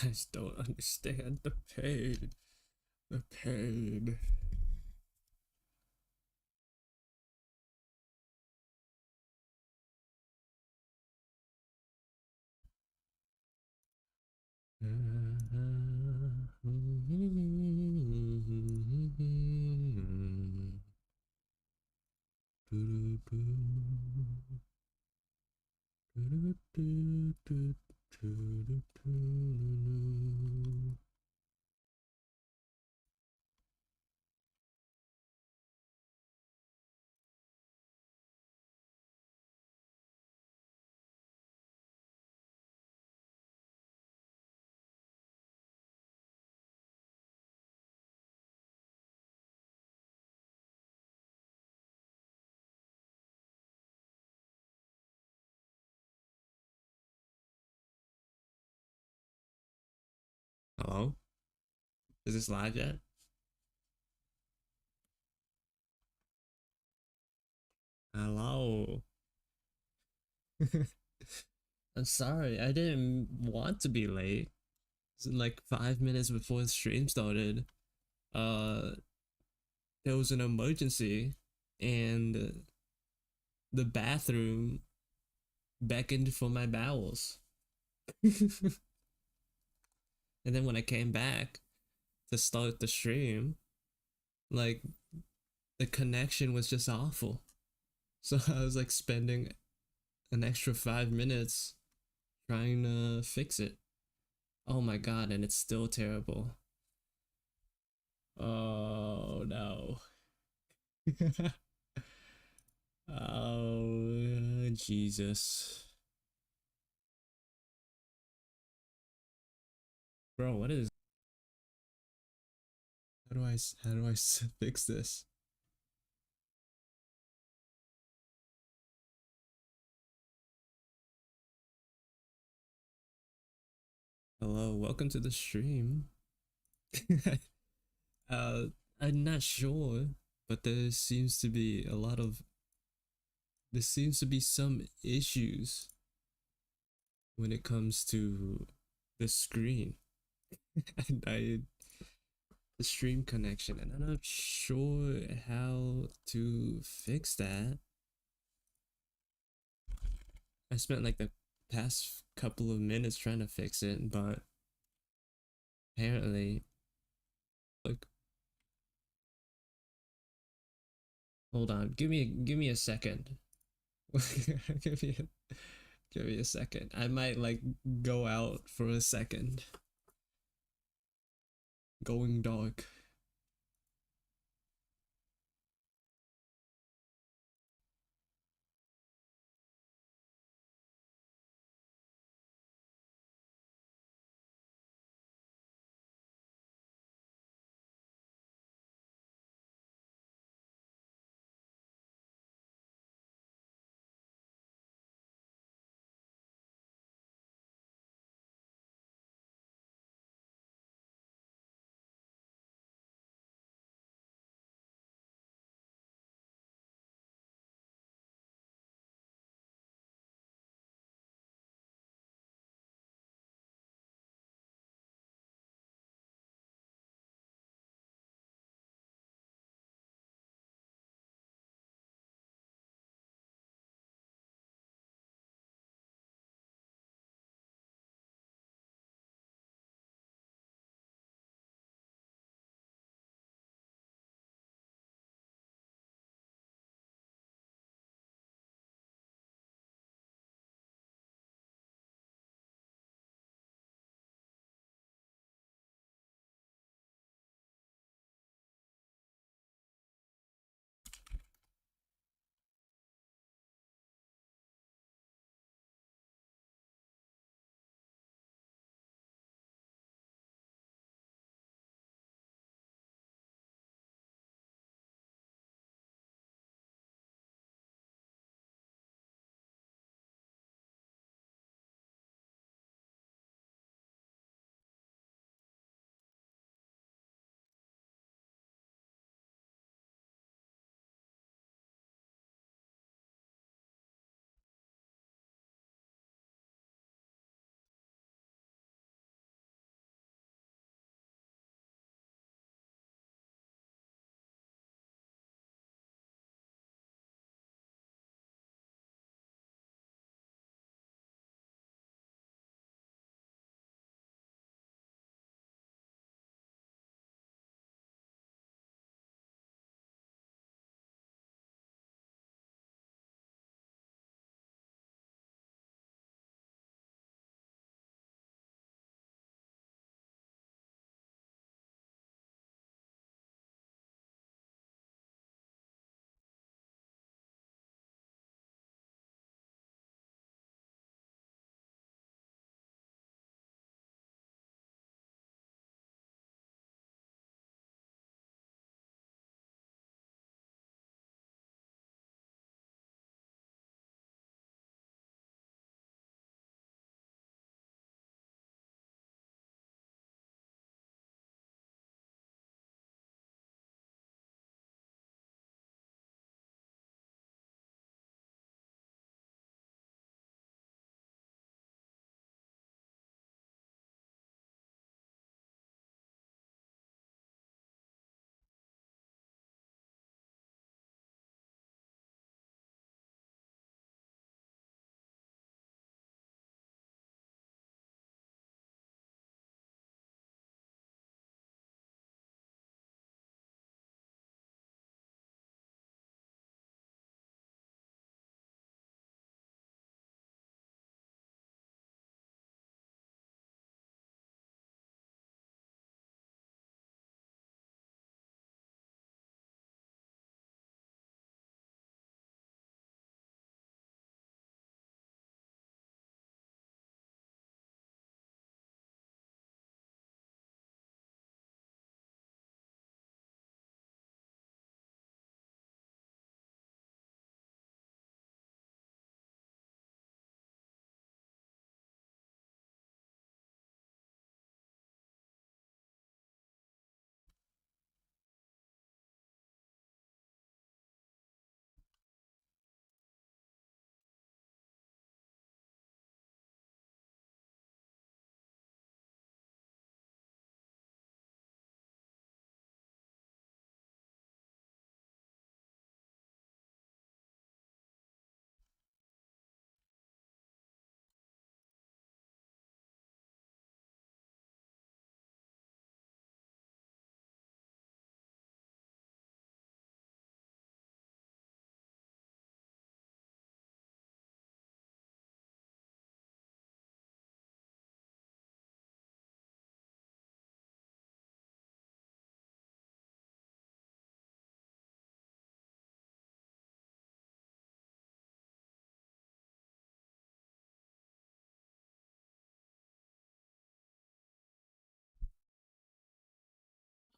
guys don't understand the pain. The pain. Hello? Is this live yet? Hello. I'm sorry, I didn't want to be late. It's like 5 minutes before the stream started. Uh, there was an emergency, and the bathroom beckoned for my bowels. And then when I came back to start the stream, like the connection was just awful. So I was like spending an extra 5 minutes trying to fix it. Oh my god, and it's still terrible. Oh no. Oh Jesus. Bro, what is how do I fix this? Hello, welcome to the stream. uh I'm not sure, but there seems to be some issues when it comes to the screen. And the stream connection, and I'm not sure how to fix that. I spent like the past couple of minutes trying to fix it, but apparently, like, hold on, give me a second. give me a, give me a second. I might like go out for a second. Going dark.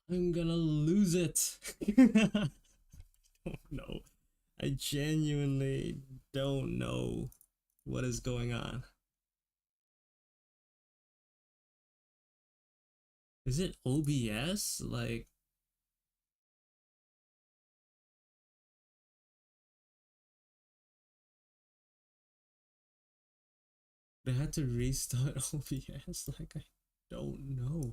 I'm gonna lose it. I don't know. I genuinely don't know what is going on. Is it OBS? Like, they had to restart OBS? Like, I don't know.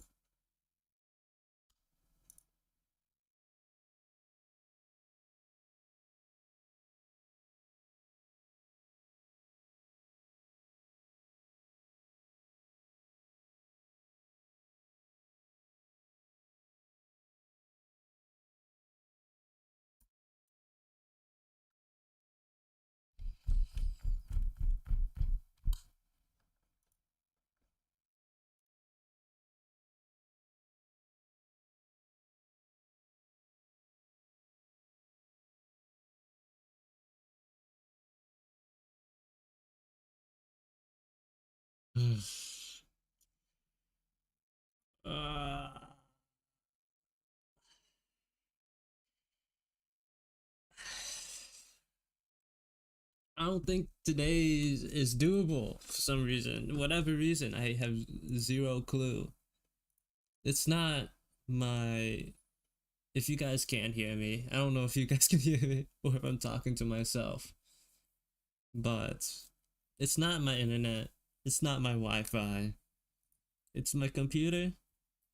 uh, I don't think today is doable for some reason. Whatever reason, I have zero clue. It's not my. If you guys can't hear me, I don't know if you guys can hear me or if I'm talking to myself, but it's not my internet. It's not my Wi Fi. It's my computer,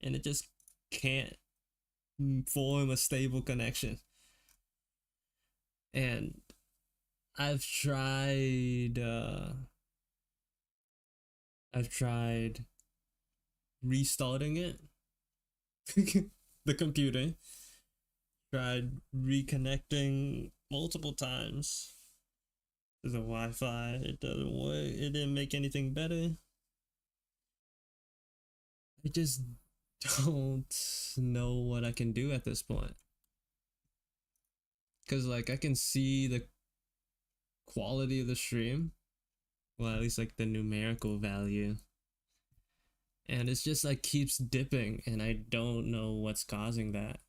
and it just can't form a stable connection. And I've tried. I've tried restarting it, the computer. Tried reconnecting multiple times to the Wi-Fi. It doesn't work. It didn't make anything better. I just don't know what I can do at this point. Cause like I can see the quality of the stream, well at least like the numerical value, and it's just like keeps dipping, and I don't know what's causing that.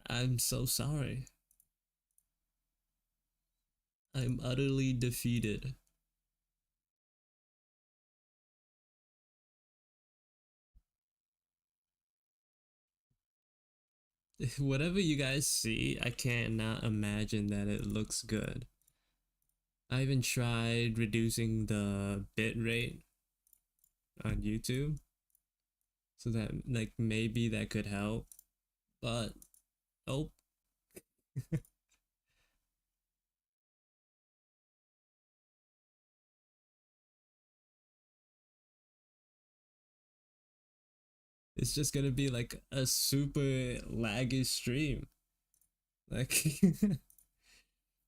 I'm so sorry. I'm utterly defeated. Whatever you guys see, I cannot imagine that it looks good. I even tried reducing the bit rate on YouTube so that like maybe that could help, but oh. It's just gonna be like a super laggy stream. Like,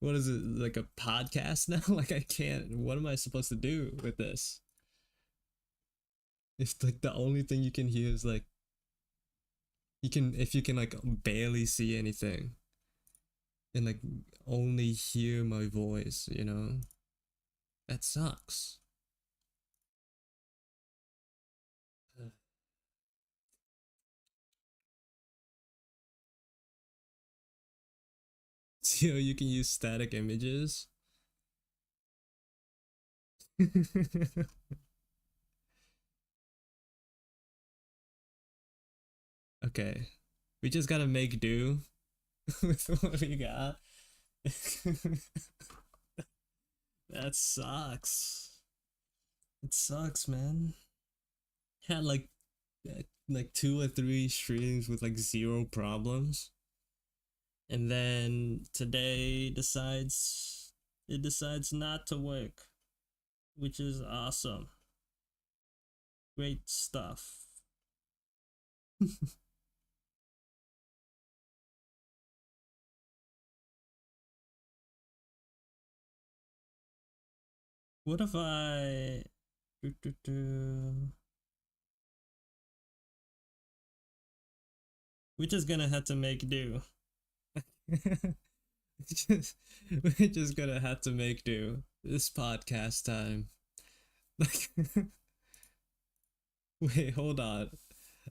what is it? Like a podcast now? Like, I can't. What am I supposed to do with this? If like the only thing you can hear is like, if you can like barely see anything and like only hear my voice, that sucks. So you can use static images. Okay, we just gotta make do with what we got. That sucks. It sucks, man. Had like 2 or 3 streams with like zero problems, and then today decides not to work, which is awesome. Great stuff. What if I we're just gonna have to make do. just, we're just gonna have to make do this podcast time. Like, wait, hold on.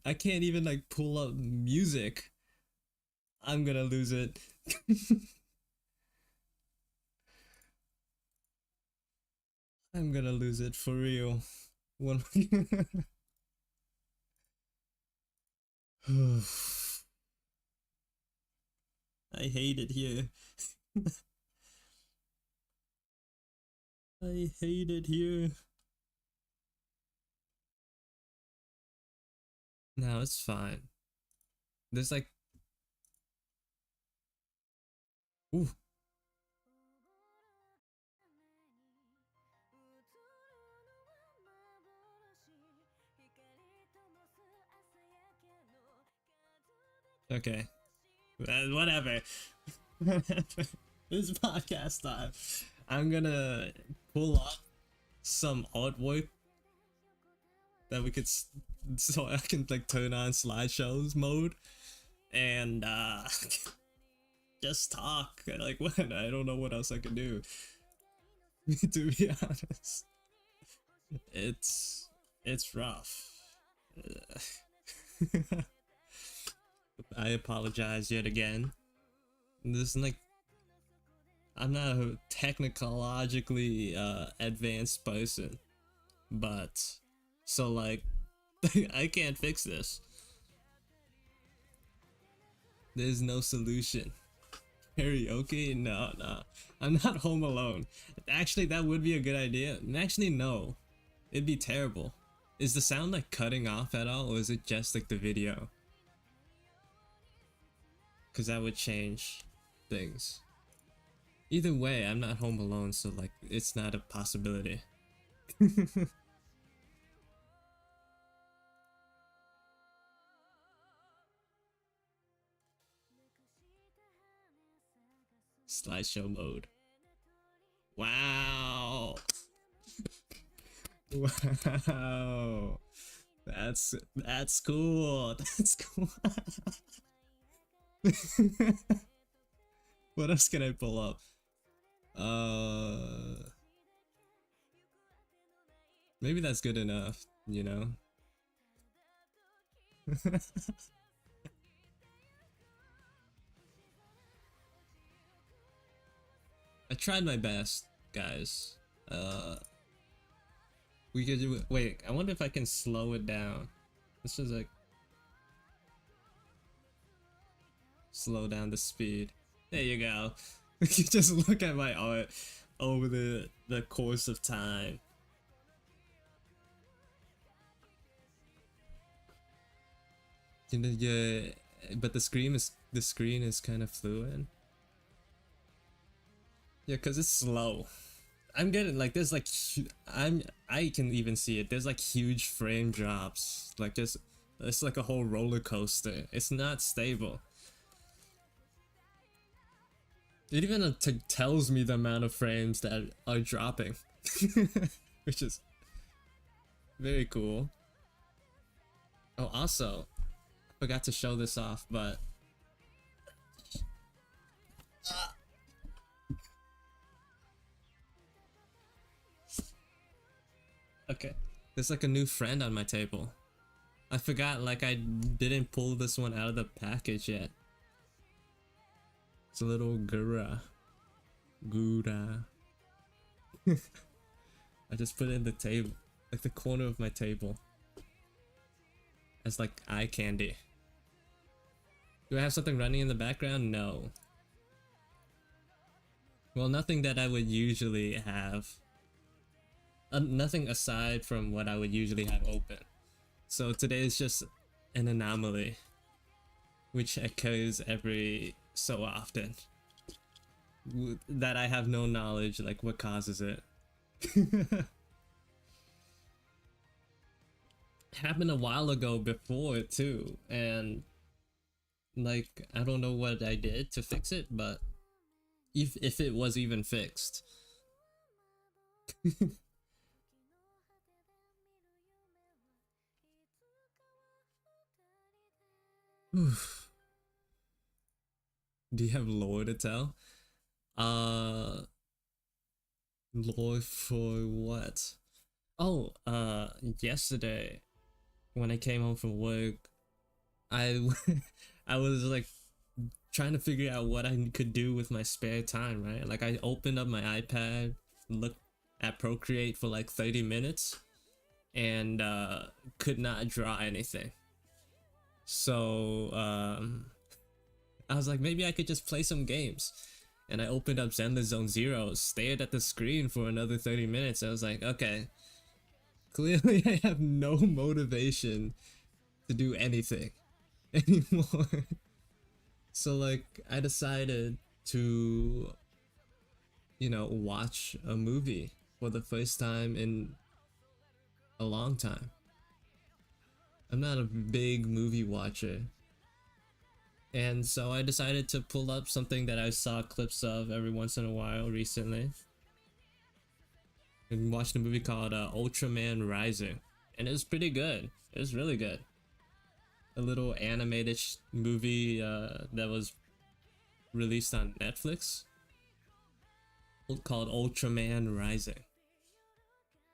I can't even like pull up music. I'm gonna lose it. I'm gonna lose it for real. One. I hate it here. I hate it here. No, it's fine. There's like, ooh, okay. Whatever. This podcast time. I'm gonna pull up some artwork that we could, so I can like turn on slideshows mode and just talk. Like what? I don't know what else I can do. To be honest, it's rough. I apologize yet again. This is like, I'm not a technologically advanced person, but so like I can't fix this. There's no solution. Karaoke? No, no. I'm not home alone. Actually, that would be a good idea. Actually, no. It'd be terrible. Is the sound like cutting off at all, or is it just like the video? Because that would change things. Either way, I'm not home alone, so like it's not a possibility. Slideshow mode. Wow. Wow. That's cool. That's cool. What else can I pull up? Maybe that's good enough, you know? I tried my best, guys. We could do it. Wait, I wonder if I can slow it down. This is like slow down the speed. There you go. You just look at my art over the course of time. You know, yeah, but the screen is kind of fluid. Yeah, cause it's slow. I'm getting like there's like I can even see it. There's like huge frame drops. Like just it's like a whole roller coaster. It's not stable. It even tells me the amount of frames that are dropping, which is very cool. Oh, also, I forgot to show this off, but okay, there's like a new friend on my table. I forgot, like I didn't pull this one out of the package yet. It's a little Gura. Gura. I just put it in the table, like the corner of my table, as like eye candy. Do I have something running in the background? No. Well, nothing that I would usually have. Nothing aside from what I would usually have open. So today is just an anomaly, which occurs every so often. That I have no knowledge, like what causes it. Happened a while ago before too, and like I don't know what I did to fix it, but if it was even fixed. Do you have lore to tell? Uh, lore for what? Oh, yesterday when I came home from work, I I was like trying to figure out what I could do with my spare time, right? Like I opened up my iPad, looked at Procreate for like 30 minutes and could not draw anything. So I was like, maybe I could just play some games. And I opened up Zenless Zone Zero, stared at the screen for another 30 minutes. I was like, okay, clearly I have no motivation to do anything anymore. So like I decided to, watch a movie for the first time in a long time. I'm not a big movie watcher. And so I decided to pull up something that I saw clips of every once in a while recently and watched a movie called Ultraman Rising. And it was pretty good. It was really good. A little animated movie that was released on Netflix called Ultraman Rising.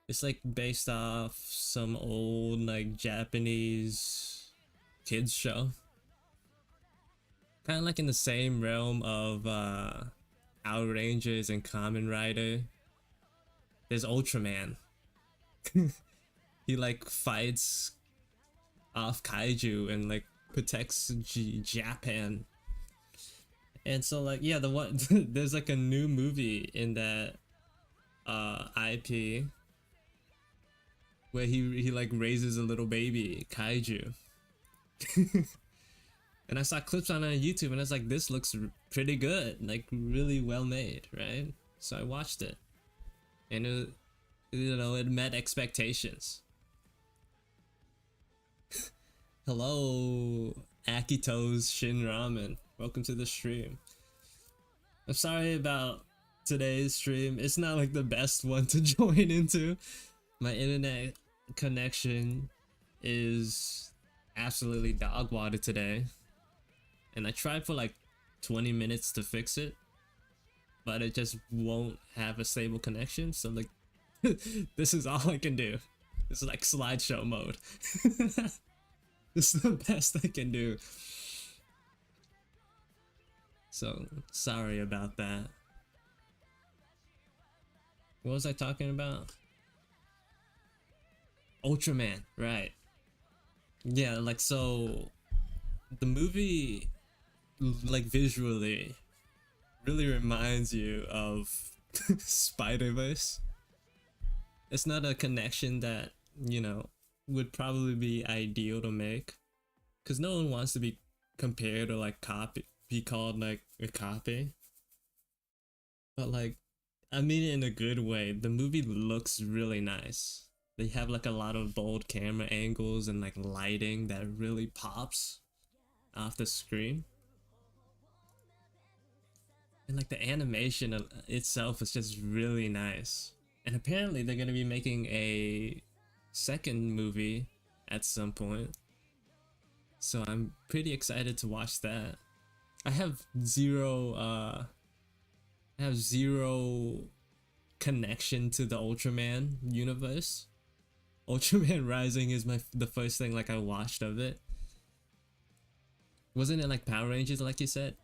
It's like based off some old like Japanese kids show. Kind of like in the same realm of Power Rangers and Kamen Rider. There's Ultraman. He like fights off kaiju and like protects Japan. And so like yeah, the one there's like a new movie in that IP where he like raises a little baby kaiju. And I saw clips on YouTube and I was like, this looks pretty good, like really well made, right? So I watched it, and it met expectations. Hello, Akito's Shin Ramen. Welcome to the stream. I'm sorry about today's stream. It's not like the best one to join into. My internet connection is absolutely dog water today. And I tried for like 20 minutes to fix it, but it just won't have a stable connection. So like, this is all I can do. This is like slideshow mode. This is the best I can do. So sorry about that. What was I talking about? Ultraman, right? Yeah, like so the movie like visually really reminds you of Spider-Verse. It's not a connection that, would probably be ideal to make, because no one wants to be compared or like be called like a copy. But like, I mean it in a good way. The movie looks really nice. They have like a lot of bold camera angles and like lighting that really pops off the screen. And like the animation itself is just really nice. And apparently they're gonna be making a second movie at some point. So I'm pretty excited to watch that. I have zero connection to the Ultraman universe. Ultraman Rising is the first thing like I watched of it. Wasn't it like Power Rangers like you said?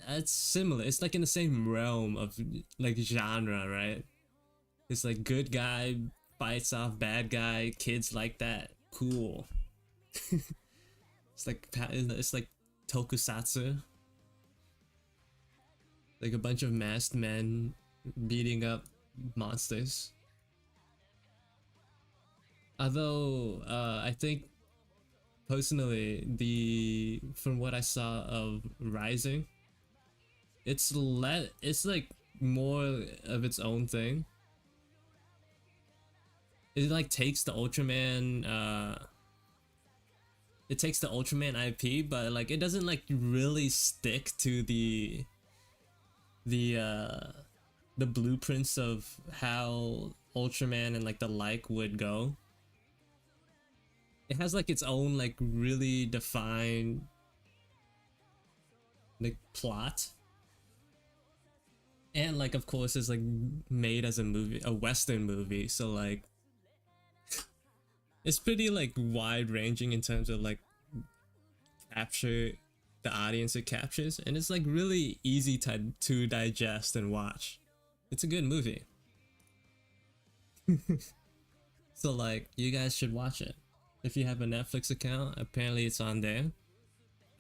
It's similar. It's like in the same realm of like genre, right? It's like good guy fights off bad guy, kids like that. Cool. It's like tokusatsu. Like a bunch of masked men beating up monsters. Although I think personally from what I saw of Rising, it's like more of its own thing. It like takes the Ultraman IP, but like it doesn't like really stick to the blueprints of how Ultraman and like the like would go. It has like its own like really defined like plot, and like of course it's like made as a Western movie, so like It's pretty like wide ranging in terms of like capture the audience it captures, and it's like really easy to digest and watch. It's a good movie. So like you guys should watch it. If you have a Netflix account, apparently it's on there.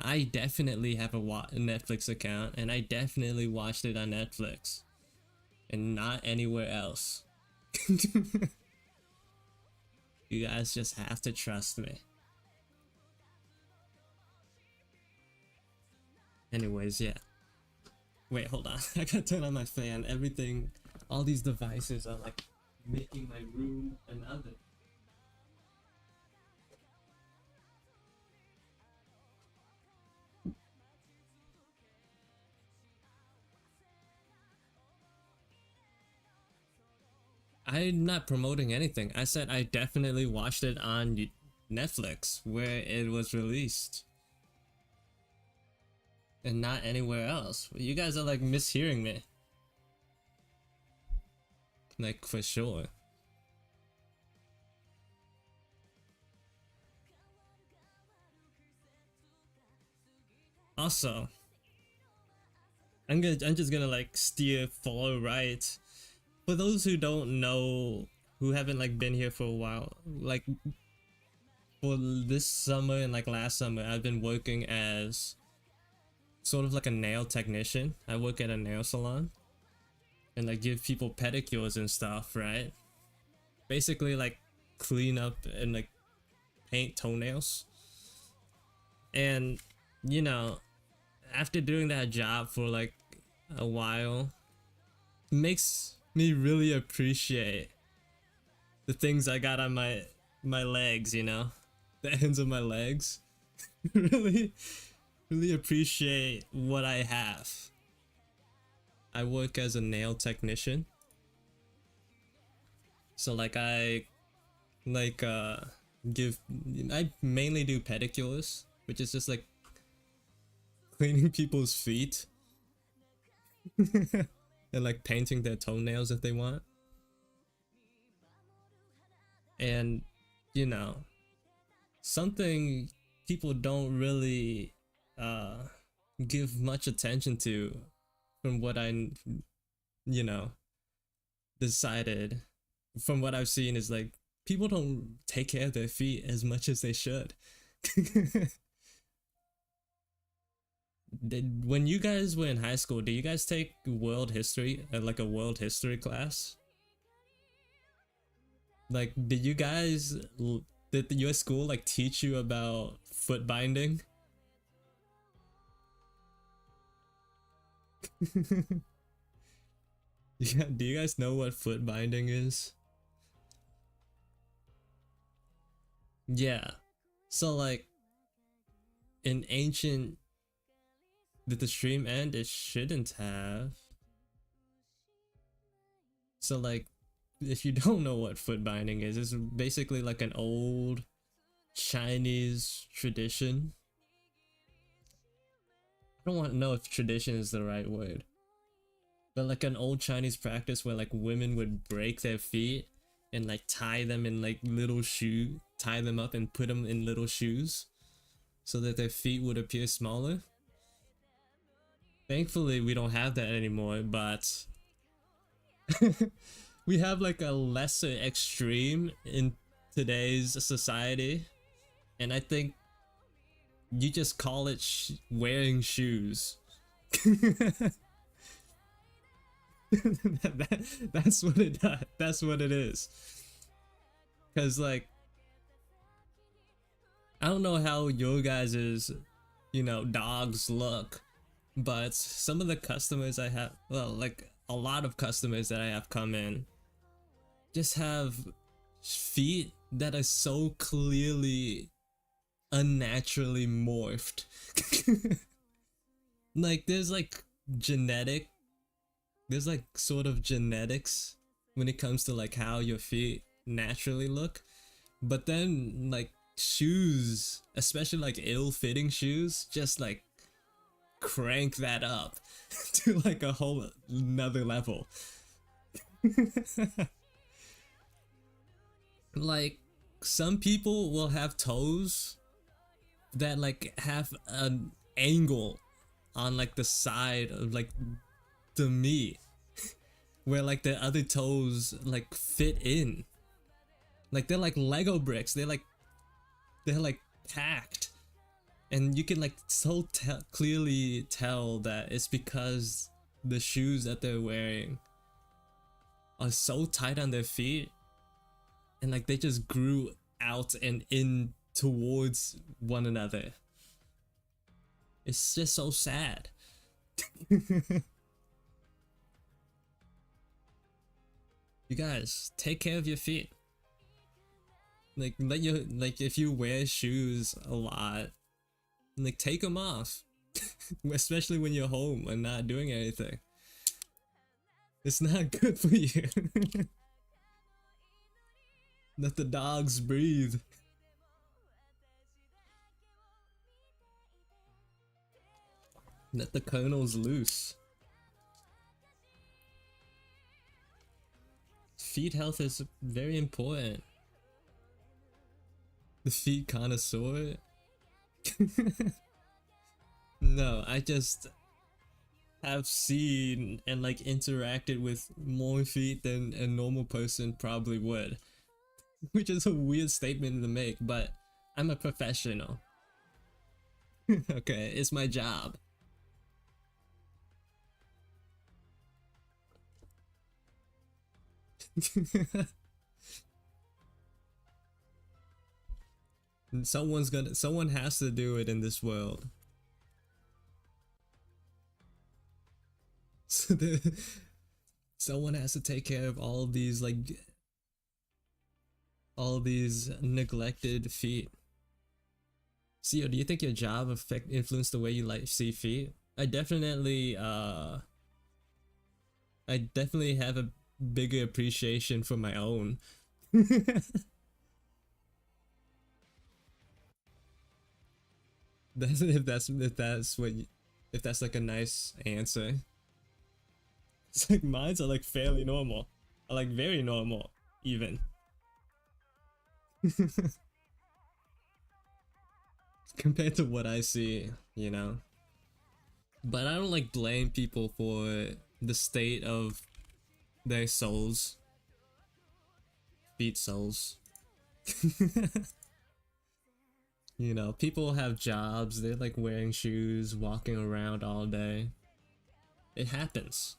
I definitely have a Netflix account, and I definitely watched it on Netflix and not anywhere else. You guys just have to trust me. Anyways, yeah. Wait, hold on. I gotta turn on my fan. Everything, all these devices are like making my room an oven. I'm not promoting anything. I said I definitely watched it on Netflix where it was released. And not anywhere else. You guys are like mishearing me. Like for sure. Also, I'm just gonna like steer follow right. For those who don't know, who haven't like been here for a while, like for this summer and like last summer, I've been working as sort of like a nail technician. I work at a nail salon and like give people pedicures and stuff, right? Basically like clean up and like paint toenails. And you know, after doing that job for like a while, it makes me really appreciate the things I got on my legs, you know, the ends of my legs. Really appreciate what I have. I work as a nail technician, so like I like give I mainly do pedicures, which is just like cleaning people's feet and like painting their toenails if they want. And you know, something people don't really give much attention to from what I you know decided from what I've seen is like people don't take care of their feet as much as they should. When you guys were in high school, do you guys take world history, like a world history class? Like, did your school like teach you about foot binding? Yeah, do you guys know what foot binding is? Yeah. So like in ancient, did the stream end? It shouldn't have. So like if you don't know what foot binding is, it's basically like an old Chinese tradition. I don't want to know if tradition is the right word, but like an old Chinese practice where like women would break their feet and like tie them in like tie them up and put them in little shoes so that their feet would appear smaller. Thankfully, we don't have that anymore, but we have like a lesser extreme in today's society, and I think you just call it wearing shoes. That's what it does. That's what it is. Cause like I don't know how your guys's, you know, dogs look, but some of the customers I have, well, like a lot of customers that I have come in, just have feet that are so clearly unnaturally morphed. Like genetic there's like sort of genetics when it comes to like how your feet naturally look, but then like shoes, especially like ill-fitting shoes, just like crank that up to like a whole another level. Like some people will have toes that like have an angle on like the side of like the meat where like the other toes like fit in. Like they're like Lego bricks. They're like packed. And you can like so clearly tell that it's because the shoes that they're wearing are so tight on their feet, and like they just grew out and in towards one another. It's just so sad. You guys, take care of your feet. Like if you wear shoes a lot, like take them off. Especially when you're home and not doing anything. It's not good for you. Let the dogs breathe. Let the kernels loose. Feet health is very important. The feet connoisseur. No, I just have seen and like interacted with more feet than a normal person probably would. Which is a weird statement to make, but I'm a professional. Okay, it's my job. Someone has to do it in this world. So someone has to take care of all of these neglected feet. Sio, do you think your job influenced the way you like see feet? I definitely have a bigger appreciation for my own. If that's like a nice answer. It's like mine's are like fairly normal. Are like very normal even. Compared to what I see, you know. But I don't like blame people for the state of their souls. Feet souls. You know, people have jobs, they're like wearing shoes, walking around all day. It happens.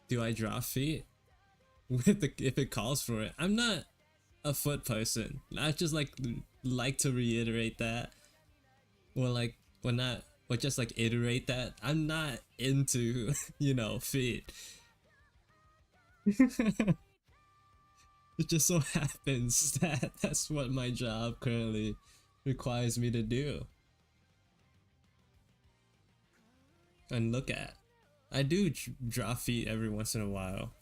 Do I draw feet? If it calls for it. I'm not a foot person. I just like to reiterate that. Or just like iterate that. I'm not into, you know, feet. It just so happens that that's what my job currently requires me to do. And look at. I do draw feet every once in a while.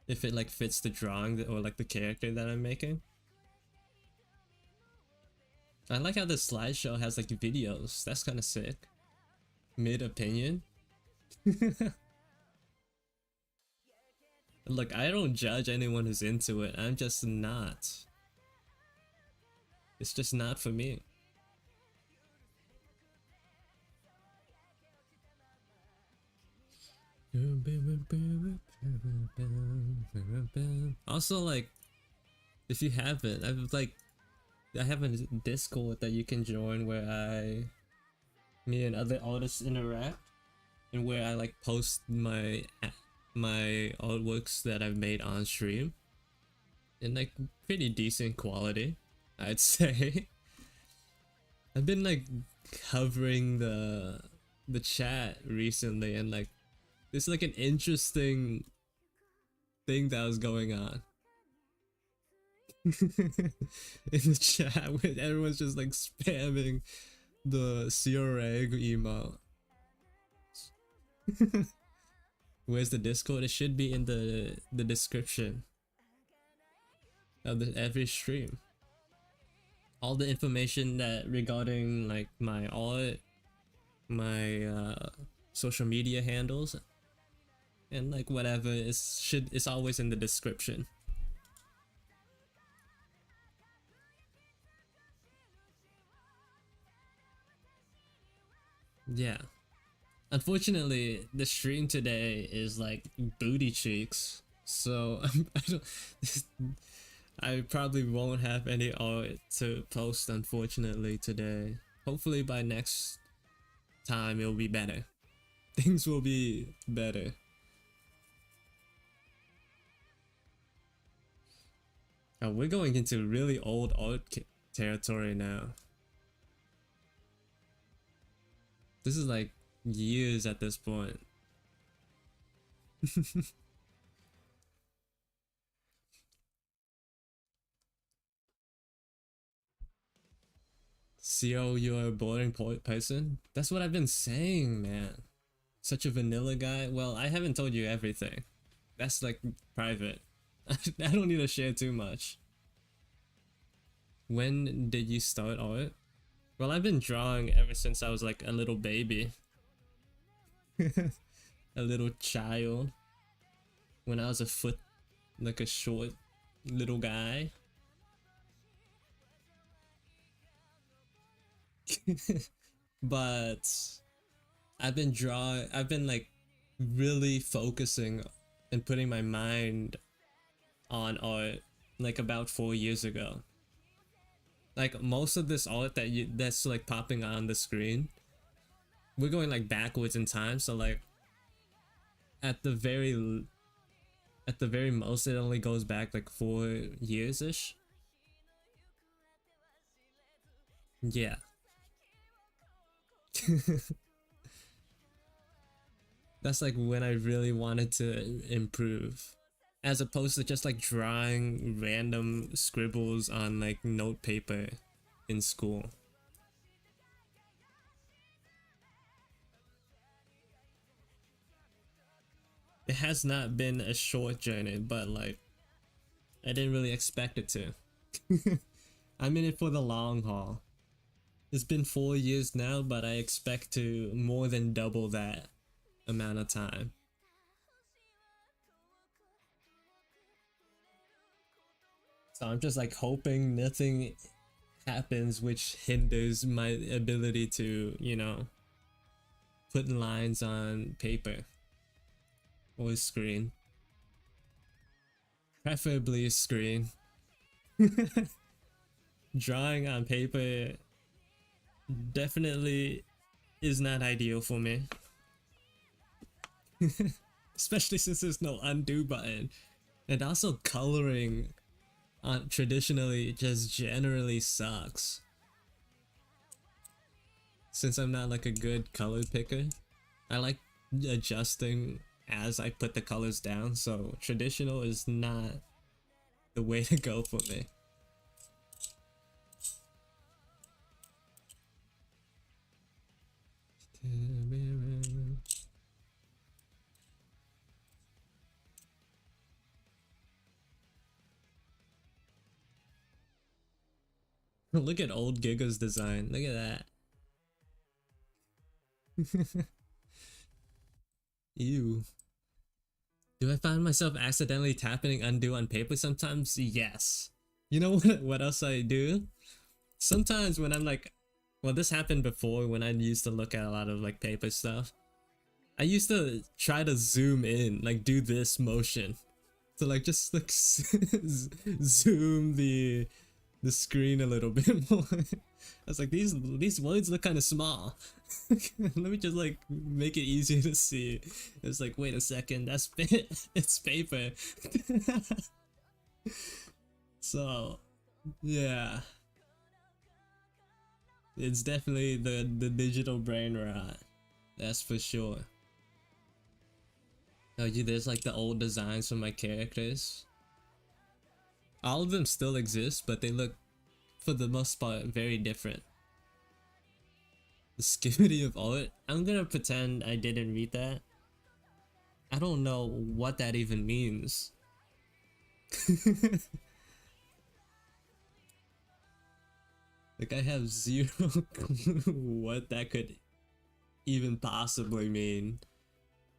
If it like fits the drawing or like the character that I'm making. I like how the slideshow has like videos. That's kind of sick. Mid opinion. Look, I don't judge anyone who's into it. I'm just not. It's just not for me. Also, like, if you haven't, I have a Discord that you can join where me and other artists interact, and where I like post my artworks that I've made on stream in like pretty decent quality, I'd say. I've been like covering the chat recently, and like there's like an interesting thing that was going on in the chat where everyone's just like spamming the CRA emote. Where's the Discord? It should be in the description of every stream. All the information that regarding like my art, my social media handles, and like whatever it's always in the description. Yeah. Unfortunately, the stream today is like booty cheeks, so I don't. I probably won't have any art to post, unfortunately, today. Hopefully by next time it'll be better. Things will be better. Oh, we're going into really old art territory now. This is like years at this point. CO, you're a boring person? That's what I've been saying, man. Such a vanilla guy? Well, I haven't told you everything. That's like private. I don't need to share too much. When did you start art? Well, I've been drawing ever since I was like a little baby. A little child. When I was a foot, like a short little guy. But I've been like really focusing and putting my mind on art like about 4 years ago. Like most of this art that's like popping on the screen, we're going like backwards in time, so like at the very most it only goes back like 4 years ish. Yeah. That's like when I really wanted to improve, as opposed to just like drawing random scribbles on like note paper in school. It has not been a short journey, but like I didn't really expect it to. I'm in it for the long haul. It's been 4 years now, but I expect to more than double that amount of time. So I'm just like hoping nothing happens which hinders my ability to, you know, put lines on paper or screen. Preferably a screen. Drawing on paper definitely is not ideal for me. Especially since there's no undo button. And also coloring on traditionally just generally sucks. Since I'm not like a good color picker, I like adjusting as I put the colors down, so traditional is not the way to go for me. Look at old Giga's design. Look at that. Ew. Do I find myself accidentally tapping undo on paper sometimes? Yes. You know what else I do? Sometimes when I'm like, well, this happened before when I used to look at a lot of like paper stuff. I used to try to zoom in, like do this motion. So like just like zoom the screen a little bit more. I was like, these words look kind of small. Let me just like make it easier to see. It's like, wait a second, that's it's paper. So yeah, it's definitely the digital brain rot, that's for sure. Oh, there's like the old designs for my characters. All of them still exist, but they look, for the most part, very different. The Skibidi of art? I'm gonna pretend I didn't read that. I don't know what that even means. Like, I have zero clue what that could even possibly mean.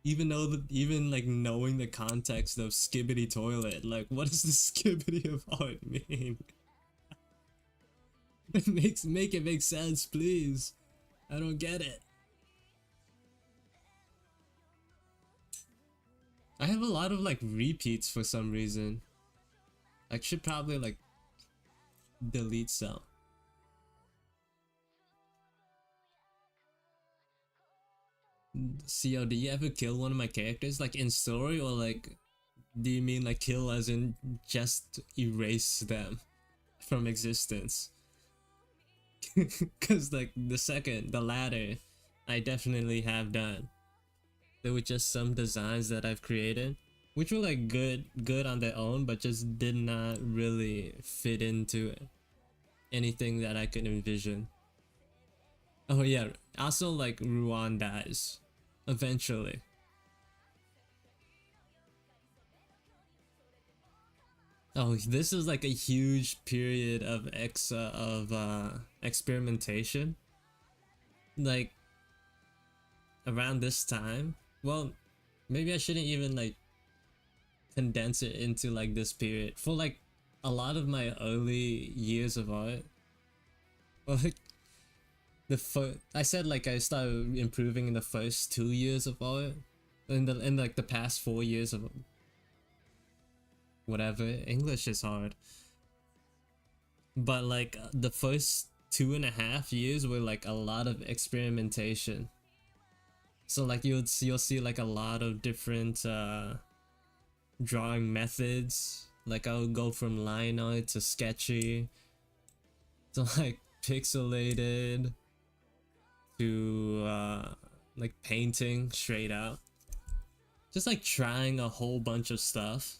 Even though even like knowing the context of skibbity toilet, like what does the skibbity of art mean? Make it make sense, please. I don't get it. I have a lot of like repeats for some reason. I should probably like delete some. CO, do you ever kill one of my characters like in story, or like do you mean like kill as in just erase them from existence? Cause like the latter, I definitely have done. There were just some designs that I've created, which were like good on their own, but just did not really fit into anything that I could envision. Oh yeah, also like Ruan dies eventually. Oh, this is like a huge period of experimentation. Like around this time. Well, maybe I shouldn't even like condense it into like this period. For like a lot of my early years of art, well, like I said like I started improving in the first 2 years of art, in like the past 4 years of whatever. English is hard, but like the first 2.5 years were like a lot of experimentation. So like you'll see like a lot of different drawing methods. Like I'll go from line art to sketchy to like pixelated to like painting straight out. Just like trying a whole bunch of stuff.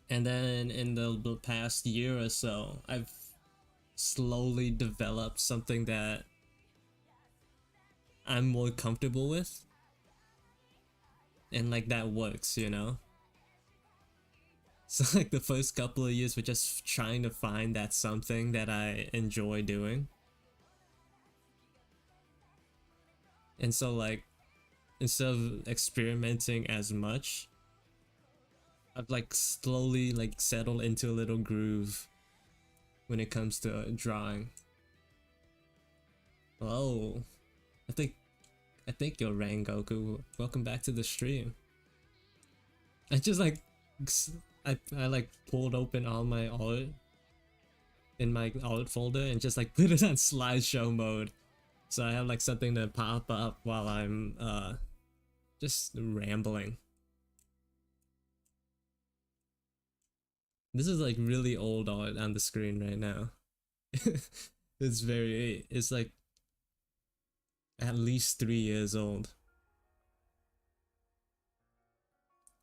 And then in the past year or so, I've slowly developed something that I'm more comfortable with. And like that works, you know? So like the first couple of years were just trying to find that something that I enjoy doing. And so like instead of experimenting as much, I've like slowly like settled into a little groove when it comes to drawing. Oh, I think you're Rangoku. Welcome back to the stream. I just like I like pulled open all my art in my art folder and just like put it on slideshow mode, so I have like something to pop up while I'm just rambling. This is like really old art on the screen right now. It's like at least 3 years old.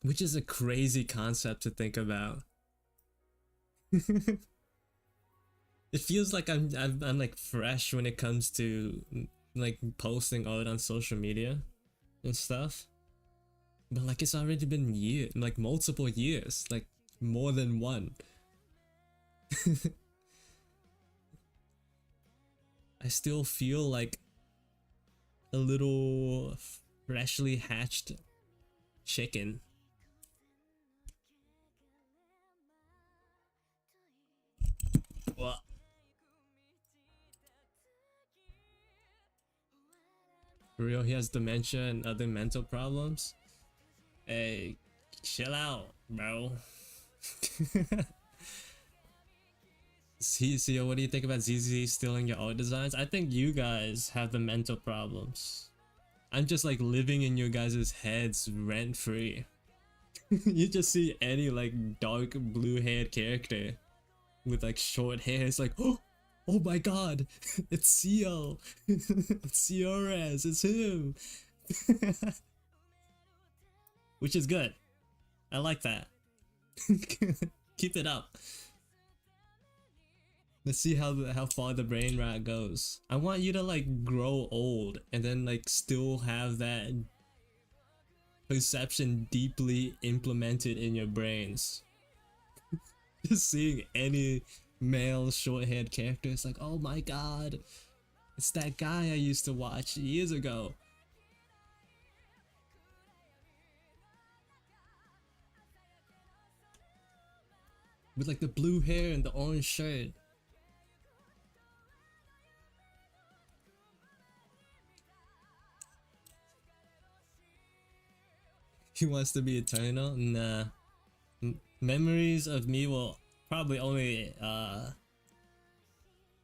Which is a crazy concept to think about. It feels like I'm like fresh when it comes to like posting art on social media and stuff. But like it's already been years, like multiple years, like more than one. I still feel like a little freshly hatched chicken. What? For real, he has dementia and other mental problems? Hey, chill out, bro. See, what do you think about ZZ stealing your art designs? I think you guys have the mental problems. I'm just like living in your guys' heads rent free. You just see any like dark blue haired character with like short hair. It's like, oh my god, it's Seal. It's Ciores, it's him. Which is good. I like that. Keep it up. Let's see how far the brain rot goes. I want you to like grow old and then like still have that perception deeply implemented in your brains. Just seeing any male short-haired character, it's like, oh my god, it's that guy I used to watch years ago. with like the blue hair and the orange shirt. He wants to be eternal? Nah. Memories of me will probably only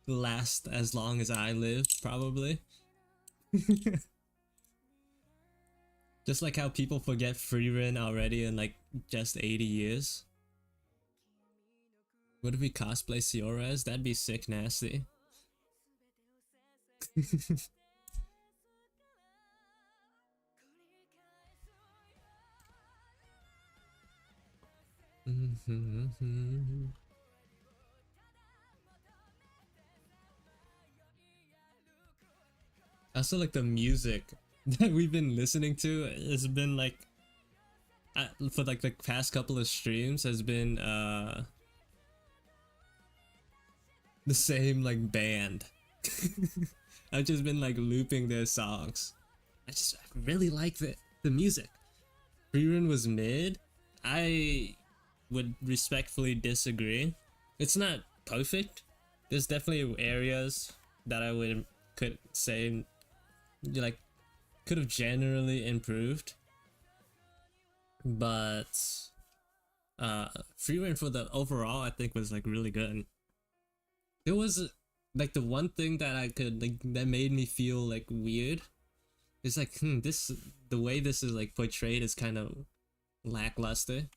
last as long as I live, probably. Just like how people forget Frieren already in like just 80 years. What if we cosplay Ciores? That'd be sick nasty. Also, like the music that we've been listening to has been like for like the past couple of streams has been the same like band. I've just been like looping their songs. I really like the music. Frieren was mid. I would respectfully disagree. It's not perfect. There's definitely areas that I could say like could have generally improved. But Frieren for the overall I think was like really good. There was like the one thing that I could like that made me feel like weird. It's like this the way this is like portrayed is kind of lackluster.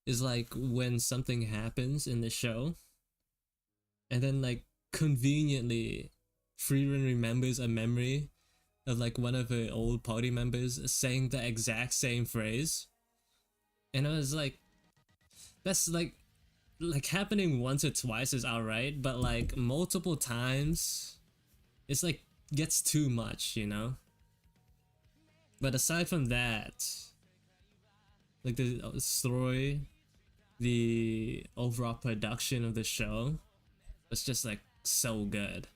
Is like when something happens in the show and then like conveniently Frieren remembers a memory of like one of her old party members saying the exact same phrase, and I was like, that's like happening once or twice is alright, but like multiple times it's like gets too much, you know. But aside from that, like the story, the overall production of the show was just like so good.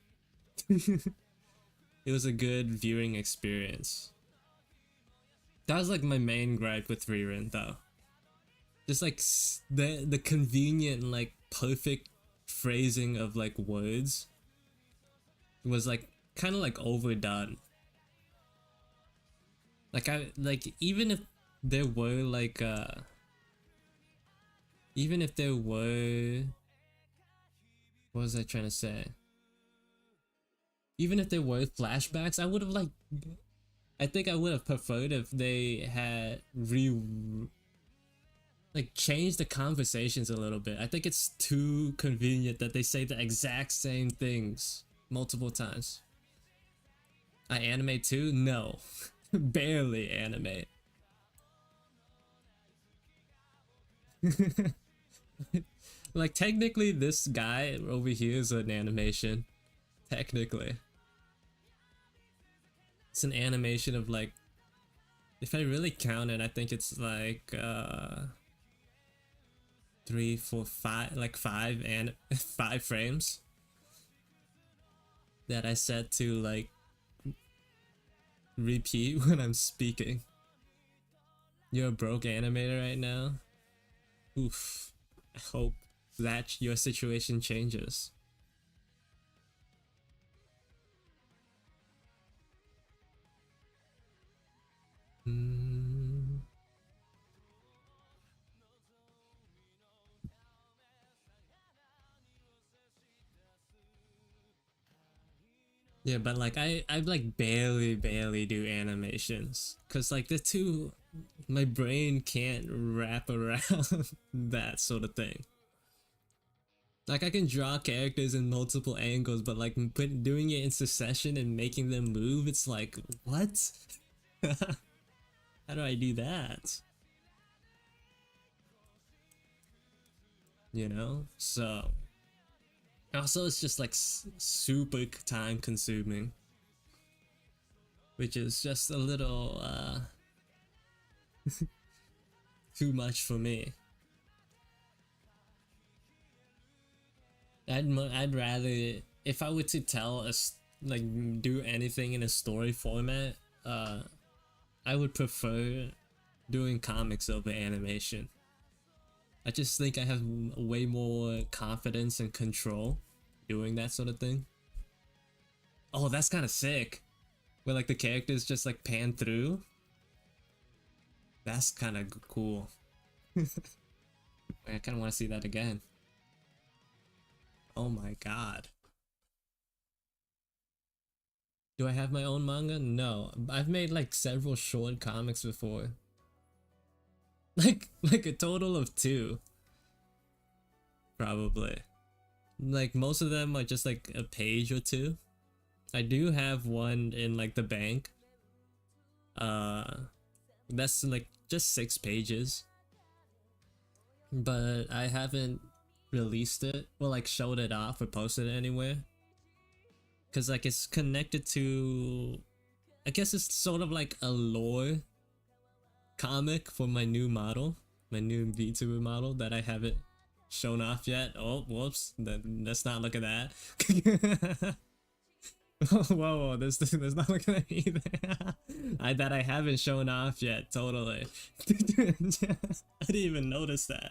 It was a good viewing experience. That was like my main gripe with Frieren though. Just like the convenient like perfect phrasing of like words was like kind of like overdone. Like even if there were like even if there were, what was I trying to say? Even if there were flashbacks, I would have like, I think I would have preferred if they had changed the conversations a little bit. I think it's too convenient that they say the exact same things multiple times. I animate too? No. Barely animate. Like technically this guy over here is an animation. Technically. It's an animation of like, if I really count it, I think it's like 3, 4, 5, like 5 and 5 frames that I set to like repeat when I'm speaking. You're a broke animator right now? Oof. I hope that your situation changes. Yeah, but like I like barely do animations because like the two, my brain can't wrap around that sort of thing. Like I can draw characters in multiple angles, but like doing it in succession and making them move, it's like what? How do I do that? You know, so also it's just like super time consuming, which is just a little too much for me. I'd rather, if I were to tell us like do anything in a story format, I would prefer doing comics over animation. I just think I have way more confidence and control doing that sort of thing. Oh, that's kind of sick. Where like the characters just like pan through. That's kind of cool. I kind of want to see that again. Oh my god. Do I have my own manga? No. I've made like several short comics before. Like a total of 2. Probably. Like most of them are just like a page or 2. I do have one in like the bank. That's like just 6 pages. But I haven't released it, or like showed it off or posted it anywhere. Cause like it's connected to, I guess it's sort of like a lore comic for my new model, my new VTuber model that I haven't shown off yet. Oh, whoops! Let's not look at that. Whoa, let's not look at that either. That I haven't shown off yet. Totally. I didn't even notice that.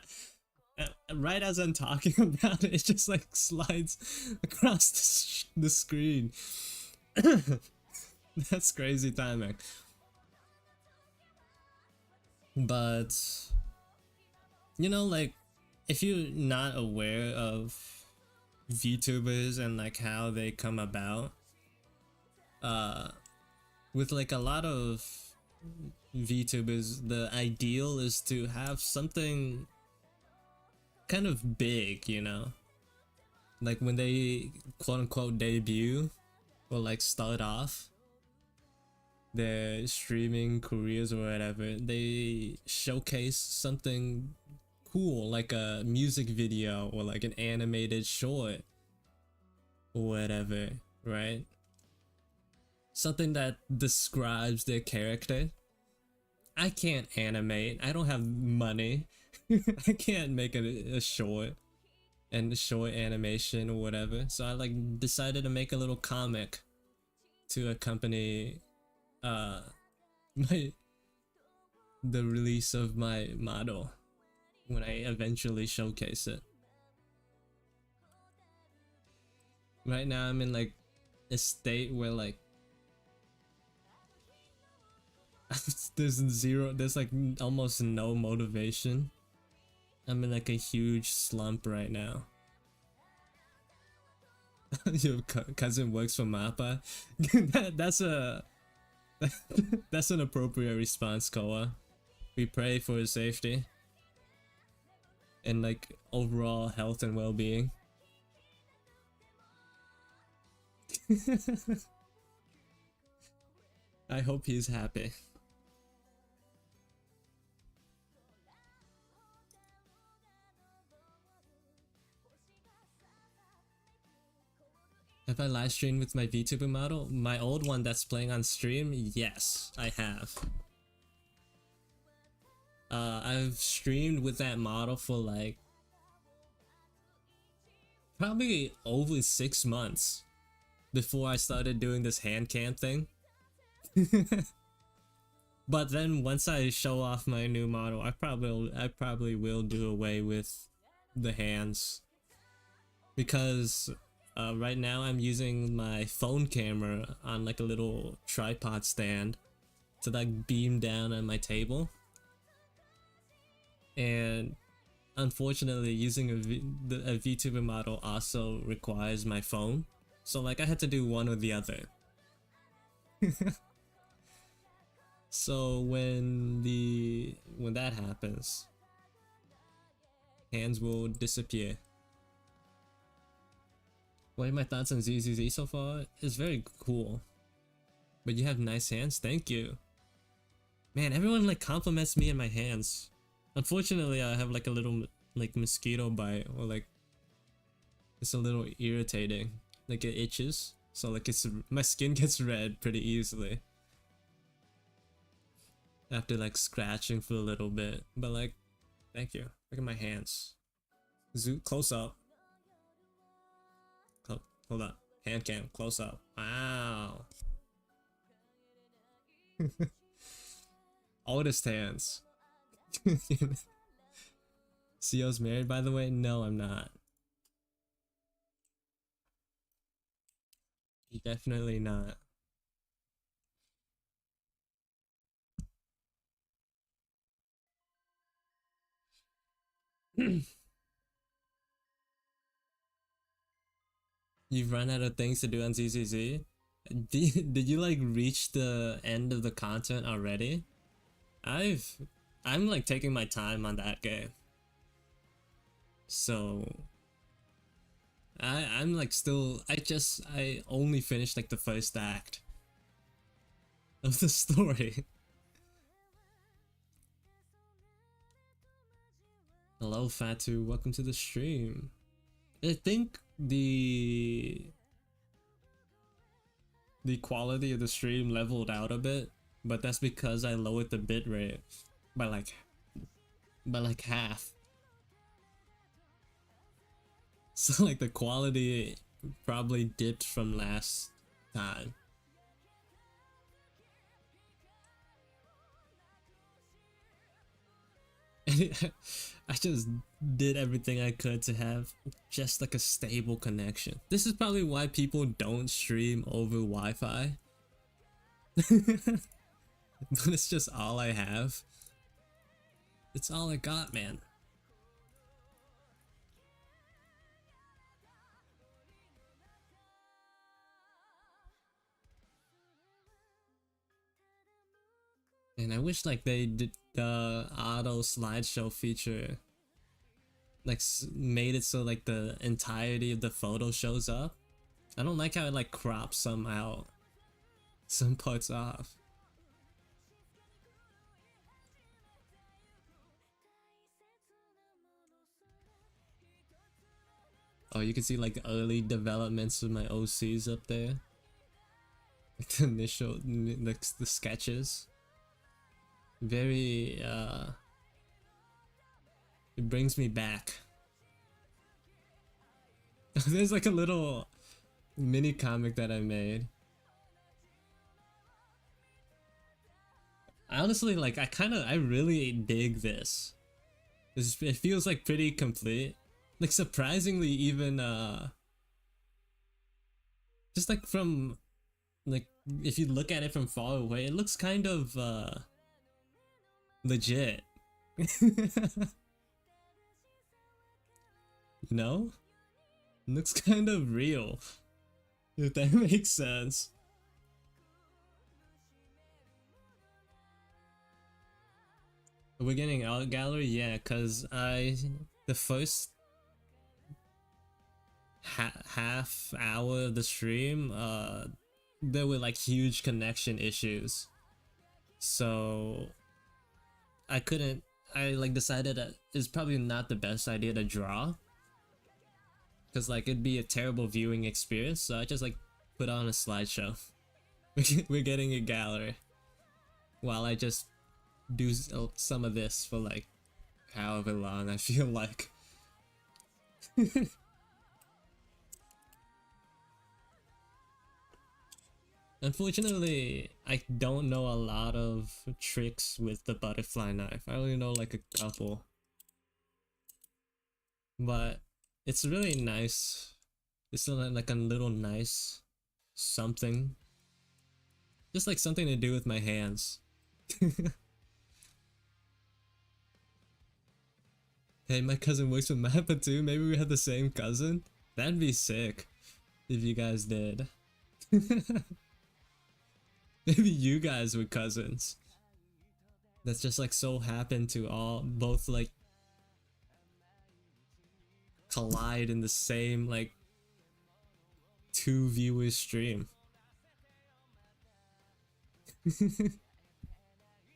Right as I'm talking about it, it just like slides across the screen. That's crazy timing. But you know, like if you're not aware of VTubers and like how they come about, with like a lot of VTubers, the ideal is to have something kind of big, you know, like when they quote unquote debut or like start off their streaming careers or whatever, they showcase something cool like a music video or like an animated short or whatever, right? Something that describes their character. I can't animate, I don't have money. I can't make a short and a short animation or whatever, so I like decided to make a little comic to accompany the release of my model when I eventually showcase it. Right now I'm in like a state where like there's like almost no motivation. I'm in like a huge slump right now. Your cousin works for MAPPA? That's an appropriate response, Koa. We pray for his safety and like overall health and well-being. I hope he's happy. Have I live streamed with my VTuber model? My old one that's playing on stream? Yes, I have. I've streamed with that model for like probably over 6 months before I started doing this hand cam thing. But then once I show off my new model, I probably will do away with the hands, because right now I'm using my phone camera on like a little tripod stand to like beam down on my table, and unfortunately using a VTuber model also requires my phone, so like I had to do one or the other. So when that happens, hands will disappear. What are my thoughts on ZZZ so far? It's very cool. But you have nice hands? Thank you. Man, everyone like compliments me and my hands. Unfortunately, I have like a little like mosquito bite, or like it's a little irritating. Like it itches. So like my skin gets red pretty easily after like scratching for a little bit. But like, thank you. Look at my hands. Zoom close up. Hold up. Hand cam, close up. Wow. Oldest hands. CO's married, by the way? No, I'm not. Definitely not. You've run out of things to do on ZZZ? Did you like reach the end of the content already? I've I'm like taking my time on that game. So I'm like still I only finished like the first act of the story. Hello Fatu, welcome to the stream. I think the quality of the stream leveled out a bit, but that's because I lowered the bitrate by like half. So like the quality probably dipped from last time. I just did everything I could to have just like a stable connection. This is probably why people don't stream over Wi-Fi. But it's just all I have. It's all I got, man. And I wish like they did the auto slideshow feature, like made it so like the entirety of the photo shows up. I don't like how it like crops some out, some parts off. Oh, you can see like early developments of my OCs up there. Like the initial, like the sketches. Very, it brings me back. There's like a little mini comic that I made. Honestly, like I really dig this. It feels like pretty complete. Like surprisingly even just like from like if you look at it from far away, it looks kind of legit. No? It looks kind of real. If that makes sense. We're getting art gallery, yeah, cause the first half hour of the stream, there were like huge connection issues, so I like decided that it's probably not the best idea to draw, cause like it'd be a terrible viewing experience. So I just like put on a slideshow. We're getting a gallery, while I just do some of this for like however long I feel like. Unfortunately, I don't know a lot of tricks with the butterfly knife. I only know like a couple. But it's really nice. It's still like a little nice something. Just like something to do with my hands. Hey, my cousin works with Mappa too. Maybe we had the same cousin. That'd be sick if you guys did. Maybe you guys were cousins. That's just like so happened to all both like collide in the same like 2 viewers stream.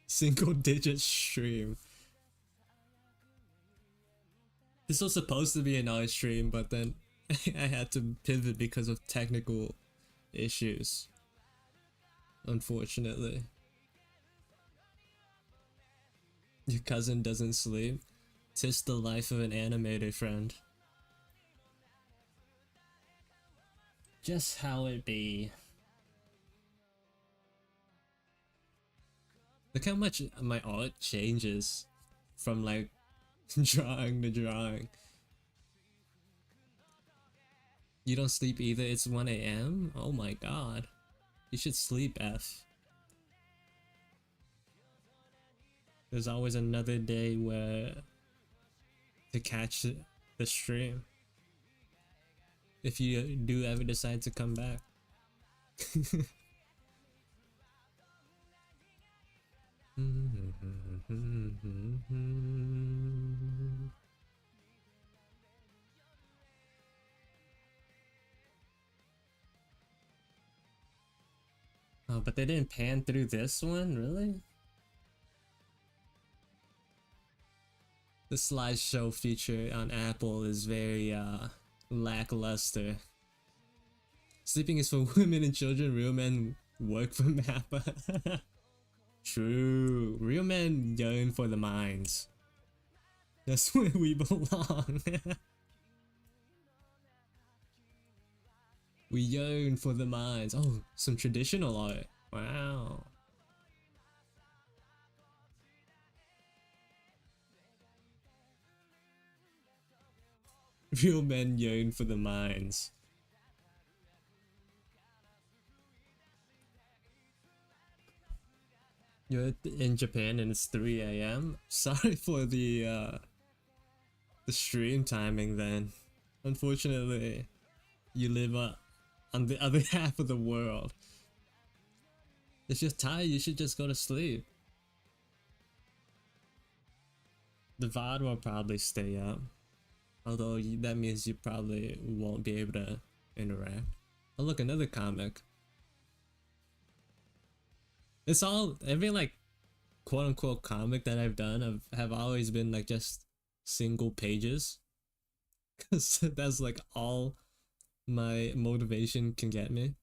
Single digit stream. This was supposed to be an art stream, but then I had to pivot because of technical issues. Unfortunately. Your cousin doesn't sleep. 'Tis the life of an animator, friend. Just how it be. Look how much my art changes from like Drawing the drawing. You don't sleep either, it's 1 a.m.? Oh my god. You should sleep, F. There's always another day where to catch the stream. If you do ever decide to come back. Oh, but they didn't pan through this one, really? The slideshow feature on Apple is very lackluster. Sleeping is for women and children, real men work for Mappa. True, real men yearn for the mines. That's where we belong. We yearn for the mines. Oh, some traditional art. Wow. Real men yearn for the mines. You're in Japan and it's 3 a.m. Sorry for the stream timing then. Unfortunately, you live on the other half of the world. If you're tired, you should just go to sleep. The VOD will probably stay up. Although that means you probably won't be able to interact. Oh look, another comic. It's all, every like quote unquote comic that I've done have always been like just single pages. Cause that's like all my motivation can get me.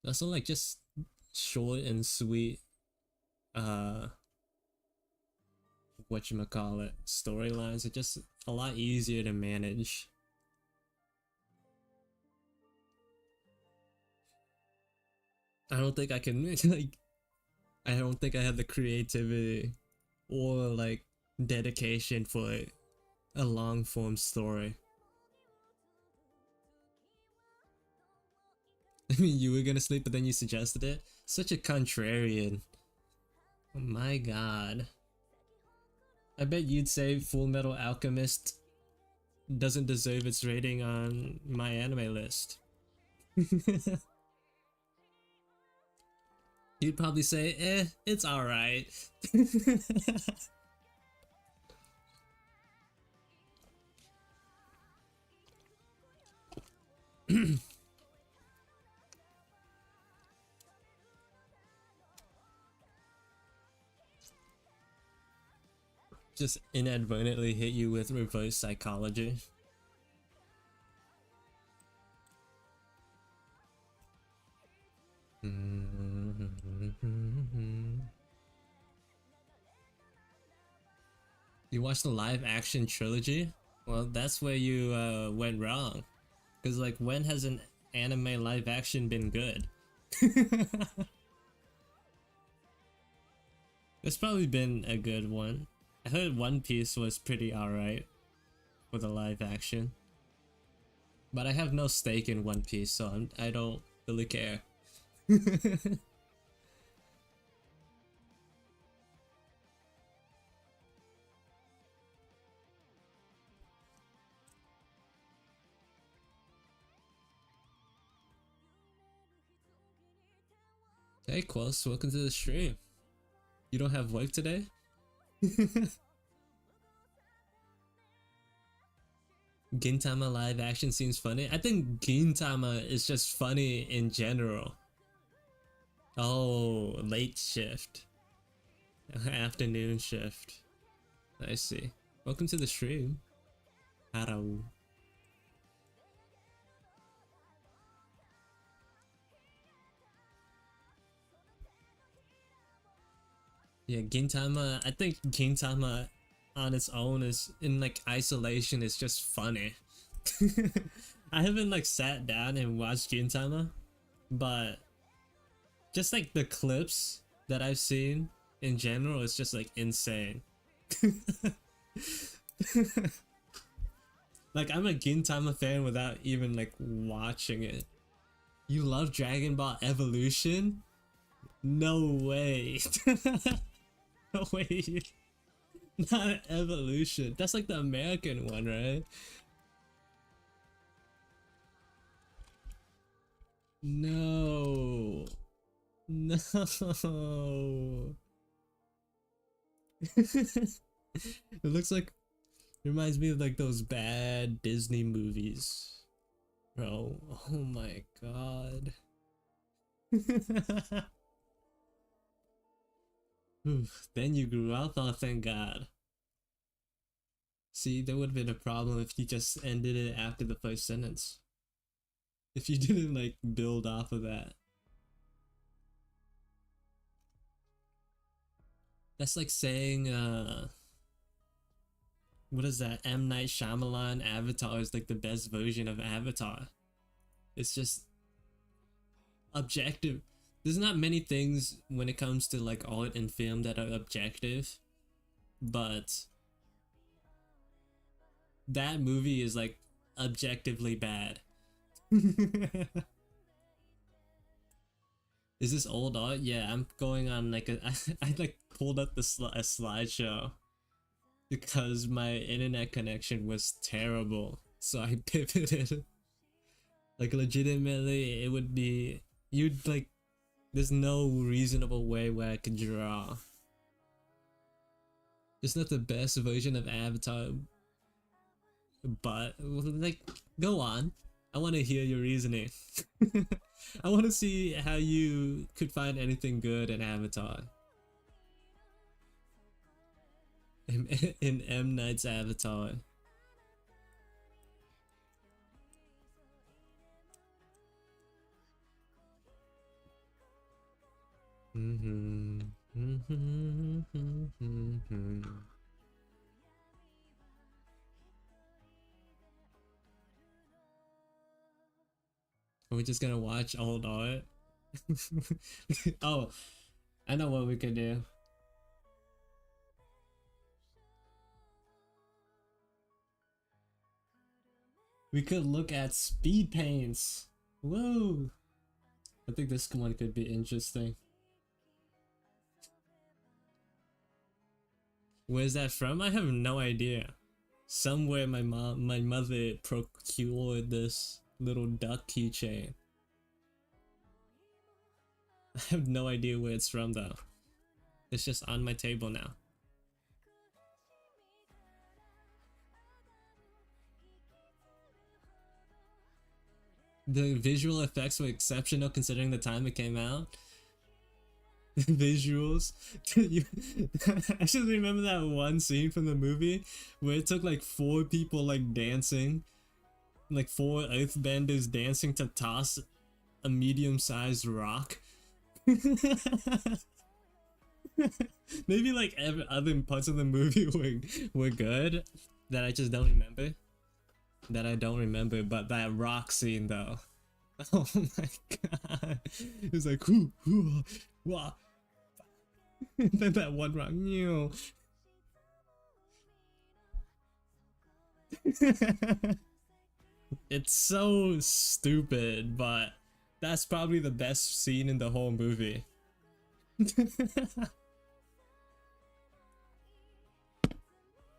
Also like just short and sweet whatchamacallit, storylines are just a lot easier to manage. I don't think I can like, I don't think I have the creativity or like dedication for a long form story. I mean, you were gonna sleep, but then you suggested it. Such a contrarian. Oh my god. I bet you'd say Full Metal Alchemist doesn't deserve its rating on my anime list. You'd probably say, it's alright. Just inadvertently hit you with reverse psychology. You watched the live action trilogy? Well, that's where you went wrong. Cause like, when has an anime live action been good? There's probably been a good one. I heard One Piece was pretty alright for the live action. But I have no stake in One Piece, so I don't really care. Hey Quos, welcome to the stream. You don't have work today? Gintama live action seems funny. I think Gintama is just funny in general. Oh, late shift. Afternoon shift. I see. Welcome to the stream. Hello. Yeah, Gintama, I think Gintama on its own is, in like isolation, is just funny. I haven't like sat down and watched Gintama, but just like the clips that I've seen in general is just like insane. Like, I'm a Gintama fan without even like watching it. You love Dragon Ball Evolution? No way. No way. Not Evolution. That's like the American one, right? No. No. It looks like, it reminds me of like those bad Disney movies. Bro, oh my god. Oof, then you grew up, oh thank god. See, there would have been a problem if you just ended it after the first sentence. If you didn't like build off of that. That's like saying, what is that? M. Night Shyamalan Avatar is like the best version of Avatar. It's just objective. There's not many things when it comes to like art and film that are objective, but that movie is like objectively bad. Is this old art? Yeah, I'm going on like a I like pulled up the a slideshow because my internet connection was terrible, so I pivoted. Like legitimately, it would be, you'd like, there's no reasonable way where I could draw. It's not the best version of Avatar, but like, go on. I want to hear your reasoning. I want to see how you could find anything good in Avatar. In M. Night's Avatar. Are we just gonna watch old art? Oh, I know what we could do. We could look at speed paints. Whoa! I think this one could be interesting. Where's that from? I have no idea. Somewhere my mother procured this little duck keychain. I have no idea where it's from though. It's just on my table now. The visual effects were exceptional considering the time it came out. Visuals. I just remember that one scene from the movie where it took like 4 people like dancing, like 4 earthbenders dancing to toss a medium-sized rock. Maybe like other parts of the movie were good that I just don't remember. But that rock scene though. Oh my god. It was like whoo, whoo, wah. Then that one rock. It's so stupid, but that's probably the best scene in the whole movie.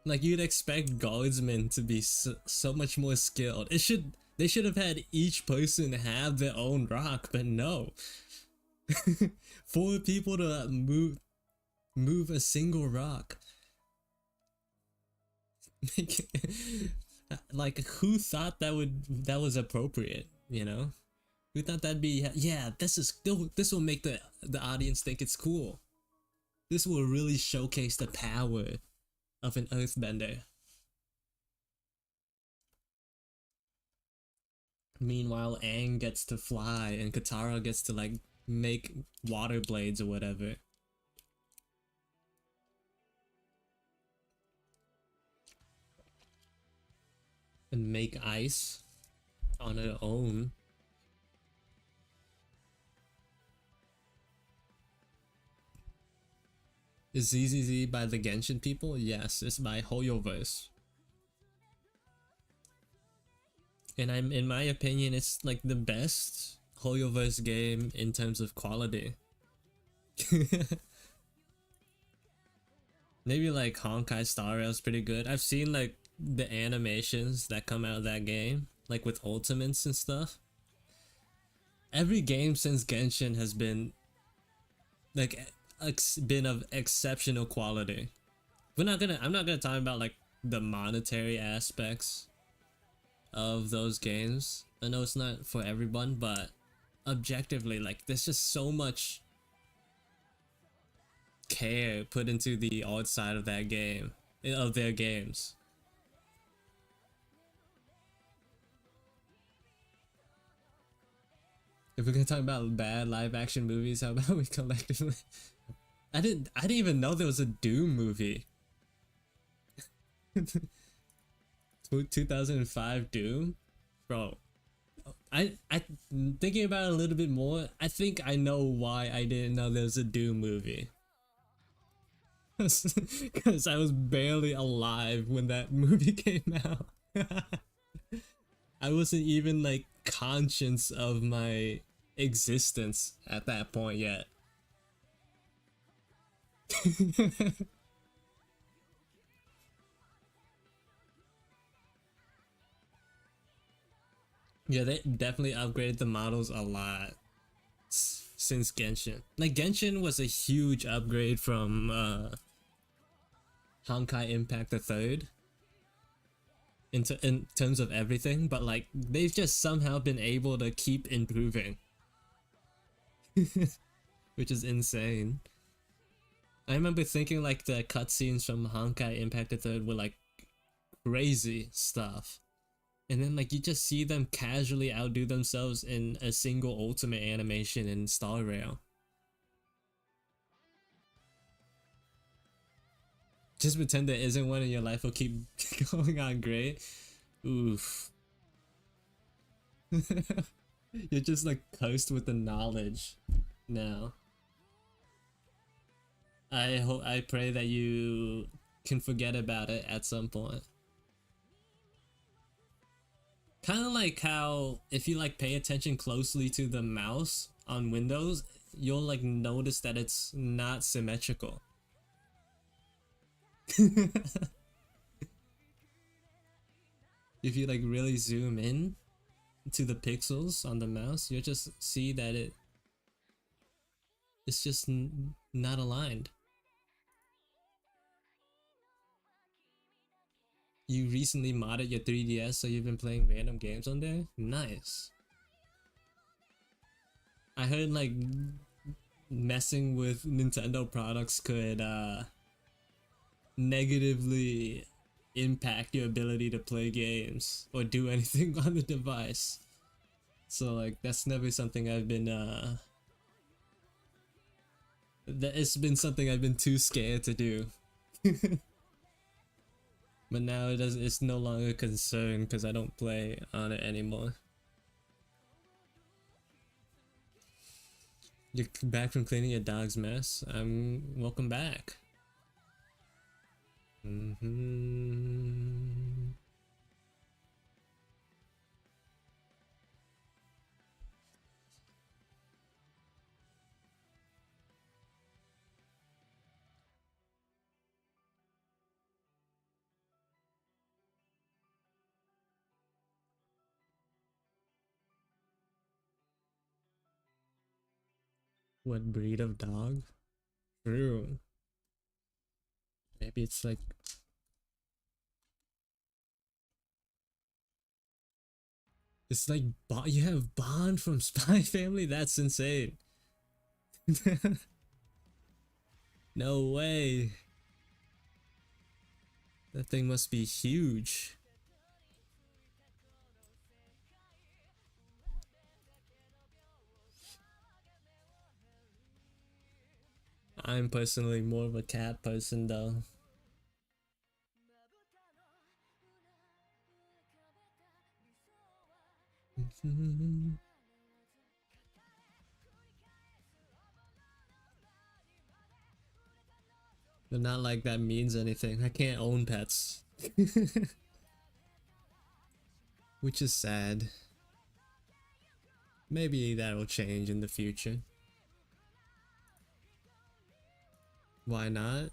Like you'd expect guardsmen to be so much more skilled. They should have had each person have their own rock, but no. 4 people to move a single rock. Like who thought that was appropriate, you know? Who thought that'd be, yeah, this will make the audience think it's cool. This will really showcase the power of an earthbender. Meanwhile, Aang gets to fly and Katara gets to like make water blades or whatever. And make ice on her own. Is ZZZ by the Genshin people? Yes, it's by Hoyoverse. And I'm, in my opinion, it's like the best Hoyoverse game in terms of quality. Maybe like Honkai Star Rail is pretty good. I've seen like the animations that come out of that game, like with ultimates and stuff. Every game since Genshin has been like been of exceptional quality. I'm not gonna talk about like the monetary aspects of those games. I know it's not for everyone, but objectively, like there's just so much care put into the art side of that game, of their games. If we're gonna talk about bad live action movies, how about we collectively? I didn't even know there was a Doom movie. 2005 Doom, bro. I thinking about it a little bit more. I think I know why I didn't know there was a Doom movie. Because I was barely alive when that movie came out. I wasn't even like conscious of my existence at that point yet. Yeah, they definitely upgraded the models a lot since Genshin. Like Genshin was a huge upgrade from Honkai Impact the Third in terms of everything, but like they've just somehow been able to keep improving, which is insane. I remember thinking like the cutscenes from Honkai Impact the Third were like crazy stuff. And then like you just see them casually outdo themselves in a single ultimate animation in Star Rail. Just pretend there isn't one and your life will keep going on great. Oof. You're just like cursed with the knowledge now. I pray that you can forget about it at some point. Kind of like how if you like pay attention closely to the mouse on Windows, you'll like notice that it's not symmetrical. If you like really zoom in to the pixels on the mouse, you'll just see that it's just not aligned. You recently modded your 3DS, so you've been playing random games on there? Nice. I heard like messing with Nintendo products could negatively impact your ability to play games or do anything on the device. So like that's never something I've been it's been something I've been too scared to do. But now it's no longer a concern because I don't play on it anymore. You're back from cleaning your dog's mess. Welcome back. What breed of dog? True. Maybe it's like you have Bond from Spy Family? That's insane. No way. That thing must be huge. I'm personally more of a cat person though. But not like that means anything. I can't own pets. Which is sad. Maybe that'll change in the future. Why not?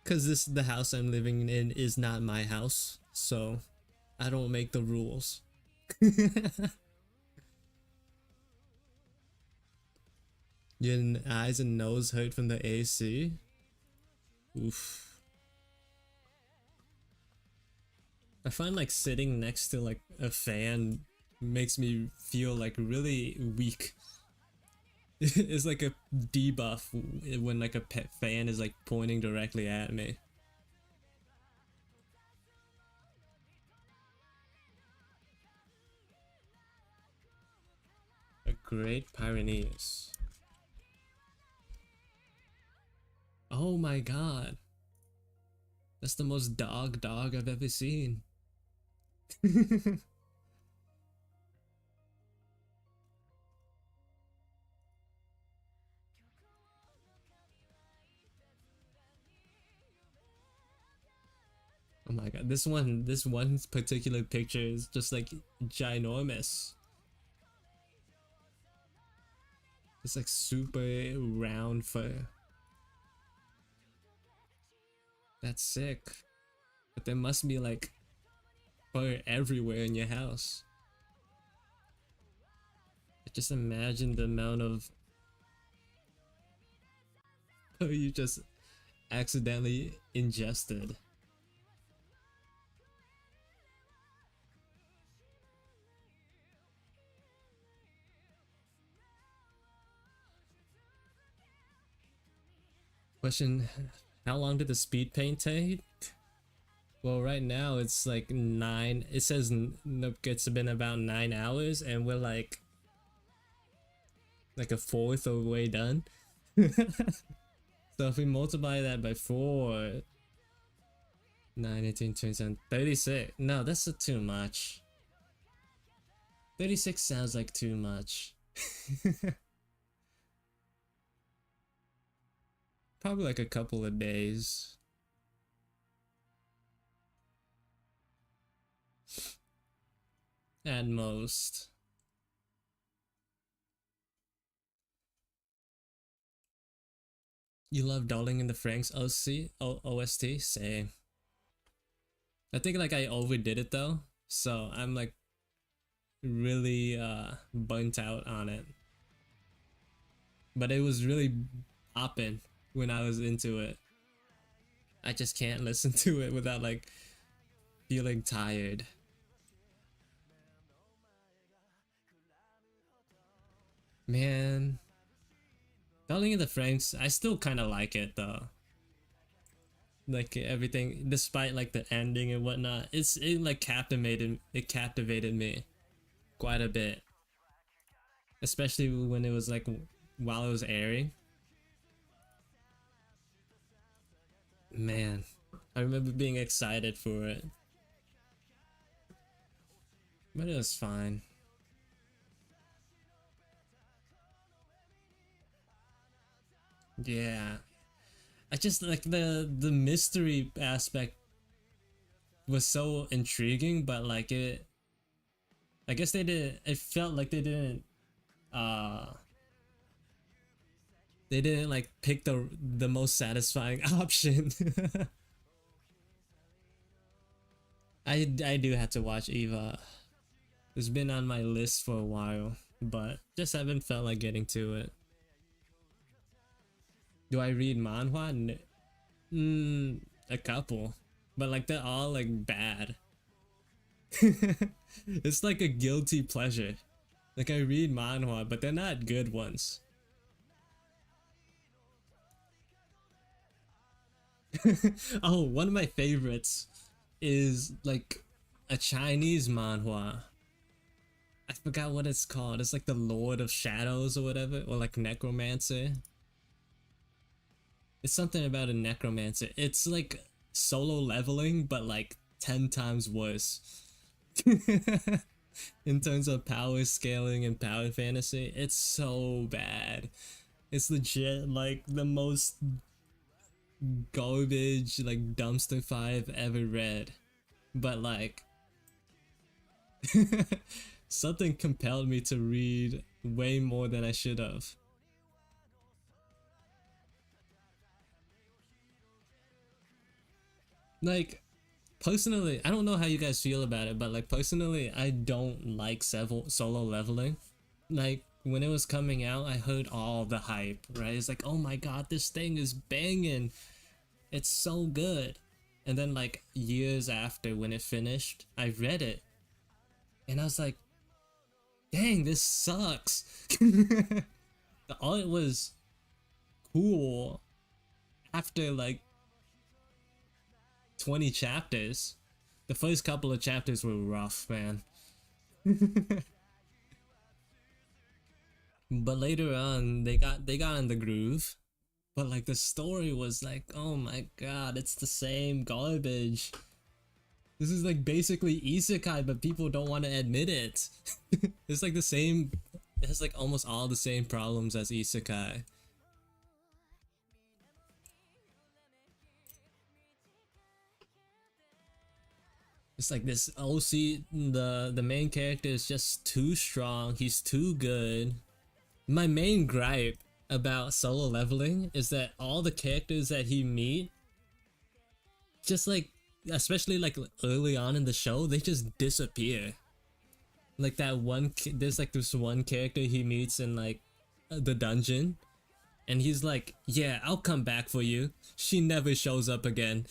Cause the house I'm living in is not my house, so I don't make the rules. Your eyes and nose hurt from the AC? Oof. I find like sitting next to like a fan makes me feel like really weak. It's like a debuff when like a pet fan is like pointing directly at me. A Great Pyrenees. Oh my god. That's the most dog I've ever seen. Oh my god, this one particular picture is just like ginormous. It's like super round fur. That's sick. But there must be like fur everywhere in your house. Just imagine the amount of fur you just accidentally ingested. Question, how long did the speed paint take? Well, right now it's like 9. It says it's been about 9 hours, and we're like a fourth of the way done. So if we multiply that by 4, 9, 18, 27, 36. No, that's too much. 36 sounds like too much. Probably like a couple of days. At most. You love Darling in the Franxx OST? Same. I think like I overdid it though, so I'm like really burnt out on it. But it was really poppin' when I was into it. I just can't listen to it without like feeling tired. Man, Darling in the Franxx, I still kind of like it though. Like everything, despite like the ending and whatnot, it like captivated me quite a bit, especially when it was like while it was airing. Man, I remember being excited for it, but it was fine. Yeah, I just like the mystery aspect was so intriguing, but like I guess they didn't. It felt like uh they didn't like pick the most satisfying option. I do have to watch Eva. It's been on my list for a while, but just haven't felt like getting to it. Do I read manhwa? A couple, but like they're all like bad. It's like a guilty pleasure. Like I read manhwa, but they're not good ones. Oh, one of my favorites is like a Chinese manhwa. I forgot what it's called. It's like the Lord of Shadows or whatever, or like Necromancer. It's something about a necromancer. It's like solo leveling, but like 10 times worse. In terms of power scaling and power fantasy, it's so bad. It's legit like the most garbage, like dumpster fire I've ever read. But like, something compelled me to read way more than I should have. Like, personally, I don't know how you guys feel about it, but like personally, I don't like solo leveling. Like when it was coming out, I heard all the hype, right? It's like, oh my god, this thing is banging. It's so good. And then like years after when it finished, I read it and I was like, dang, this sucks. The art was cool after like 20 chapters. The first couple of chapters were rough, man. But later on, they got in the groove. But like the story was like, oh my god, it's the same garbage. This is like basically isekai, but people don't want to admit it. It's like the same. It has like almost all the same problems as isekai. It's like this OC, the main character is just too strong. He's too good. My main gripe about solo leveling is that all the characters that he meet, just like, especially like early on in the show, they just disappear. Like that one, there's like this one character he meets in like the dungeon, and he's like, yeah, I'll come back for you. She never shows up again.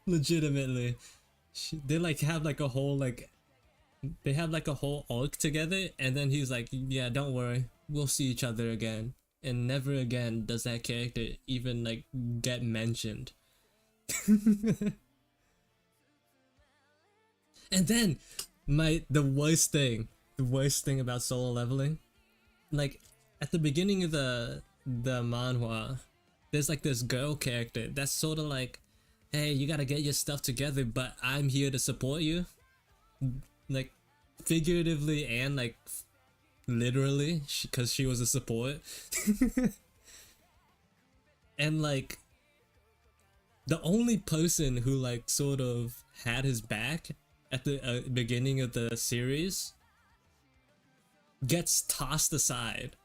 Legitimately. They like have like a whole like, they have like a whole arc together, and then he's like, yeah, don't worry, we'll see each other again. And never again does that character even like get mentioned. And then the worst thing about solo leveling, like at the beginning of the manhwa, there's like this girl character that's sort of like, hey, you gotta get your stuff together, but I'm here to support you, like figuratively and like literally, because she was a support. And like the only person who like sort of had his back at the beginning of the series gets tossed aside.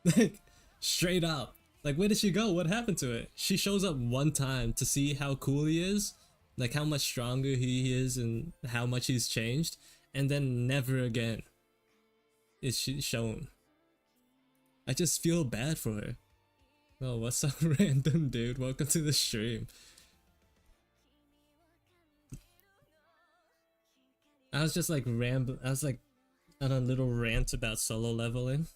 Like straight up. Like where did she go? What happened to it? She shows up one time to see how cool he is, like how much stronger he is and how much he's changed, and then never again is she shown. I just feel bad for her. Oh, what's up, random dude? Welcome to the stream. I was just like I was like on a little rant about solo leveling.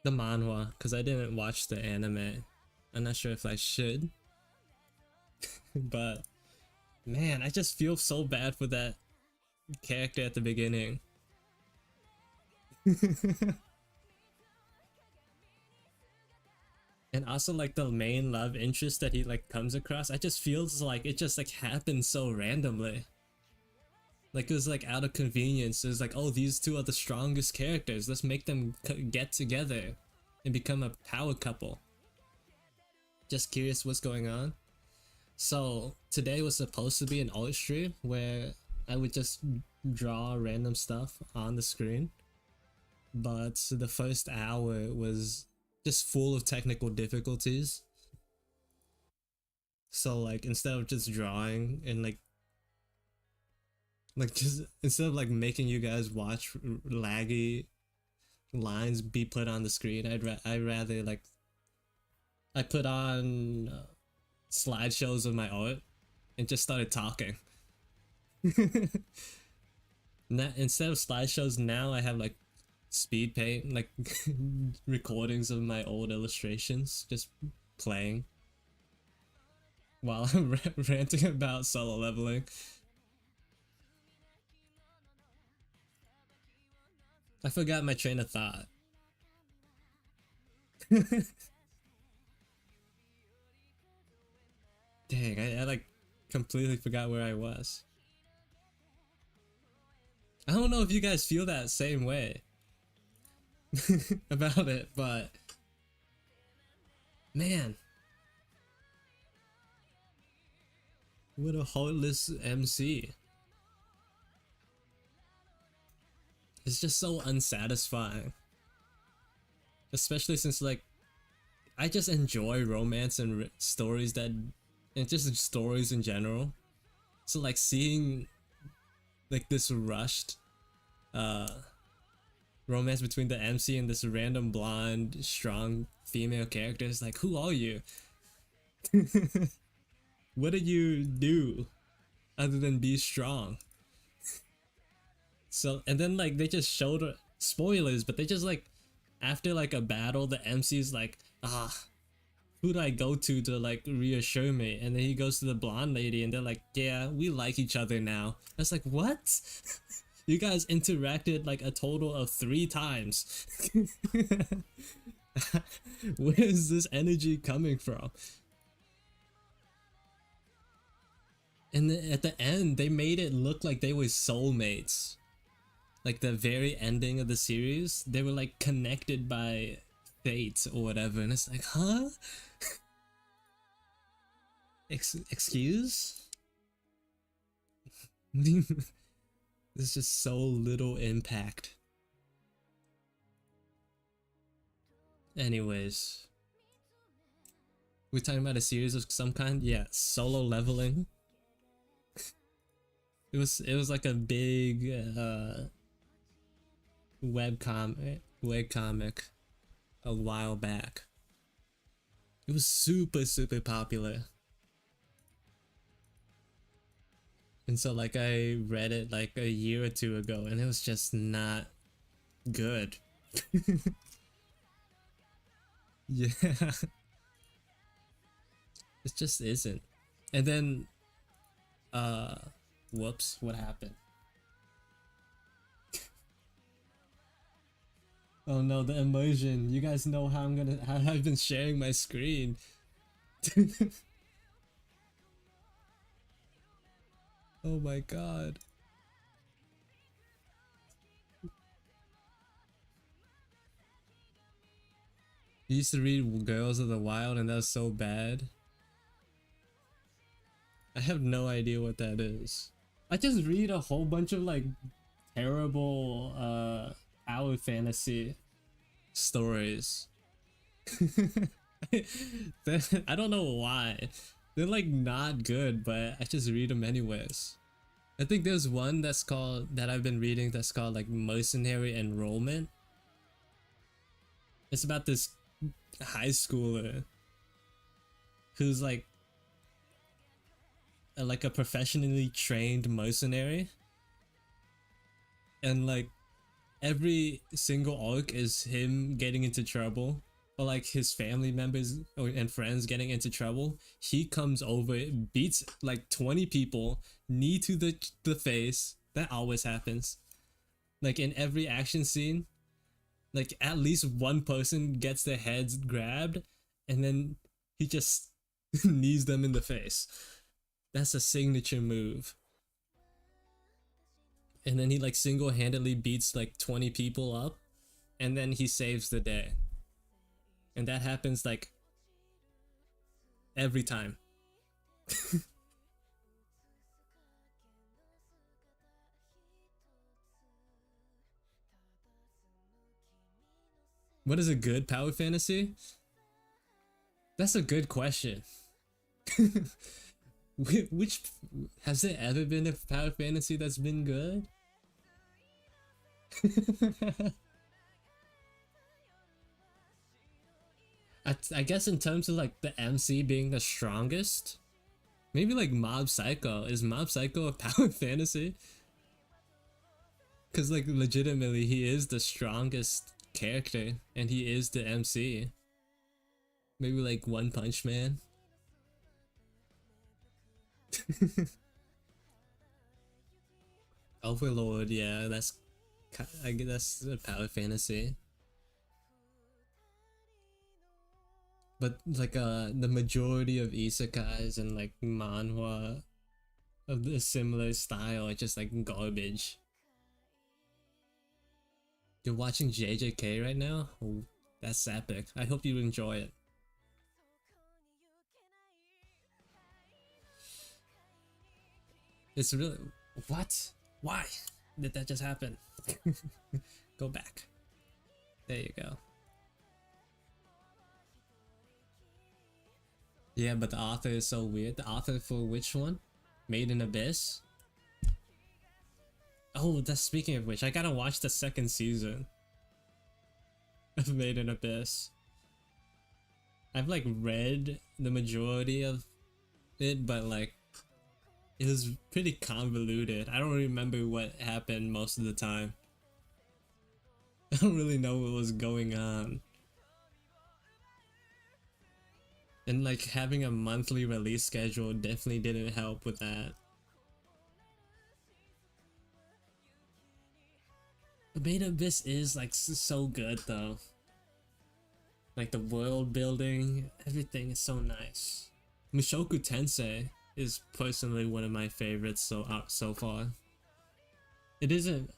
The manhwa, because I didn't watch the anime. I'm not sure if I should. But man, I just feel so bad for that character at the beginning. And also like the main love interest that he like comes across, I just feels like it just like happened so randomly. Like it was like out of convenience. It was like, oh, these two are the strongest characters. Let's make them get together and become a power couple. Just curious what's going on. So today was supposed to be an art stream where I would just draw random stuff on the screen. But the first hour was just full of technical difficulties. So like instead of just drawing and like just instead of like making you guys watch laggy lines be put on the screen, I'd rather like I put on slideshows of my art and just started talking. Now, instead of slideshows, now I have like speed paint, like recordings of my old illustrations just playing while I'm ranting about solo leveling. I forgot my train of thought. Dang, I like completely forgot where I was. I don't know if you guys feel that same way about it, but man, what a heartless MC. It's just so unsatisfying. Especially since, like, I just enjoy romance and stories that, and just stories in general. So, like, seeing, like, this rushed, uh, romance between the MC and this random blonde, strong female character is like, who are you? What do you do other than be strong? So, and then, like, they just showed spoilers, but they just, like, after, like, a battle, the MC's like, who do I go to like reassure me? And then he goes to the blonde lady and they're like, yeah, we like each other now. I was like, what? You guys interacted like a total of 3 times. Where is this energy coming from? And then at the end, they made it look like they were soulmates. Like the very ending of the series, they were like connected by fate or whatever. And it's like, huh? Excuse? There's just so little impact. Anyways, we're talking about a series of some kind. Yeah, solo leveling. It was like a big webcomic a while back. It was super popular. And so, like, I read it like a year or 2 ago and it was just not good. Yeah. It just isn't. And then whoops, what happened? Oh no, the immersion. You guys know how I've been sharing my screen. Oh my god. I used to read Girls of the Wild and that was so bad. I have no idea what that is. I just read a whole bunch of like terrible power fantasy stories. I don't know why. They're like not good, but I just read them anyways. I think there's one that I've been reading that's called like Mercenary Enrollment. It's about this high schooler who's like a professionally trained mercenary, and like every single arc is him getting into trouble, or like his family members and friends getting into trouble. He comes over, beats like 20 people, knee to the face. That always happens. Like in every action scene, like at least one person gets their heads grabbed, and then he just knees them in the face. That's a signature move. And then he like single-handedly beats like 20 people up, and then he saves the day. And that happens like every time. What is a good power fantasy? That's a good question. Which has there ever been a power fantasy that's been good? I guess in terms of like the MC being the strongest, maybe like Mob Psycho. Is Mob Psycho a power fantasy? Because like legitimately he is the strongest character and he is the MC. Maybe like One Punch Man. Overlord, yeah, I guess that's a power fantasy. But like the majority of isekais and like manhwa of the similar style are just like garbage. You're watching JJK right now? Oh, that's epic. I hope you enjoy it. It's really... What? Why did that just happen? Go back. There you go. Yeah, but the author is so weird. The author for which one? Made in Abyss? Oh, that's speaking of which, I gotta watch the second season of Made in Abyss. I've like read the majority of it, but like it was pretty convoluted. I don't remember what happened most of the time. I don't really know what was going on. And like having a monthly release schedule definitely didn't help with that. The Beta Abyss is like so good though. Like the world building, everything is so nice. Mushoku Tensei is personally one of my favorites so far. It isn't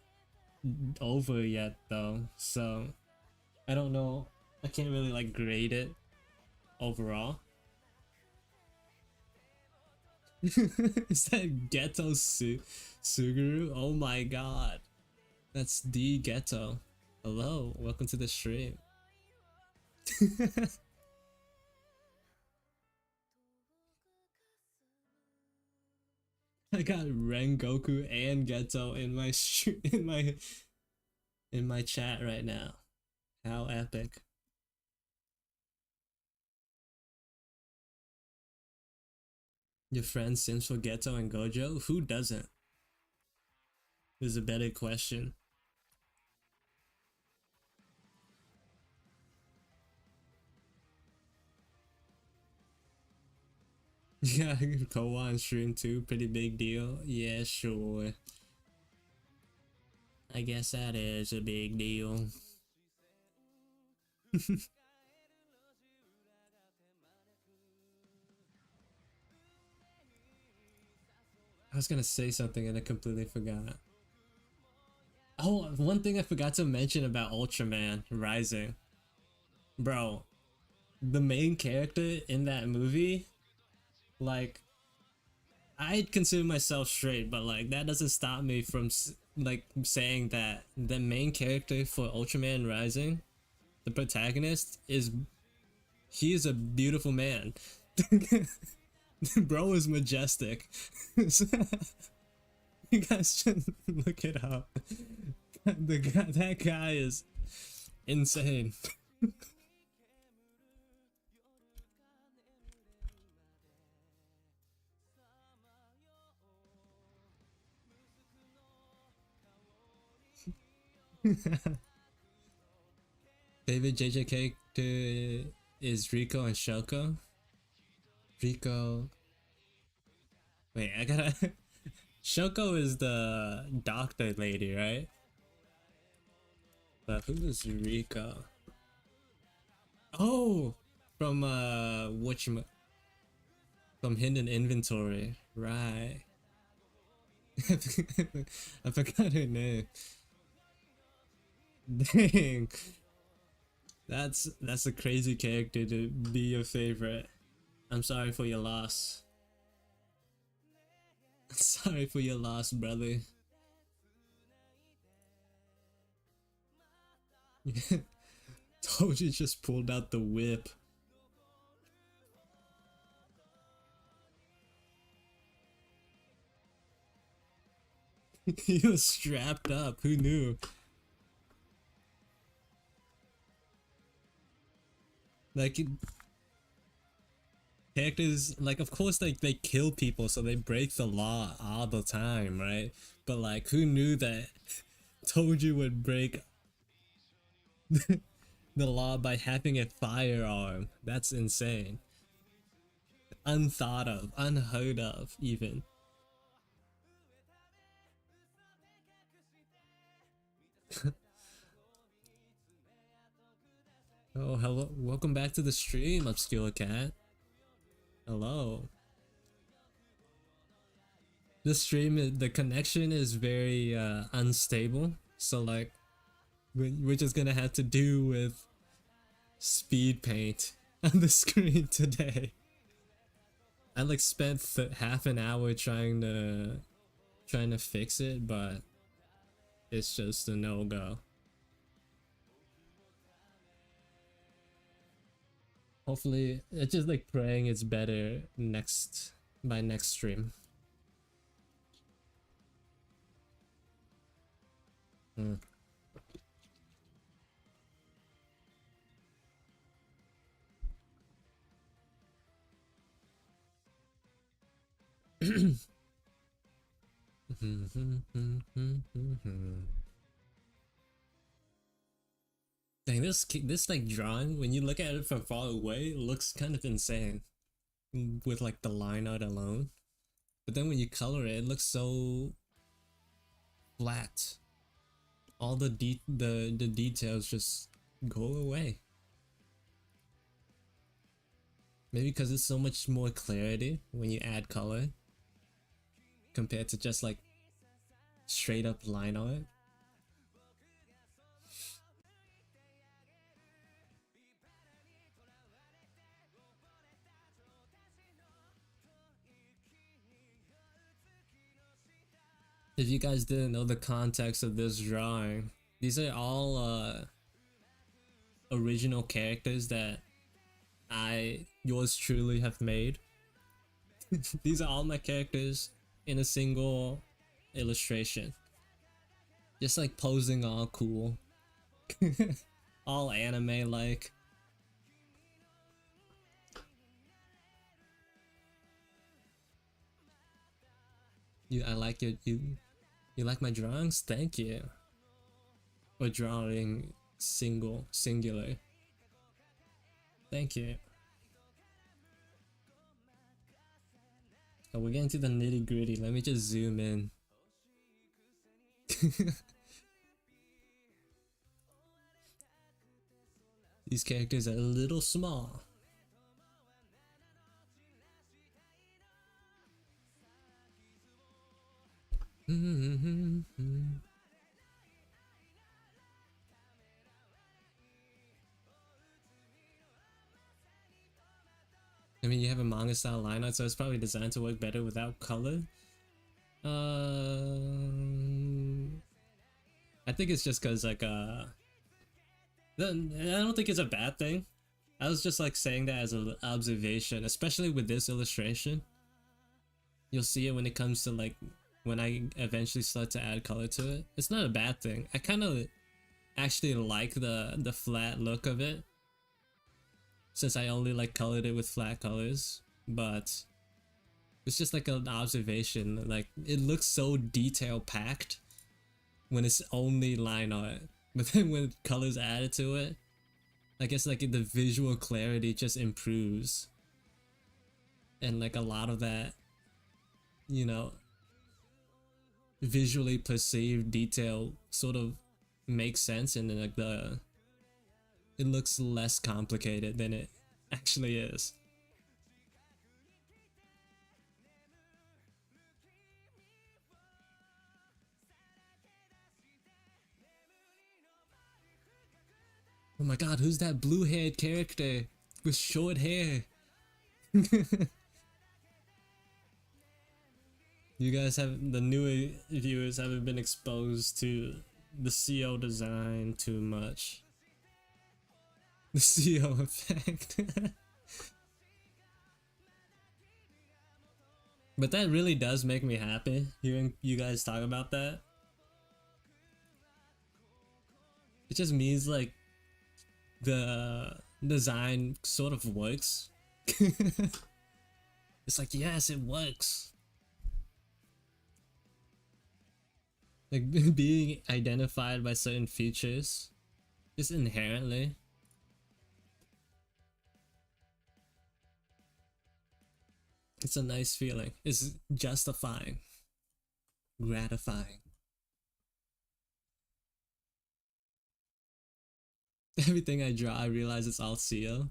over yet though, so I don't know. I can't really like grade it overall. Is that Ghetto Suguru? Oh my god. That's the Ghetto. Hello, welcome to the stream. I got Rengoku and Ghetto in my in my chat right now. How epic. Your friend sims for Ghetto and Gojo? Who doesn't? Is a better question. Yeah, Koa stream too, pretty big deal. Yeah, sure. I guess that is a big deal. I was gonna say something and I completely forgot. Oh, one thing I forgot to mention about Ultraman Rising. Bro, the main character in that movie, like, I'd consider myself straight, but like that doesn't stop me from like saying that the main character for Ultraman Rising, the protagonist, he is a beautiful man. Bro is majestic. You guys should look it up. That guy is insane. Favorite JJ character is Rico and Shoko. Rico. Wait, I gotta. Shoko is the doctor lady, right? But who is Rico? Oh, from from Hidden Inventory, right? I forgot her name. Dang, that's a crazy character to be your favorite. I'm sorry for your loss. Sorry for your loss, brother. Toji just pulled out the whip. He was strapped up. Who knew? Like characters, like of course, like they kill people, so they break the law all the time, right? But like, who knew that Toji would break the law by having a firearm? That's insane. Unthought of, unheard of, even. Oh, hello. Welcome back to the stream, Obscure Cat. Hello. The stream, the connection is very unstable. So like, We're just gonna have to do with speed paint on the screen today. I like spent half an hour trying to fix it, but it's just a no-go. Hopefully, it's just like praying it's better by next stream. Hmm. Dang, this like drawing, when you look at it from far away, it looks kind of insane with like the line art alone. But then when you color it, it looks so flat. All the details just go away. Maybe because it's so much more clarity when you add color compared to just like straight up line art. If you guys didn't know the context of this drawing, these are all original characters that yours truly, have made. These are all my characters in a single illustration. Just like posing all cool. All anime like. I like you like my drawings? Thank you. Or drawing singular. Thank you. Oh, we're getting to the nitty gritty. Let me just zoom in. These characters are a little small. I mean, you have a manga style line art, so it's probably designed to work better without color. I think it's just because like I don't think it's a bad thing. I was just like saying that as an observation, especially with this illustration. You'll see it when it comes to like when I eventually start to add color to it. It's not a bad thing. I kind of actually like the flat look of it, since I only like colored it with flat colors. But it's just like an observation. Like it looks so detail packed when it's only line art, but then when colors added to it, I guess like the visual clarity just improves, and like a lot of that, you know, visually perceived detail sort of makes sense, and then like it looks less complicated than it actually is. Oh my god, who's that blue-haired character with short hair? You guys have, the newer viewers haven't been exposed to the CO design too much. The CO effect. But that really does make me happy hearing you guys talk about that. It just means like the design sort of works. It's like, yes, it works. Like being identified by certain features just inherently. It's a nice feeling. It's justifying, gratifying. Everything I draw, I realize it's all CO.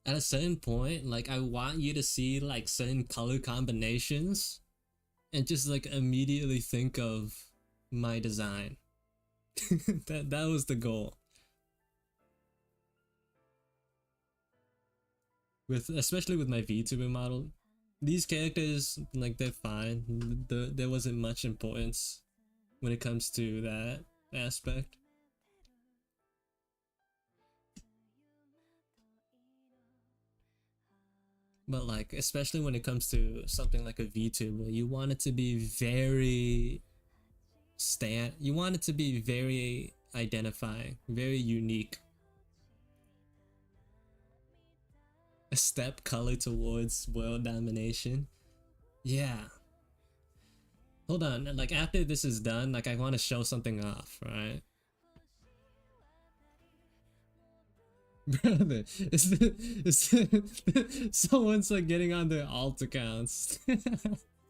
At a certain point, like I want you to see like certain color combinations and just like immediately think of my design. That was the goal. With especially with my VTuber model, these characters, like, they're fine. There wasn't much importance when it comes to that aspect. But like, especially when it comes to something like a VTuber, you want it to be very you want it to be very identifying, very unique. A step color towards world domination. Yeah. Hold on, like after this is done, like I want to show something off, right? Brother, someone's like getting on their alt accounts.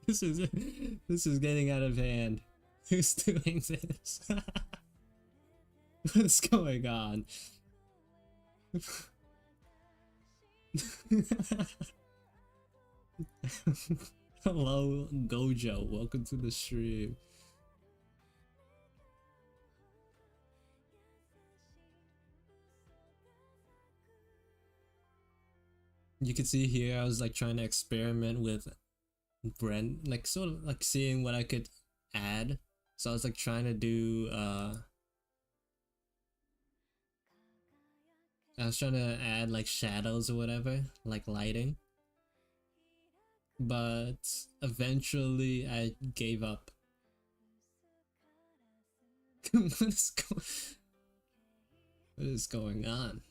this is this is getting out of hand. Who's doing this? What's going on? Hello, Gojo. Welcome to the stream. You can see here I was like trying to experiment with Brent, like sort of like seeing what I could add. So I was like trying to do I was trying to add like shadows or whatever, like lighting. But eventually I gave up. what is going on?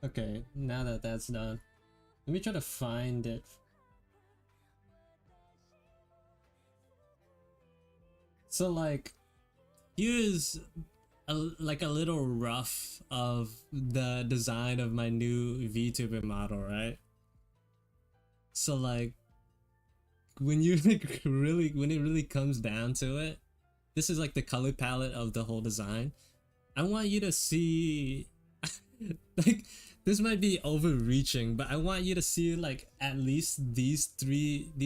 Okay, now that that's done, let me try to find it. So like, here's like a little rough of the design of my new VTuber model, right? So like, when you like really, when it really comes down to it, this is like the color palette of the whole design. I want you to see, like, this might be overreaching, but I want you to see like at least these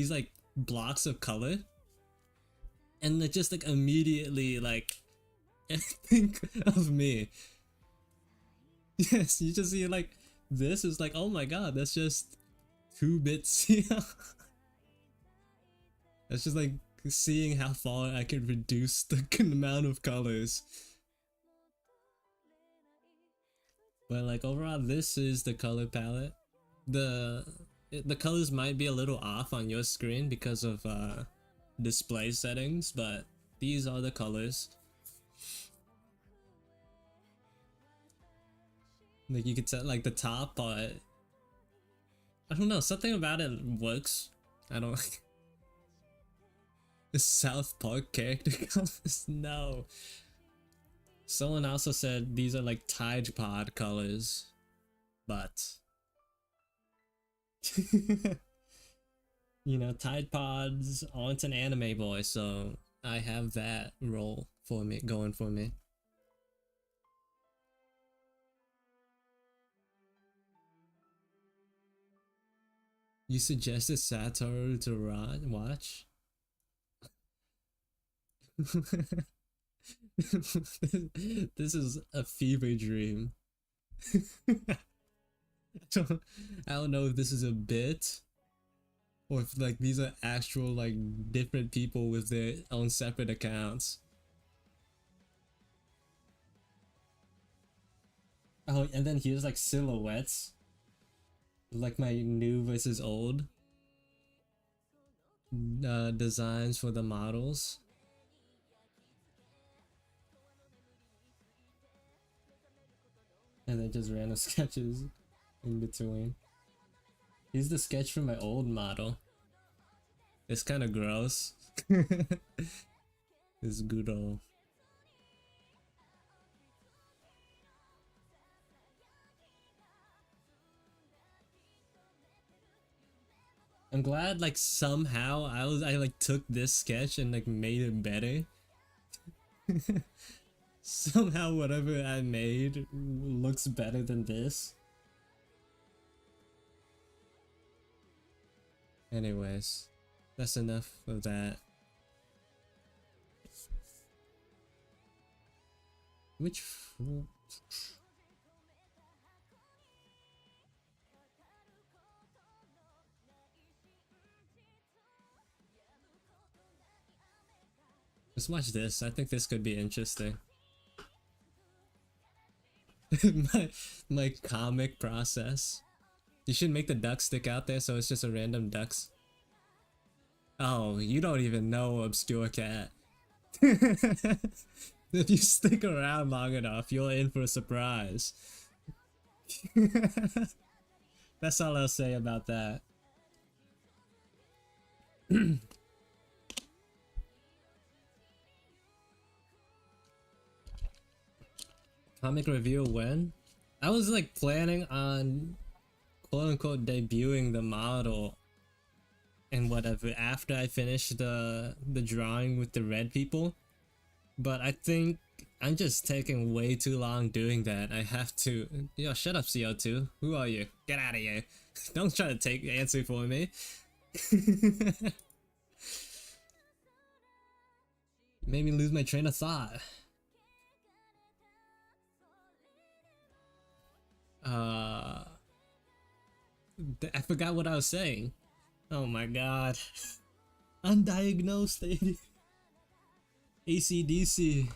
like blocks of color, and like just like immediately like think of me. Yes, you just see like this is like, oh my god, that's just 2 bits. Yeah, that's just like seeing how far I can reduce the amount of colors. But like overall, this is the color palette. The colors might be a little off on your screen because of display settings, but these are the colors. Like you could tell, like the top part, I don't know, something about it works. I don't like the South Park character colors. No. Someone also said these are like Tide Pod colors, but you know, Tide Pods aren't an anime boy, so I have that role for me going for me. You suggested Satoru to watch? This is a fever dream. I don't know if this is a bit or if like these are actual like different people with their own separate accounts. Oh, and then here's like silhouettes, like my new versus old designs for the models. And then just random sketches in between. Here's the sketch from my old model. It's kind of gross. It's good old. I'm glad like somehow I like took this sketch and like made it better. Somehow whatever I made looks better than this. Anyways, that's enough of that. Which let's watch this. I think this could be interesting. my my comic process. You should make the duck stick out there so it's just a random ducks. Oh, you don't even know Obscure Cat. If you stick around long enough, you're in for a surprise. That's all I'll say about that. Comic review when? I was like planning on quote unquote debuting the model and whatever after I finish the drawing with the red people. But I think I'm just taking way too long doing that. I have to. Yo, shut up, CO2. Who are you? Get out of here. Don't try to take the answer for me. Made me lose my train of thought. I forgot what I was saying. Oh my god. Undiagnosed ACDC.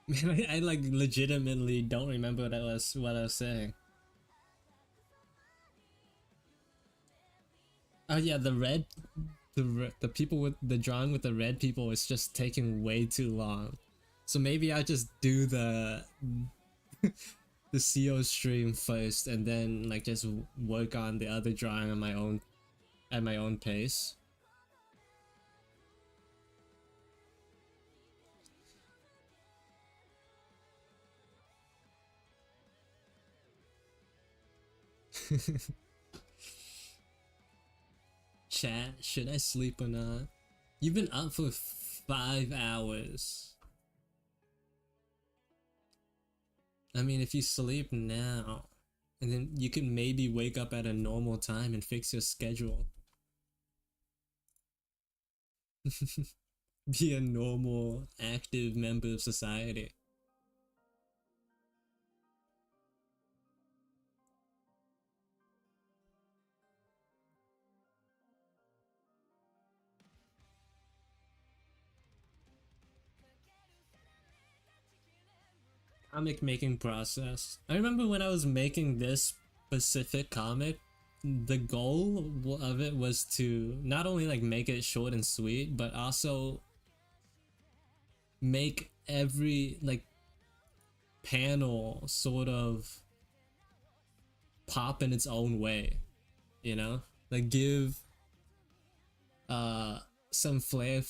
Man, I like legitimately don't remember what I was saying. Oh yeah, the people with the drawing with the red people is just taking way too long. So maybe I'll just do the the CO stream first and then like just work on the other drawing on my own at my own pace. Chat, should I sleep or not? You've been up for 5 hours. I mean, if you sleep now, and then you can maybe wake up at a normal time and fix your schedule. Be a normal, active member of society. Comic making process. I remember when I was making this specific comic, the goal of it was to not only like make it short and sweet, but also make every like panel sort of pop in its own way, you know? Like give some flair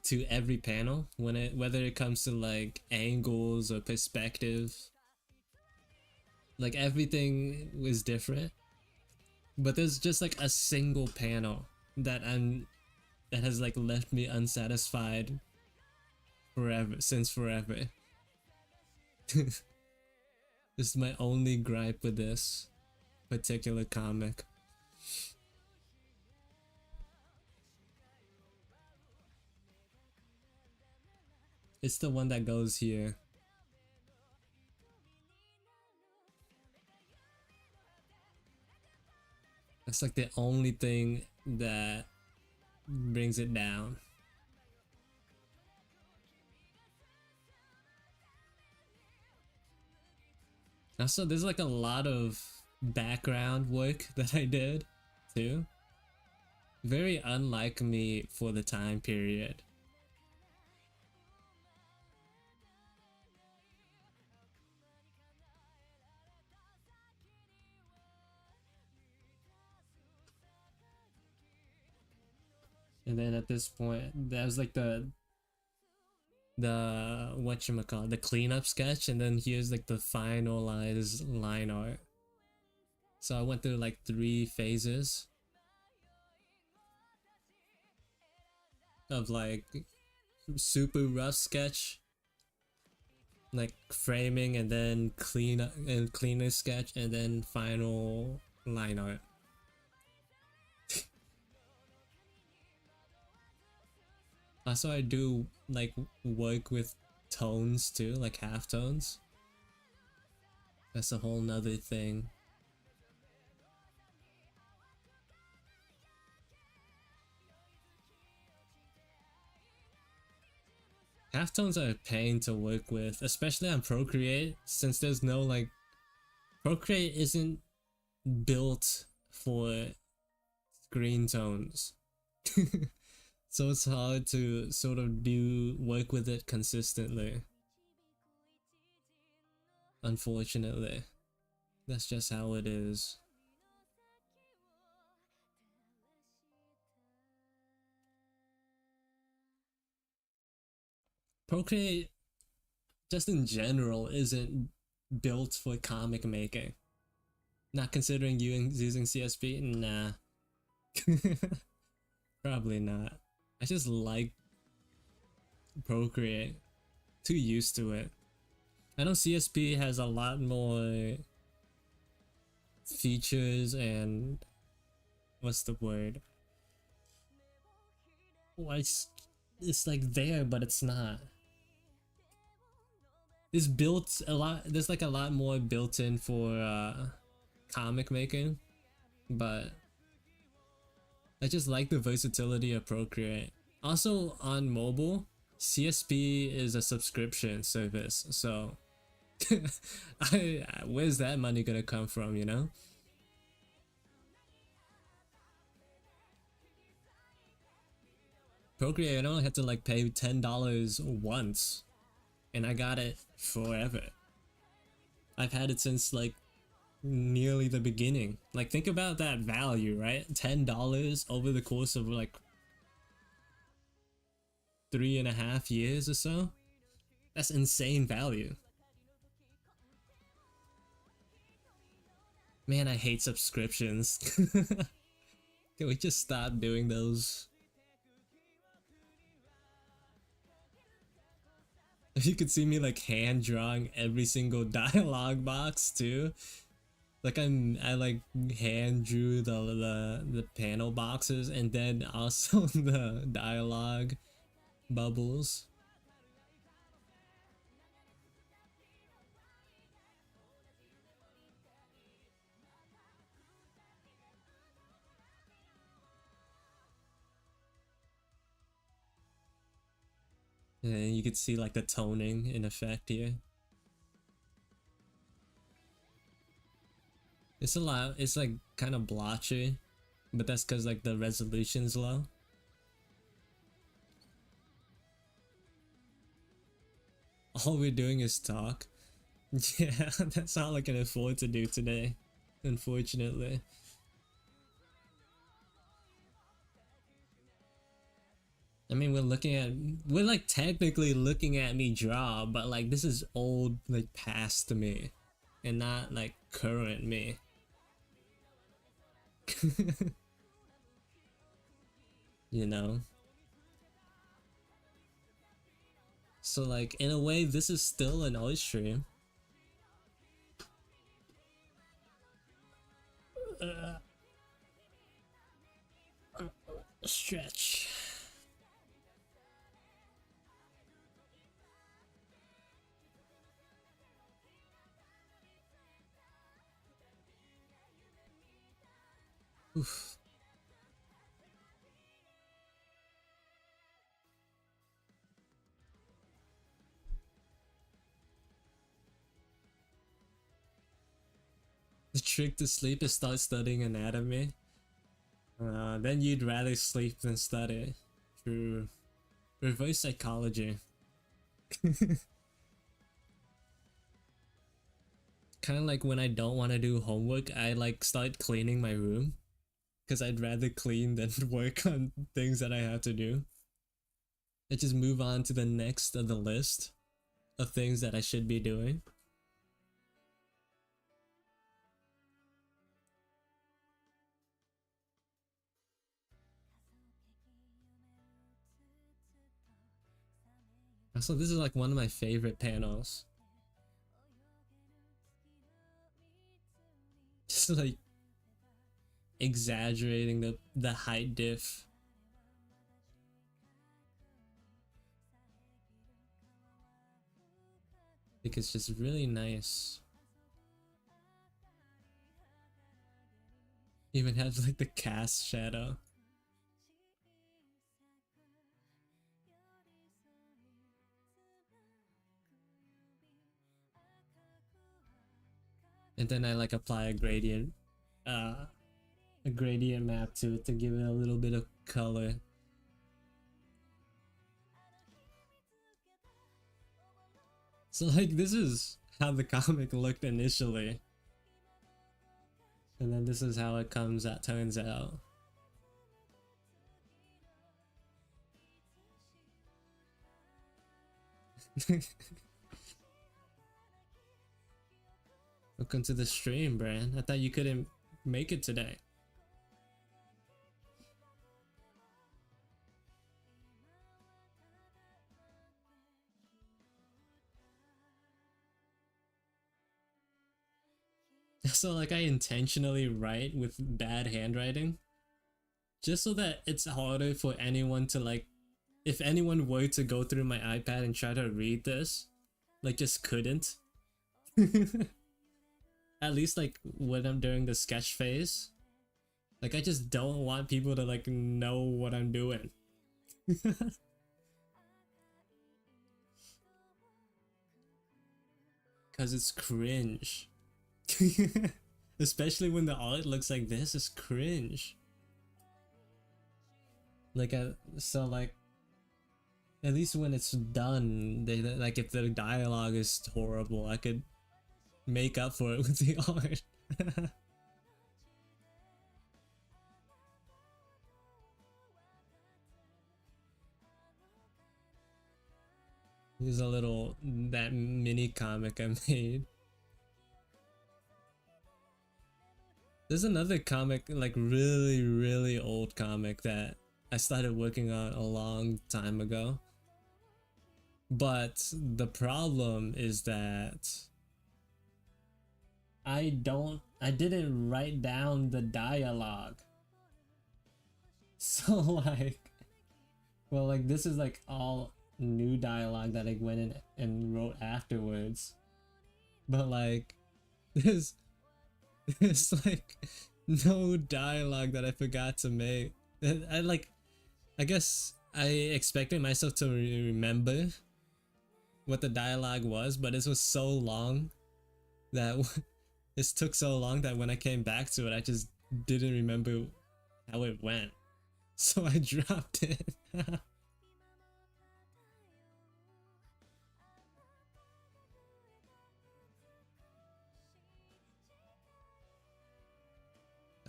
to every panel when it whether it comes to like angles or perspective. Like everything was different. But there's just like a single panel that has like left me unsatisfied forever since forever. This is my only gripe with this particular comic. It's the one that goes here. That's like the only thing that brings it down. Also, there's like a lot of background work that I did too. Very unlike me for the time period. And then at this point, that was like the whatchamacallit, the cleanup sketch, and then here's like the finalized line art. So I went through like 3 phases of like super rough sketch, like framing, and then cleaner sketch, and then final line art. Also, I do like work with tones too, like halftones. That's a whole nother thing. Halftones are a pain to work with, especially on Procreate, since there's no like Procreate isn't built for green tones. So it's hard to sort of work with it consistently. Unfortunately. That's just how it is. Procreate, just in general, isn't built for comic making. Not considering you using CSP? Nah. Probably not. I just like Procreate. Too used to it. I know CSP has a lot more features and what's the word? Well, it's like there, but it's not. It's built a lot. There's like a lot more built in for comic making, but I just like the versatility of Procreate. Also on mobile, CSP is a subscription service, so where's that money gonna come from, you know? Procreate, I only had to like pay $10 once, and I got it forever. I've had it since like nearly the beginning. Like, think about that value, right? $10 over the course of like 3.5 years or so. That's insane value. Man, I hate subscriptions. Can we just stop doing those? If you could see me like hand drawing every single dialogue box too. Like I like hand drew the panel boxes and then also the dialogue bubbles. And you could see like the toning in effect here. It's a lot, it's like kind of blotchy, but that's because like the resolution's low. All we're doing is talk. Yeah, that's all I can afford to do today, unfortunately. I mean, we're like technically looking at me draw, but like this is old, like past me, and not like current me. You know? So like, in a way, this is still an art stream. Stretch. Oof. The trick to sleep is start studying anatomy. Then you'd rather sleep than study. True. Reverse psychology. Kind of like when I don't want to do homework, I like start cleaning my room. because I'd rather clean than work on things that I have to do. I just move on to the next of the list of things that I should be doing. Also, this is like one of my favorite panels. Just like exaggerating the height diff. I think it's just really nice. Even has like the cast shadow. And then I like apply a gradient map to it to give it a little bit of color. So like this is how the comic looked initially. And then this is how it turns out. Welcome to the stream, Bran. I thought you couldn't make it today. So like I intentionally write with bad handwriting just so that it's harder for anyone to like, if anyone were to go through my iPad and try to read this, like just couldn't. At least like when I'm during the sketch phase. Like I just don't want people to like know what I'm doing. Cause it's cringe. Especially when the art looks like this, is cringe. Like so like at least when it's done, they like if the dialogue is horrible, I could make up for it with the art. Here's a little that mini comic I made. There's another comic, like really old comic that I started working on a long time ago. But the problem is that I didn't write down the dialogue. So like, well, like this is like all new dialogue that I went in and wrote afterwards. But like, there's like no dialogue that I forgot to make. I guess I expected myself to remember what the dialogue was, but it was so long that this took so long that when I came back to it, I just didn't remember how it went. So I dropped it.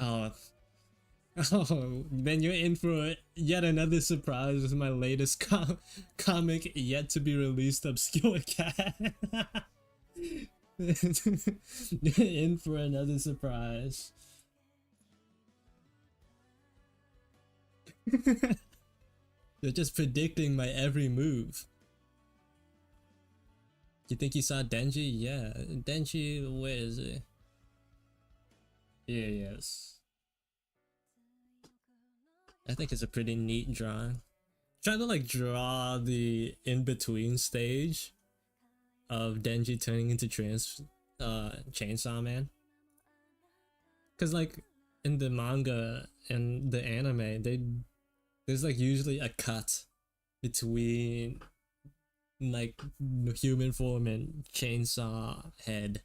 Oh, oh, then you're in for yet another surprise with my latest comic yet to be released, Obscure Cat. You're in for another surprise. You're just predicting my every move. You think you saw Denji? Yeah, Denji, where is he? Here he is. I think it's a pretty neat drawing. Trying to like draw the in-between stage of Denji turning into Chainsaw Man. Cause like in the manga and the anime, there's like usually a cut between like human form and chainsaw head.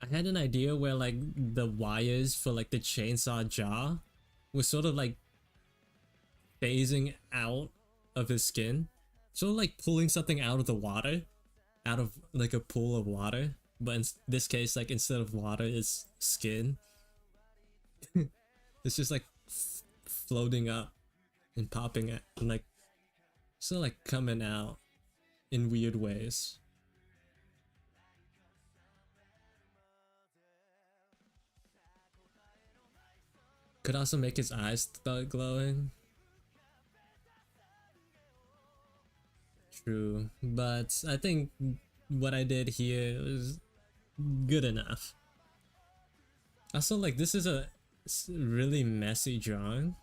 I had an idea where like the wires for like the chainsaw jaw was sort of like phasing out of his skin. Sort of like pulling something out of the water, out of like a pool of water. But in this case, like instead of water, it's skin. It's just like floating up and popping it and like so like coming out in weird ways. Could also make his eyes start glowing. True, but I think what I did here was good enough. Also, like, this is a really messy drawing.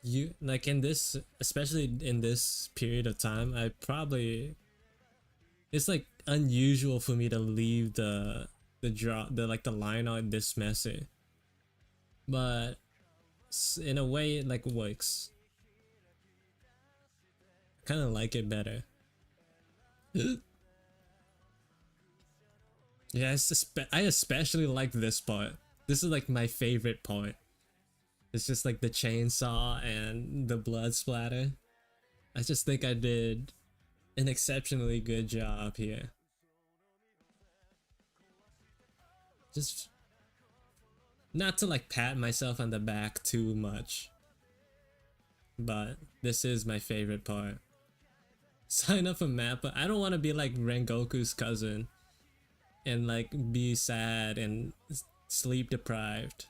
You like in this, especially in this period of time, I probably it's like unusual for me to leave the like the line art this messy, but in a way it like works. I kind of like it better. Yeah, I especially like this part. This is like my favorite part. It's just like the chainsaw and the blood splatter. I just think I did an exceptionally good job here. Just not to like pat myself on the back too much, but this is my favorite part. Sign up for Mappa. I don't want to be like Rengoku's cousin and like be sad and sleep deprived.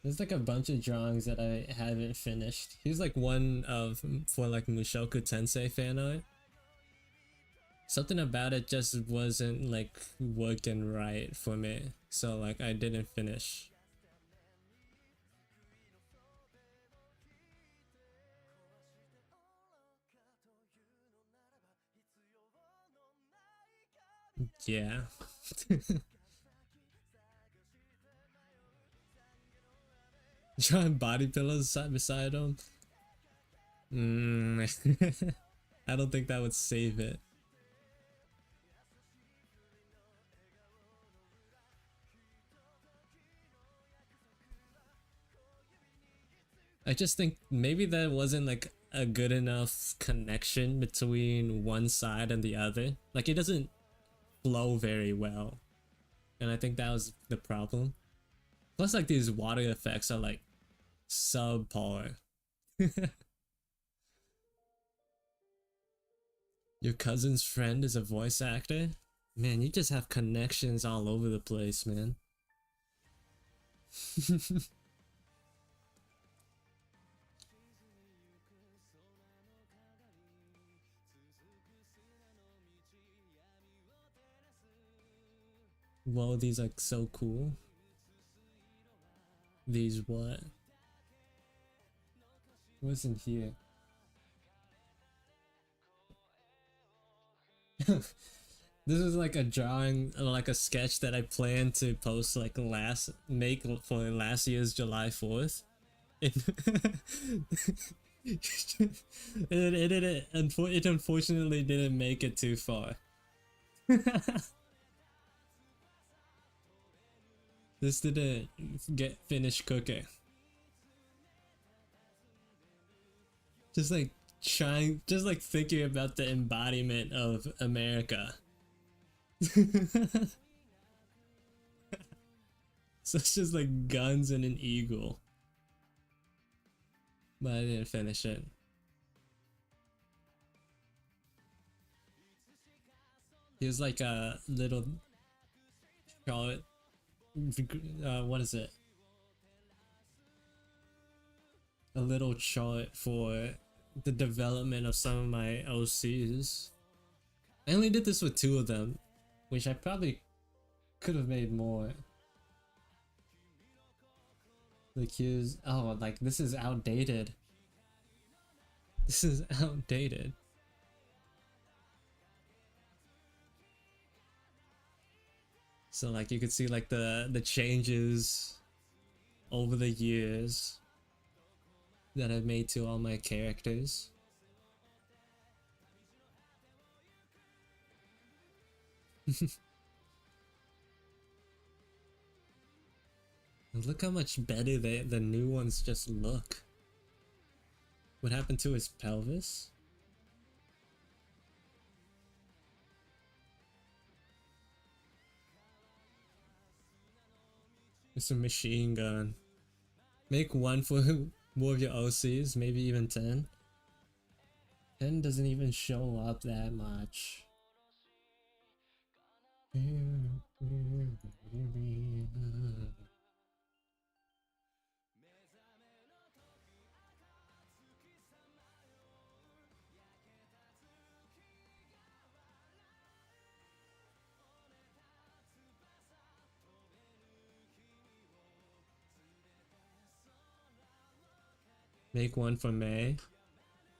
There's like a bunch of drawings that I haven't finished. Here's like one of for like Mushoku Tensei fan art. Something about it just wasn't like working right for me, so like I didn't finish. Yeah. Drawing body pillows side beside him. I don't think that would save it. I just think maybe there wasn't like a good enough connection between one side and the other. Like it doesn't flow very well. And I think that was the problem. Plus like these water effects are like subpar. Your cousin's friend is a voice actor? Man, you just have connections all over the place, man. Whoa, these are so cool. These what? What's in here? This is like a drawing, like a sketch that I planned to post like make for last year's July 4th. It unfortunately didn't make it too far. This didn't get finished cooking. Just like thinking about the embodiment of America. So it's just like guns and an eagle. But I didn't finish it. Here's like a little chart. What is it? A little chart for the development of some of my OCs. I only did this with 2 of them, which I probably could have made more. Like here's, oh, like this is outdated. This is outdated. So like you could see like the changes over the years that I've made to all my characters. Look how much better the new ones just look. What happened to his pelvis? It's a machine gun. Make one for more of your OCs, maybe even 10. 10 doesn't even show up that much. Make one for May.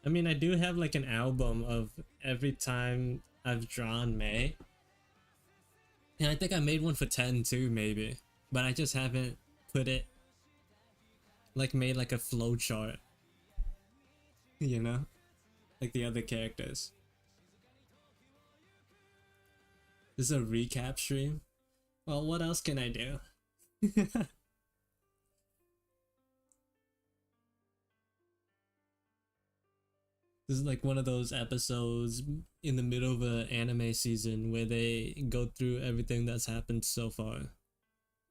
I mean, I do have like an album of every time I've drawn May. And I think I made one for 10 too, maybe. But I just haven't put it, like made like a flow chart. You know? Like the other characters. This is a recap stream? Well, what else can I do? This is like one of those episodes in the middle of an anime season where they go through everything that's happened so far.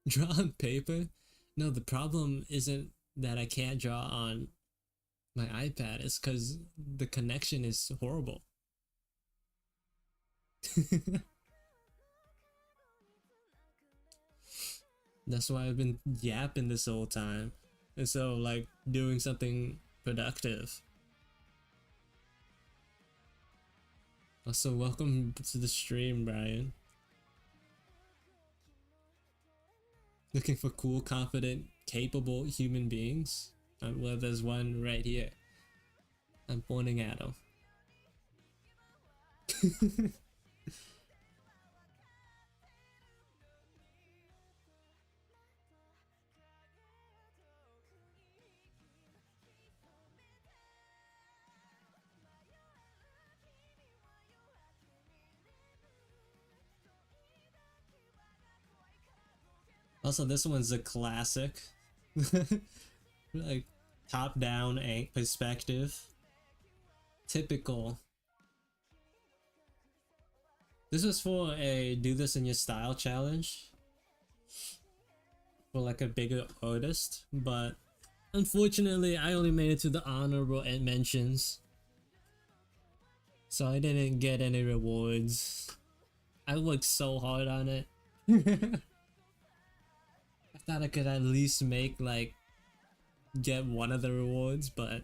Draw on paper? No, the problem isn't that I can't draw on my iPad. It's because the connection is horrible. That's why I've been yapping this whole time. And so, like, doing something productive. Also, welcome to the stream, Brian. Looking for cool, confident, capable human beings? Well, there's one right here. I'm pointing at him. Also, this one's a classic. Like, top-down perspective. Typical. This was for a do this in your style challenge. For like a bigger artist, but unfortunately I only made it to the honorable mentions. So I didn't get any rewards. I worked so hard on it. I thought I could at least make like get one of the rewards, but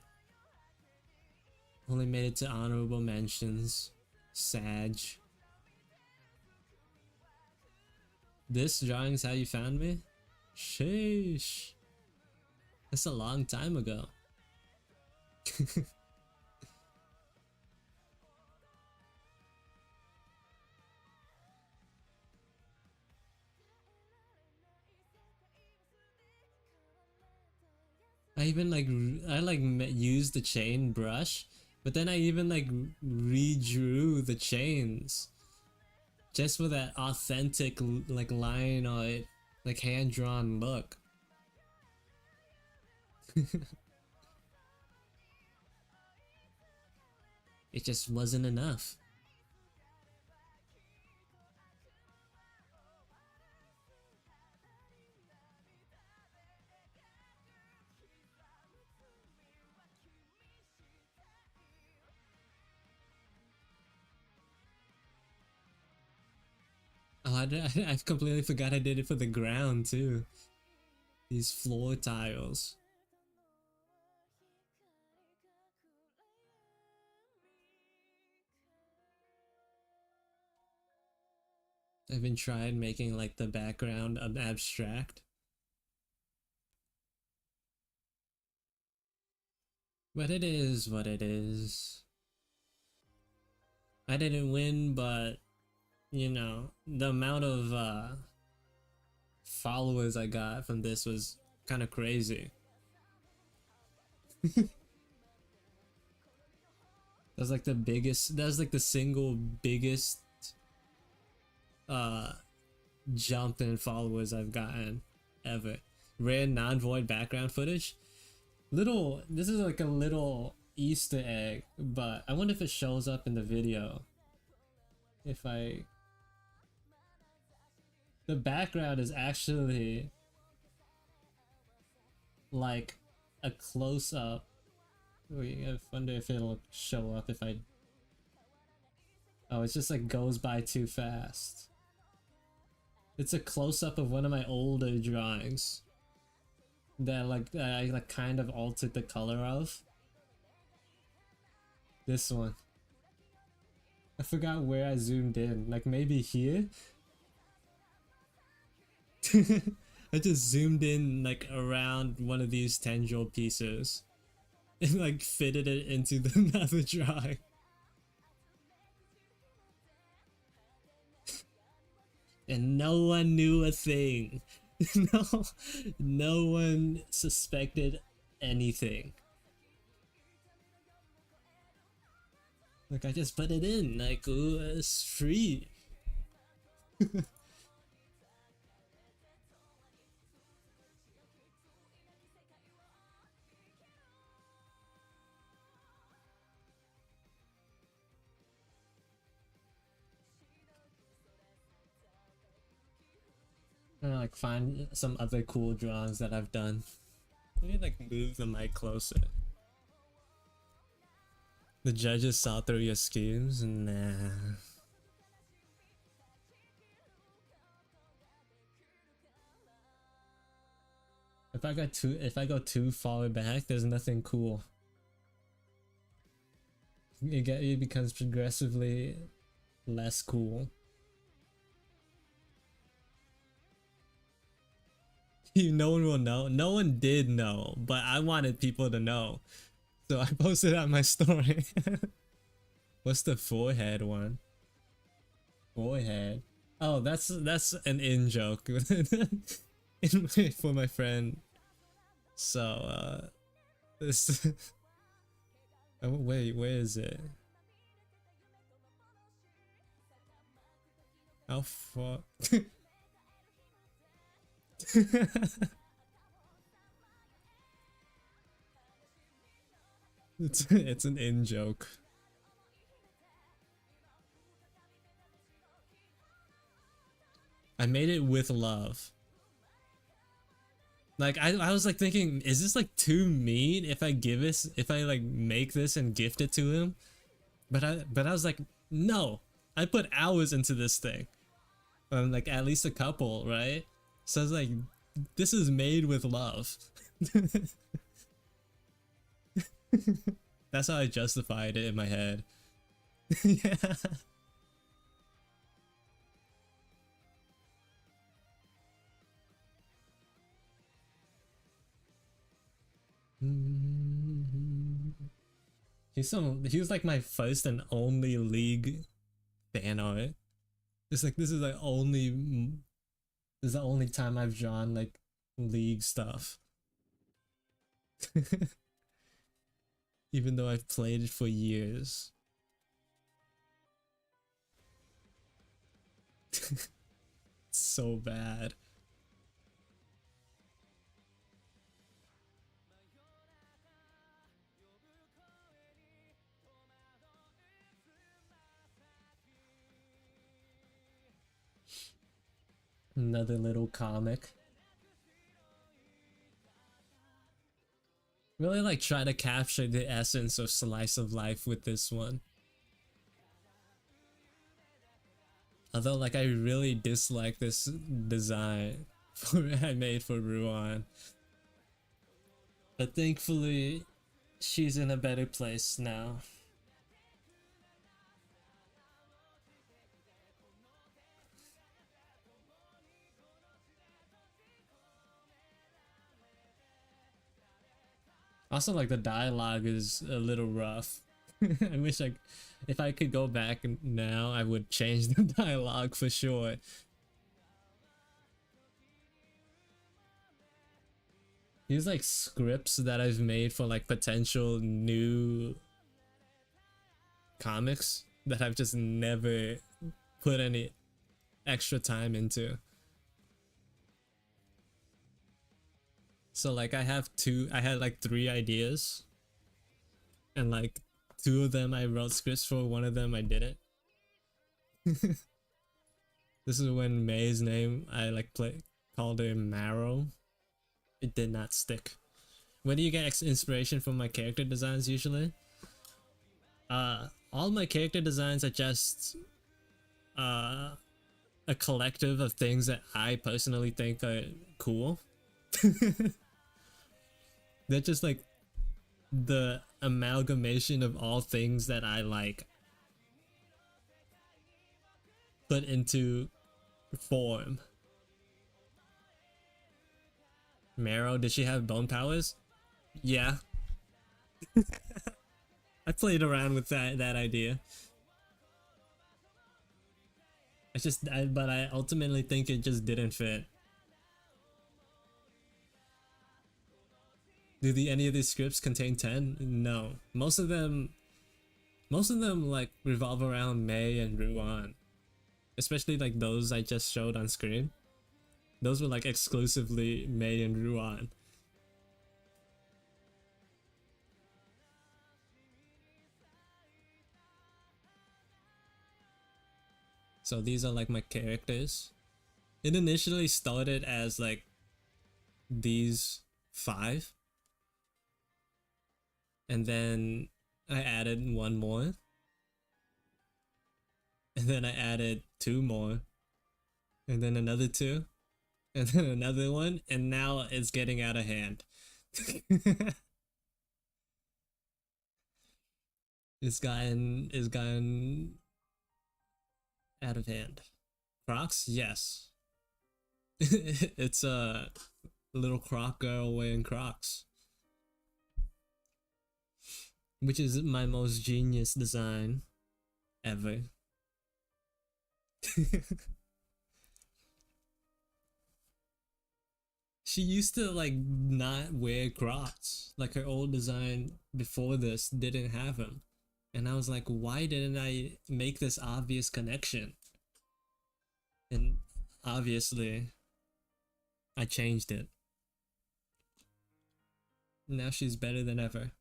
only made it to honorable mentions. Sag. This drawing's how you found me? Sheesh. That's a long time ago. I even like used the chain brush, but then I even like redrew the chains just for that authentic like line art, like hand drawn look. It just wasn't enough. Oh, I completely forgot I did it for the ground too. These floor tiles. I've been trying making like the background abstract. But it is what it is. I didn't win, but you know, the amount of followers I got from this was kind of crazy. That's like the biggest, that's like the single biggest jump in followers I've gotten ever. Rare non-void background footage. This is like a little Easter egg, but I wonder if it shows up in the video. The background is actually like a close up. I wonder if it'll show up if I. Oh, it's just like goes by too fast. It's a close up of one of my older drawings that I like kind of altered the color of. This one. I forgot where I zoomed in. Like maybe here. I just zoomed in like around one of these tendril pieces and like fitted it into another drawing. And no one knew a thing. No one suspected anything. Like I just put it in, like, ooh, it's free. And like find some other cool drawings that I've done. Maybe like move the mic closer. The judges saw through your schemes? Nah. If I go too far back, there's nothing cool. It becomes progressively less cool. No one will know. No one did know, but I wanted people to know. So I posted on my story. What's the forehead one? Forehead. Oh, that's an in joke for my friend. So this oh, wait, where is it? How far? It's an in joke. I made it with love. Like I was like thinking, is this like too mean if I give this, if I like make this and gift it to him? But I was like, no, I put hours into this thing. Like at least a couple, right? So I was like, this is made with love. That's how I justified it in my head. Yeah. He was like my first and only League fan art. It's like this is the only time I've drawn like League stuff. Even though I've played it for years. It's so bad. Another little comic. Really like try to capture the essence of slice of life with this one. Although like I really dislike this design I made for Ruan. But thankfully she's in a better place now. Also, like the dialogue is a little rough. I wish if I could go back now, I would change the dialogue for sure. These like scripts that I've made for like potential new comics that I've just never put any extra time into. So like I had like 3 ideas and like 2 of them I wrote scripts for, 1 of them I didn't. This is when May's name I like called her Marrow. It did not stick. Where do you get inspiration from my character designs usually? All my character designs are just uh, a collective of things that I personally think are cool. They're just like the amalgamation of all things that I like put into form. Marrow, did she have bone powers? Yeah. I played around with that idea. But I ultimately think it just didn't fit. Do any of these scripts contain 10? No. Most of them like revolve around Mei and Ruan. Especially like those I just showed on screen. Those were like exclusively Mei and Ruan. So these are like my characters. It initially started as like these 5. And then I added one more. And then I added 2 more. And then another 2. And then another one. And now it's getting out of hand. It's gotten out of hand. Crocs? Yes. It's a little croc girl wearing Crocs. Which is my most genius design ever. She used to like not wear Crocs. Like her old design before this didn't have them. And I was like, why didn't I make this obvious connection? And obviously, I changed it. Now she's better than ever.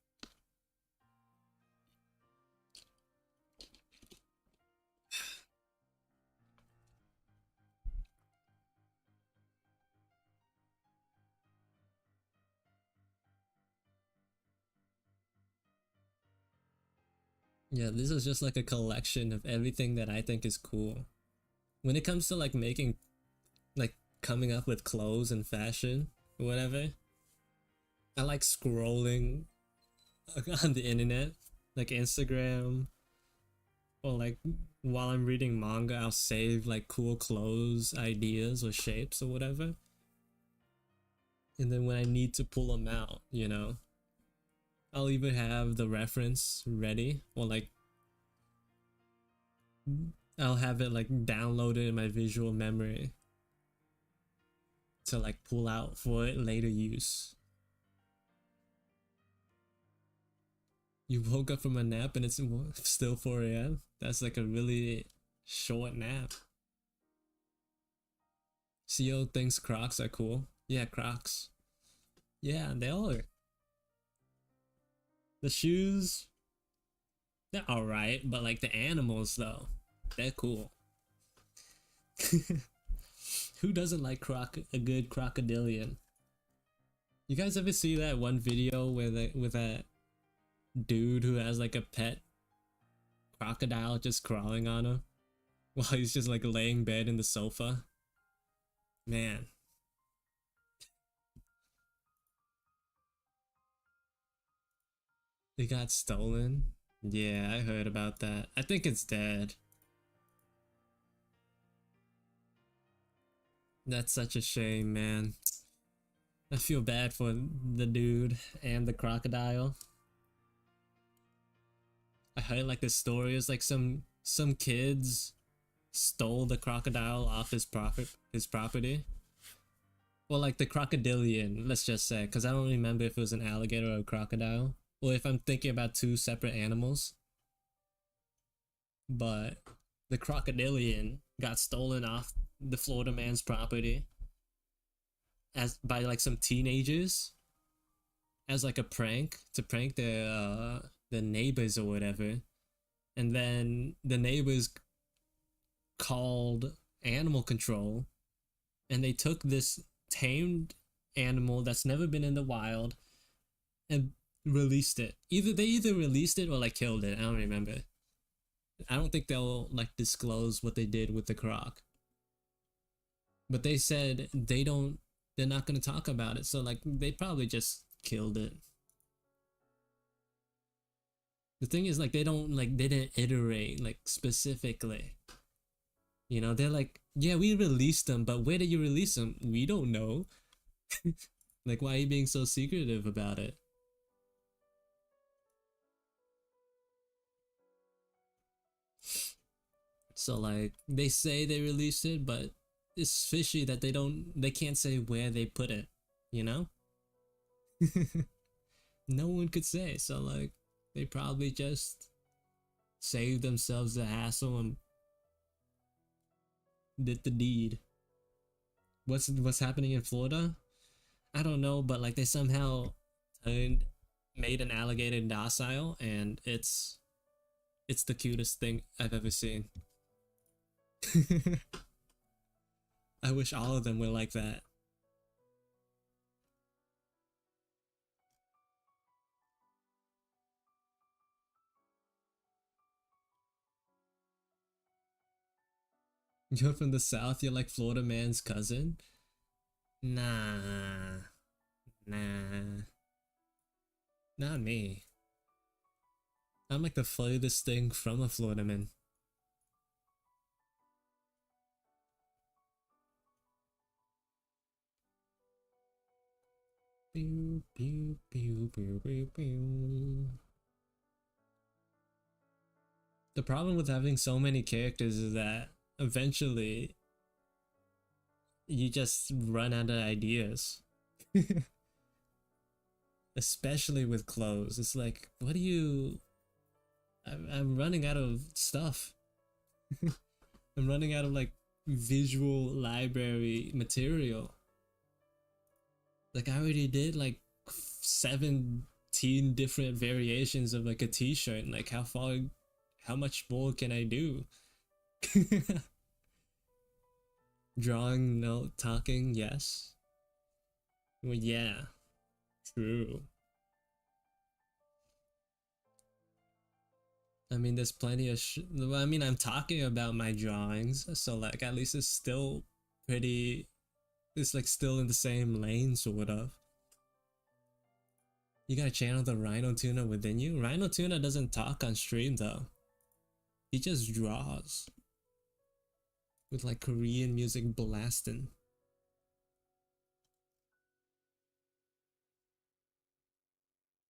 Yeah, this is just like a collection of everything that I think is cool. When it comes to like making, like coming up with clothes and fashion, or whatever, I like scrolling on the internet, like Instagram, or like while I'm reading manga, I'll save like cool clothes ideas or shapes or whatever. And then when I need to pull them out, you know, I'll either have the reference ready or like I'll have it like downloaded in my visual memory to like pull out for later use. You woke up from a nap and it's still 4 a.m. That's like a really short nap. CO thinks Crocs are cool. Yeah, Crocs. Yeah, they are. The shoes, they're alright, but like the animals though, they're cool. Who doesn't like a good crocodilian? You guys ever see that one video where with that dude who has like a pet crocodile just crawling on him while he's just like laying bed in the sofa? Man. It got stolen? Yeah, I heard about that. I think it's dead. That's such a shame, man. I feel bad for the dude and the crocodile. I heard like the story is like some kids stole the crocodile off his property. Well, like the crocodilian, let's just say, because I don't remember if it was an alligator or a crocodile, or if I'm thinking about 2 separate animals. But the crocodilian got stolen off the Florida man's property as by like some teenagers as like a prank to prank the neighbors or whatever. And then the neighbors called animal control and they took this tamed animal that's never been in the wild and released it. Either released it or like killed it. I don't remember. I don't think they'll like disclose what they did with the croc. But they said they're not gonna talk about it. So like they probably just killed it. The thing is like they didn't iterate like specifically. You know, they're like, yeah, we released them, but where did you release them? We don't know. Like, why are you being so secretive about it? So like they say they released it, but it's fishy that they can't say where they put it, you know? No one could say. So like they probably just saved themselves the hassle and did the deed. What's happening in Florida? I don't know, but like they somehow made an alligator docile, and it's the cutest thing I've ever seen. I wish all of them were like that. You're from the South, you're like Florida man's cousin? Nah. Nah. Not me. I'm like the furthest thing from a Florida man. Pew, pew, pew, pew, pew, pew. The problem with having so many characters is that eventually you just run out of ideas. Especially with clothes. It's like, what do you... I'm running out of stuff. I'm running out of like visual library material. Like I already did like 17 different variations of like a t-shirt. Like how much more can I do? Drawing, no. Talking, yes. Well, yeah. True. I mean, there's plenty of I mean, I'm talking about my drawings, so like at least it's still pretty... It's like still in the same lane, sort of. You gotta channel the Rhino Tuna within you. Rhino Tuna doesn't talk on stream though. He just draws. With like Korean music blasting.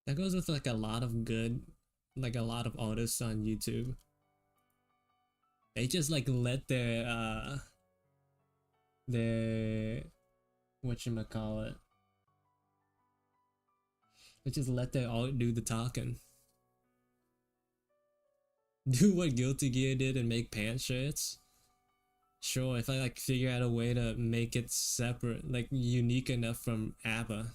That goes with like a lot of artists on YouTube. They just like let their whatchamacallit, they just let their art do the talking. Do what Guilty Gear did and make pants shirts. Sure, if I like figure out a way to make it separate, like unique enough from ABBA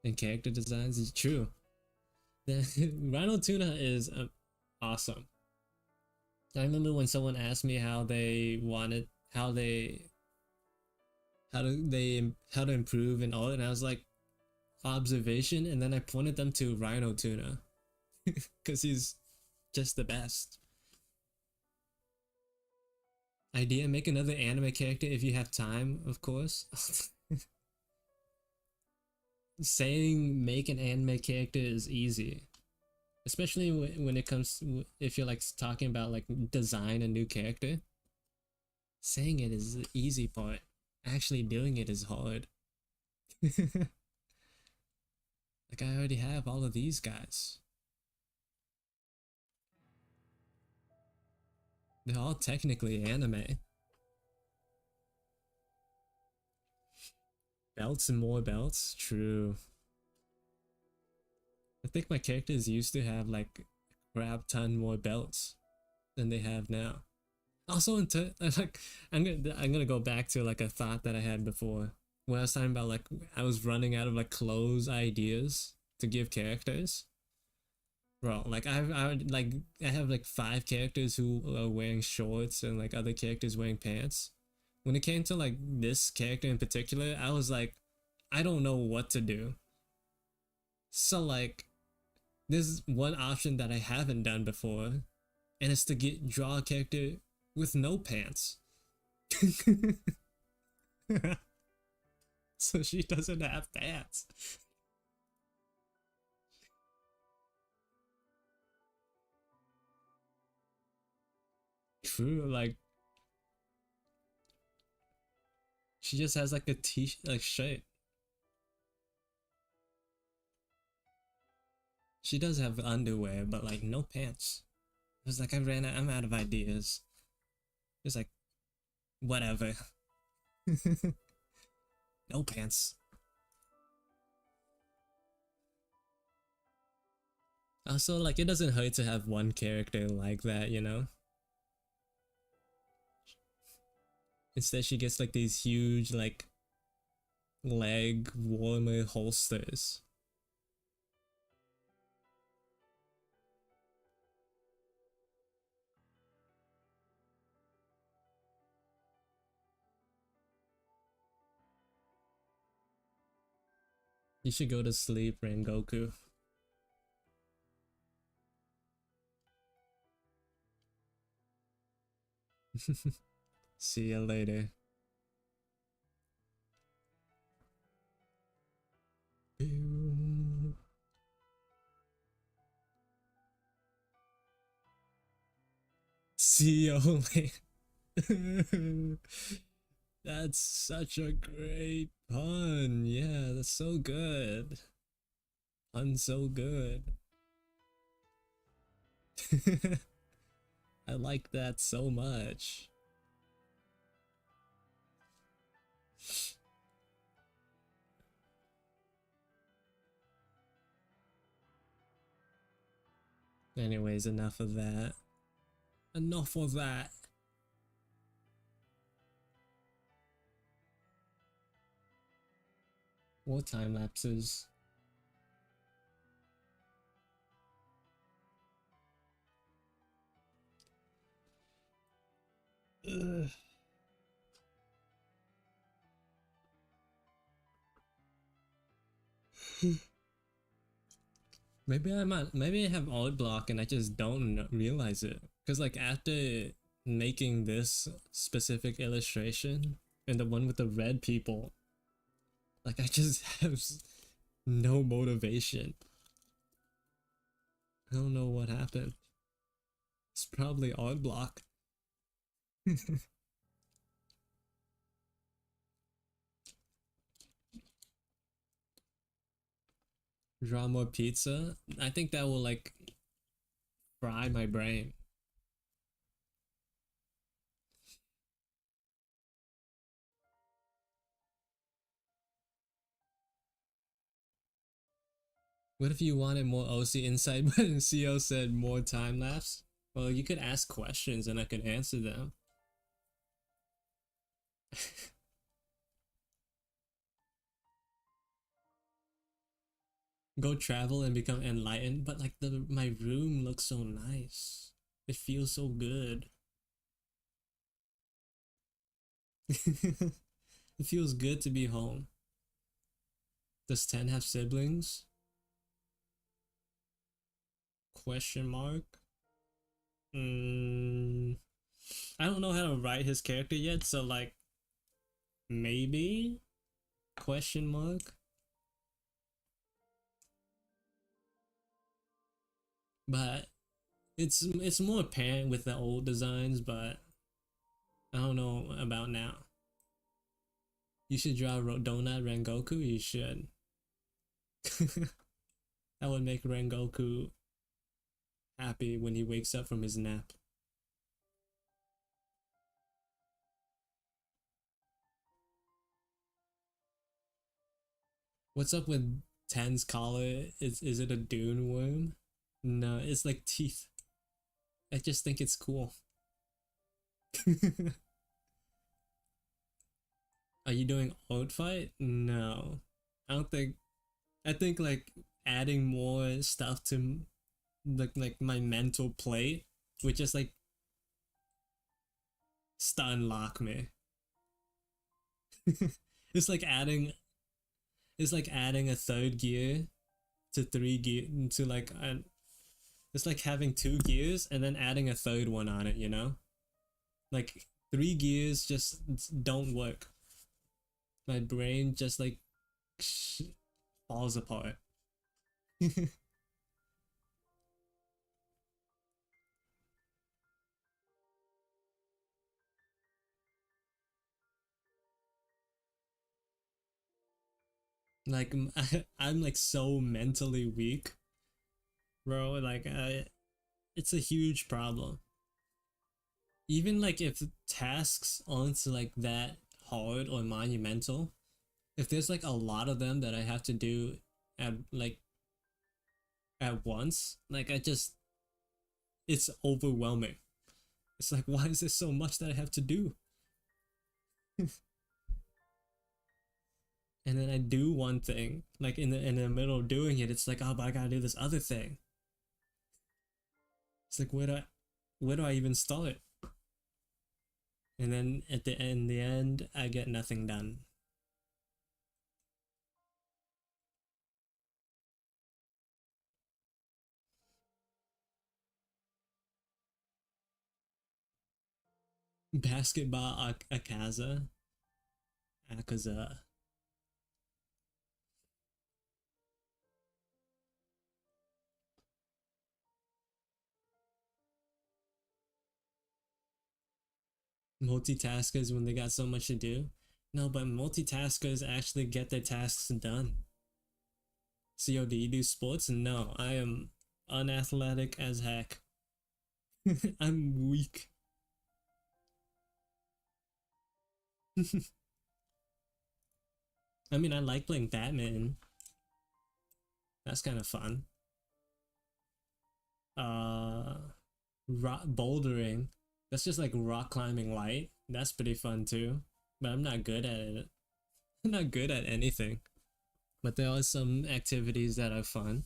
and character designs, is true. Rhino Tuna is awesome. I remember when someone asked me how to improve and all, and I was like, observation, and then I pointed them to Rhino Tuna because he's just the best. Idea: make another anime character if you have time, of course. Saying make an anime character is easy, especially when it comes if you're like talking about like design a new character. Saying it is the easy part. Actually doing it is hard. Like I already have all of these guys. They're all technically anime. Belts and more belts? True. I think my characters used to have like a crap ton more belts than they have now. Also, like I'm gonna go back to like a thought that I had before, when I was talking about like I was running out of like clothes ideas to give characters. Bro, like I have like 5 characters who are wearing shorts and like other characters wearing pants. When it came to like this character in particular, I was like, I don't know what to do. So like, there's one option that I haven't done before, and it's to draw a character with no pants. So she doesn't have pants. True, like she just has like a like shirt. She does have underwear, but like no pants. It was like I'm out of ideas. It's like whatever. No pants. Also, like it doesn't hurt to have one character like that, you know? Instead she gets like these huge like leg warmer holsters. You should go to sleep, Rengoku. See you later. See you later. That's such a great pun. Yeah, that's so good. Pun so good. I like that so much. Anyways, enough of that. Enough of that. More time lapses. Ugh. Maybe I have alt block and I just don't realize it. Cause like after making this specific illustration and the one with the red people, like I just have no motivation. I don't know what happened. It's probably alt block. Draw more pizza. I think that will like fry my brain. What if you wanted more OC insight, but CO said more time lapse? Well, you could ask questions and I could answer them. Go travel and become enlightened, but like my room looks so nice. It feels so good. It feels good to be home. Does 10 have siblings? Question mark. I don't know how to write his character yet, so like maybe question mark. But it's more apparent with the old designs, but I don't know about now. You should draw Donut Rengoku. You should. That would make Rengoku happy when he wakes up from his nap. What's up with Ten's collar? Is it a dune worm? No, it's like teeth. I just think it's cool. Are you doing oat fight? No. I don't think I think like adding more stuff to like my mental plate would just like stun lock me. it's like adding it's like adding a third gear to three gear to like it's like having two gears and then adding a third one on it, you know? Like three gears just don't work. My brain just like falls apart. Like I'm like so mentally weak, bro. Like it's a huge problem. Even like if tasks aren't like that hard or monumental, if there's like a lot of them that I have to do at like at once, like I just it's overwhelming. It's like why is there so much that I have to do? And then I do one thing, like in the middle of doing it, it's like, oh, but I gotta do this other thing. It's like where do I even start? And then at the end, I get nothing done. Basketball Akaza, Akaza. Multitaskers when they got so much to do. No, but multitaskers actually get their tasks done. So, do you do sports? No, I am unathletic as heck. I'm weak. I mean, I like playing badminton. That's kind of fun. Uh, rock bouldering. That's just like rock climbing light. That's pretty fun too. But I'm not good at it. I'm not good at anything. But there are some activities that are fun.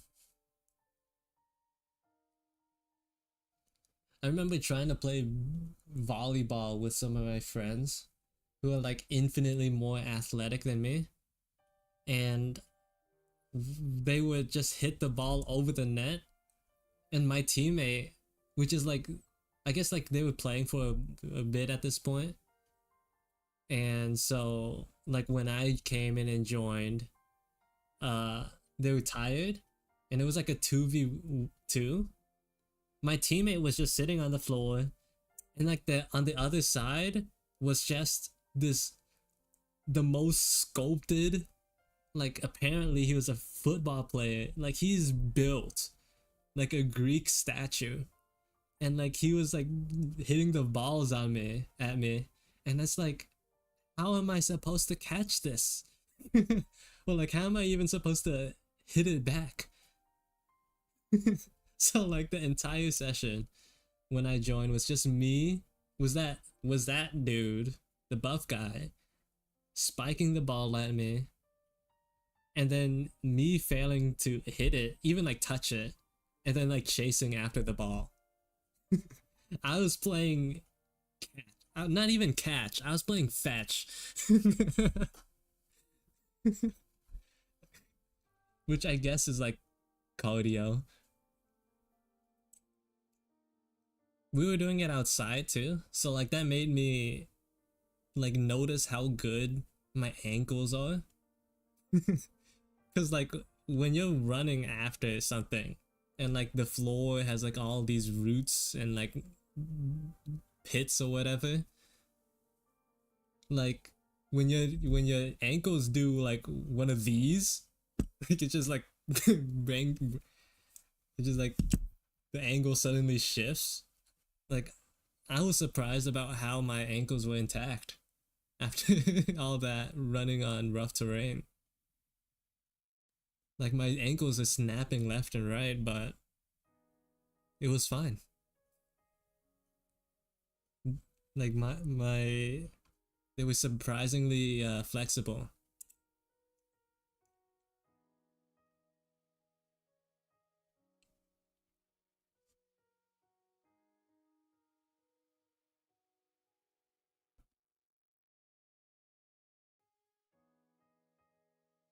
I remember trying to play volleyball with some of my friends who are like infinitely more athletic than me. And they would just hit the ball over the net. And my teammate, which is like, I guess like they were playing for a bit at this point. And so like when I came in and joined, uh, they were tired. And it was like a 2v2. My teammate was just sitting on the floor, and like the on the other side was just this the most sculpted, like apparently he was a football player, like he's built like a Greek statue, and like he was like hitting the balls on me at me, and it's like, how am I supposed to catch this? Well, like how am I even supposed to hit it back? So like the entire session when I joined was just me. Was that dude, the buff guy, spiking the ball at me, and then me failing to hit it, even like touch it, and then like chasing after the ball. I was playing, not even catch. I was playing fetch, which I guess is like cardio. We were doing it outside too, so like that made me like notice how good my ankles are. Because like when you're running after something and like the floor has like all these roots and like pits or whatever, like when your ankles do like one of these, like it just like bang, it just like the angle suddenly shifts. Like I was surprised about how my ankles were intact after all that running on rough terrain. Like my ankles are snapping left and right, but it was fine. Like my they were surprisingly flexible.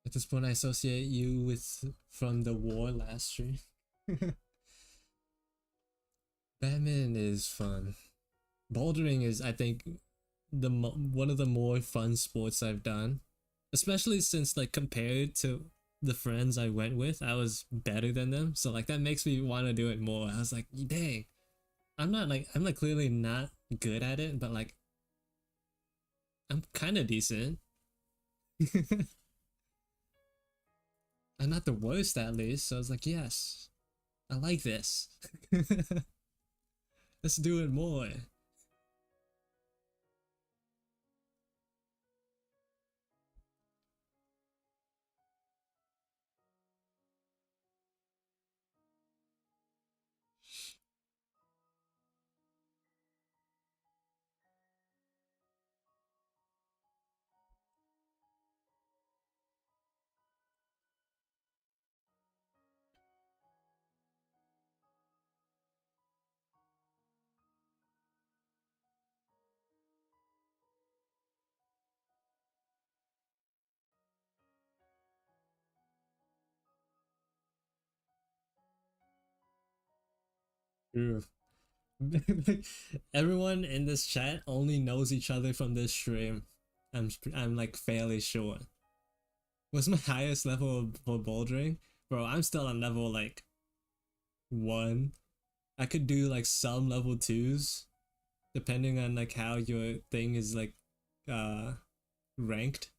At this point, I associate you with from the war last stream. Badminton is fun. Bouldering is, I think, one of the more fun sports I've done, especially since like compared to the friends I went with, I was better than them. So like that makes me want to do it more. I was like, dang, I'm like clearly not good at it, but like I'm kind of decent. I'm not the worst at least. So I was like, yes, I like this. Let's do it more. True. Everyone in this chat only knows each other from this stream. I'm like fairly sure. What's my highest level for bouldering? Bro, I'm still on level like 1. I could do like some level 2s depending on like how your thing is like uh ranked.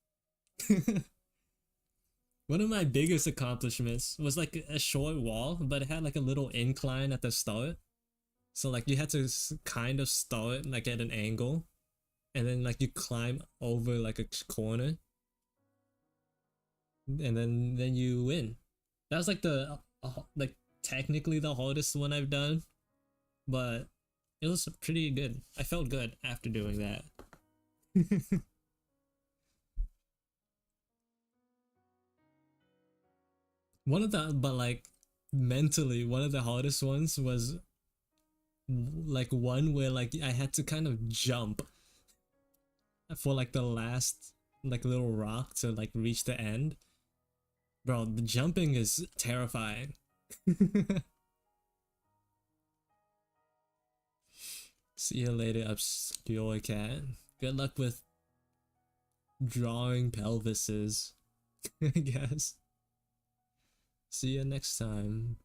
One of my biggest accomplishments was like a short wall, but it had like a little incline at the start. So like you had to kind of start like at an angle, and then like you climb over like a corner, and then you win. That was like the like technically the hardest one I've done, but it was pretty good. I felt good after doing that. One of the but like mentally one of the hardest ones was like one where like I had to kind of jump for like the last like little rock to like reach the end. Bro, the jumping is terrifying. See you later, obscure cat. Good luck with drawing pelvises, I guess. See you next time.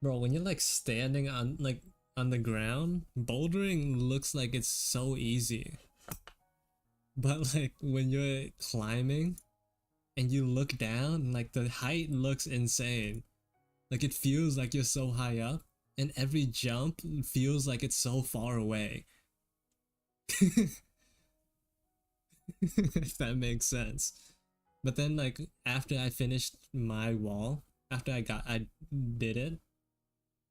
Bro, when you're like standing on the ground, bouldering looks like it's so easy. But like when you're climbing and you look down, like the height looks insane. Like it feels like you're so high up, and every jump feels like it's so far away. If that makes sense. But then like after I finished my wall, after I did it,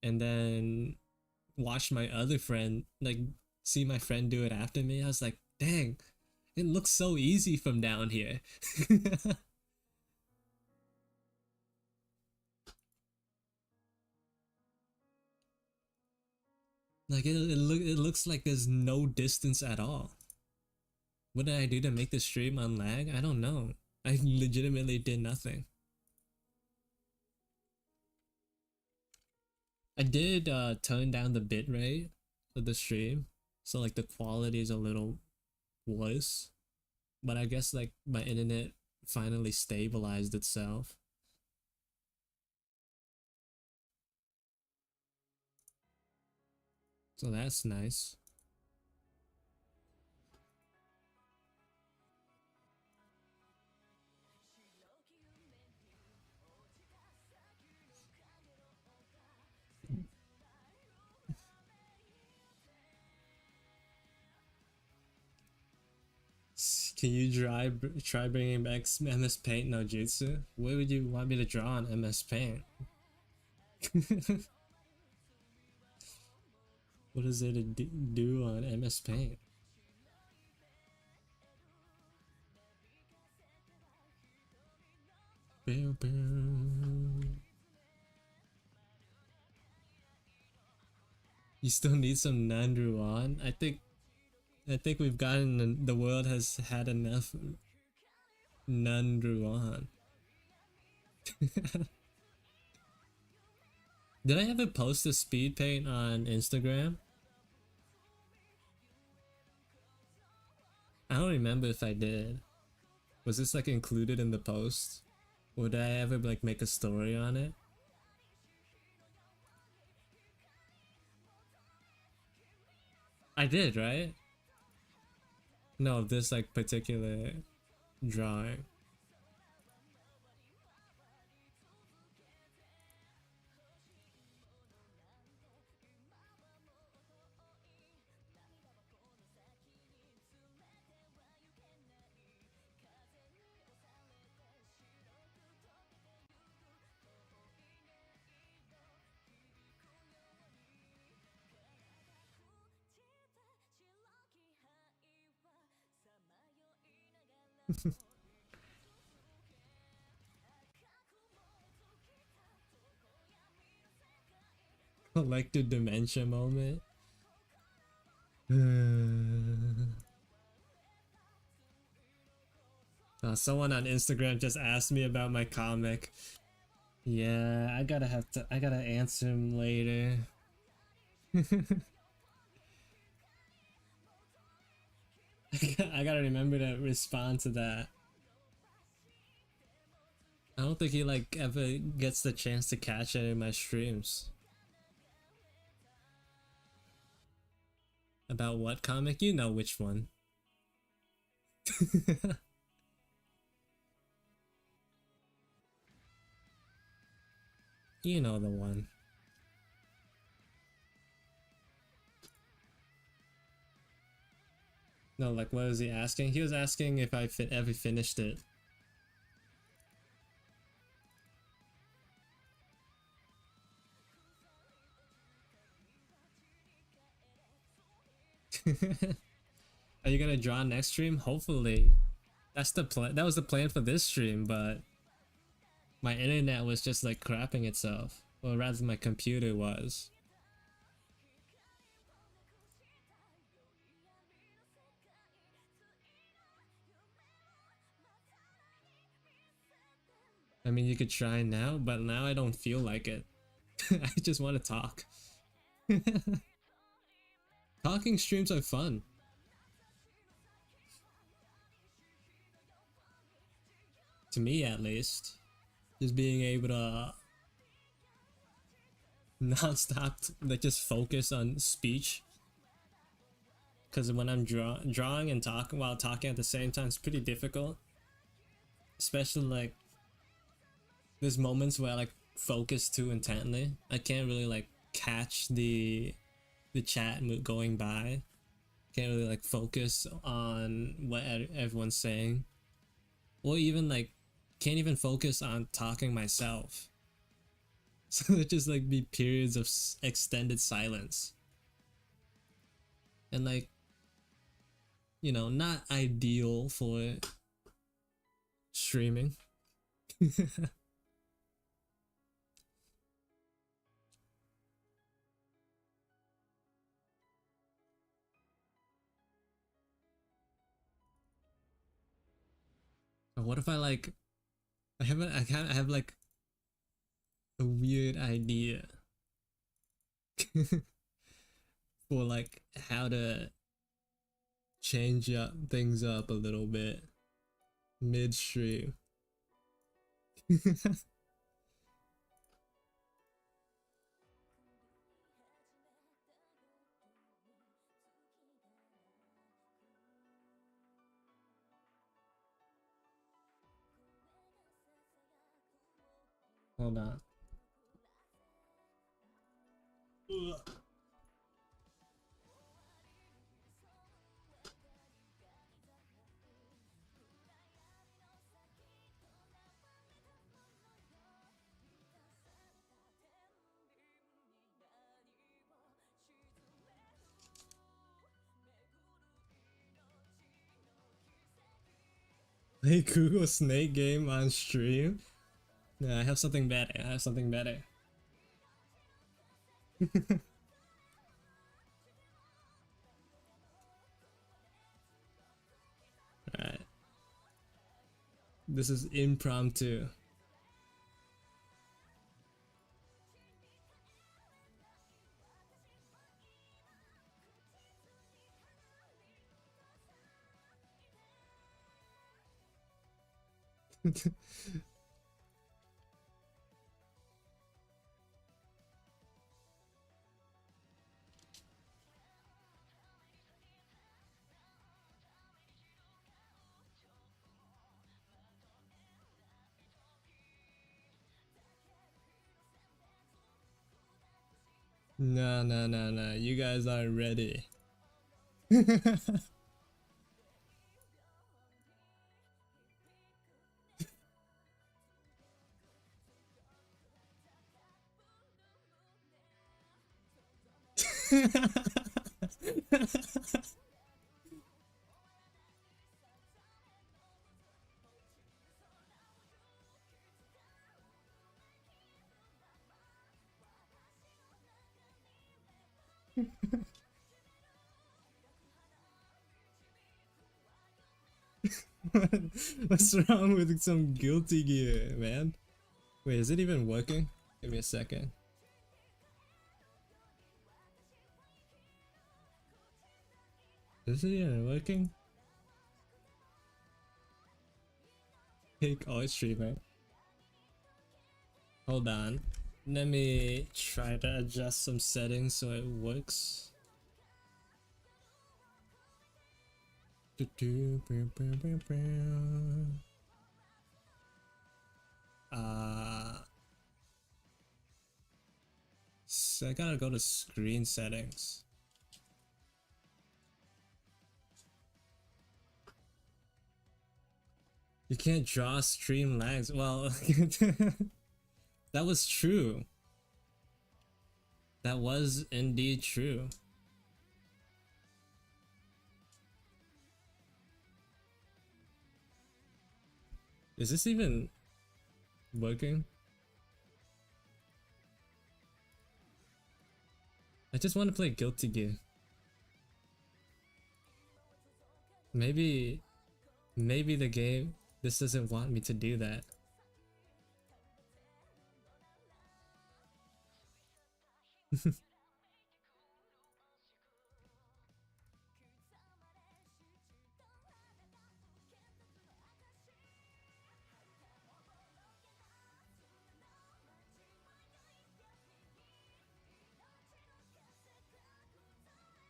and then watched my other friend like see my friend do it after me, I was like, dang, it looks so easy from down here. Like it looks like there's no distance at all. What did I do to make the stream unlag? I don't know. I legitimately did nothing. I did turn down the bitrate of the stream, so like the quality is a little worse. But I guess like my internet finally stabilized itself. So that's nice. Can you try bringing back MS Paint no Jutsu? Where would you want me to draw on MS Paint? What is there to do on MS Paint? Bow, bow. You still need some Nandru on? I think I think we've gotten, the world has had enough Nandruan. Did I ever post a speed paint on Instagram? I don't remember if I did. Was this like included in the post? Or did I ever like make a story on it? I did, right? No, this like particular drawing. Collective dementia moment. Someone on Instagram just asked me about my comic. Yeah, I gotta answer him later. I gotta remember to respond to that. I don't think he like ever gets the chance to catch any of my streams. About what comic? You know which one. You know the one. No, like what was he asking? He was asking if I ever finished it. Are you gonna draw next stream? Hopefully. That's the plan. That was the plan for this stream, but my internet was just like crapping itself. Or rather, my computer was. I mean, you could try now, but now I don't feel like it. I just want to talk. Talking streams are fun. To me, at least. Just being able to non-stop, like just focus on speech. Because when I'm drawing and talking while talking at the same time, it's pretty difficult. Especially like there's moments where I like focus too intently. I can't really like catch the chat going by. Can't really like focus on what everyone's saying, or even like can't even focus on talking myself. So it just like be periods of extended silence, and like, you know, not ideal for streaming. What if I like I have like a weird idea for like how to change up things up a little bit midstream. Hold on. Ugh. Play Google Snake game on stream? No, I have something better. I have something better. This is impromptu. No, no, no, no. You guys aren't ready. What's wrong with some Guilty Gear, man? Wait, is it even working? Give me a second. Is it even working? Take all streamer. Hold on. Let me try to adjust some settings so it works. So I gotta go to screen settings. You can't draw stream lags. Well, that was true. That was indeed true. Is this even working? I just want to play Guilty Gear. Maybe the game, this doesn't want me to do that.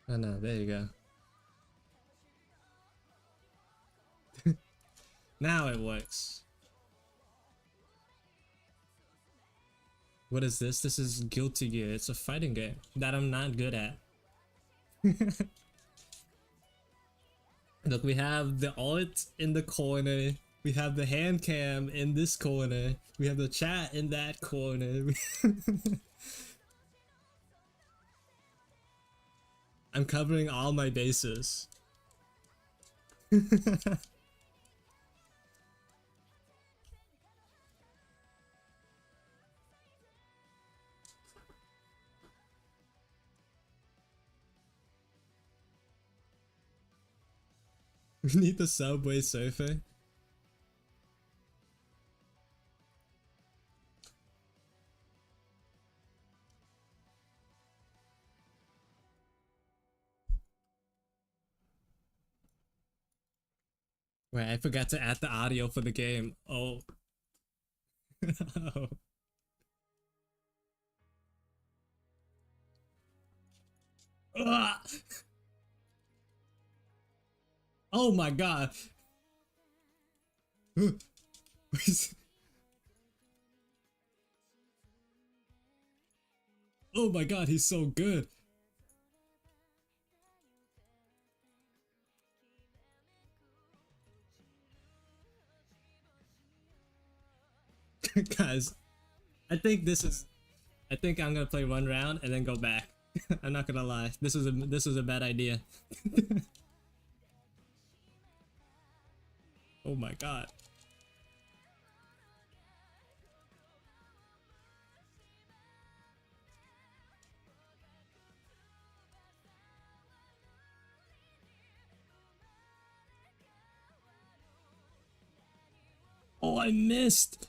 Oh no, there you go. Now it works. What is this? This is Guilty Gear. It's a fighting game that I'm not good at. Look, we have the alt in the corner. We have the hand cam in this corner. We have the chat in that corner. I'm covering all my bases. We need the Subway Surfer. Wait, I forgot to add the audio for the game. Oh. Oh. Ah! Oh my god. Oh my god, he's so good. Guys, I think I'm gonna play one round and then go back. I'm not gonna lie. This is a bad idea. Oh my god. Oh, I missed.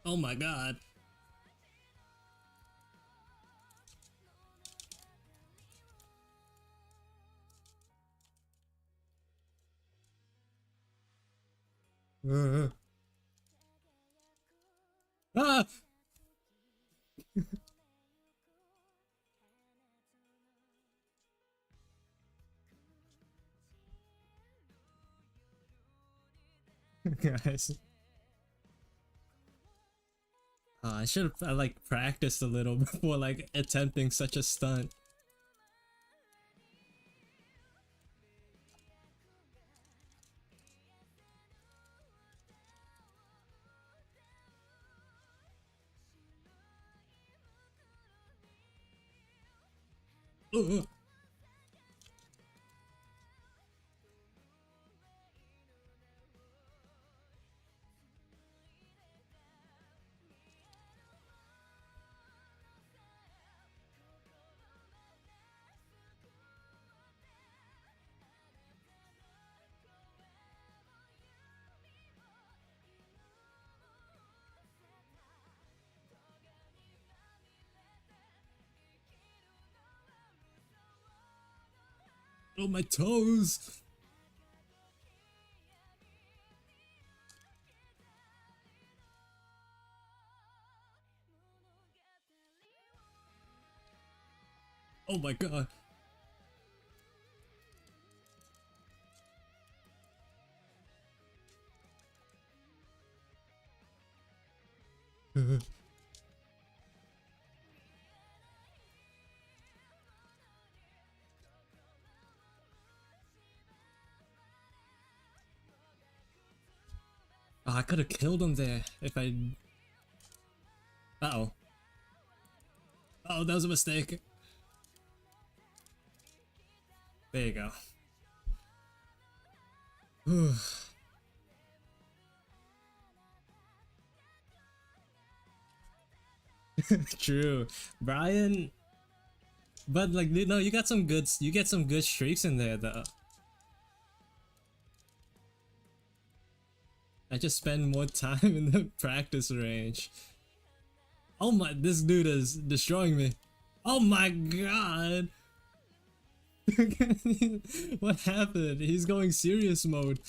Oh my god. Ah! Guys. I should have like practiced a little before like attempting such a stunt. Ooh. Oh, my toes. Oh my god. Oh, I could have killed him there if I. Uh-oh. Oh, that was a mistake. There you go. True, Brian. But like, no, you got some good. You get some good streaks in there, though. I just spend more time in the practice range. Oh my, this dude is destroying me. Oh my god. What happened? He's going serious mode.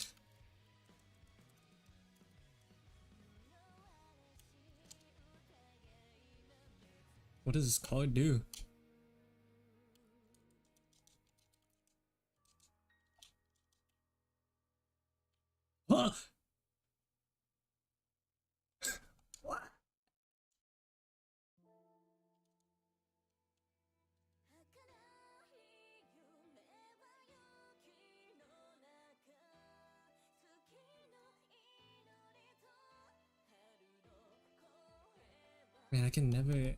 What does this card do? Huh? What? Man, I can never.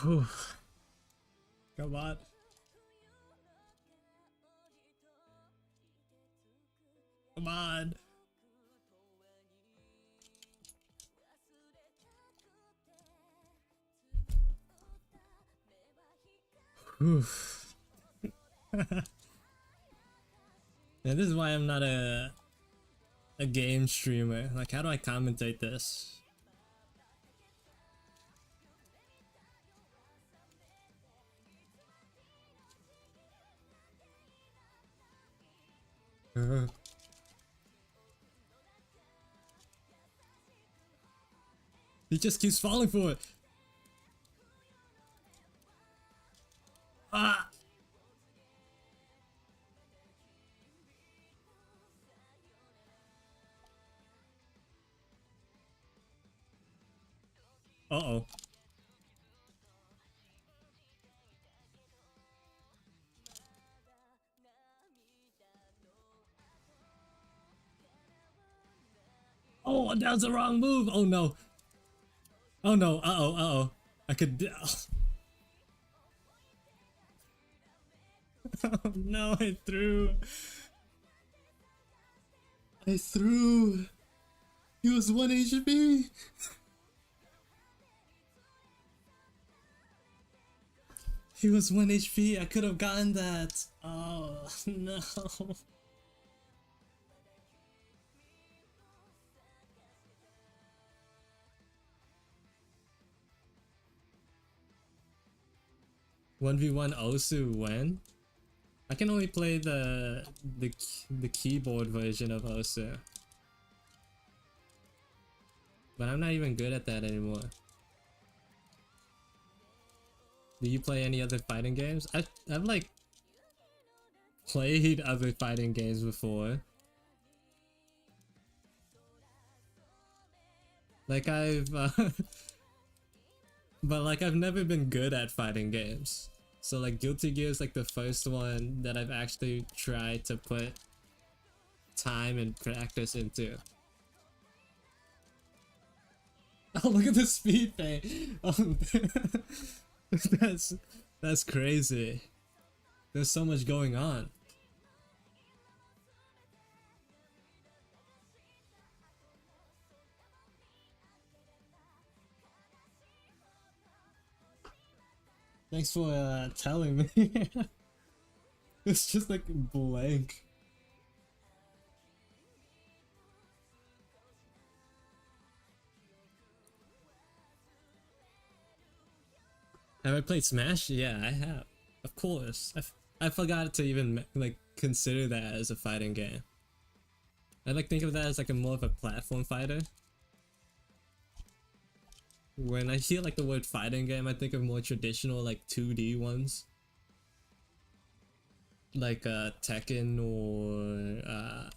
Whew. Come on. Come on. Whew. Yeah, this is why I'm not a game streamer. Like, how do I commentate this? He just keeps falling for it. Ah! Uh-oh. Oh, that was the wrong move. Oh no. Oh no. Uh-oh. Uh-oh. I could. No, I threw. I threw. He was 1 HP. He was 1 HP. I could have gotten that. Oh, no. One v one Osu when? I can only play the keyboard version of Osu. But I'm not even good at that anymore. Do you play any other fighting games? I've like played other fighting games before. Like but like I've never been good at fighting games. So like Guilty Gear is like the first one that I've actually tried to put time and practice into. Oh, look at the speed fade. Oh, that's crazy. There's so much going on. Thanks for telling me. It's just like blank. Have I played Smash? Yeah, I have. Of course. I forgot to even like consider that as a fighting game. I like think of that as like a more of a platform fighter. When I hear like the word fighting game, I think of more traditional like 2D ones. Like Tekken or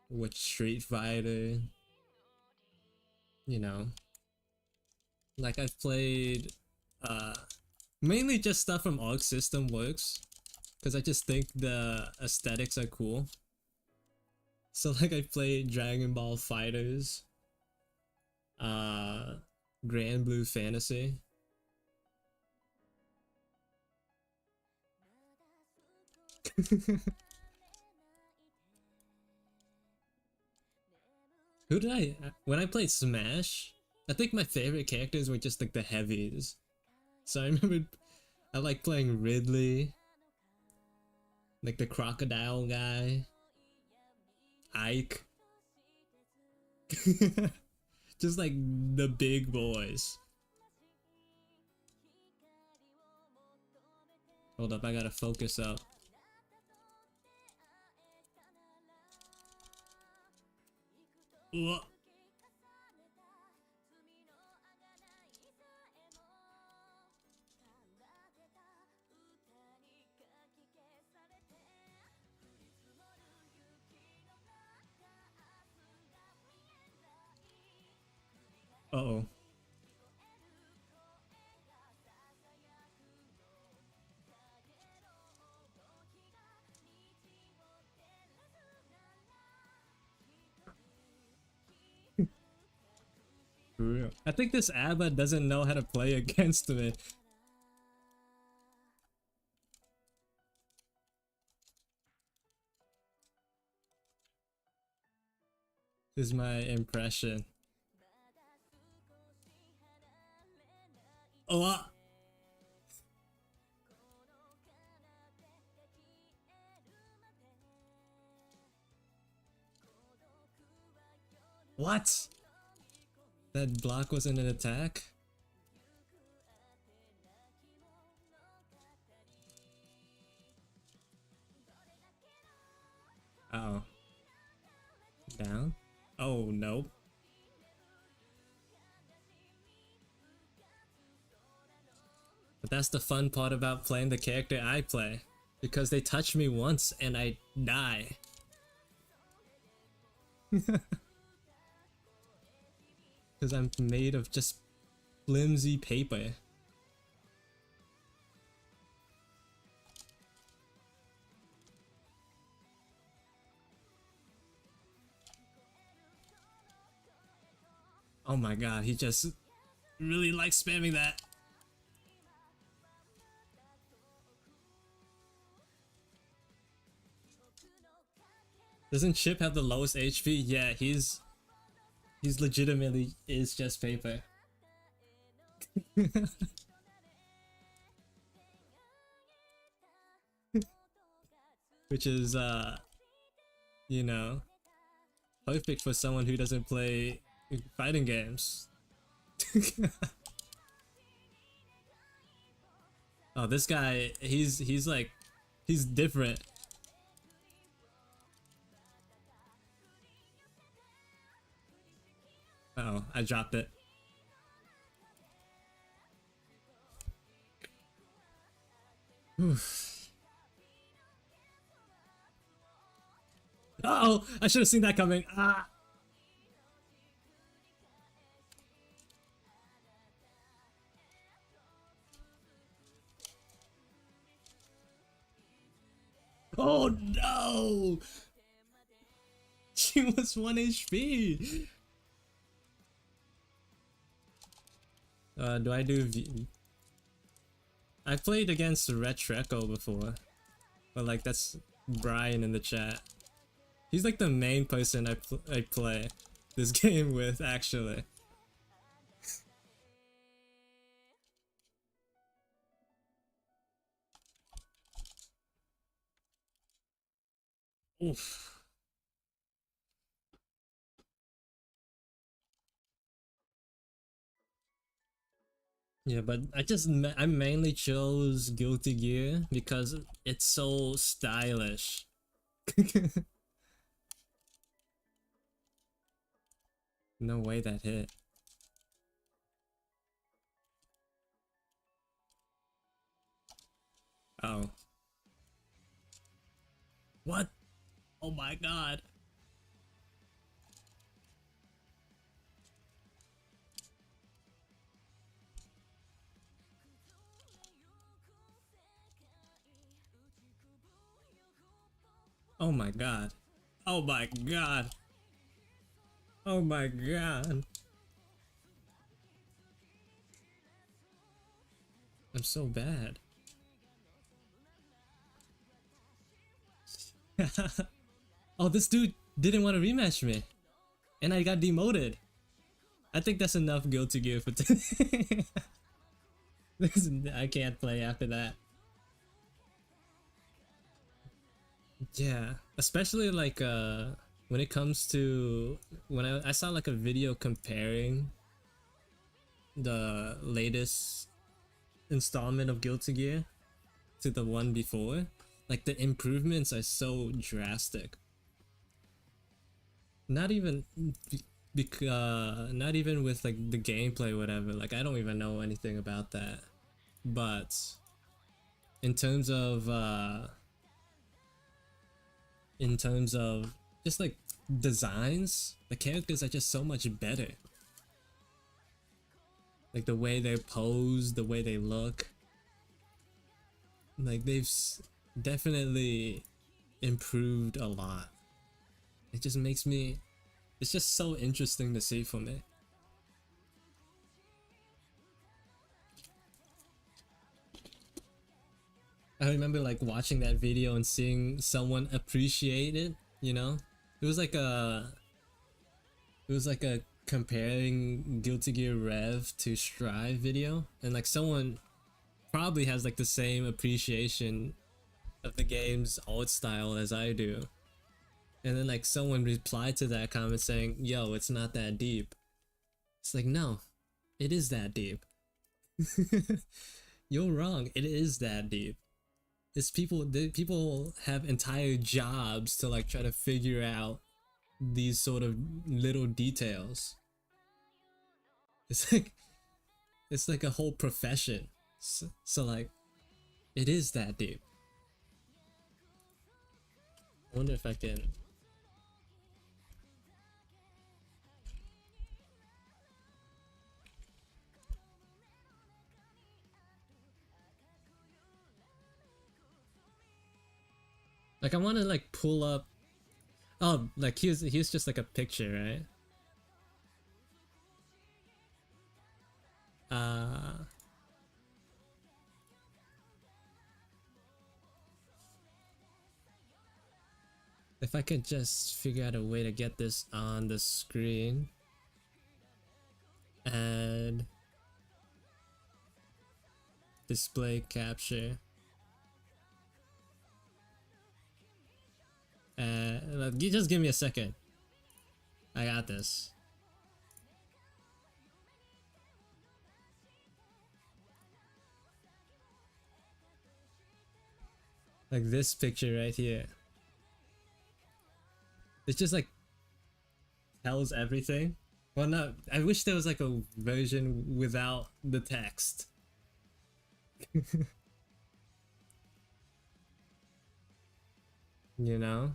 with Street Fighter. You know. Like I've played mainly just stuff from Arc System Works. Because I just think the aesthetics are cool. So like I played Dragon Ball Fighters. Grand Blue Fantasy. Who did when I played Smash, I think my favorite characters were just like the heavies. So I remember I like playing Ridley, like the crocodile guy, Ike. Just like the big boys. Hold up, I gotta focus up. Whoa. Uh-oh. For real. I think this ABBA doesn't know how to play against me. Is my impression. Oh, what? That block wasn't an attack? Uh oh. Down? Oh, nope. But that's the fun part about playing the character I play. Because they touch me once and I die. Because I'm made of just flimsy paper. Oh my god, he just really likes spamming that. Doesn't Chip have the lowest HP? Yeah, he's legitimately is just paper. Which is you know, perfect for someone who doesn't play fighting games. Oh, this guy, he's like, he's different. Uh oh, I dropped it. Uh oh, I should have seen that coming. Ah. Oh no! She was 1 HP. Do I do I played against Retreco before, but like that's Brian in the chat. He's like the main person I play this game with, actually. Oof. Yeah, but I mainly chose Guilty Gear because it's so stylish. No way that hit. Oh. What? Oh my god. Oh my god. Oh my god. Oh my god. I'm so bad. Oh, this dude didn't want to rematch me. And I got demoted. I think that's enough Guilty Gear for today. I can't play after that. Yeah, especially like when it comes to when I saw like a video comparing the latest installment of Guilty Gear to the one before, like the improvements are so drastic. Not even not even with like the gameplay, whatever. Like I don't even know anything about that, but in terms of just like designs, the characters are just so much better. Like the way they pose, the way they look, like they've definitely improved a lot. It just makes me, it's just so interesting to see for me. I remember like watching that video and seeing someone appreciate it, you know? It was like a comparing Guilty Gear Rev to Strive video, and like someone probably has like the same appreciation of the game's art style as I do. And then like someone replied to that comment saying, "Yo, it's not that deep." It's like, no, it is that deep. You're wrong. It is that deep. It's people have entire jobs to like try to figure out these sort of little details. It's like a whole profession. So like it is that deep. I wonder if I can. Like I want to like pull up. Oh, like here's just like a picture, right? Uh If I could just figure out a way to get this on the screen. Add display capture. Just give me a second. I got this. Like this picture right here. It just like tells everything. Well, no, I wish there was like a version without the text. You know?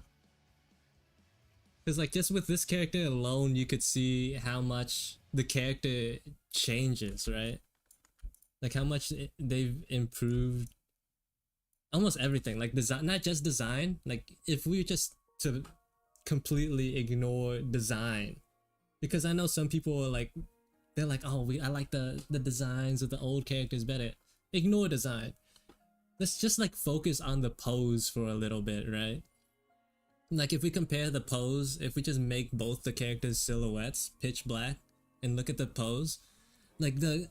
Because like just with this character alone, you could see how much the character changes, right? Like how much they've improved almost everything. Like design, not just design. Like if we just to completely ignore design, because I know some people are like, they're like, oh, I like the designs of the old characters better. Ignore design. Let's just like focus on the pose for a little bit, right? Like if we compare the pose, if we just make both the characters silhouettes pitch black and look at the pose, like the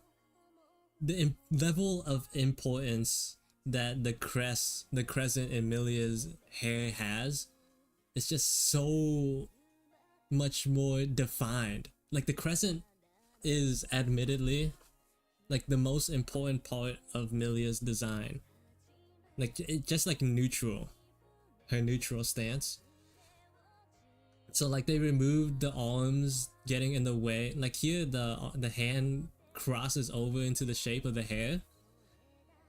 level of importance that the crescent in Milia's hair has, it's just so much more defined. Like the crescent is admittedly like the most important part of Milia's design. Like it just like neutral, her neutral stance. So like they removed the arms getting in the way. Like here the hand crosses over into the shape of the hair,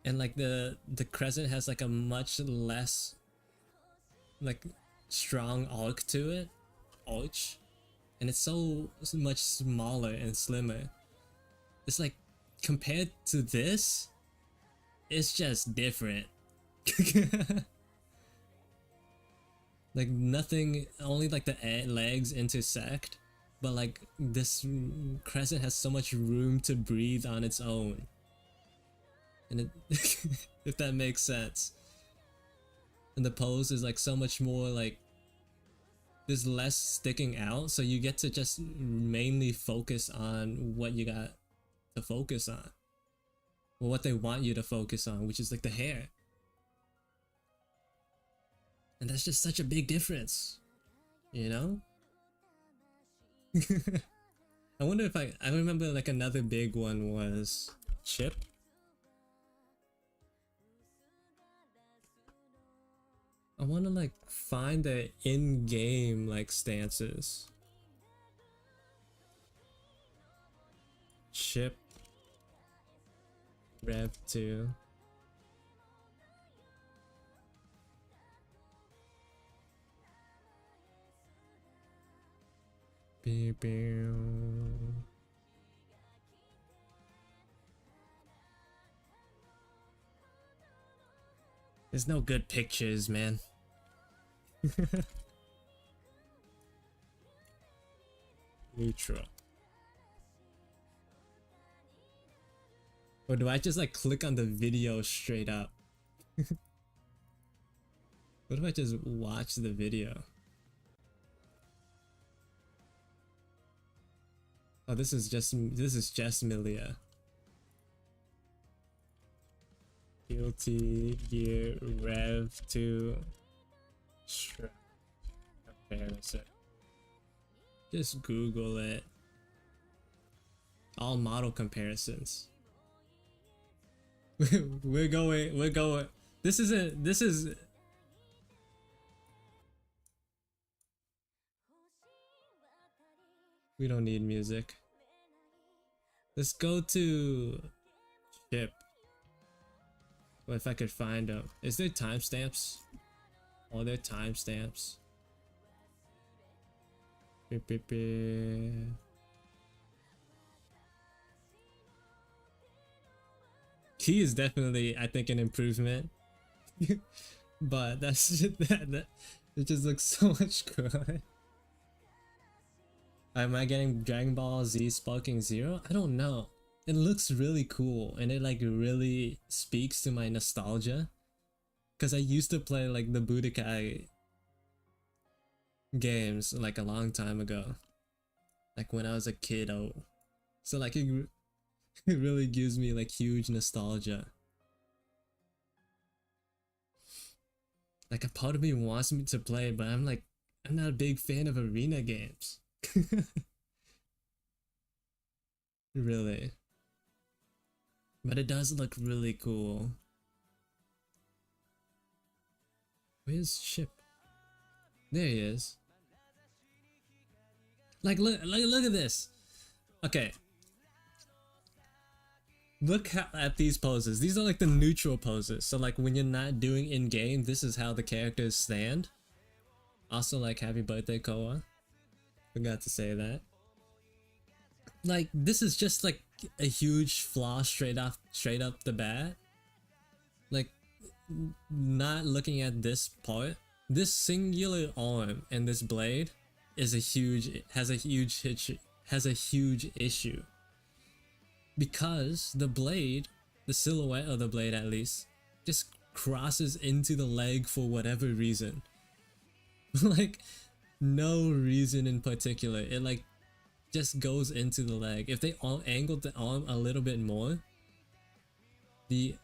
and like the crescent has like a much less like strong arc to it, arch, and it's so much smaller and slimmer. It's like compared to this, it's just different. Like nothing, only like the legs intersect, but like this crescent has so much room to breathe on its own, and it if that makes sense. And the pose is like so much more like there's less sticking out, so you get to just mainly focus on what you got to focus on, or what they want you to focus on, which is like the hair. And that's just such a big difference, you know? I wonder if I remember like another big one was Chip. I want to like find the in-game like stances. Chip. Rev 2. Beep, beep. There's no good pictures, man. Neutral. Or do I just like click on the video straight up? What if I just watch the video? Oh, this is just Milia. Guilty Gear Rev 2 comparison. Just Google it. All model comparisons. We're going. This is we don't need music. Let's go to Chip. Well, if I could find them. Is there timestamps? Oh, there are timestamps. Key is definitely, I think, an improvement. But that's that it just looks so much good. Am I getting Dragon Ball Z Sparking Zero? I don't know. It looks really cool, and it like really speaks to my nostalgia. Cause I used to play like the Budokai games like a long time ago, like when I was a kid. Oh, so like it really gives me like huge nostalgia. Like a part of me wants me to play, but I'm like, I'm not a big fan of arena games. Really. But it does look really cool. Where's Chip? There he is. Like, look at this. Okay. Look at these poses. These are like the neutral poses. So like when you're not doing in-game, this is how the characters stand. Also like happy birthday, Koa. Forgot to say that. Like this is just like a huge flaw straight up the bat. Like not looking at this part, this singular arm and this blade is has a huge issue. Because the blade, the silhouette of the blade at least, just crosses into the leg for whatever reason. Like, no reason in particular. It like just goes into the leg. If they angled the arm a little bit more, the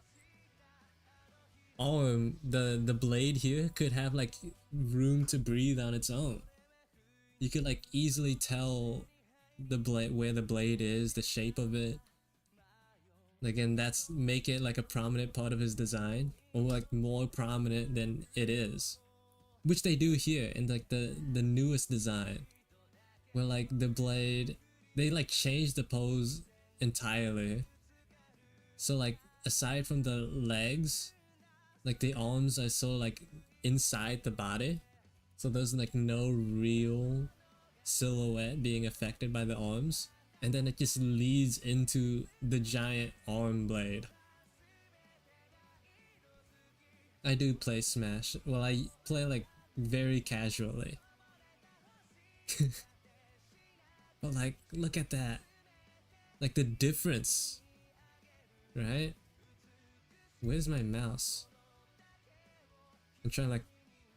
arm, the blade here could have like room to breathe on its own. You could like easily tell the blade, where the blade is, the shape of it. Like, and that's make it like a prominent part of his design, or like more prominent than it is, which they do here in like the newest design, where like the blade, they like changed the pose entirely. So like aside from the legs, like the arms are so like inside the body, so there's like no real silhouette being affected by the arms. And then it just leads into the giant arm blade. I do play Smash. Well, I play like very casually. But like, look at that. Like the difference, right? Where's my mouse? I'm trying to like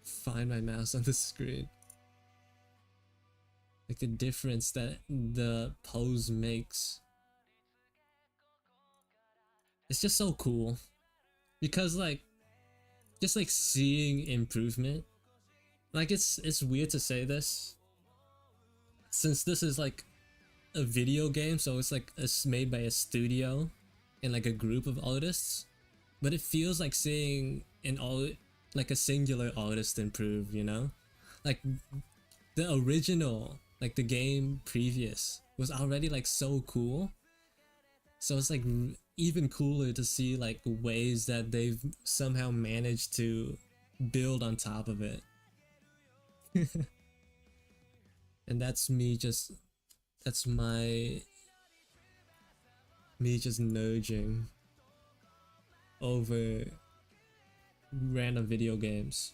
find my mouse on the screen. Like the difference that the pose makes. It's just so cool. Because like, just like seeing improvement. Like it's weird to say this, since this is like a video game, so it's like made by a studio and like a group of artists. But it feels like seeing like a singular artist improve, you know? Like the original, like the game previous, was already like so cool. So it's like even cooler to see like ways that they've somehow managed to build on top of it. And that's me just nudging over random video games.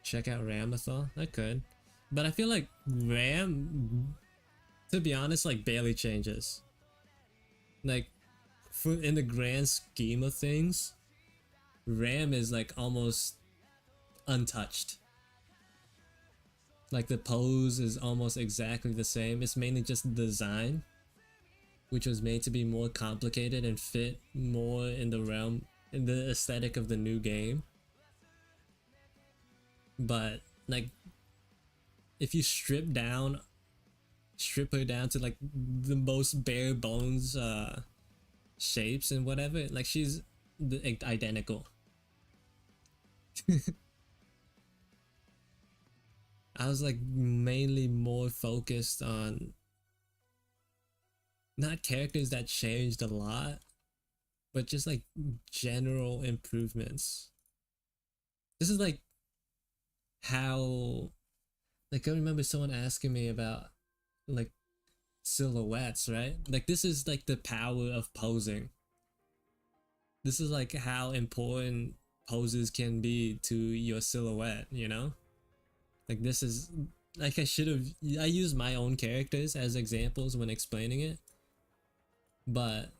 Check out Ramathon? I could. But I feel like Ram, to be honest, like barely changes. Like, in the grand scheme of things, Ram is like almost untouched. Like the pose is almost exactly the same. It's mainly just the design, which was made to be more complicated and fit more in the realm, in the aesthetic of the new game. But like, if you strip her down to like the most bare bones shapes and whatever, like she's identical. I was like mainly more focused on not characters that changed a lot, but just like general improvements. This is like how, like I remember someone asking me about like silhouettes, right? Like this is like the power of posing. This is like how important poses can be to your silhouette, you know? Like this is, like I used my own characters as examples when explaining it. But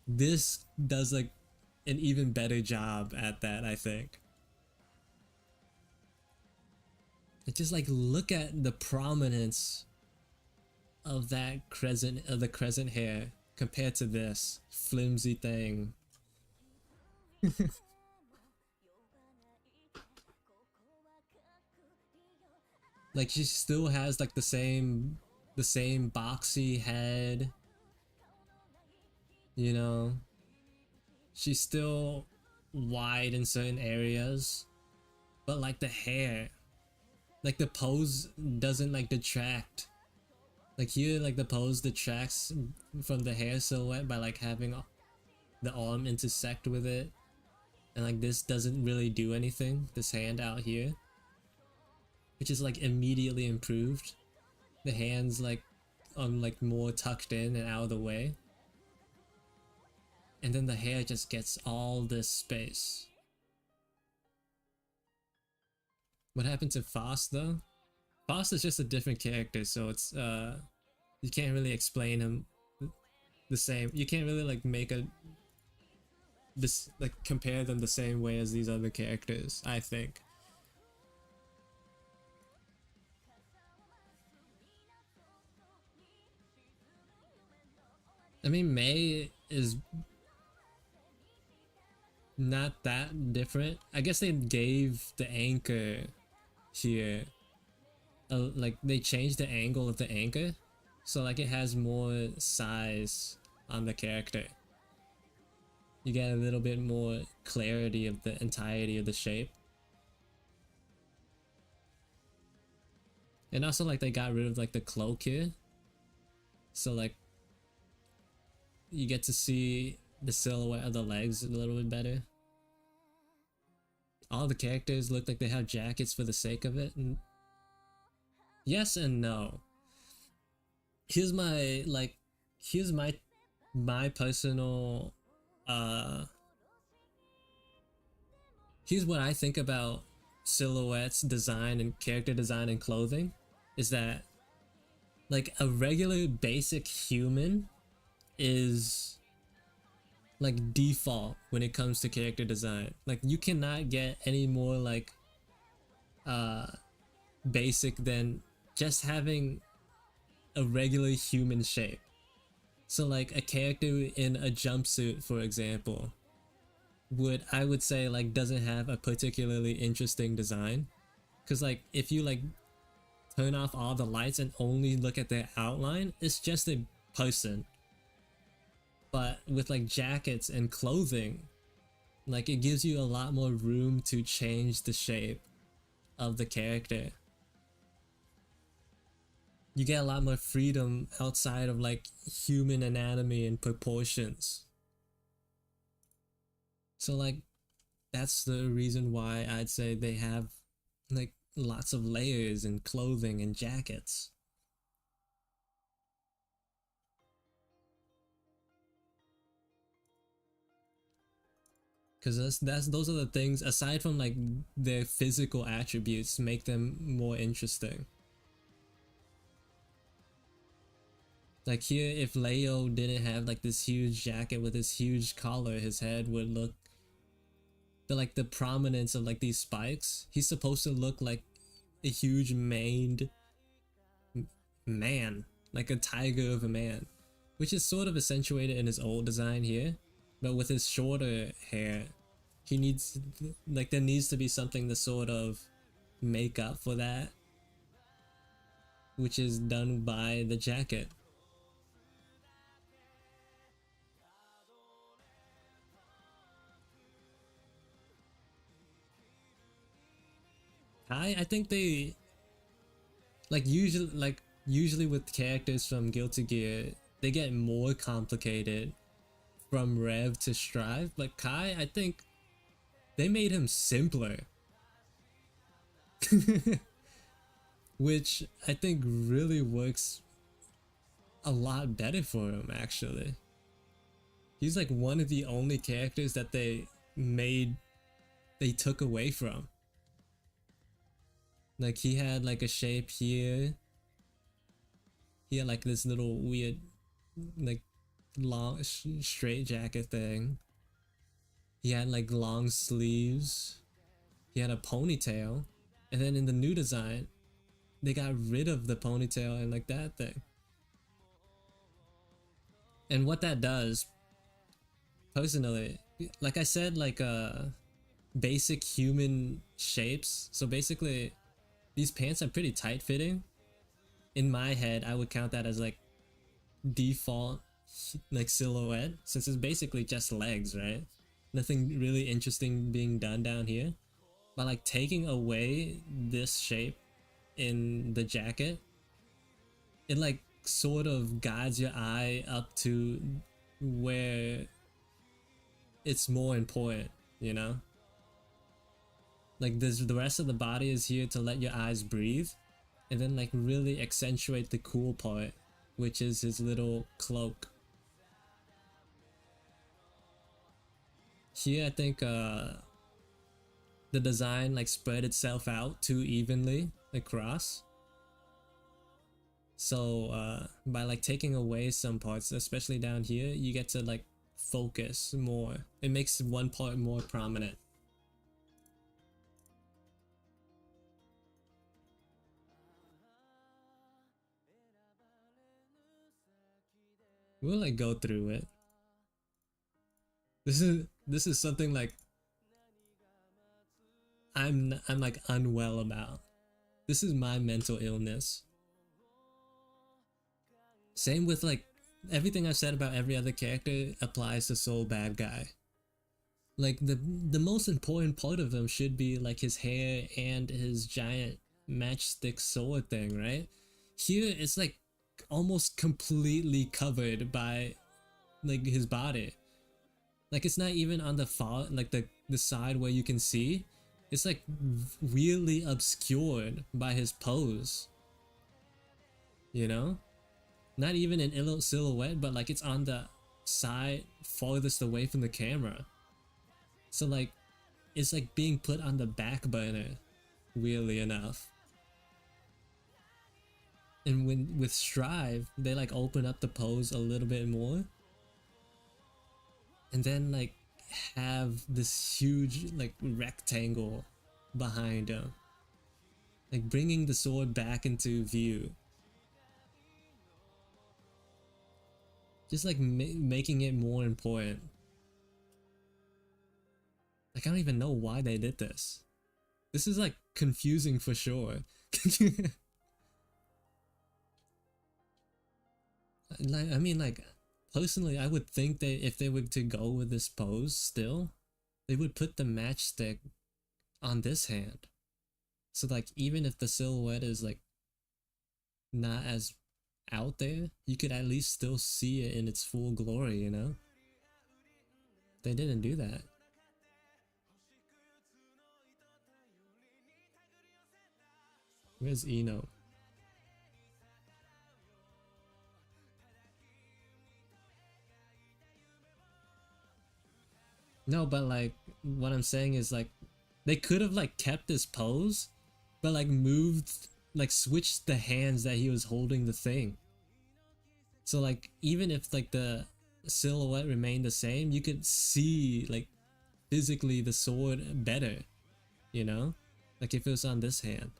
This does like an even better job at that, I think. Just like look at the prominence of that crescent, of the crescent hair compared to this flimsy thing. Like she still has like the same boxy head, you know. She's still wide in certain areas, but like the hair, like the pose doesn't like detract. Like here, like the pose detracts from the hair silhouette by like having the arm intersect with it, and like this doesn't really do anything, this hand out here, which is like immediately improved. The hands like like more tucked in and out of the way, and then the hair just gets all this space. What happened to Faust though? Faust is just a different character, so it's you can't really explain him the same. You can't really like make a this like compare them the same way as these other characters, I think. I mean, May is not that different. I guess they gave the anchor here, like they changed the angle of the anchor, so like it has more size on the character. You get a little bit more clarity of the entirety of the shape. And also like they got rid of like the cloak here, so like you get to see the silhouette of the legs a little bit better. All the characters look like they have jackets for the sake of it, and yes and no. Here's my like here's my personal here's what I think about silhouettes, design, and character design and clothing, is that like a regular basic human is like default when it comes to character design. Like you cannot get any more like basic than just having a regular human shape. So like a character in a jumpsuit, for example, I would say like doesn't have a particularly interesting design, because like if you like turn off all the lights and only look at their outline, it's just a person. But with like jackets and clothing, like it gives you a lot more room to change the shape of the character. You get a lot more freedom outside of like human anatomy and proportions. So like that's the reason why I'd say they have like lots of layers and clothing and jackets. Because those are the things, aside from like their physical attributes, make them more interesting. Like here, if Leo didn't have like this huge jacket with this huge collar, his head would look the prominence of like these spikes. He's supposed to look like a huge maned man, like a tiger of a man, which is sort of accentuated in his old design here. But with his shorter hair, he needs like there needs to be something to sort of make up for that, which is done by the jacket. I think they usually with characters from Guilty Gear, they get more complicated from Rev to Strive. Like Kai, I think they made him simpler. Which I think really works a lot better for him, actually. He's like one of the only characters that they took away from. Like he had like a shape here. He had like this little weird like long straight jacket thing. He had like long sleeves. He had a ponytail. And then in the new design, they got rid of the ponytail and like that thing. And what that does, personally, like I said, like basic human shapes. So basically, these pants are pretty tight fitting. In my head, I would count that as like default like silhouette, since it's basically just legs, right? Nothing really interesting being done down here. But like taking away this shape in the jacket, it like sort of guides your eye up to where it's more important, you know? Like the rest of the body is here to let your eyes breathe, and then like really accentuate the cool part, which is his little cloak. Here I think the design like spread itself out too evenly across. So by like taking away some parts, especially down here, you get to like focus more. It makes one part more prominent. We'll like go through it. This is something like I'm like unwell about. This is my mental illness. Same with like everything I've said about every other character applies to Soul Bad Guy. Like the most important part of him should be like his hair and his giant matchstick sword thing, right? Here it's like almost completely covered by like his body. Like it's not even on the far like the side where you can see. It's like weirdly obscured by his pose. You know? Not even an ill silhouette, but like it's on the side farthest away from the camera. So like it's like being put on the back burner, weirdly enough. And when with Strive, they like open up the pose a little bit more. And then like have this huge like rectangle behind him. Like bringing the sword back into view. Just like making it more important. Like I don't even know why they did this. This is like confusing for sure. Like I mean like personally I would think that if they were to go with this pose still, they would put the matchstick on this hand. So like even if the silhouette is like not as out there, you could at least still see it in its full glory, you know? They didn't do that. Where's Eno? No, but like what I'm saying is like they could have like kept this pose, but like moved like switched the hands that he was holding the thing. So like even if like the silhouette remained the same, you could see like physically the sword better, you know? Like if it was on this hand.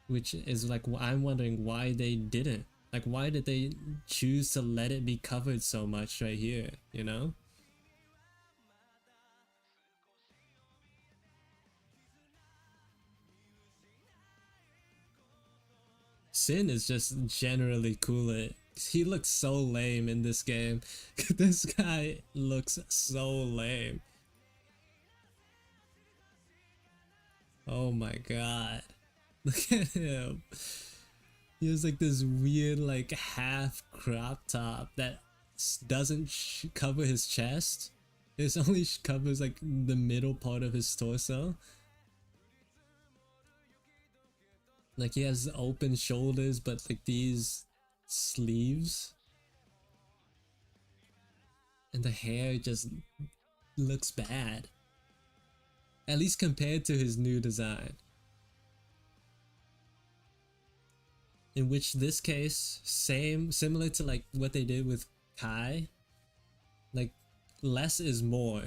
Which is like I'm wondering why they didn't. Like why did they choose to let it be covered so much right here, you know? Sin is just generally cooler. He looks so lame in this game. This guy looks so lame. Oh my god. Look at him. He has like this weird like half crop top that doesn't cover his chest. It only covers like the middle part of his torso. Like he has open shoulders, but like these sleeves. And the hair just looks bad. At least compared to his new design. in which this case, similar to like what they did with Kai, like less is more.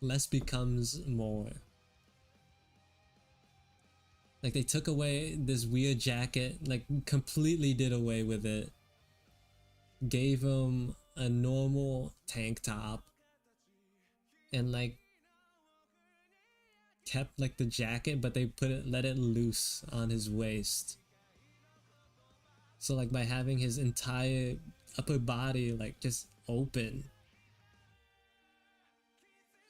Less becomes more. Like they took away this weird jacket, like completely did away with it. Gave him a normal tank top and like kept like the jacket, but they let it loose on his waist. So like by having his entire upper body like just open,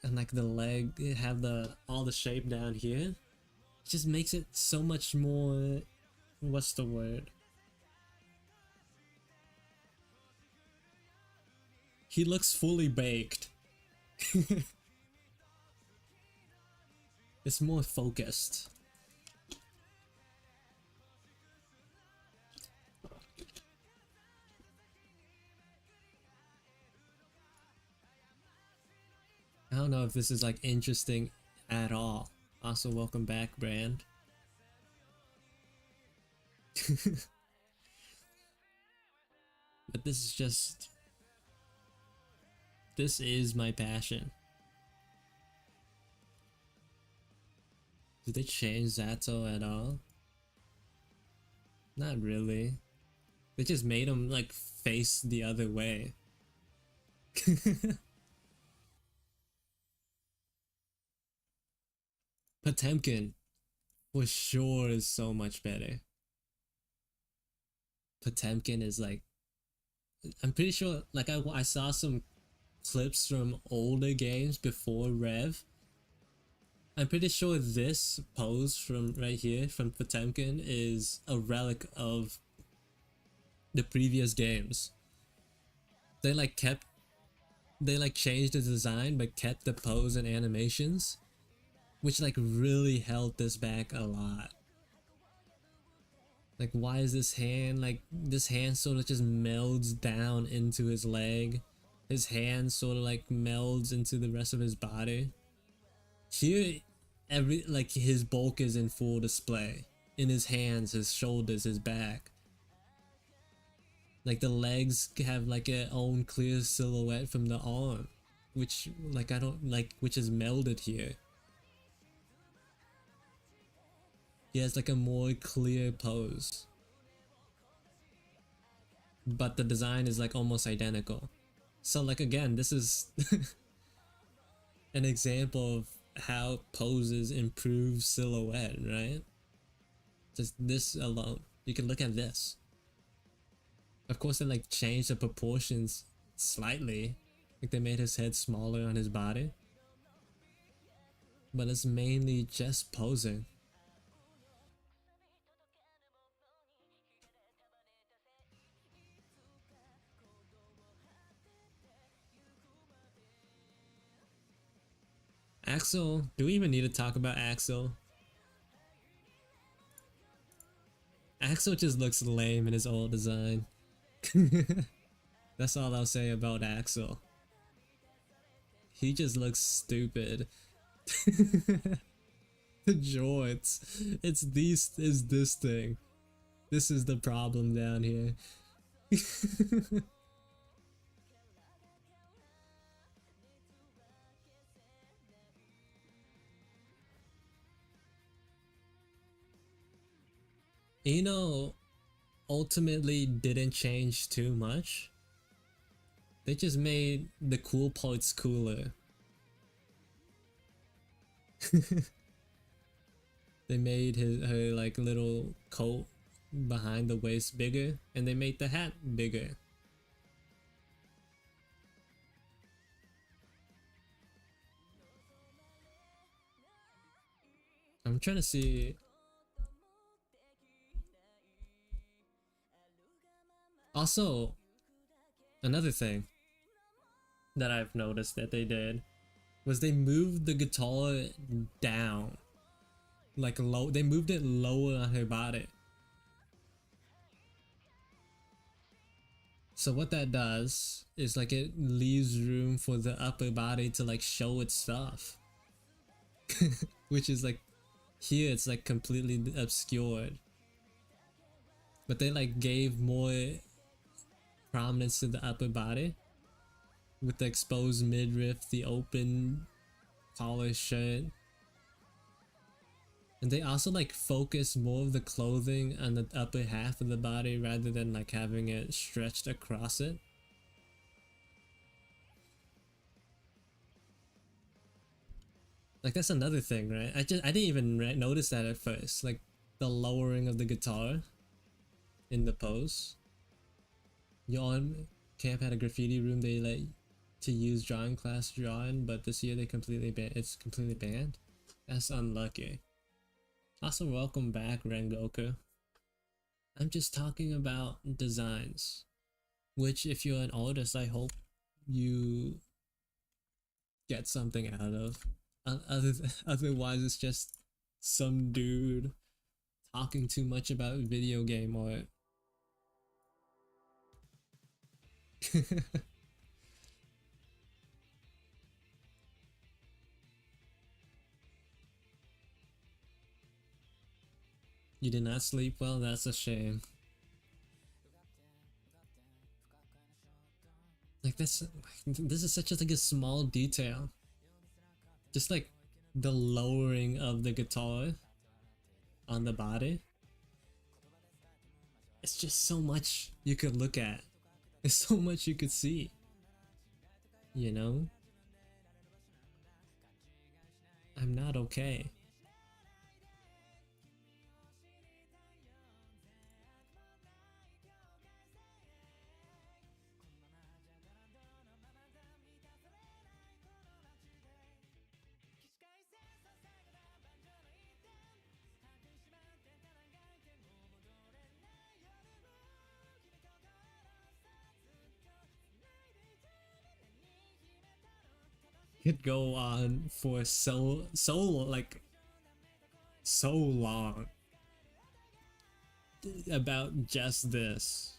and like the leg have all the shape down here, it just makes it so much more, what's the word? He looks fully baked. It's more focused. I don't know if this is like interesting at all. Also, welcome back, Brand. But this is just... This is my passion. Did they change Zato at all? Not really. They just made him like face the other way. Potemkin for sure is so much better. Potemkin is like... I'm pretty sure, like I saw some clips from older games before Rev. I'm pretty sure this pose from right here from Potemkin is a relic of the previous games. They like changed the design but kept the pose and animations, which like really held this back a lot. Like why is this hand sort of just melds down into his leg. His hand sort of like melds into the rest of his body. Here, his bulk is in full display. In his hands, his shoulders, his back. Like the legs have like a own clear silhouette from the arm, which like I don't like, which is melded here. He has like a more clear pose, but the design is like almost identical. So like again, this is an example of how poses improve silhouette, right? Just this alone. You can look at this. Of course they like changed the proportions slightly. Like they made his head smaller on his body. But it's mainly just posing. Axel, do we even need to talk about Axel? Axel just looks lame in his old design. That's all I'll say about Axel. He just looks stupid. The joints. It's this thing. This is the problem down here. You know, ultimately didn't change too much. They just made the cool parts cooler. They made her like little coat behind the waist bigger, and they made the hat bigger. I'm trying to see. Also, another thing that I've noticed that they did was they moved the guitar down, like low. They moved it lower on her body. So what that does is like it leaves room for the upper body to like show its stuff. Which is like, here it's like completely obscured. but they like gave more prominence to the upper body with the exposed midriff, the open collar shirt. And they also like focus more of the clothing on the upper half of the body rather than like having it stretched across it. Like that's another thing, right? I didn't even notice that at first. Like the lowering of the guitar in the pose. Yawn Camp had a graffiti room they let to use drawing class drawing, but this year they completely it's completely banned. That's unlucky. Also, welcome back, Rengoku. I'm just talking about designs, which if you're an artist, I hope you get something out of. Otherwise, it's just some dude talking too much about video game art. You did not sleep well? That's a shame. Like this is such like a small detail. Just like the lowering of the guitar on the body. It's just so much you could look at. There's so much you could see. You know? I'm not okay. Could go on for so long about just this.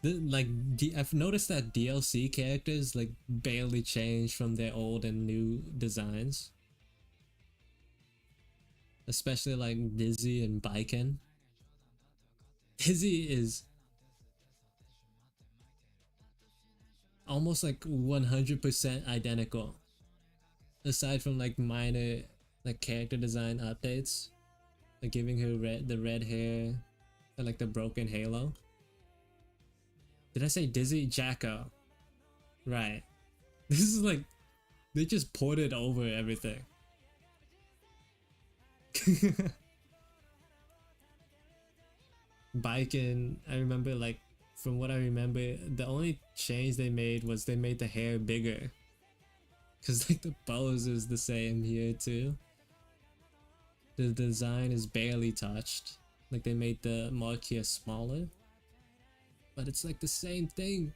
I've noticed that DLC characters like barely change from their old and new designs, especially like Dizzy and Baiken. Dizzy is almost like 100% identical, aside from like minor like character design updates, like giving her the red hair and like the broken halo. Did I say Dizzy? Jacko. Right. This is like they just ported over everything. Baiken, I remember like from what I remember, the only change they made was they made the hair bigger. Cause like the pose is the same here too. The design is barely touched. Like they made the mark here smaller. But it's like the same thing.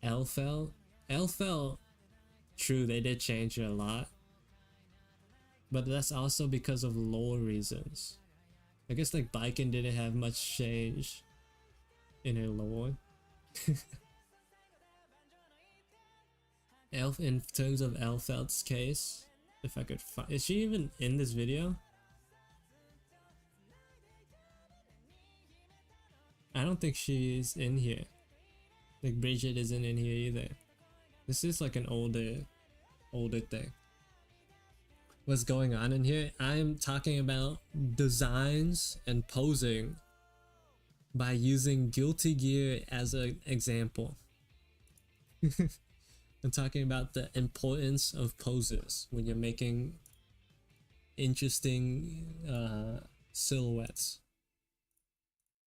Elfel, true, they did change it a lot. But that's also because of lore reasons. I guess like Baiken didn't have much change in her lore. In terms of Elfelt's case, if I could find, is she even in this video? I don't think she's in here. Like Bridget isn't in here either. This is like an older thing. What's going on in here? I'm talking about designs and posing by using Guilty Gear as an example. I'm talking about the importance of poses when you're making interesting silhouettes.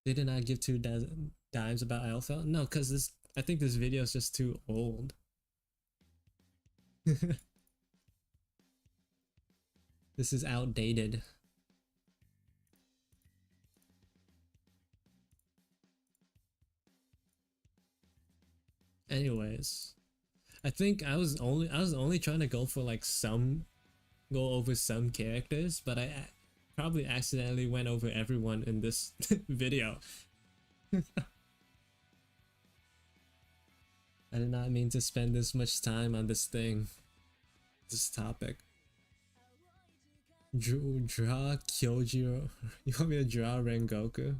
They did not give two dimes about Alpha? No, because I think this video is just too old. This is outdated. Anyways, I think I was only trying to go for like go over some characters, but I probably accidentally went over everyone in this video. I did not mean to spend this much time on this topic. Draw Kyojiro. You want me to draw Rengoku?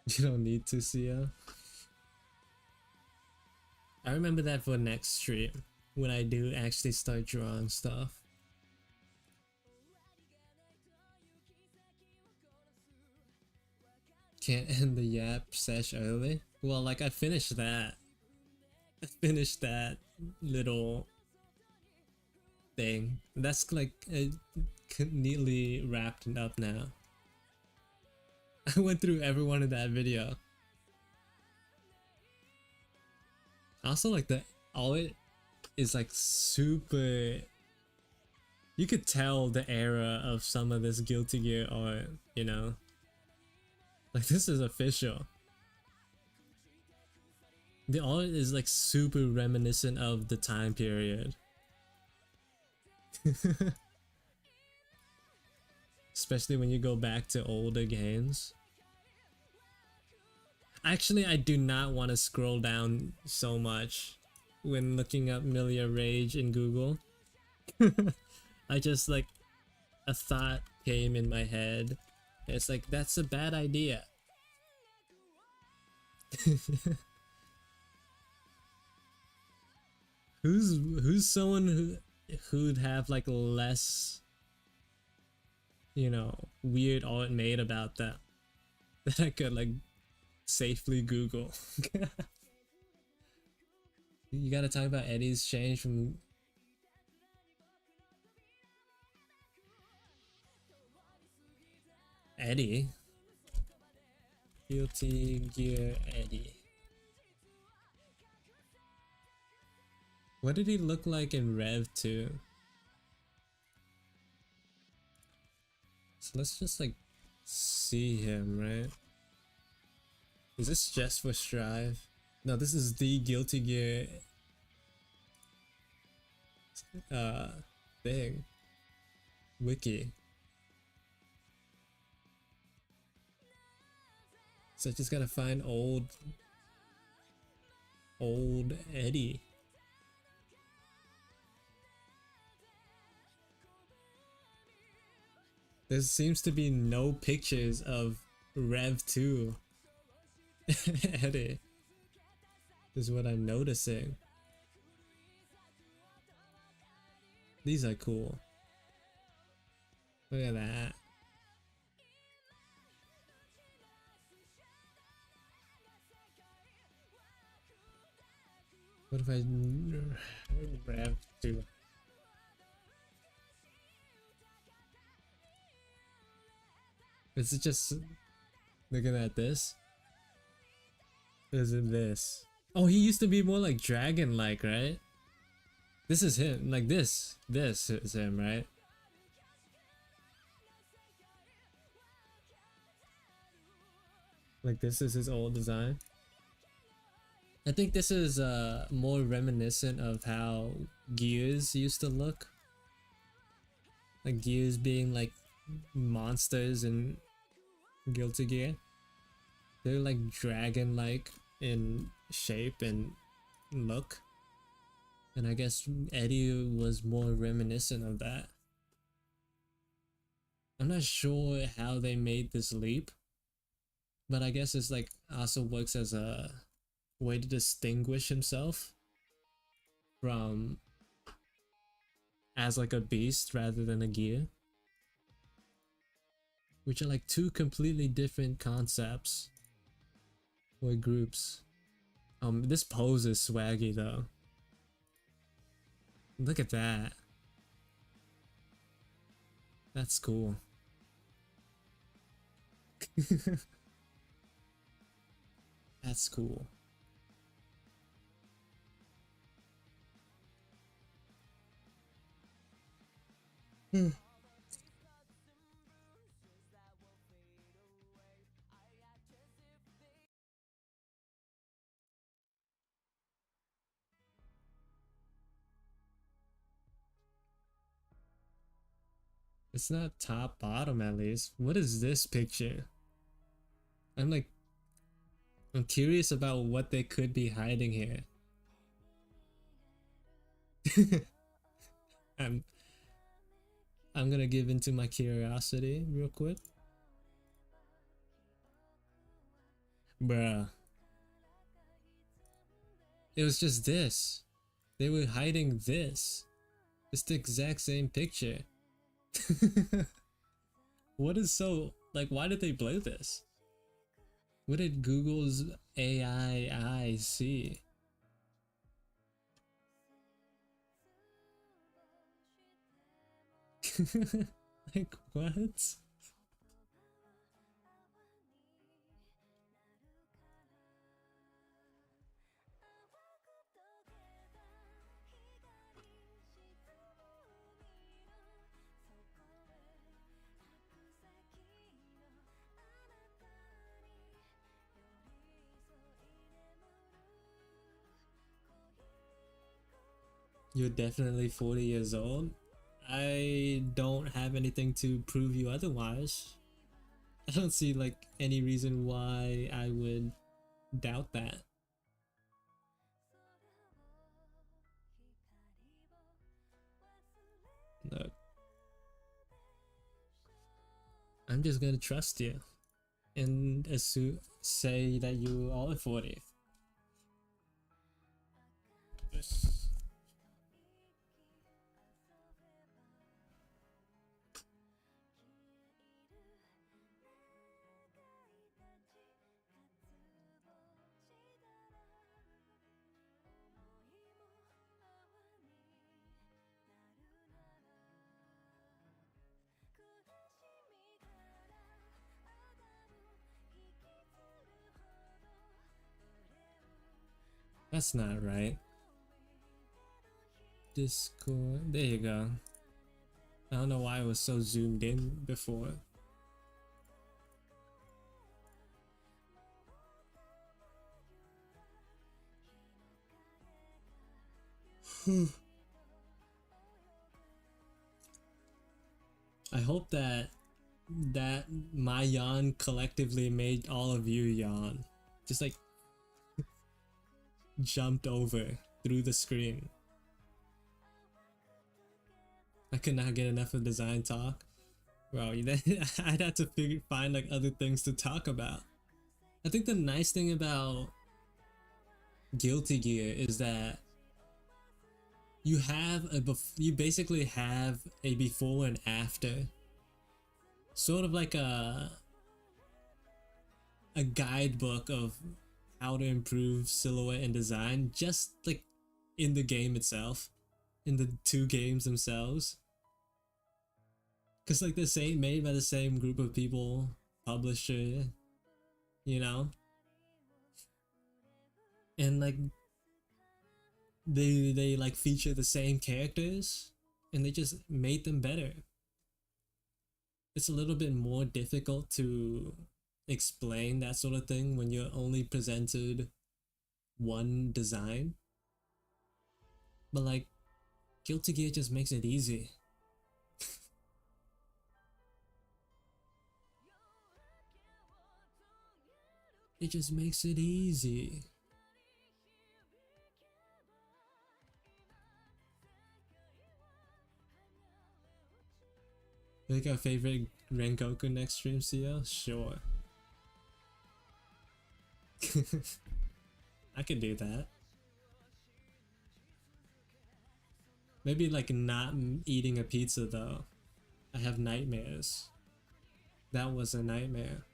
You don't need to see ya. I remember that for next stream when I do actually start drawing stuff. Can't end the yap sesh early. Well, like I finished that. I finished that little thing. That's like neatly wrapped up now. I went through everyone in that video. Also, like the all it is like super. You could tell the era of some of this Guilty Gear art, you know. Like this is official. The art is like super reminiscent of the time period. Especially when you go back to older games. Actually, I do not want to scroll down so much when looking up Milia Rage in Google. I just like a thought came in my head. It's like that's a bad idea. who's someone who'd have like less, you know, weird art made about that that I could like safely Google. You gotta talk about Eddie's change from Eddie. Guilty Gear Eddie. What did he look like in Rev 2? So let's just like see him, right? Is this just for Strive? No, this is the Guilty Gear thing. Wiki. So I just gotta find old Eddie. There seems to be no pictures of Rev 2 Eddie. Is what I'm noticing. These are cool. Look at that. What if I Rev 2? Is it just looking at this? Is it this? Oh, he used to be more like dragon-like, right? This is him, like this is him, right? Like this is his old design. I think this is more reminiscent of how Gears used to look. Like Gears being like monsters in Guilty Gear. They're like dragon-like in shape and look. And I guess Eddie was more reminiscent of that. I'm not sure how they made this leap, but I guess it's like also works as a way to distinguish himself from as like a beast rather than a gear, which are like two completely different concepts or groups. This pose is swaggy though. Look at that. That's cool. That's cool. It's not top bottom at least. What is this picture? I'm like I'm curious about what they could be hiding here. I'm I'm gonna give into my curiosity real quick. Bruh. It was just this. They were hiding this. It's the exact same picture. What is so, like, why did they blur this? What did Google's AI see? Like, what? You're definitely 40 years old. I don't have anything to prove you otherwise. I don't see like any reason why I would doubt that. Look, I'm just gonna trust you and say that you are 40. That's not right. Discord. There you go. I don't know why it was so zoomed in before. I hope that my yawn collectively made all of you yawn. Just like jumped over through the screen. I could not get enough of design talk. Bro, I'd have to find like other things to talk about. I think the nice thing about Guilty Gear is that you basically have a before and after, sort of like a guidebook of how to improve silhouette and design, just like in the game itself, in the two games themselves. Cause like the made by the same group of people, publisher, you know, and like they like feature the same characters, and they just made them better. It's a little bit more difficult to explain that sort of thing when you're only presented one design, but like Guilty Gear just makes it easy. It just makes it easy. Like our favorite Rengoku next stream, CEO? Sure. I could do that. Maybe like not eating a pizza though. I have nightmares. That was a nightmare.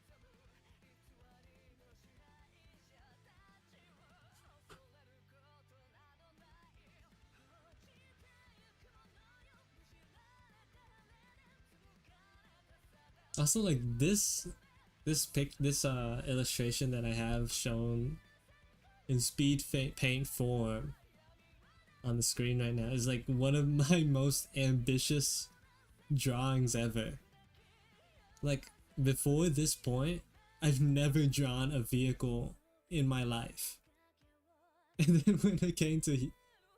Also, like this illustration that I have shown in speed paint form on the screen right now is like one of my most ambitious drawings ever. Like before this point, I've never drawn a vehicle in my life. And then when it came to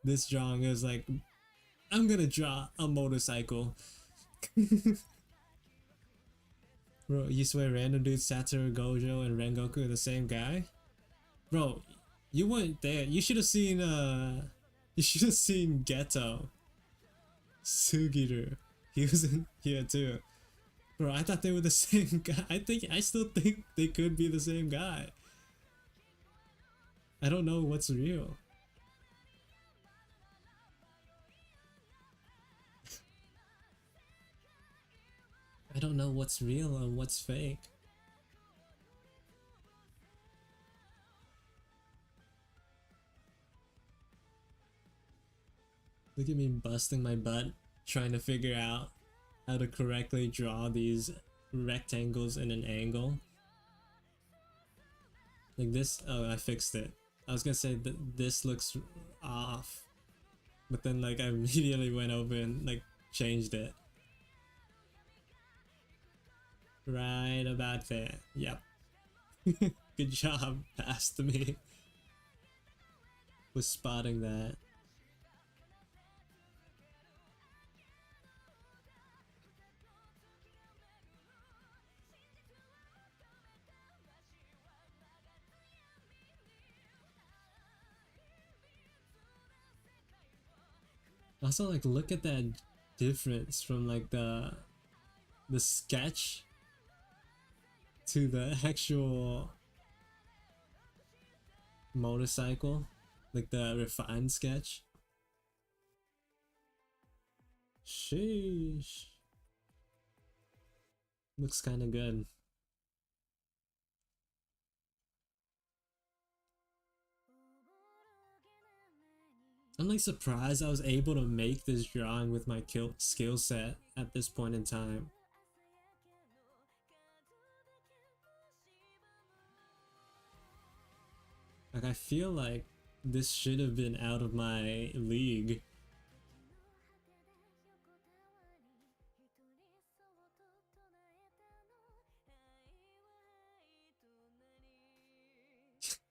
this drawing, it was like, I'm gonna draw a motorcycle. Bro, you swear random dudes Satoru Gojo and Rengoku are the same guy? Bro, you weren't there. You should have seen you should have seen Ghetto. Sugiru. He was in here too. Bro, I thought they were the same guy. I still think they could be the same guy. I don't know what's real. I don't know what's real and what's fake. Look at me busting my butt trying to figure out how to correctly draw these rectangles in an angle. Like this, oh, I fixed it. I was gonna say that this looks off, but then like I immediately went over and like changed it. Right about there. Yep. Good job, past me. Was spotting that. Also, like, look at that difference from like the sketch to the actual motorcycle, like the refined sketch. Sheesh. Looks kind of good. I'm like surprised I was able to make this drawing with my skill set at this point in time. Like, I feel like this should have been out of my league.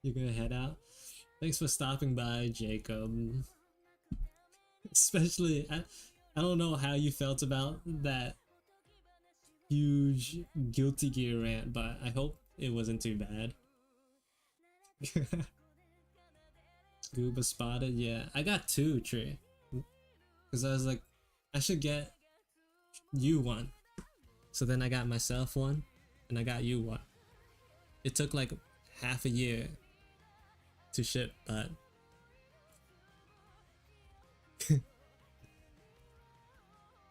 You're gonna head out? Thanks for stopping by, Jacob. Especially, I don't know how you felt about that huge Guilty Gear rant, but I hope it wasn't too bad. Scuba spotted, yeah. I got 2, Tree. Because I was like, I should get you one. So then I got myself one, and I got you one. It took like half a year to ship, but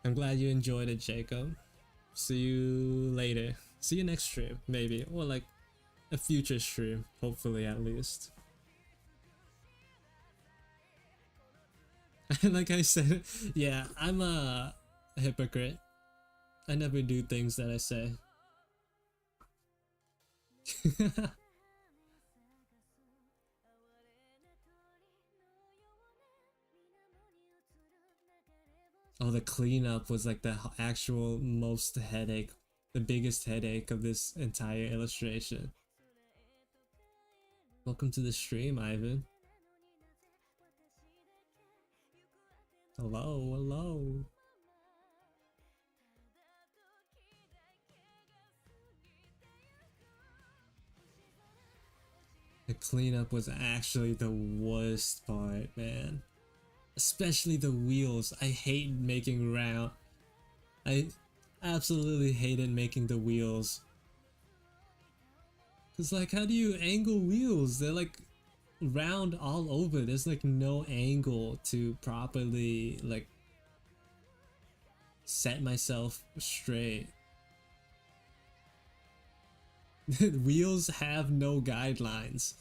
I'm glad you enjoyed it, Jacob. See you later. See you next stream, maybe, or like a future stream, hopefully at least. Like I said, yeah, I'm a hypocrite. I never do things that I say. Oh, the cleanup was like the actual most headache, the biggest headache of this entire illustration. Welcome to the stream, Ivan. Hello, hello. The cleanup was actually the worst part, man. Especially the wheels. I hate making round. I absolutely hated making the wheels. Cause like, how do you angle wheels? They're like round all over. There's like no angle to properly like set myself straight. Wheels have no guidelines.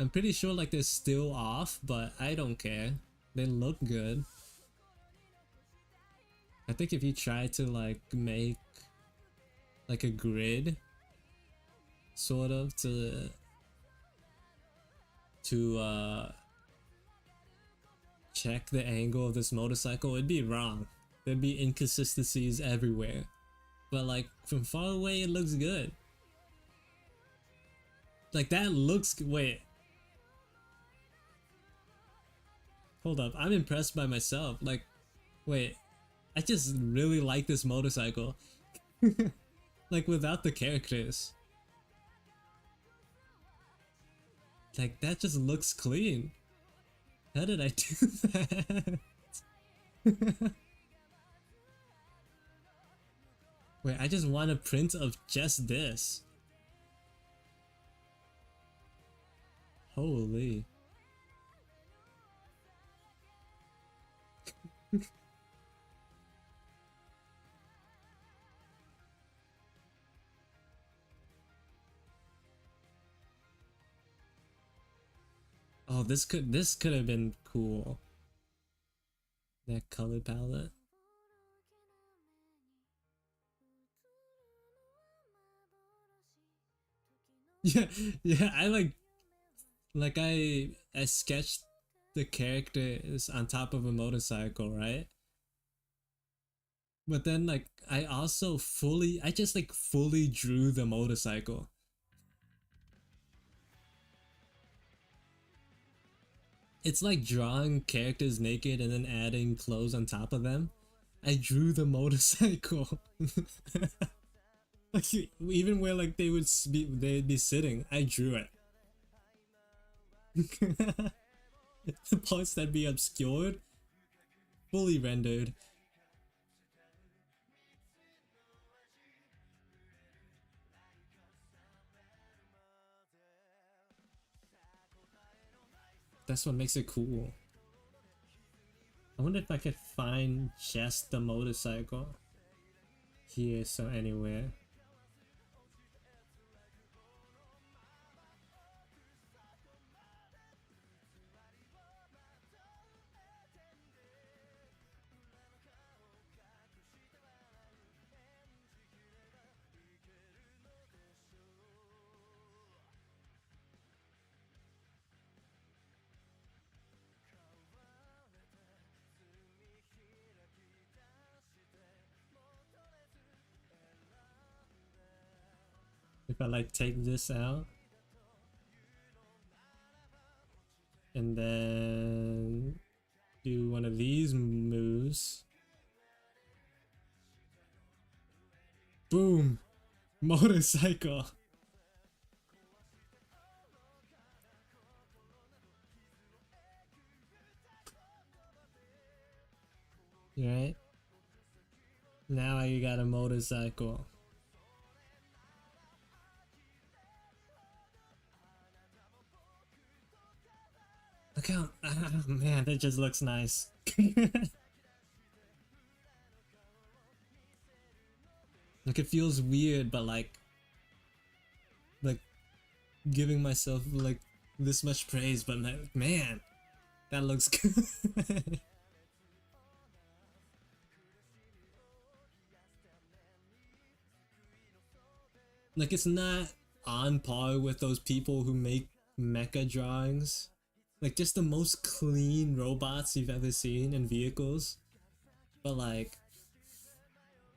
I'm pretty sure like they're still off, but I don't care. They look good. I think if you try to like make like a grid sort of to check the angle of this motorcycle, it'd be wrong. There'd be inconsistencies everywhere. But like from far away it looks good. Like that looks, wait. Hold up, I'm impressed by myself. Like, wait, I just really like this motorcycle. Like without the characters. Like that just looks clean. How did I do that? Wait, I just want a print of just this. Holy. Oh, this could have been cool. That color palette. Yeah, yeah, I sketched the characters on top of a motorcycle, right? But then like I just like fully drew the motorcycle. It's like drawing characters naked and then adding clothes on top of them. I drew the motorcycle. Like even where like they'd be sitting, I drew it. The parts that be obscured, fully rendered. That's what makes it cool. I wonder if I could find just the motorcycle here, so anywhere. If I like take this out and then do one of these moves, boom, motorcycle. Right? Now you got a motorcycle. Look how, oh man, that just looks nice. Like it feels weird, but like giving myself like this much praise, but like, man, that looks good. Like it's not on par with those people who make mecha drawings. Like just the most clean robots you've ever seen in vehicles. But like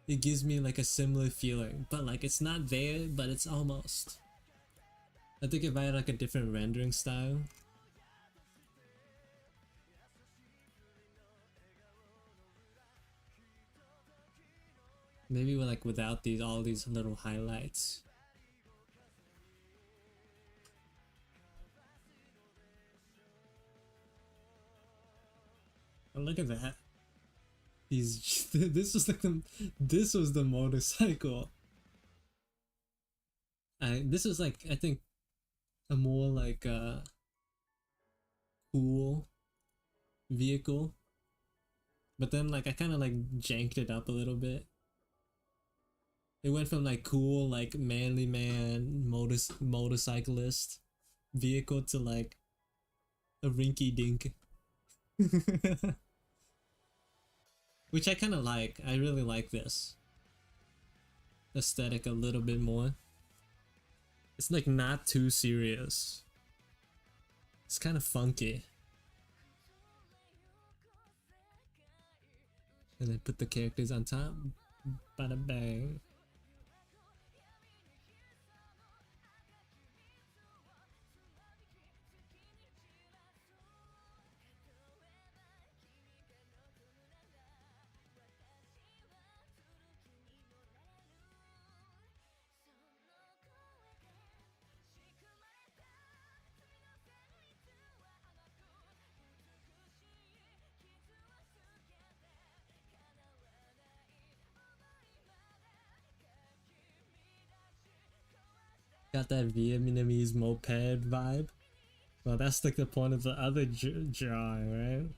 it gives me like a similar feeling. But like it's not there, but it's almost. I think if I had like a different rendering style. Maybe like without all these little highlights. Oh, look at that. This was like this was the motorcycle. This was like I think a more like cool vehicle. But then like I kind of like janked it up a little bit. It went from like cool like manly man motorcyclist vehicle to like a rinky dink. Which I kind of like. I really like this aesthetic a little bit more. It's like not too serious. It's kind of funky. And then put the characters on top. Bada bang. Got that Vietnamese moped vibe. Well, that's like the point of the other drawing, right?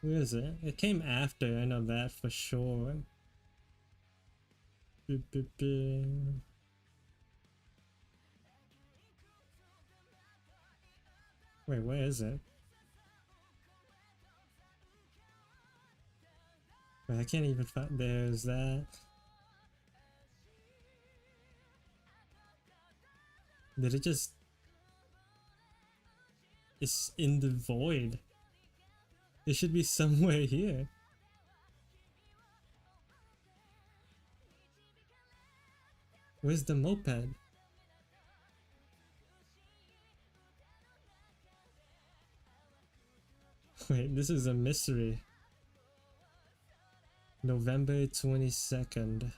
Where is it? It came after, I know that for sure. Wait, where is it? Wait, I can't even find. There's that. Did it just. It's in the void. It should be somewhere here. Where's the moped? Wait, this is a mystery. November 22nd.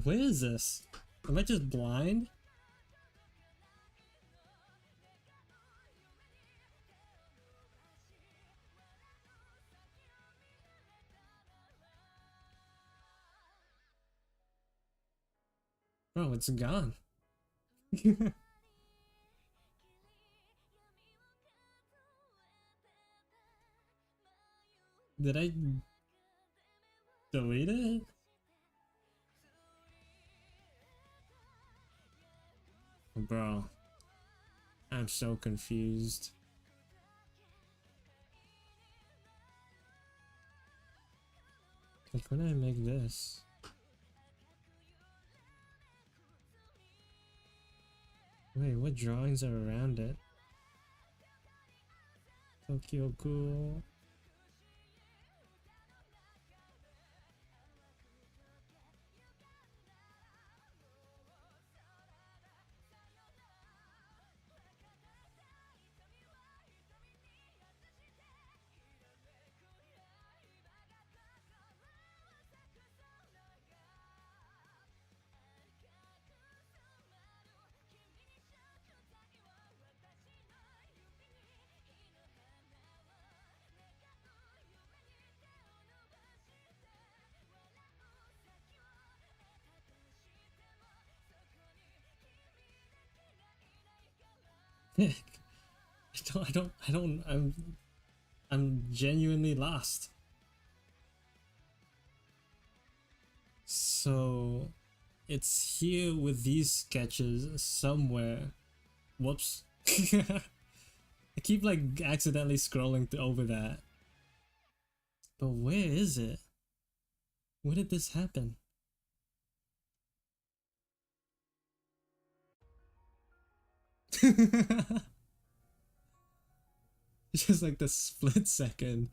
Where is this? Am I just blind? Bro, it's gone. Did I delete it? Bro, I'm so confused. Like, when did I make this? Wait, what drawings are around it? Tokyo Cool. I'm genuinely lost. So it's here with these sketches somewhere. Whoops. I keep like accidentally scrolling over that. But where is it? Where did this happen? Just like the split second.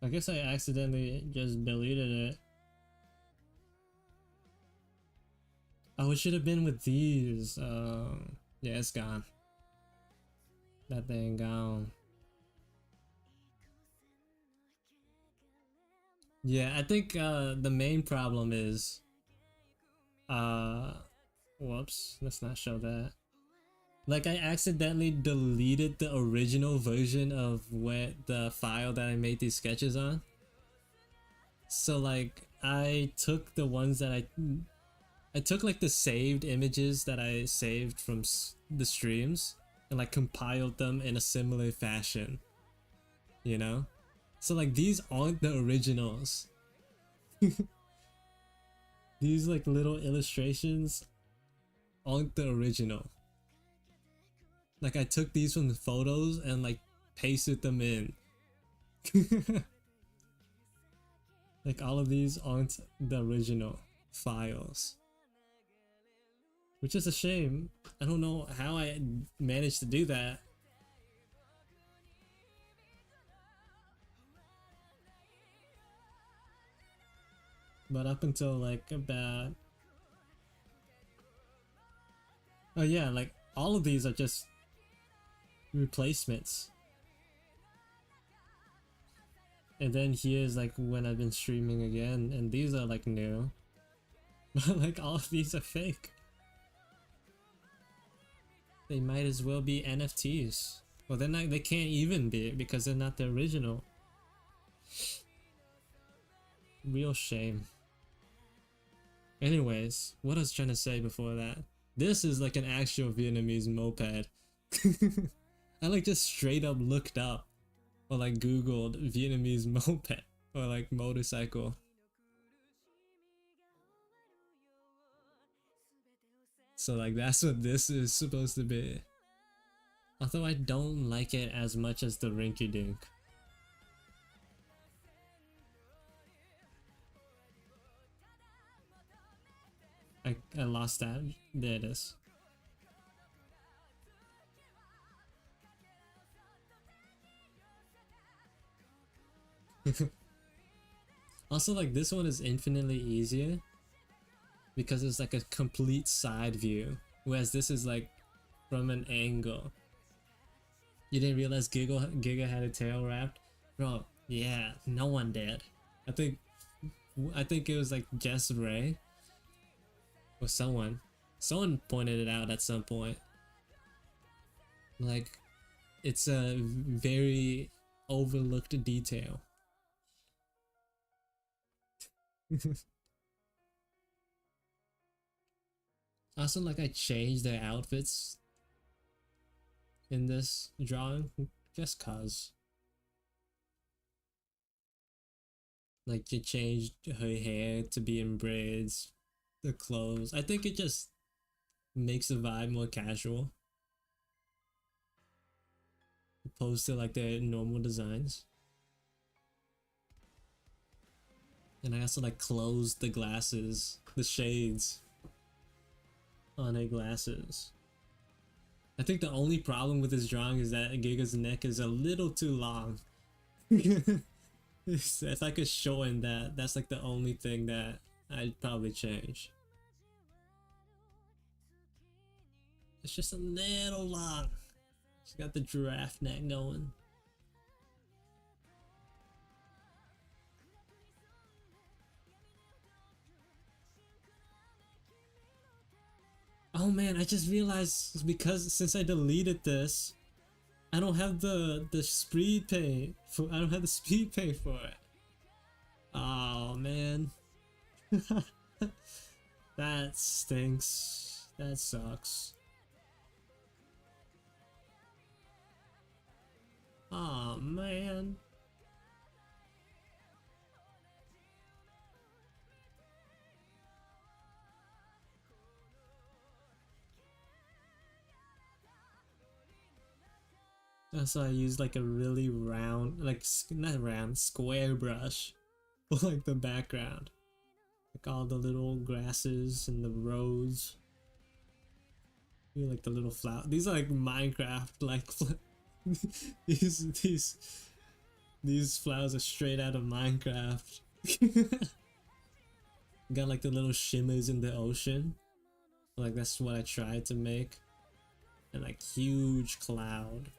I guess I accidentally just deleted it. Oh, it should have been with these. Yeah, it's gone. That thing gone. Yeah, I think the main problem is whoops, let's not show that. Like, I accidentally deleted the original version of what the file that I made these sketches on. So like I took the ones that I took like the saved images that I saved from the streams and like compiled them in a similar fashion, you know? So like these aren't the originals. These like little illustrations aren't the original. Like I took these from the photos and like pasted them in. Like all of these aren't the original files. Which is a shame. I don't know how I managed to do that. But up until like about... Oh yeah, like all of these are just replacements. And then here's like when I've been streaming again, and these are like new. But like all of these are fake. They might as well be NFTs. Well, they're not. They can't even be because they're not the original. Real shame. Anyways, what I was trying to say before that. This is like an actual Vietnamese moped. I like just straight up looked up or like googled Vietnamese moped or like motorcycle. So like that's what this is supposed to be. Although I don't like it as much as the Rinky Dink. I lost that. There it is. Also, like, this one is infinitely easier because it's like a complete side view, whereas this is like from an angle. You didn't realize Giga had a tail wrapped? Bro, yeah, no one did. I think it was like Jess Ray or someone pointed it out at some point. Like, it's a very overlooked detail. Also, like, I changed their outfits in this drawing just cause. Like, you changed her hair to be in braids, the clothes. I think it just makes the vibe more casual opposed to like their normal designs. And I also like closed the glasses, the shades on her glasses. I think the only problem with this drawing is that Giga's neck is a little too long. If I could shorten that, that's like the only thing that I'd probably change. It's just a little long. She's got the giraffe neck going. Oh man, I just realized because since I deleted this, I don't have the speed paint for. I don't have the speed paint for it. Oh man, that stinks. That sucks. Oh man. So I used like a really round, like not round, square brush for like the background. Like all the little grasses and the roads. Like the little flower. These are like Minecraft like these flowers are straight out of Minecraft. Got like the little shimmers in the ocean. Like that's what I tried to make. And like huge cloud.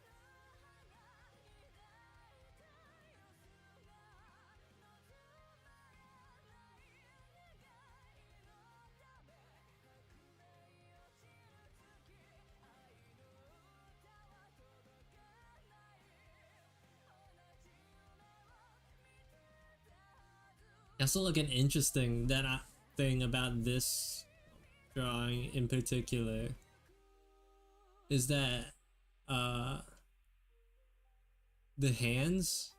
Also, like an interesting thing about this drawing in particular is that the hands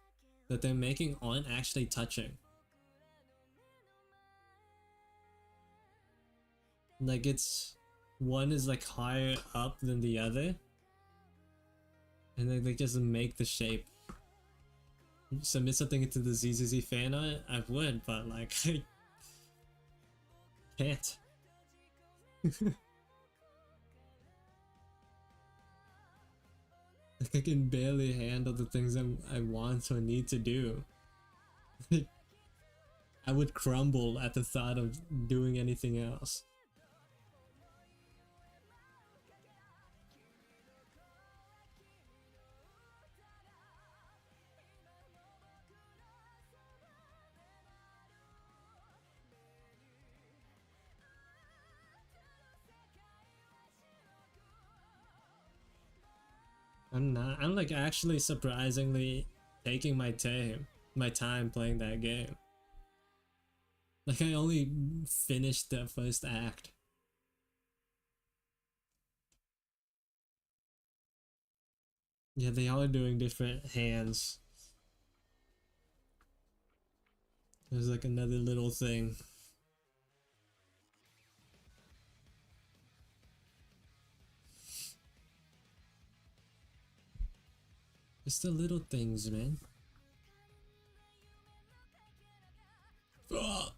that they're making aren't actually touching. Like it's one is like higher up than the other, and then they just make the shape. Submit something into the ZZZ fan art, I would, but like I can't. Like I can barely handle the things I want or need to do. I would crumble at the thought of doing anything else. I'm not. I'm like actually surprisingly taking my time playing that game. Like I only finished the first act. Yeah, they all are doing different hands. There's like another little thing. Just the little things, man. Ugh.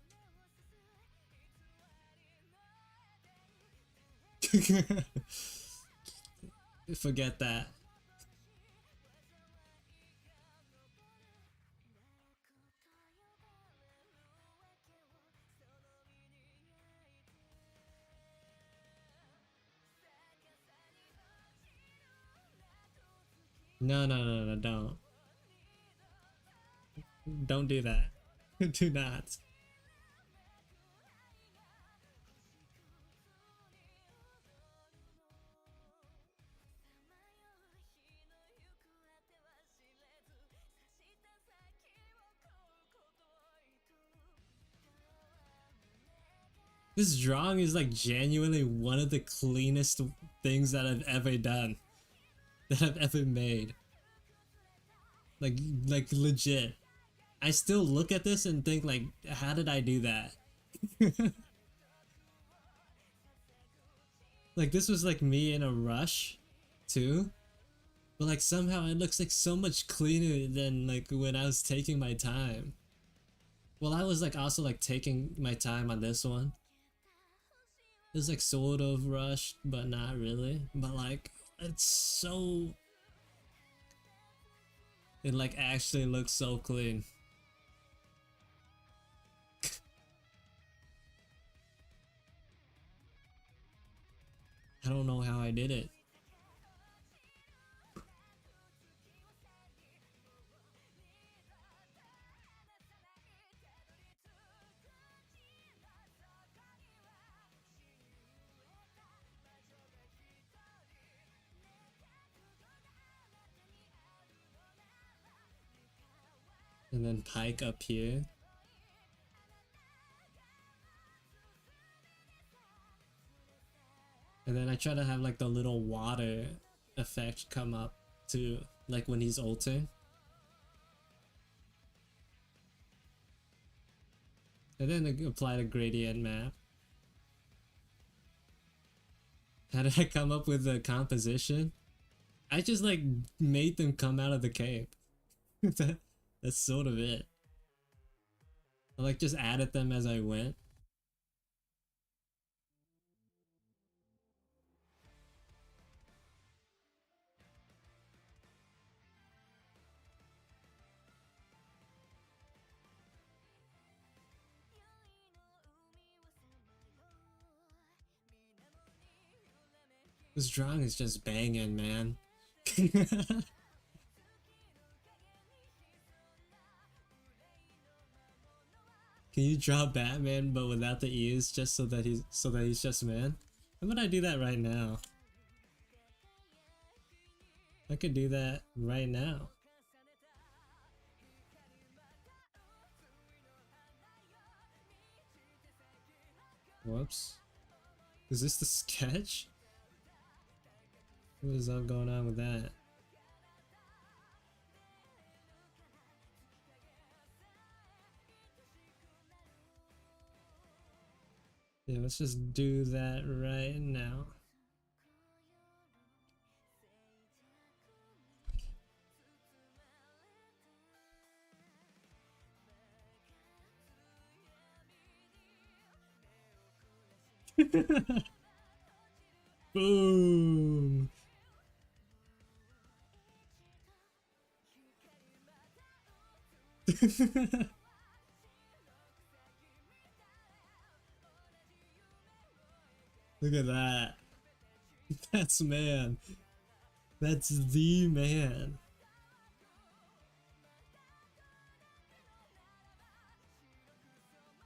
Forget that. No, no, no, no, don't. Don't do that. Do not. This drawing is like genuinely one of the cleanest things that I've ever done. That I've ever made. Like legit. I still look at this and think like, how did I do that? Like this was like me in a rush too. But like somehow it looks like so much cleaner than like when I was taking my time. Well, I was like also like taking my time on this one. It was like sort of rushed, but not really. But like it's so, it like actually looks so clean. I don't know how I did it. And then Pike up here. And then I try to have like the little water effect come up too, like when he's ulting. And then apply the gradient map. How did I come up with the composition? I just like made them come out of the cape. That's sort of it. I like just added them as I went. This drawing is just banging, man. Can you draw Batman but without the ears just so that he's just man? How about I do that right now? I could do that right now. Whoops. Is this the sketch? What is up going on with that? Yeah, let's just do that right now. Boom! Look at that. That's man. That's the man.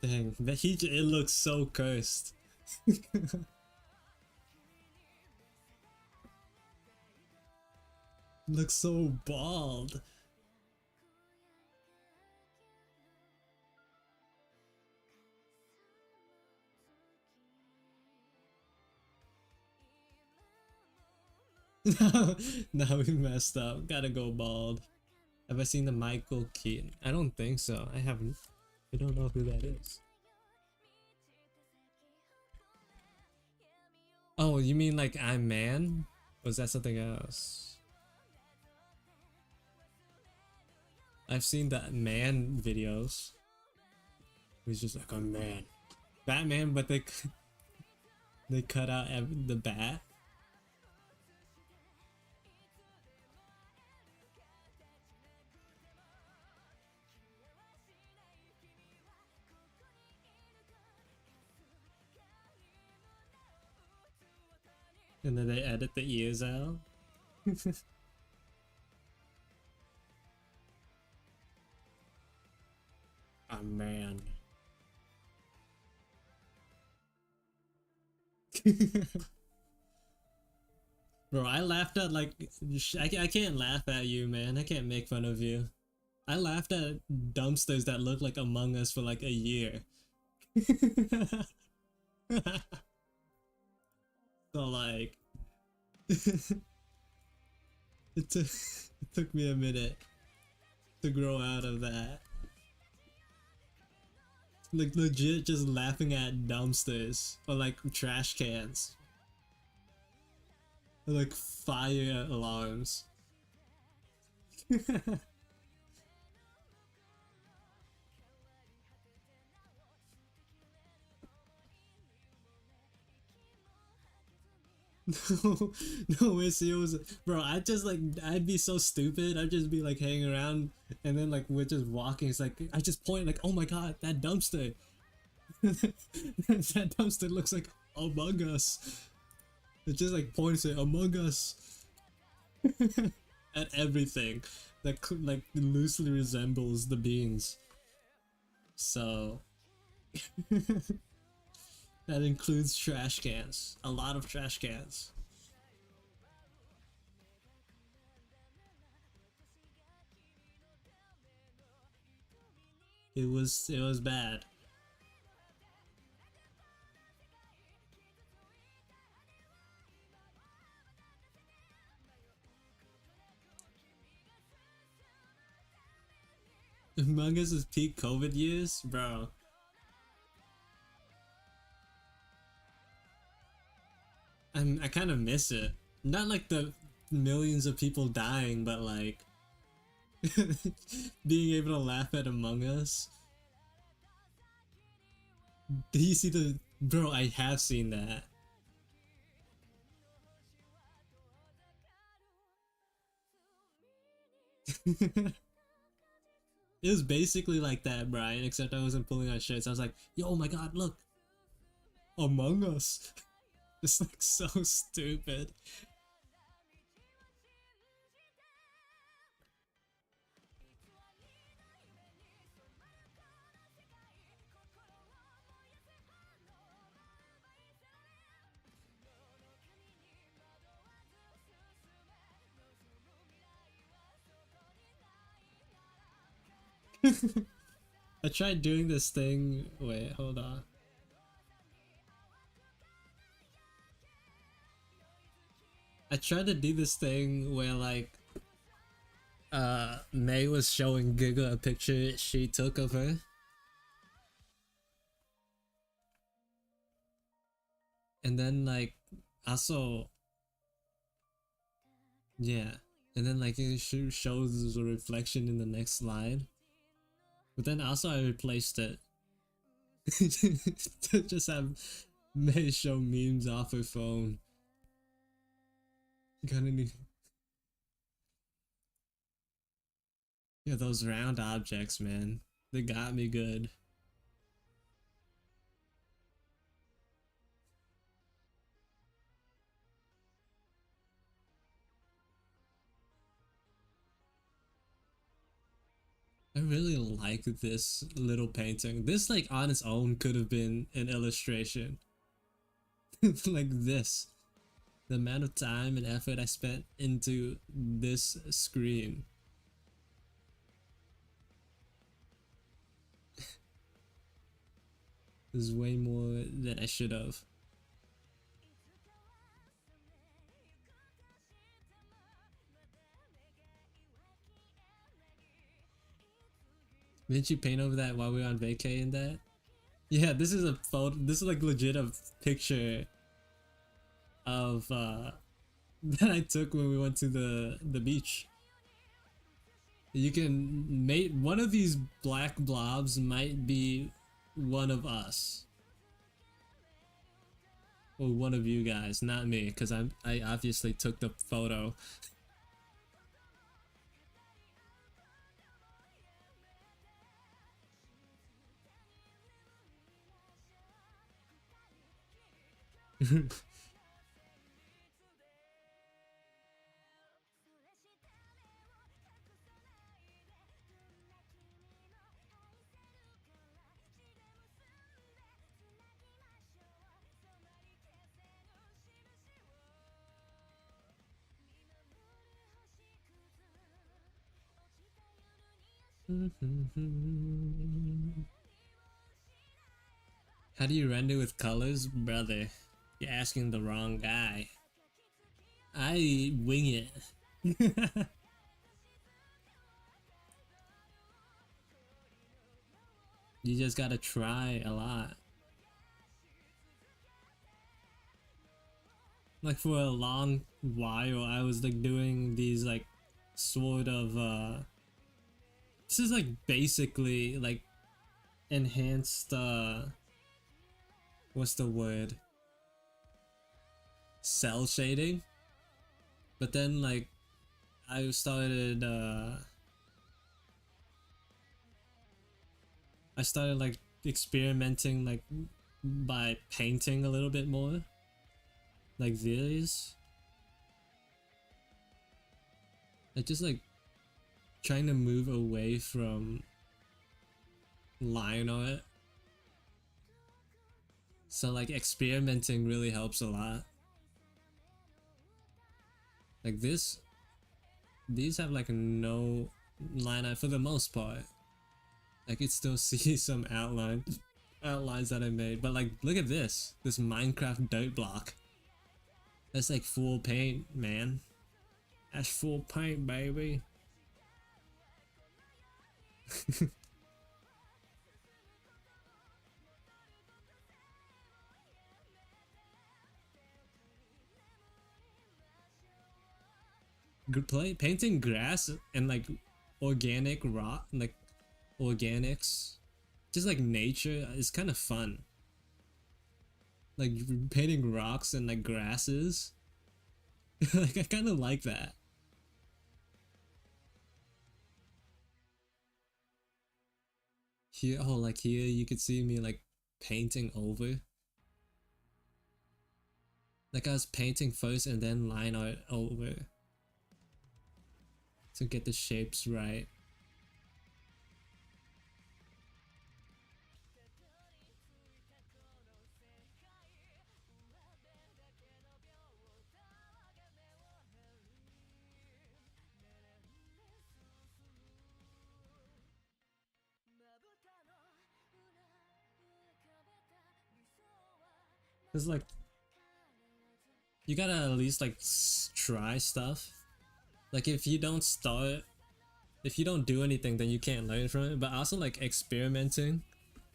Dang, it looks so cursed. Looks so bald. Now we messed up. Gotta go bald. Have I seen the Michael Keaton? I don't think so. I haven't. I don't know who that is. Oh, you mean like I'm Man? Was that something else? I've seen the Man videos. He's just like a man. Batman, but they cut out the bat. And then they edit the ears out. A man. Bro, I laughed at like I can't laugh at you, man. I can't make fun of you. I laughed at dumpsters that look like Among Us for like a year. So like it took me a minute to grow out of that. Like legit just laughing at dumpsters or like trash cans. Or like fire alarms. No, no, it's it was, bro. I just like I'd be so stupid. I'd just be like hanging around, and then like we're just walking. It's like I just point like, oh my god, that dumpster. That dumpster looks like Among Us. It just like points at Among Us at everything that like loosely resembles the beans. So that includes trash cans. A lot of trash cans. It was bad. Among Us is peak COVID years, bro. I kind of miss it. Not like the millions of people dying, but like being able to laugh at Among Us. Did you see the bro? I have seen that. It was basically like that, Brian, except I wasn't pulling on shirts. I was like, yo, oh my god, look, Among Us. It's like so stupid. I tried doing this thing. Wait, hold on. I tried to do this thing where like May was showing Giga a picture she took of her. And then like also yeah. And then like it shows a reflection in the next slide. But then also I replaced it to just have May show memes off her phone. Got any? Yeah, those round objects, man. They got me good. I really like this little painting. This, like, on its own could have been an illustration. Like this. The amount of time and effort I spent into this screen. Is way more than I should have. Didn't you paint over that while we were on vacay and that? Yeah, this is a photo. This is like legit a picture of that I took when we went to the beach. You can make one of these black blobs might be one of us. Or one of you guys, not me, because I obviously took the photo. How do you render with colors? Brother, you're asking the wrong guy. I wing it. You just gotta try a lot. Like for a long while I was like doing these like sort of this is like basically like enhanced what's the word? Cell shading. But then like I started like experimenting like by painting a little bit more. Like these. I just like trying to move away from line art. So like experimenting really helps a lot. Like this, these have like no line art for the most part. I could still see some outlines that I made, but like look at this Minecraft dirt block. That's like full paint, man. That's full paint, baby. Painting grass and like organic rock, like organics, just like nature is kind of fun. Like painting rocks and like grasses. Like I kind of like that. Here, oh, like here you could see me like painting over. Like I was painting first and then line art over to get the shapes right. It's like you gotta at least like try stuff. Like if you don't do anything, then you can't learn from it. But also like experimenting,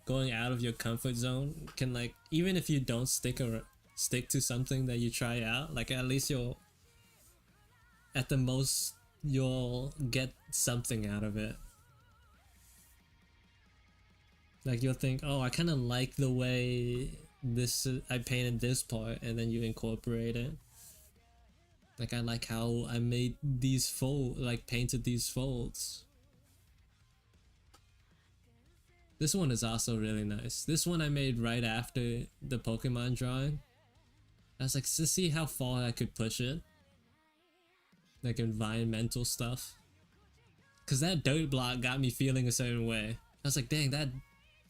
going out of your comfort zone can like, even if you don't stick to something that you try out, like at least at the most you'll get something out of it. Like you'll think, oh, I kind of like the way I painted this part, and then you incorporate it. Like I like how I made these painted these folds. This one is also really nice. This one I made right after the Pokemon drawing. I was like, to see how far I could push it. Like environmental stuff. Cause that dirt block got me feeling a certain way. I was like, dang, that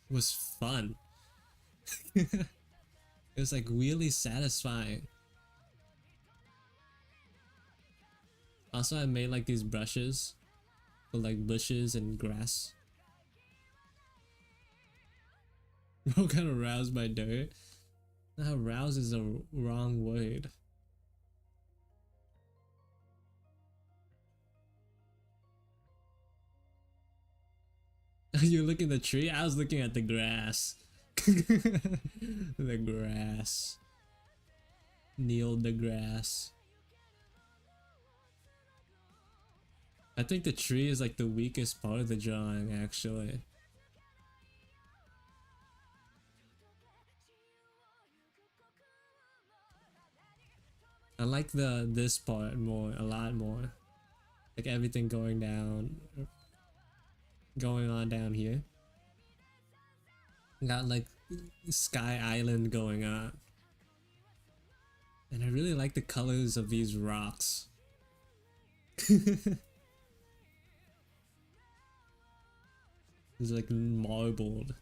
was fun. It was like really satisfying. Also, I made like these brushes for like bushes and grass. Bro got aroused by dirt. Now, aroused is a wrong word. You're looking at the tree? I was looking at the grass. The grass. Neil deGrasse. I think the tree is like the weakest part of the drawing, actually. I like this part more, a lot more. Like everything going on down here. Got like Sky Island going on. And I really like the colors of these rocks. It's like marbled.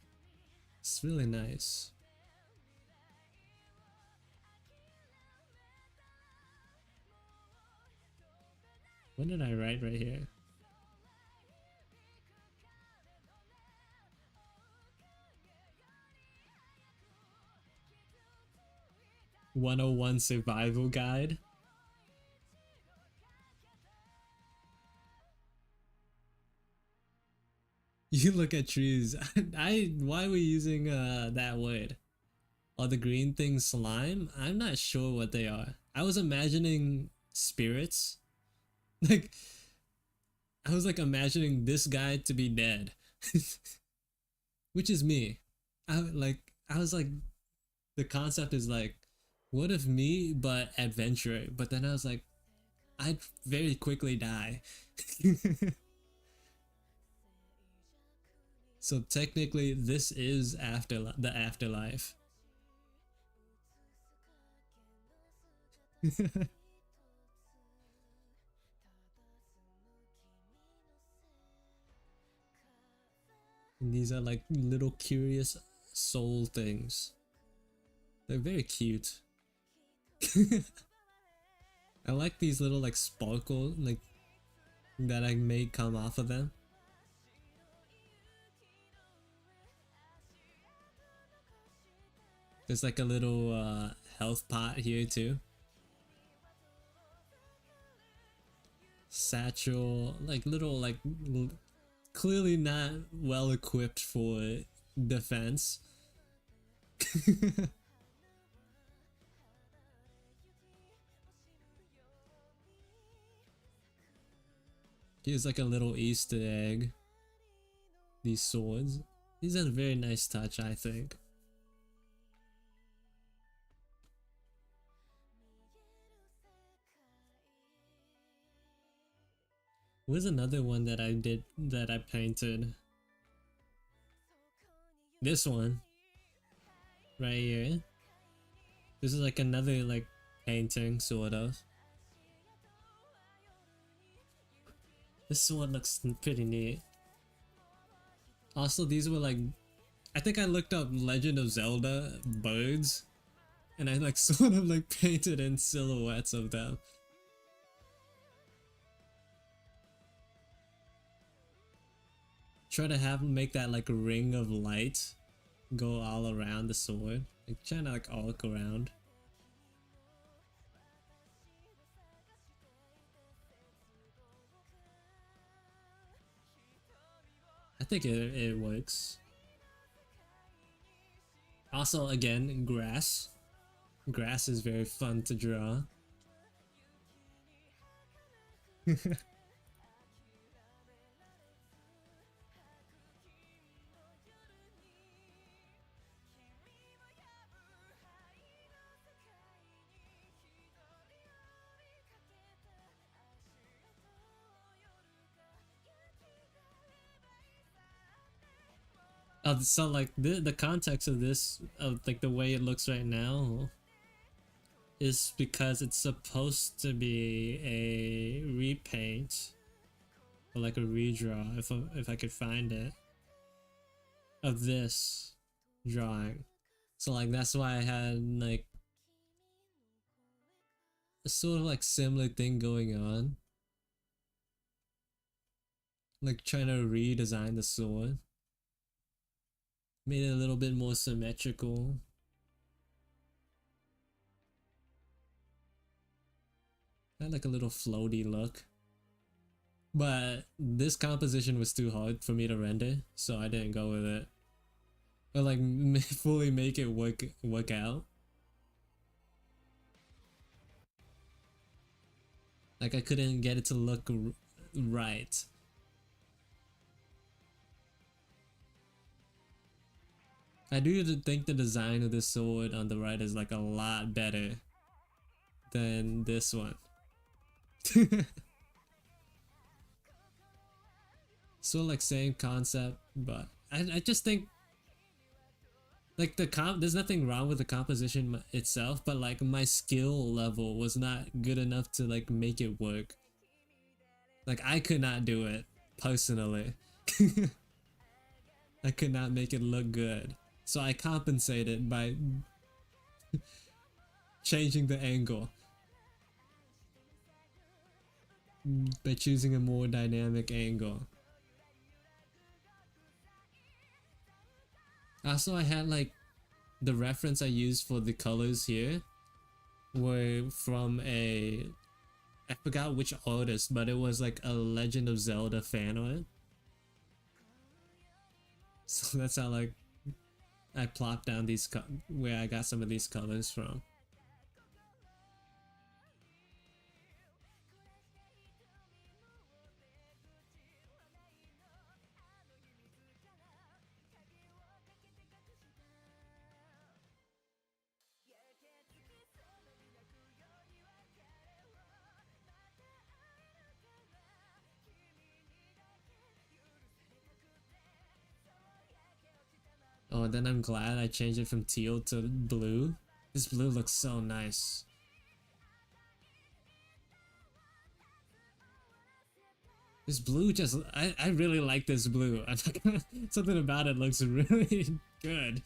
It's really nice. What did I write right here? "101 Survival Guide." You look at trees. Why are we using that word? Are the green things slime? I'm not sure what they are. I was imagining spirits. Like, I was like imagining this guy to be dead. Which is me. I was like, the concept is like, what if me but adventurer? But then I was like, I'd very quickly die. So technically this is the afterlife. And these are like little curious soul things. They're very cute. I like these little like sparkle like that I made come off of them. There's like a little health pot here too. Satchel, like little like clearly not well equipped for defense. Here's like a little Easter egg. These swords. These are a very nice touch, I think. Where's another one that I painted? This one. Right here. This is like another like painting, sort of. This one looks pretty neat. Also, these were like, I think I looked up Legend of Zelda birds, and I like sort of like painted in silhouettes of them. Try to make that like ring of light go all around the sword, like trying to like arc around. I think it works. Also, again, grass. Grass is very fun to draw. So like the context of this, of like the way it looks right now, is because it's supposed to be a repaint or like a redraw, if I could find it, of this drawing. So like that's why I had like a sort of like similar thing going on. Like trying to redesign the sword. Made it a little bit more symmetrical. Had like a little floaty look. But this composition was too hard for me to render, so I didn't go with it. Or like fully make it work out. Like I couldn't get it to look right. I do think the design of this sword on the right is like a lot better than this one. So like same concept, but I just think like there's nothing wrong with the composition itself, but like my skill level was not good enough to like make it work. Like I could not do it personally. I could not make it look good. So I compensated by changing the angle. By choosing a more dynamic angle. Also, I had like the reference I used for the colors here were from I forgot which artist, but it was like a Legend of Zelda fan art. So that's how like I plopped down these where I got some of these colors from. Oh, then I'm glad I changed it from teal to blue. This blue looks so nice. This blue just, I really like this blue. Something about it looks really good.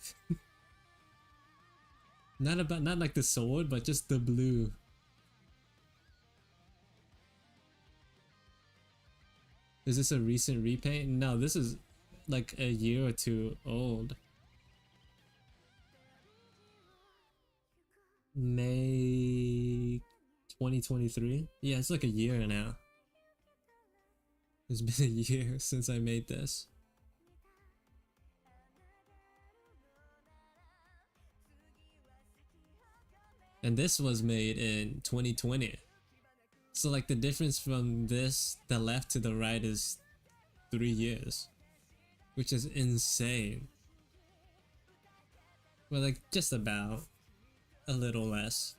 Not like the sword, but just the blue. Is this a recent repaint? No, this is like a year or two old. May 2023? Yeah, it's like a year now. It's been a year since I made this. And this was made in 2020. So like the difference from this, the left to the right, is 3 years. Which is insane. Well, like just about. A little less.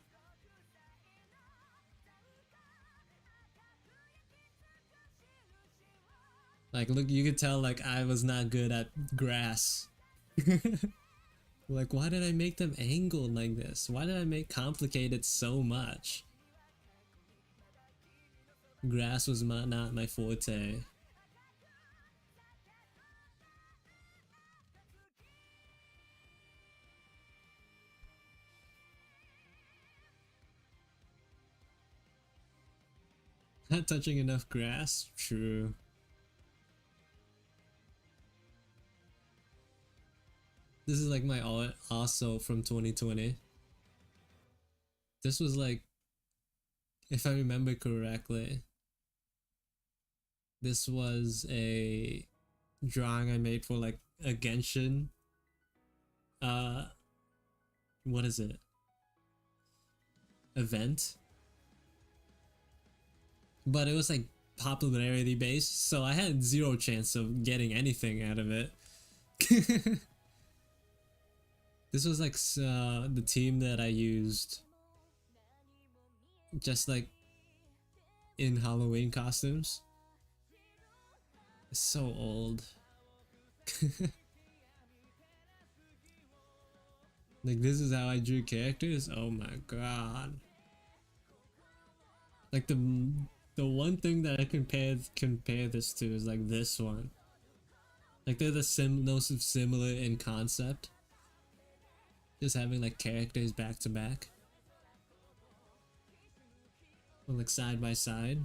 Like look, you could tell like I was not good at grass. Like why did I make them angled like this? Why did I make complicated so much? Grass was not my forte. Not touching enough grass? True. This is like my also from 2020. This was like, if I remember correctly, this was a drawing I made for like a Genshin. What is it? Event? But it was like popularity based, so I had zero chance of getting anything out of it. This was like the team that I used just like in Halloween costumes. It's so old. Like this is how I drew characters? Oh my god. Like the one thing that I compare this to is like this one. Like they're similar in concept. Just having like characters back to back. Or like side by side.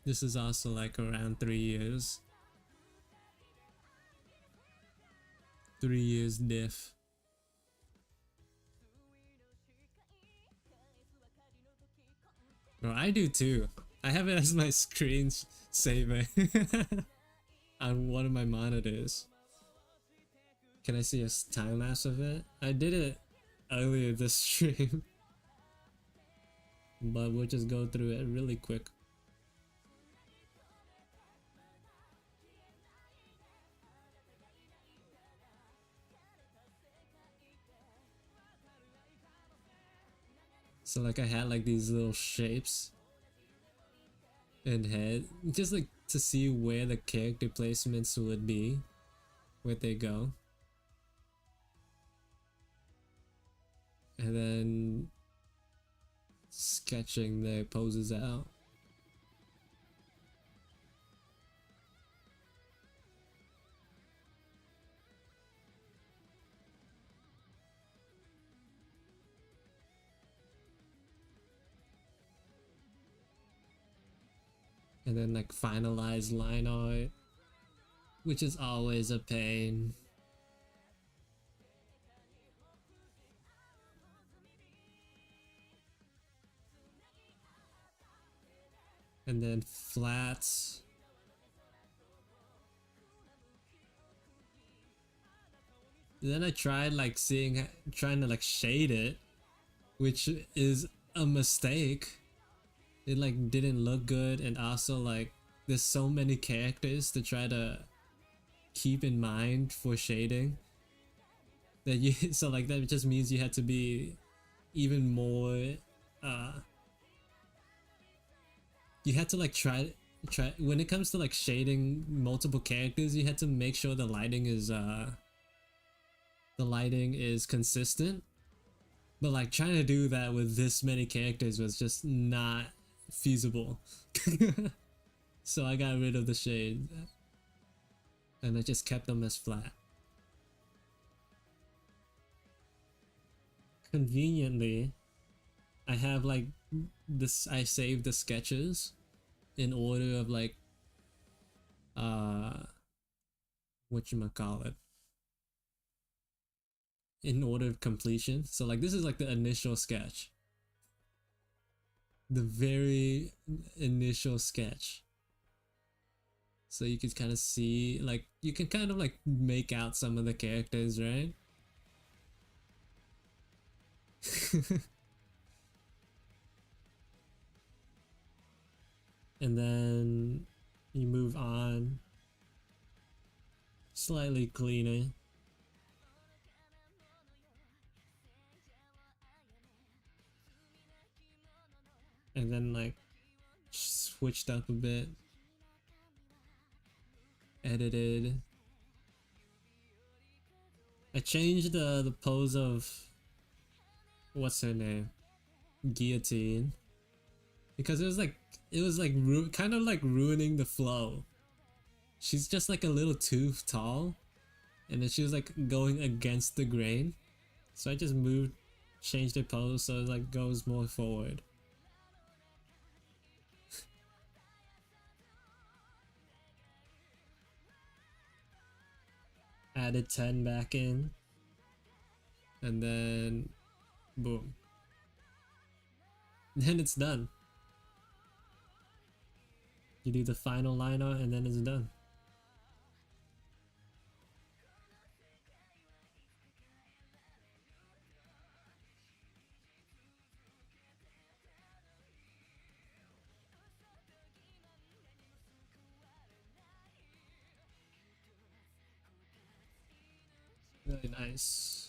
This is also like around 3 years. 3 years diff. Bro, I do too. I have it as my screen saver on one of my monitors. Can I see a time lapse of it? I did it earlier this stream, but we'll just go through it really quick. So like I had like these little shapes and head, just like to see where the character placements would be, where they go. And then sketching their poses out. And then like finalize line art, which is always a pain. And then flats. And then I tried like trying to like shade it, which is a mistake. It like didn't look good, and also like there's so many characters to try to keep in mind for shading that you so like that just means you had to be even more you had to like try when it comes to like shading multiple characters, you had to make sure the lighting is consistent. But like trying to do that with this many characters was just not feasible. So I got rid of the shade and I just kept them as flat. Conveniently, I have like this, I saved the sketches in order of like whatchamacallit, in order of completion. So like this is like the initial sketch, the very initial sketch. So you can kind of see, like you can kind of like make out some of the characters, right? And then you move on, slightly cleaner. And then like switched up a bit, edited. I changed the pose of what's her name, Guillotine, because it was like kind of like ruining the flow. She's just like a little too tall, and then she was like going against the grain. So I just changed the pose so it like goes more forward. Added 10 back in, and then boom. Then it's done. You do the final line art and then it's done. Really nice.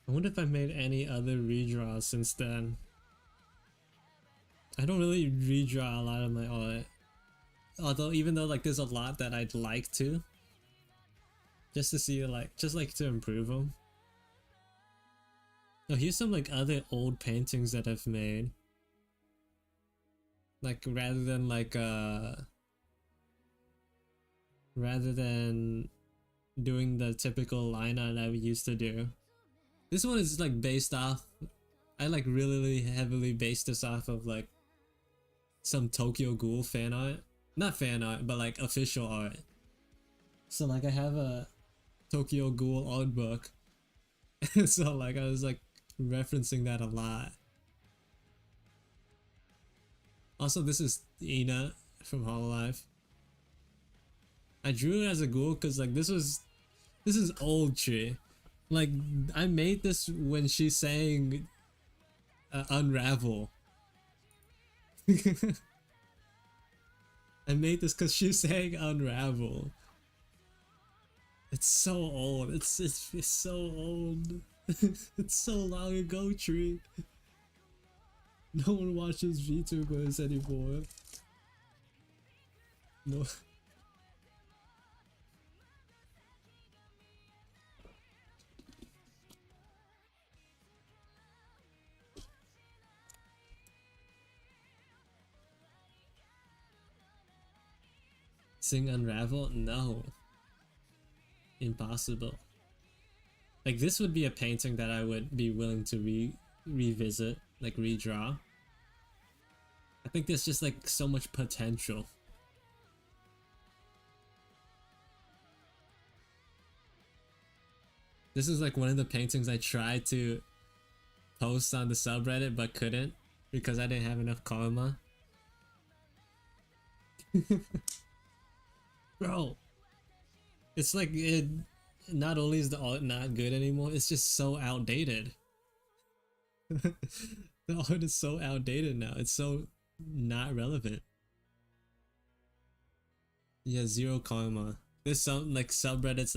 I wonder if I've made any other redraws since then. I don't really redraw a lot of my art. Although even though like there's a lot that I'd like to. Just to see like, just like to improve them. Oh, here's some like other old paintings that I've made. Like rather than like rather than doing the typical line art that we used to do. This one is like based off, I like really heavily based this off of like some Tokyo Ghoul fan art. Not fan art, but like official art. So like I have a Tokyo Ghoul art book. So like I was like referencing that a lot. Also, this is Ina from Hololive. I drew it as a ghoul because like this is old tree. Like I made this when she sang Unravel. I made this because she sang Unravel. It's so old. It's so old. It's so long ago, tree. No one watches VTubers anymore. No. Sing Unravel? No. Impossible. Like this would be a painting that I would be willing to revisit, like redraw. I think there's just like so much potential. This is like one of the paintings I tried to post on the subreddit but couldn't because I didn't have enough karma. Bro, it's like it not only is the art not good anymore, it's just so outdated. The art is so outdated now. It's so not relevant. Yeah, zero karma. There's some like subreddits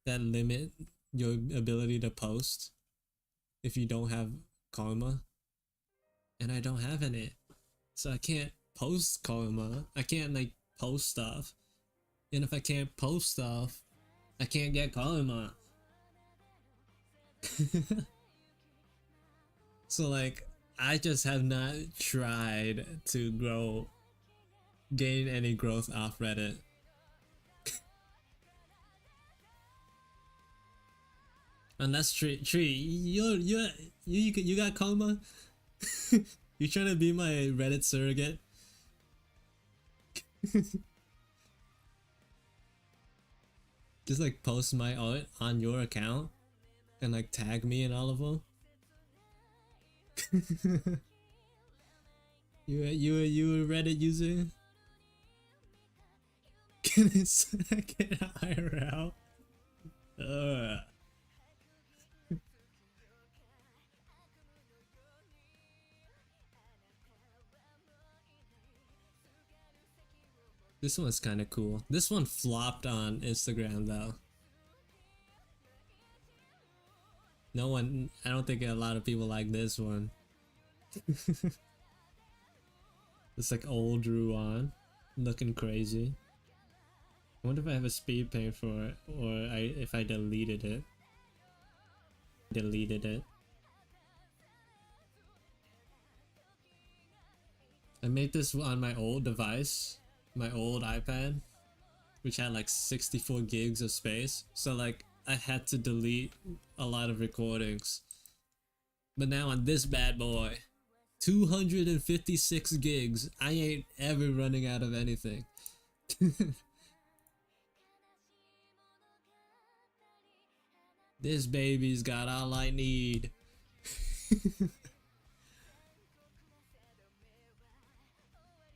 that limit your ability to post if you don't have karma. And I don't have any. So I can't post karma. I can't like post stuff. And if I can't post stuff, I can't get karma. So like I just have not tried to gain any growth off Reddit. Unless Tree, you got karma? You trying to be my Reddit surrogate? Just like post my art on your account and like tag me in all of them. You a Reddit user? Can I hire out? This one's kind of cool. This one flopped on Instagram though. No one, I don't think a lot of people like this one. It's like old Ruan, looking crazy. I wonder if I have a speed paint for it, or if I deleted it. Deleted it. I made this on my old device, my old iPad, which had like 64 gigs of space. So like I had to delete a lot of recordings. But now on this bad boy, 256 gigs. I ain't ever running out of anything. This baby's got all I need.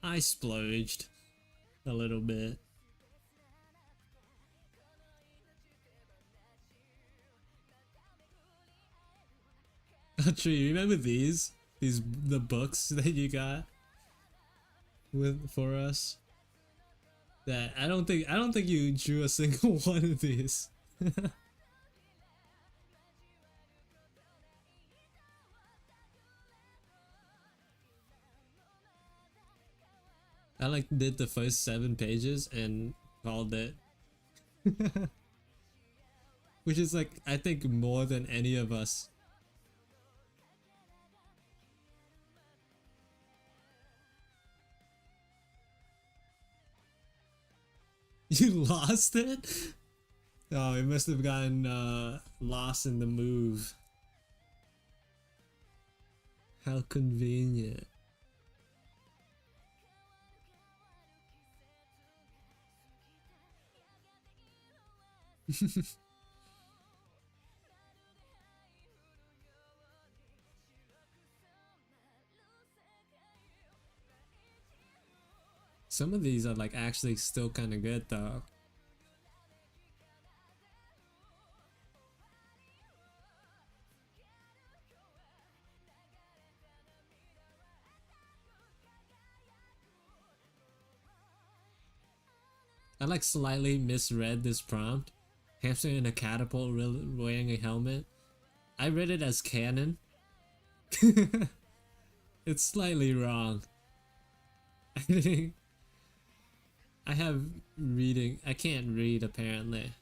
I splurged a little bit. Oh, true. You remember these? The books that you got for us? That I don't think you drew a single one of these. I like did the first 7 pages and called it. Which is like I think more than any of us. You lost it? Oh, it must have gotten lost in the move. How convenient. Some of these are like actually still kind of good though. I like slightly misread this prompt. Hamster in a catapult wearing a helmet. I read it as canon. It's slightly wrong. I think I have reading. I can't read apparently.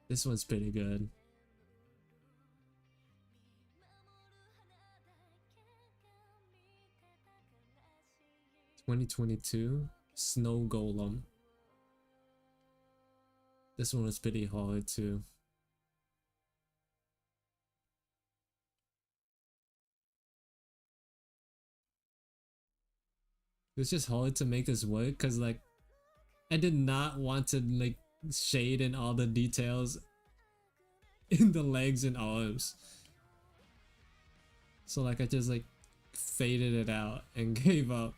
This one's pretty good. 2022 Snow Golem. This one was pretty hard too. It was just hard to make this work because like I did not want to like shade in all the details in the legs and arms. So like I just like faded it out and gave up.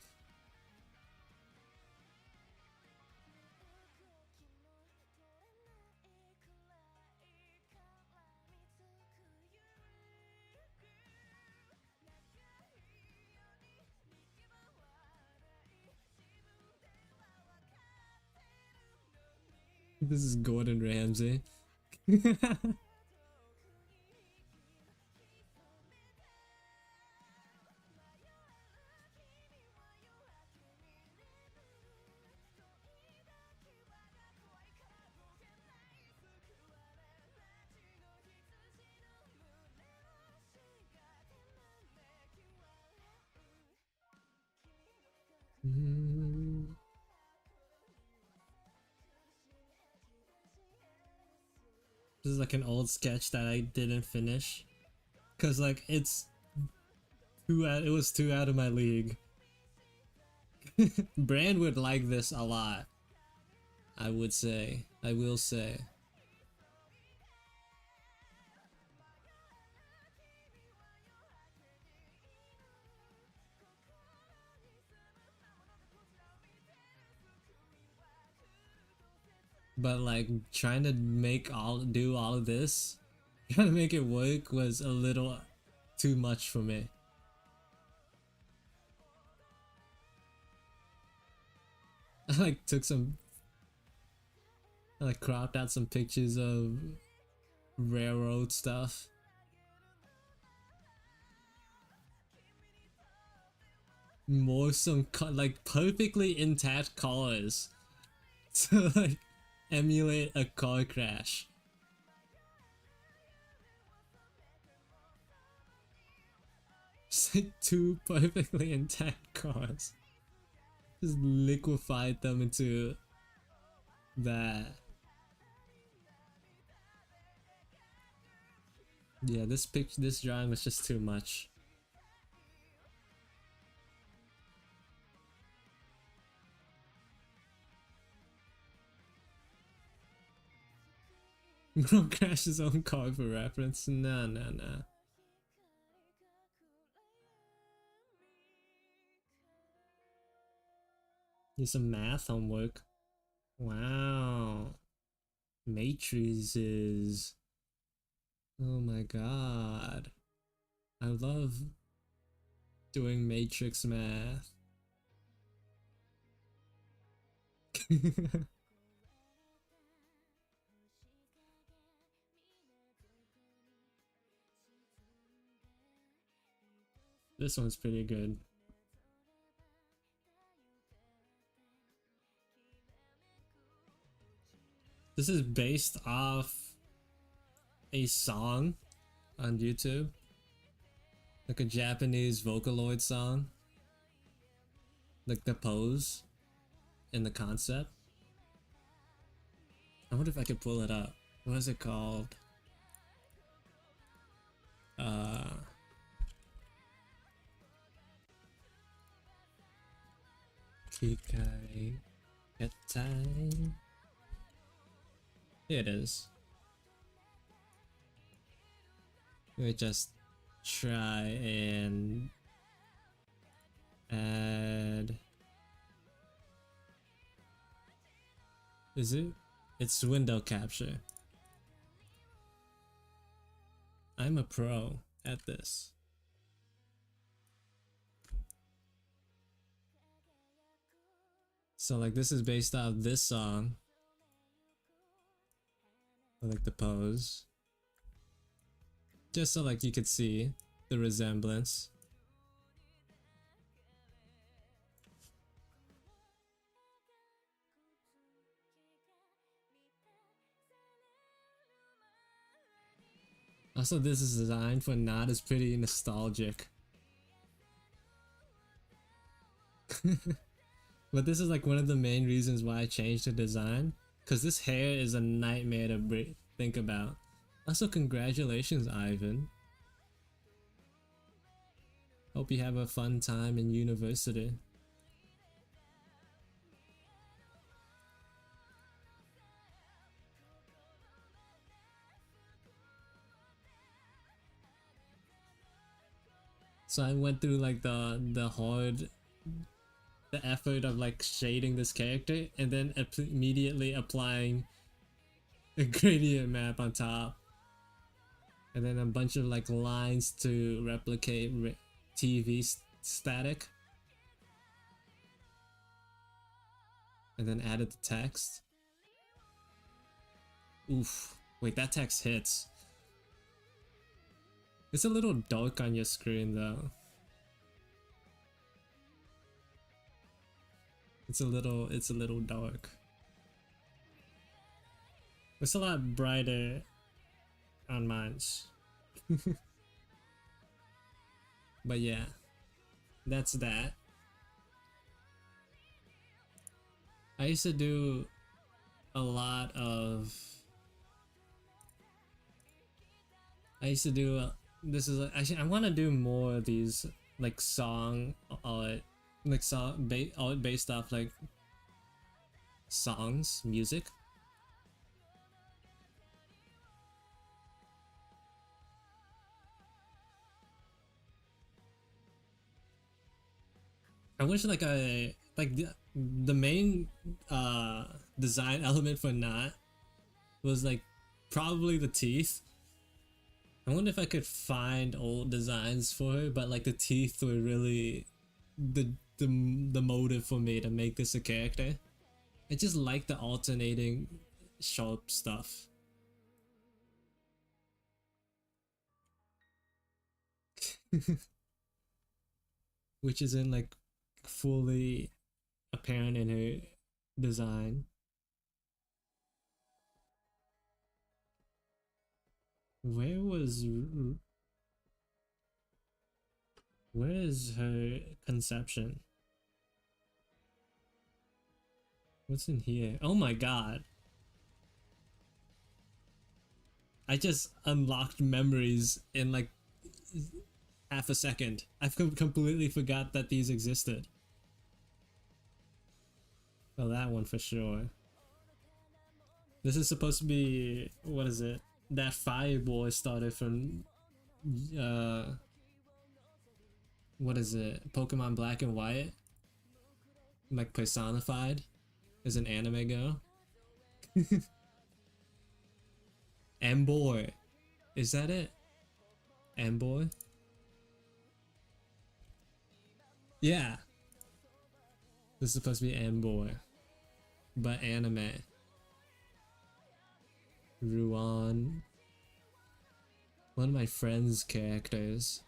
This is Gordon Ramsay. This is like an old sketch that I didn't finish because like it was too out of my league. Brand would like this a lot. I will say. But like trying to do all of this, trying to make it work was a little too much for me. I like I like cropped out some pictures of railroad stuff. More some like perfectly intact cars to like emulate a car crash. Just like two perfectly intact cars. Just liquefied them into that. Yeah, this drawing was just too much. Bro crashed his own car for reference. Nah. Here's some math homework. Wow. Matrices. Oh my god. I love doing matrix math. This one's pretty good. This is based off a song on YouTube, like a Japanese Vocaloid song, like the pose and the concept. I wonder if I could pull it up. What is it called? Kikai Ketai. Here it is. Let me just try and add. Is it? It's window capture. I'm a pro at this. So like this is based off this song. I like the pose. Just so like you could see the resemblance. Also, this is designed for not as pretty nostalgic. But this is like one of the main reasons why I changed the design. Because this hair is a nightmare to think about. Also, congratulations, Ivan. Hope you have a fun time in university. So I went through like the effort of like shading this character and then immediately applying a gradient map on top, and then a bunch of like lines to replicate TV static, and then added the text. Oof, wait, that text hits. It's a little dark on your screen though. It's a little dark. It's a lot brighter on mine's. But yeah, that's that. I used to do a lot of. This is actually I want to do more of these like song art, like art based off like songs, music. I wish like the main design element for Not was like probably the teeth. I wonder if I could find old designs for her, but like the teeth were really the motive for me to make this a character. I just like the alternating sharp stuff. Which isn't like fully apparent in her design. Where is her conception? What's in here? Oh my god. I just unlocked memories in like half a second. I've completely forgot that these existed. Oh, that one for sure. This is supposed to be, what is it? That Fireboy started from, what is it? Pokemon Black and White? Like personified as an anime girl? M-Boy. Is that it? M-Boy? Yeah. This is supposed to be M-Boy. But anime. Ruan. One of my friend's characters.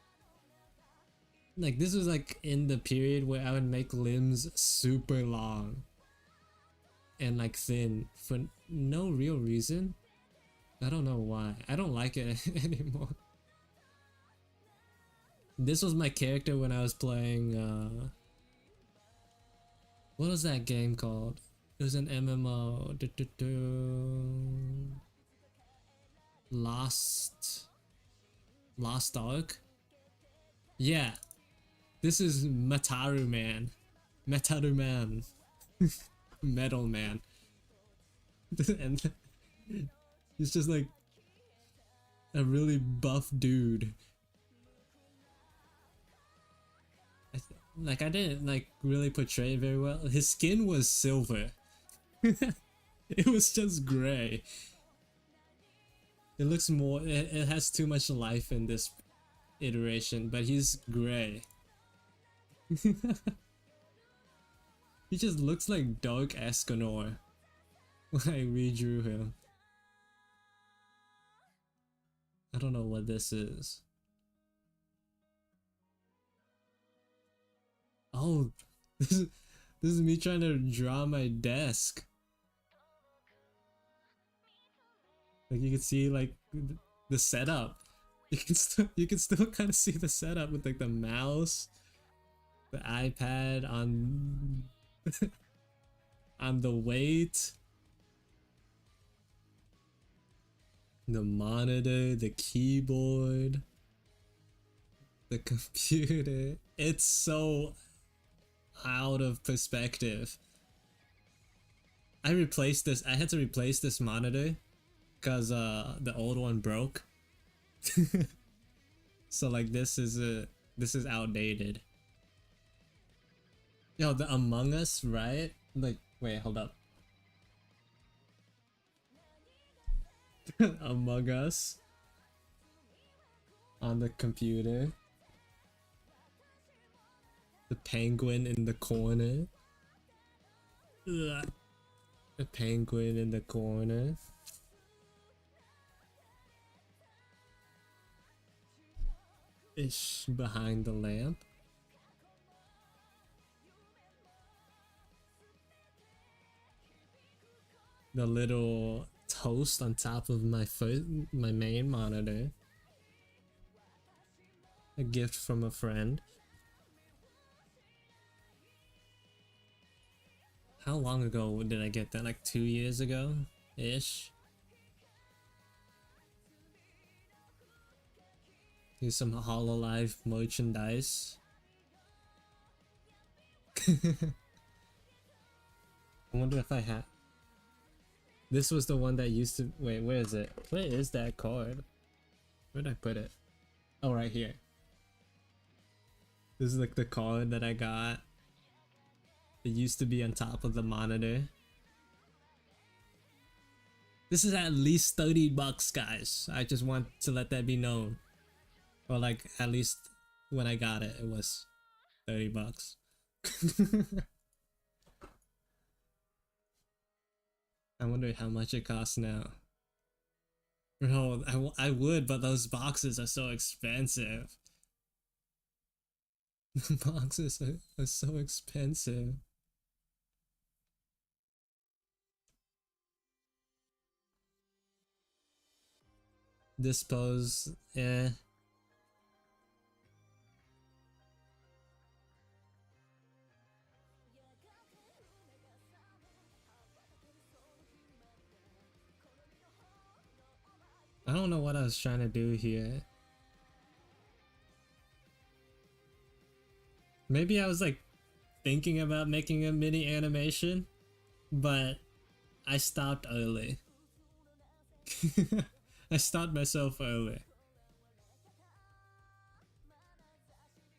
Like, this was like in the period where I would make limbs super long. and like thin for no real reason. I don't know why. I don't like it anymore. This was my character when I was playing what was that game called? It was an MMO. Lost Ark? Yeah. This is Mataru Man. Metaru Man. Metal Man. And he's just like a really buff dude. Like I didn't like really portray it very well. His skin was silver. It was just gray. It looks more, it has too much life in this iteration, but he's gray. He just looks like Dark Escanor when I redrew him. I don't know what this is. Oh, this is me trying to draw my desk. Like you can see like the setup. You can still kind of see the setup with like the mouse, the iPad on on the weight, the monitor, the keyboard, the computer. It's so out of perspective. I had to replace this monitor because the old one broke. So like this is outdated. Yo, the Among Us, right? Like, wait, hold up. Among Us on the computer. The penguin in the corner. Ugh. The penguin in the corner. Ish behind the lamp. The little toast on top of my main monitor. A gift from a friend. How long ago did I get that? Like 2 years ago? Ish. Here's some HoloLive merchandise. I wonder if I have. This was the one that used to. Wait, where is it? Where is that card? Where'd I put it? Oh, right here. This is like the card that I got. It used to be on top of the monitor. This is at least $30, guys. I just want to let that be known. Or like, at least when I got it, it was $30. I wonder how much it costs now. Bro, I would, but those boxes are so expensive. The boxes are so expensive. This pose, eh. I don't know what I was trying to do here. Maybe I was like thinking about making a mini animation, but I stopped early. I stopped myself early.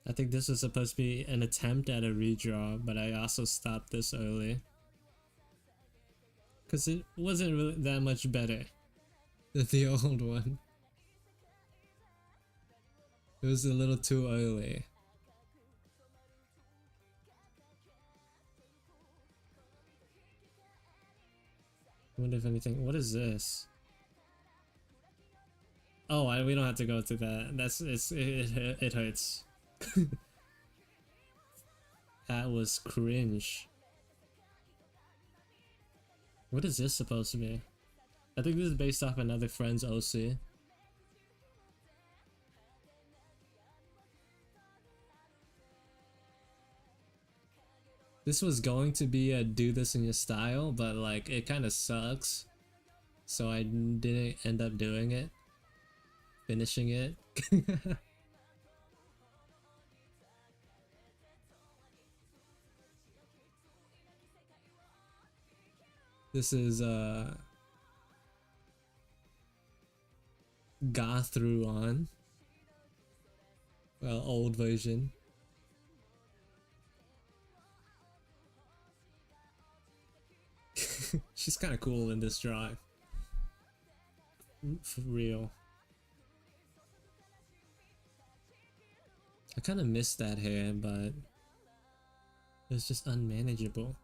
I think this was supposed to be an attempt at a redraw, but I also stopped this early. Because it wasn't really that much better than the old one. It was a little too early. I wonder if anything. What is this? Oh, we don't have to go to that. It hurts. That was cringe. What is this supposed to be? I think this is based off another friend's OC. This was going to be a do this in your style, but like it kind of sucks. So I didn't end up doing it. Finishing it. This is Ga through on. Well, old version. She's kind of cool in this drawing. For real. I kind of missed that hair, but it's just unmanageable.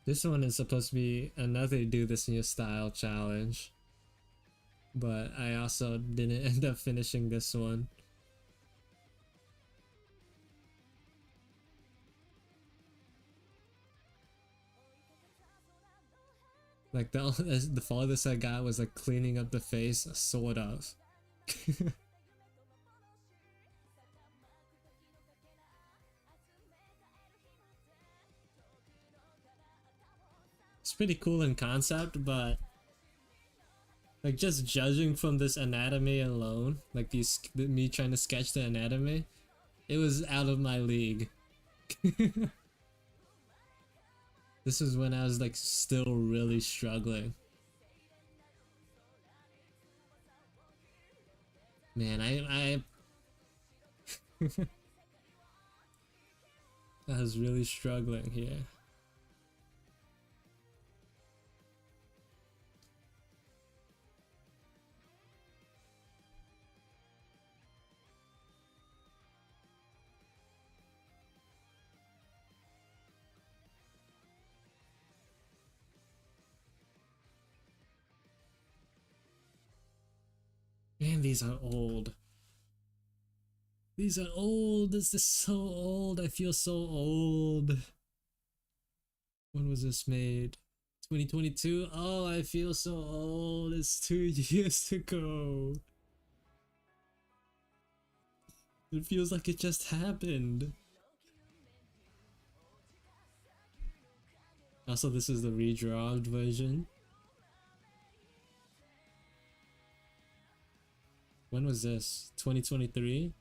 This one is supposed to be another do this in your style challenge, but I also didn't end up finishing this one. Like the farthest I got was like cleaning up the face, sort of. It's pretty cool in concept, but like just judging from this anatomy alone, like me trying to sketch the anatomy, it was out of my league. This is when I was like still really struggling. Man, I was really struggling here. Man, these are old. These are old. This is so old. I feel so old. When was this made? 2022? Oh, I feel so old. It's 2 years ago. It feels like it just happened. Also, this is the redrawn version. When was this? 2023?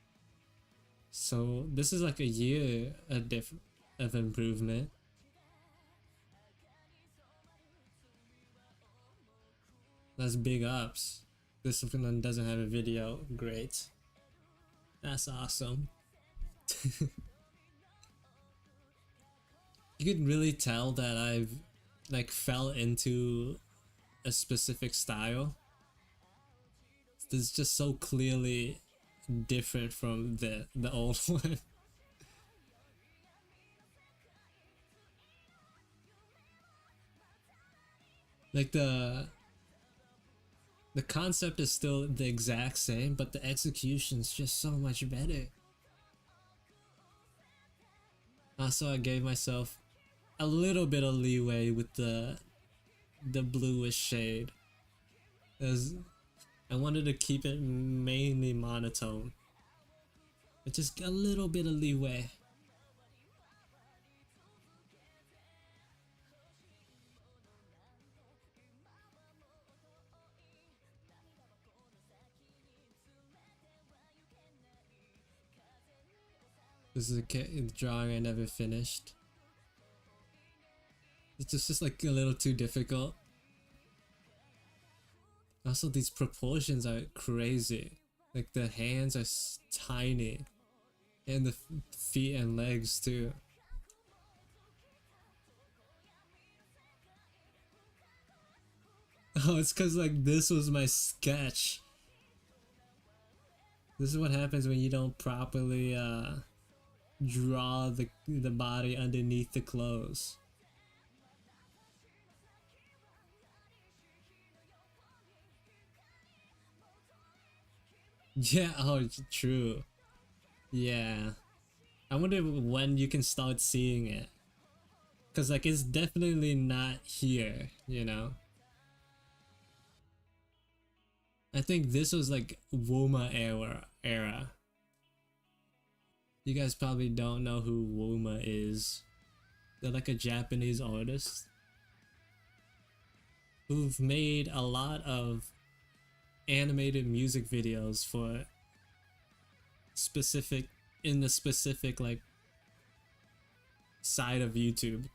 So this is like a year of improvement. That's big ups. This one doesn't have a video. Great. That's awesome. You could really tell that I've like fell into a specific style. This is just so clearly different from the old one. Like the concept is still the exact same, but the execution's just so much better. Also, I gave myself a little bit of leeway with the bluish shade, as I wanted to keep it mainly monotone, but just a little bit of leeway. This is a drawing I never finished. It's just like a little too difficult. Also, these proportions are crazy. Like the hands are tiny, and the feet and legs too. Oh, it's cause like this was my sketch. This is what happens when you don't properly draw the body underneath the clothes. Yeah, oh, true. Yeah. I wonder when you can start seeing it. Cause like it's definitely not here, you know? I think this was like Woma era. You guys probably don't know who Woma is. They're like a Japanese artist who've made a lot of animated music videos for specific in the specific like side of YouTube.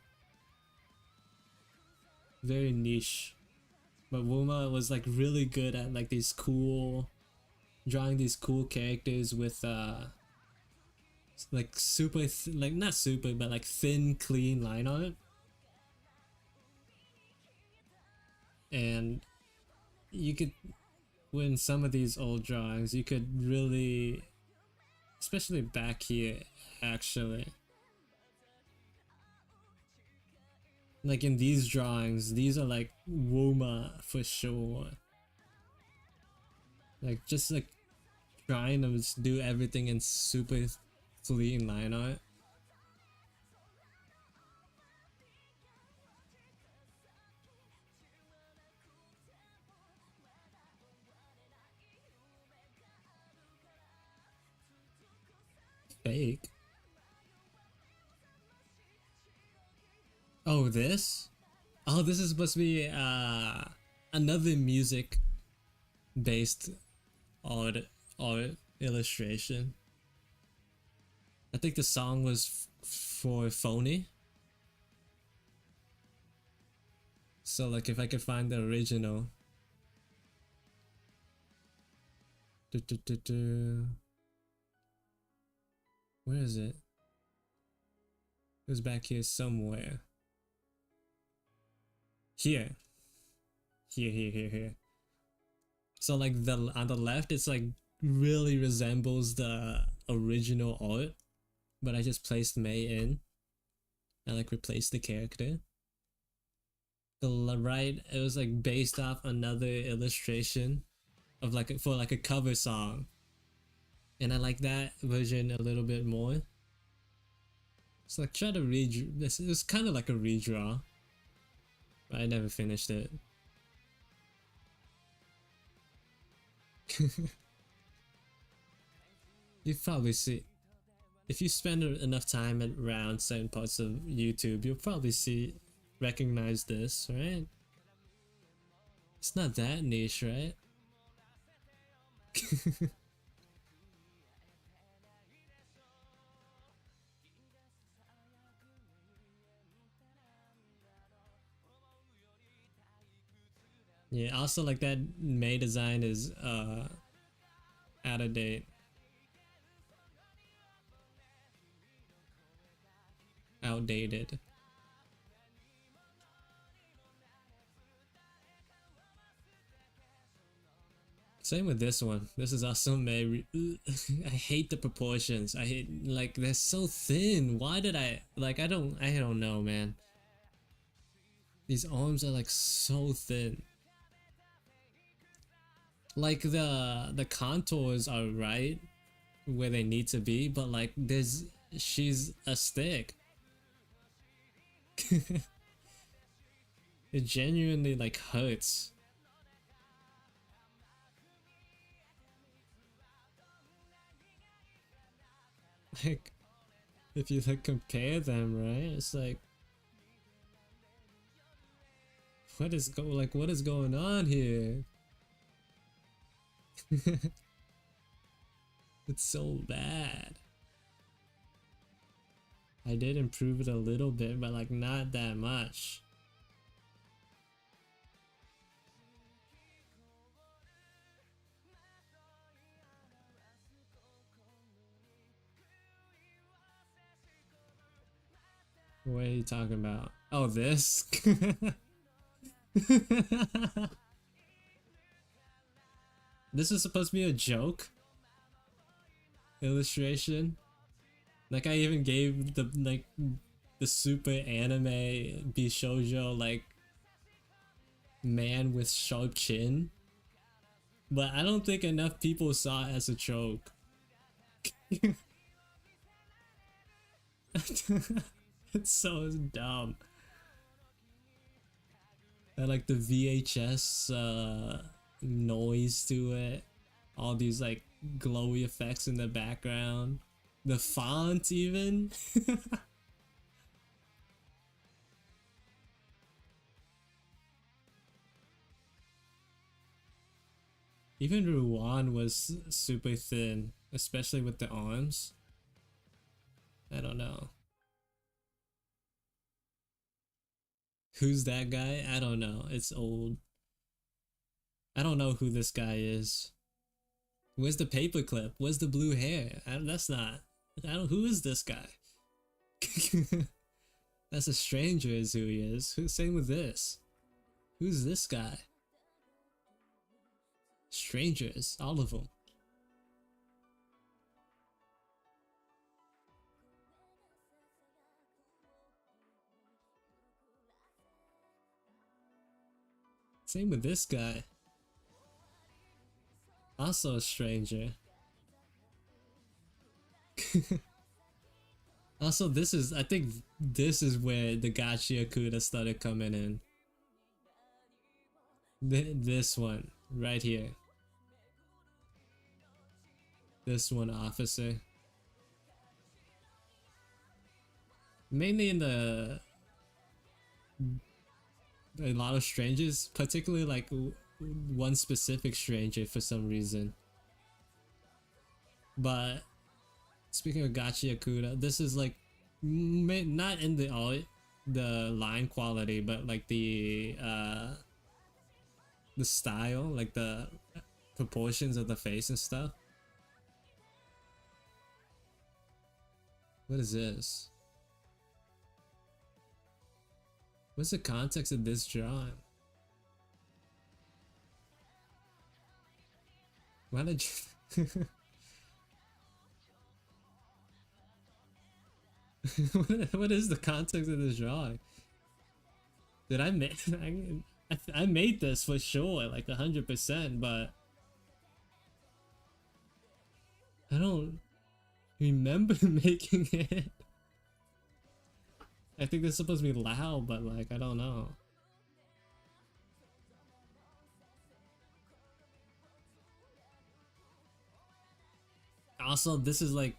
Very niche. But Woma was like really good at like these cool drawing these cool characters with like super like not super but like thin clean line art. And you could win some of these old drawings you could really, especially back here actually, like in these drawings these are like Woma for sure, like just like trying to just do everything in super clean line art. Fake. Oh, this? Oh, this is supposed to be another music based art art illustration. I think the song was for Phony. So like if I could find the original. Where is it? It was back here somewhere. Here. Here. So like the on the left it's like really resembles the original art, but I just placed May in. I like replaced the character. The right it was like based off another illustration of like for like a cover song. And I like that version a little bit more. So like try to redraw this. It was kind of like a redraw, but I never finished it. You probably see if you spend enough time around certain parts of YouTube, you'll probably recognize this, right? It's not that niche, right? Yeah, also like that May design is out of date. Outdated. Same with this one. This is also May. I hate the proportions. I hate like they're so thin. Why did I like I don't know, man. These arms are like so thin. Like the contours are right where they need to be, but like she's a stick. It genuinely like hurts. Like if you like compare them, right? It's like what is going on here? It's so bad. I did improve it a little bit, but like not that much. What are you talking about? Oh, this? This is supposed to be a joke illustration. Like I even gave the super anime Bishoujo like man with sharp chin But I don't think enough people saw it as a joke. It's so dumb. I like the VHS noise to it. All these like glowy effects in the background. The font even. Even Ruan was super thin, especially with the arms. I don't know. Who's that guy? I don't know. It's old. I don't know who this guy is. Where's the paperclip? Where's the blue hair? That's not. I don't. Who is this guy? That's a stranger, is who he is. Same with this. Who's this guy? Strangers, all of them. Same with this guy. Also a stranger. Also, I think this is where the Gachi Akuda started coming in. This one, right here. This one, officer. Mainly in a lot of strangers, particularly like one specific stranger for some reason. But speaking of Gachi Akuda, this is like not in the line quality, but like the style, like the proportions of the face and stuff. What is this? What's the context of this drawing? Why did you... what is the context of this drawing? Did I make... I made this for sure, like 100%, but... I don't remember making it. I think this is supposed to be loud, but like, I don't know. Also, this is like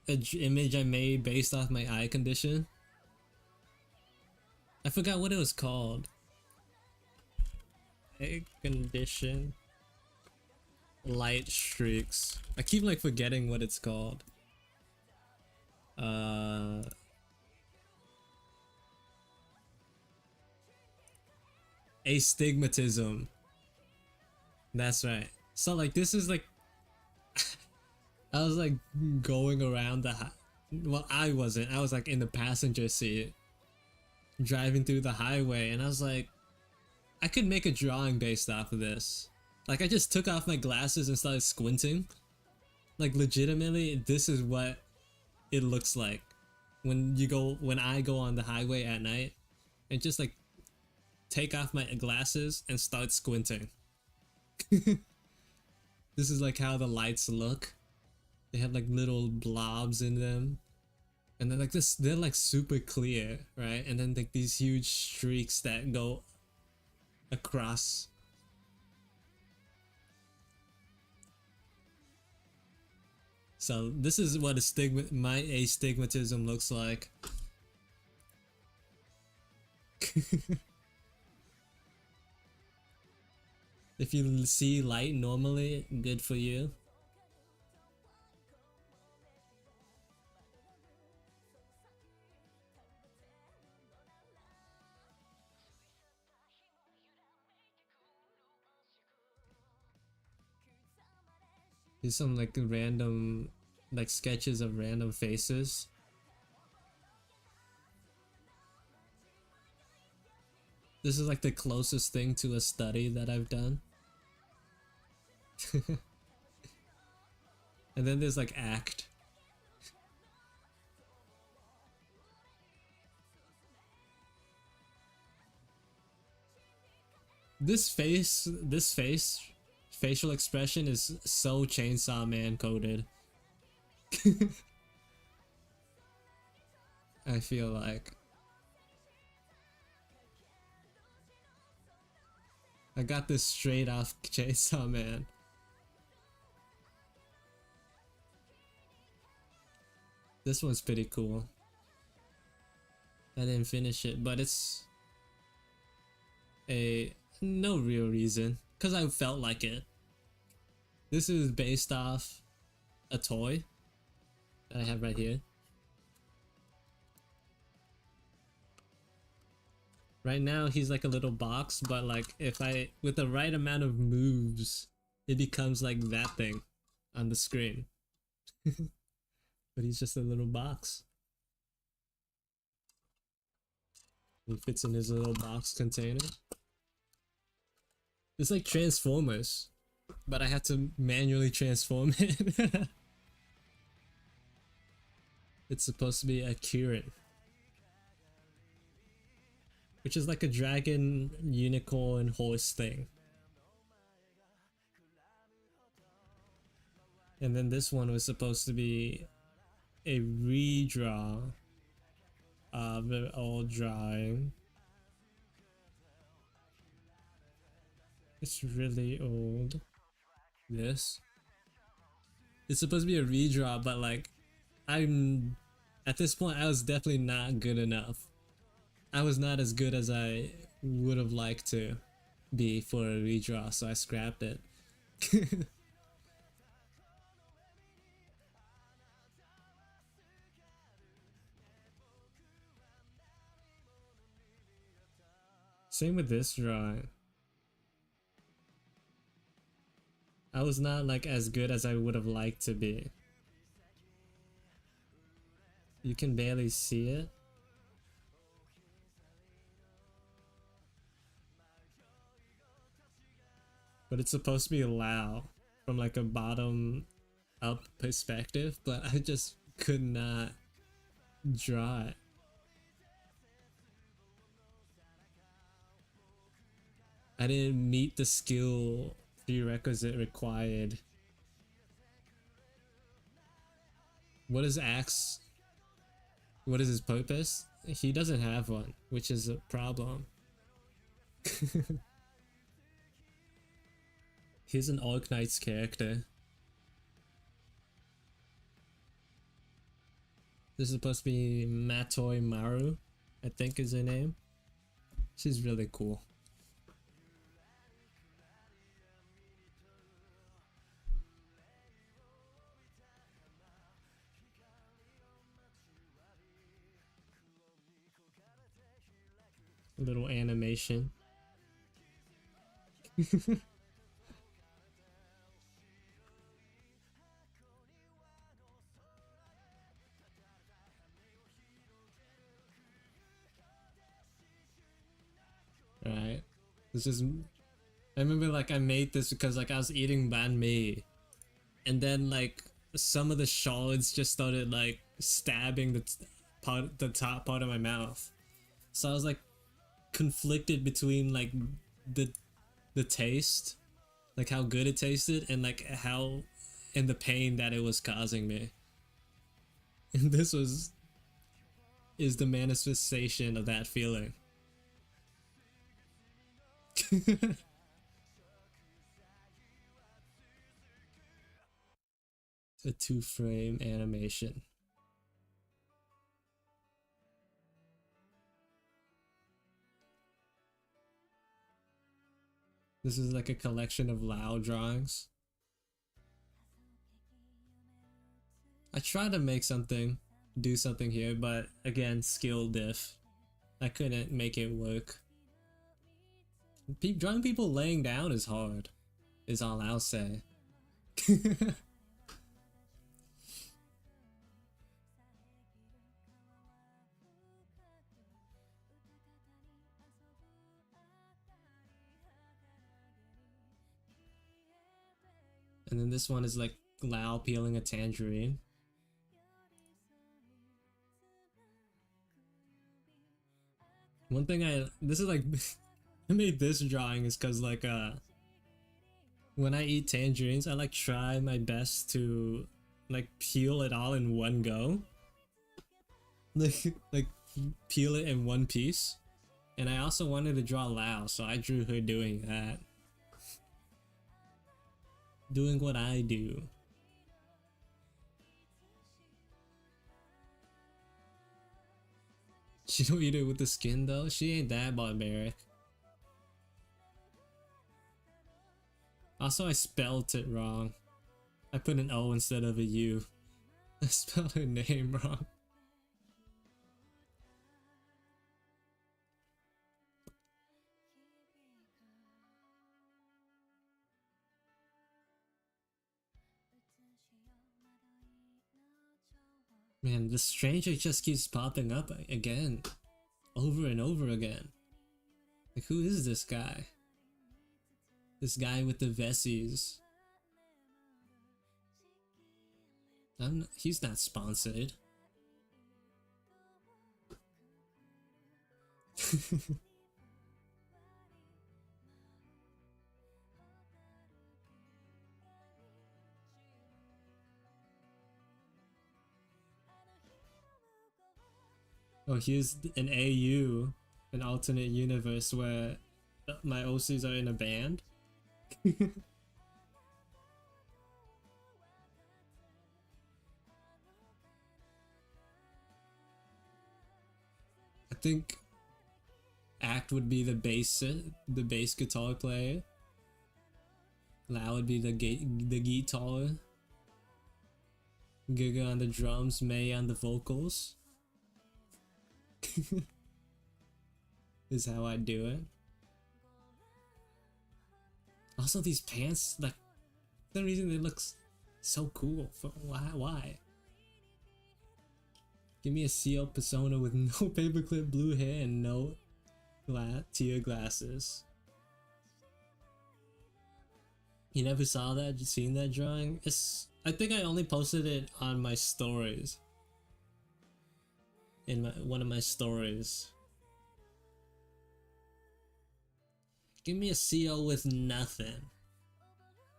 an image I made based off my eye condition. I forgot what it was called. Eye condition. Light streaks. I keep like forgetting what it's called. Astigmatism. That's right. So like this is like I was like going around well, I wasn't. I was like in the passenger seat driving through the highway, and I was like, I could make a drawing based off of this. Like I just took off my glasses and started squinting. Like legitimately, this is what it looks like when I go on the highway at night and just like take off my glasses and start squinting. This is like how the lights look. They have like little blobs in them, and then like this, they're like super clear, right? And then like these huge streaks that go across. So this is what my astigmatism looks like. If you see light normally, good for you. Here's some like random like sketches of random faces. This is like the closest thing to a study that I've done. And then there's like act. This face facial expression is so Chainsaw Man coded. I feel like I got this straight off Chainsaw Man. This one's pretty cool. I didn't finish it, but it's no real reason, because I felt like it. This is based off a toy that I have right here. Right now he's like a little box, but like if I, with the right amount of moves, it becomes like that thing on the screen. But he's just a little box. He fits in his little box container. It's like Transformers, but I had to manually transform it. It's supposed to be a current, which is like a dragon, unicorn, horse thing. And then this one was supposed to be a redraw of an old drawing. It's really old. This. It's supposed to be a redraw, but like, at this point I was definitely not good enough. I was not as good as I would have liked to be for a redraw, so I scrapped it. Same with this drawing. I was not like as good as I would have liked to be. You can barely see it. But it's supposed to be loud from like a bottom up perspective, but I just could not draw it. I didn't meet the skill prerequisite required. What is Axe? What is his purpose? He doesn't have one, which is a problem. He's an Arknight's character. This is supposed to be Matoi Maru, I think is her name. She's really cool. A little animation. Alright. This is... I remember like I made this because like I was eating banh mi. And then like some of the shards just started like stabbing the top part of my mouth. So I was like conflicted between like the taste, like how good it tasted, and like how, and the pain that it was causing me. And this is the manifestation of that feeling. A 2-frame animation. This is like a collection of Lao drawings. I tried to make something, do something here, but again, skill diff. I couldn't make it work. Drawing people laying down is hard, is all I'll say. And then this one is like Lao peeling a tangerine. One thing this is like I made this drawing is because like When I eat tangerines, I like try my best to like peel it all in one go. Like peel it in one piece. And I also wanted to draw Lao, so I drew her doing that. Doing what I do. She don't eat it with the skin though? She ain't that barbaric. Also, I spelled it wrong. I put an O instead of a U. I spelled her name wrong. Man, the stranger just keeps popping up again. Over and over again. Like, who is this guy? This guy with the Vessies. He's not sponsored. Oh, here's an AU, an alternate universe where my OCs are in a band. I think Act would be the bass guitar player. Lao would be the guitar. Giga on the drums, May on the vocals. Is how I do it. Also, these pants, like, for some reason they look so cool. Why? Give me a CO persona with no paperclip blue hair and no tear glasses. You never saw that? You seen that drawing? I think I only posted it on my stories. In one of my stories. Give me a CO with nothing.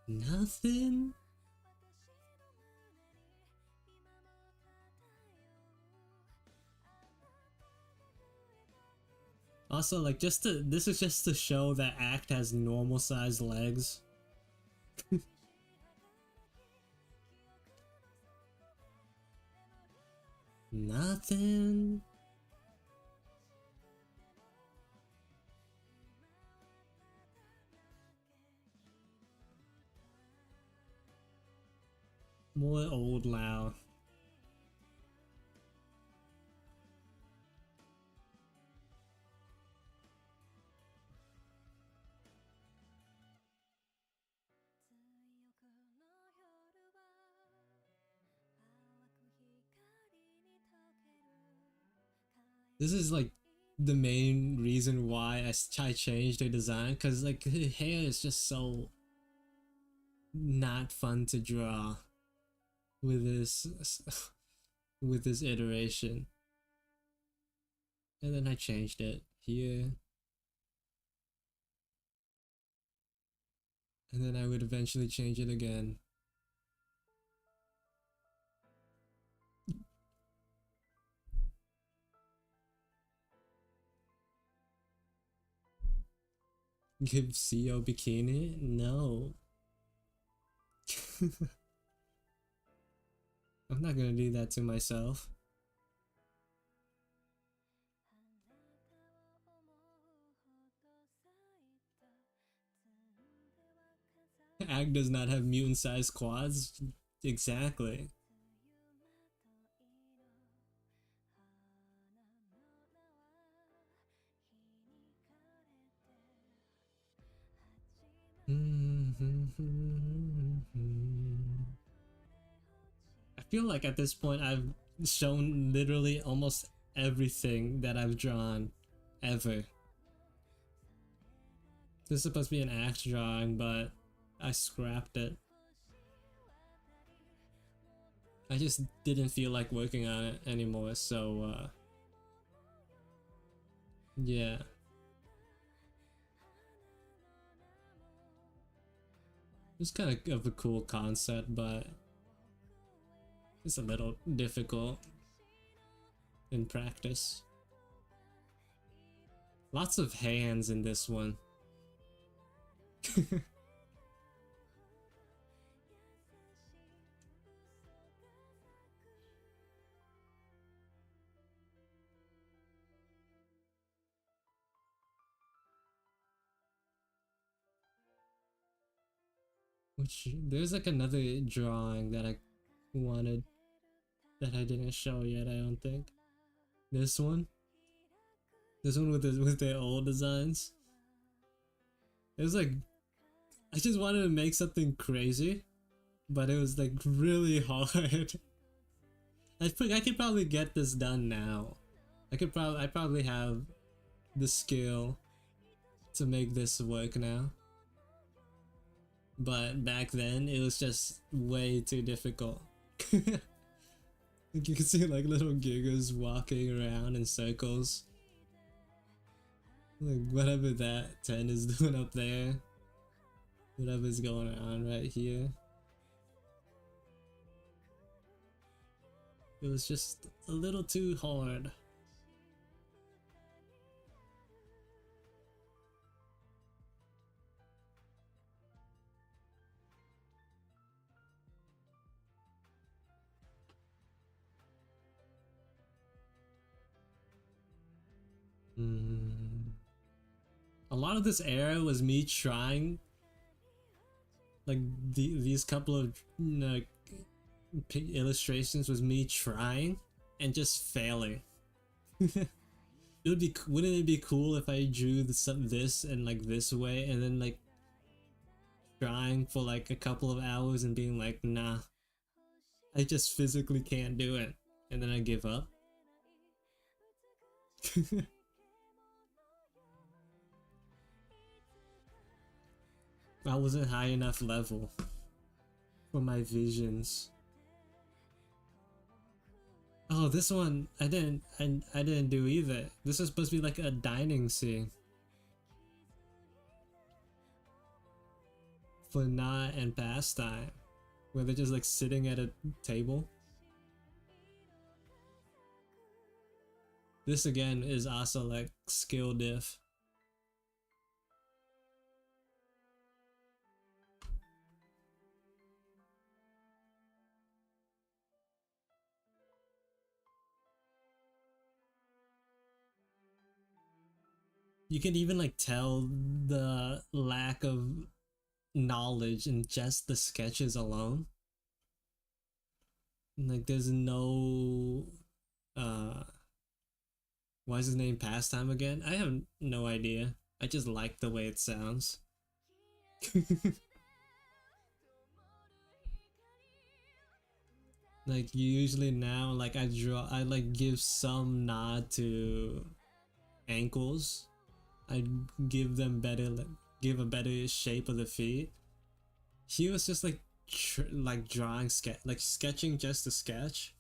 Nothing? Also, like, this is just to show that Act has normal sized legs. Nothing. More old Lao. This is like the main reason why I changed her design, because like her hair is just so not fun to draw with this iteration. And then I changed it here. And then I would eventually change it again. Give CO bikini? No. I'm not gonna do that to myself. Ag does not have mutant sized quads. Exactly. I feel like at this point I've shown literally almost everything that I've drawn ever. This is supposed to be an Act drawing, but I scrapped it. I just didn't feel like working on it anymore, so yeah. It's kind of a cool concept, but it's a little difficult in practice. Lots of hands in this one. Which, there's like another drawing that I wanted that I didn't show yet, I don't think. This one? This one with the old designs? It was like, I just wanted to make something crazy, but it was like really hard. I could probably get this done now. I probably have the skill to make this work now. But back then, it was just way too difficult. You can see like little giggers walking around in circles. Like whatever that 10 is doing up there. Whatever's going on right here. It was just a little too hard. A lot of this era was me trying, like these couple of illustrations was me trying and just failing. It would be, wouldn't it be cool if I drew this and like this way and then like trying for like a couple of hours and being like, nah, I just physically can't do it, and then I give up. I wasn't high enough level for my visions. Oh, this one I didn't do either. This is supposed to be like a dining scene for Na and Pastime, where they're just like sitting at a table. This again is also like skill diff. You can even like tell the lack of knowledge in just the sketches alone. Like there's no why is his name Pastime again? I have no idea. I just like the way it sounds. Like usually now, like I like give some nod to ankles. I give them better, give a better shape of the feet. He was just like drawing sketching just to sketch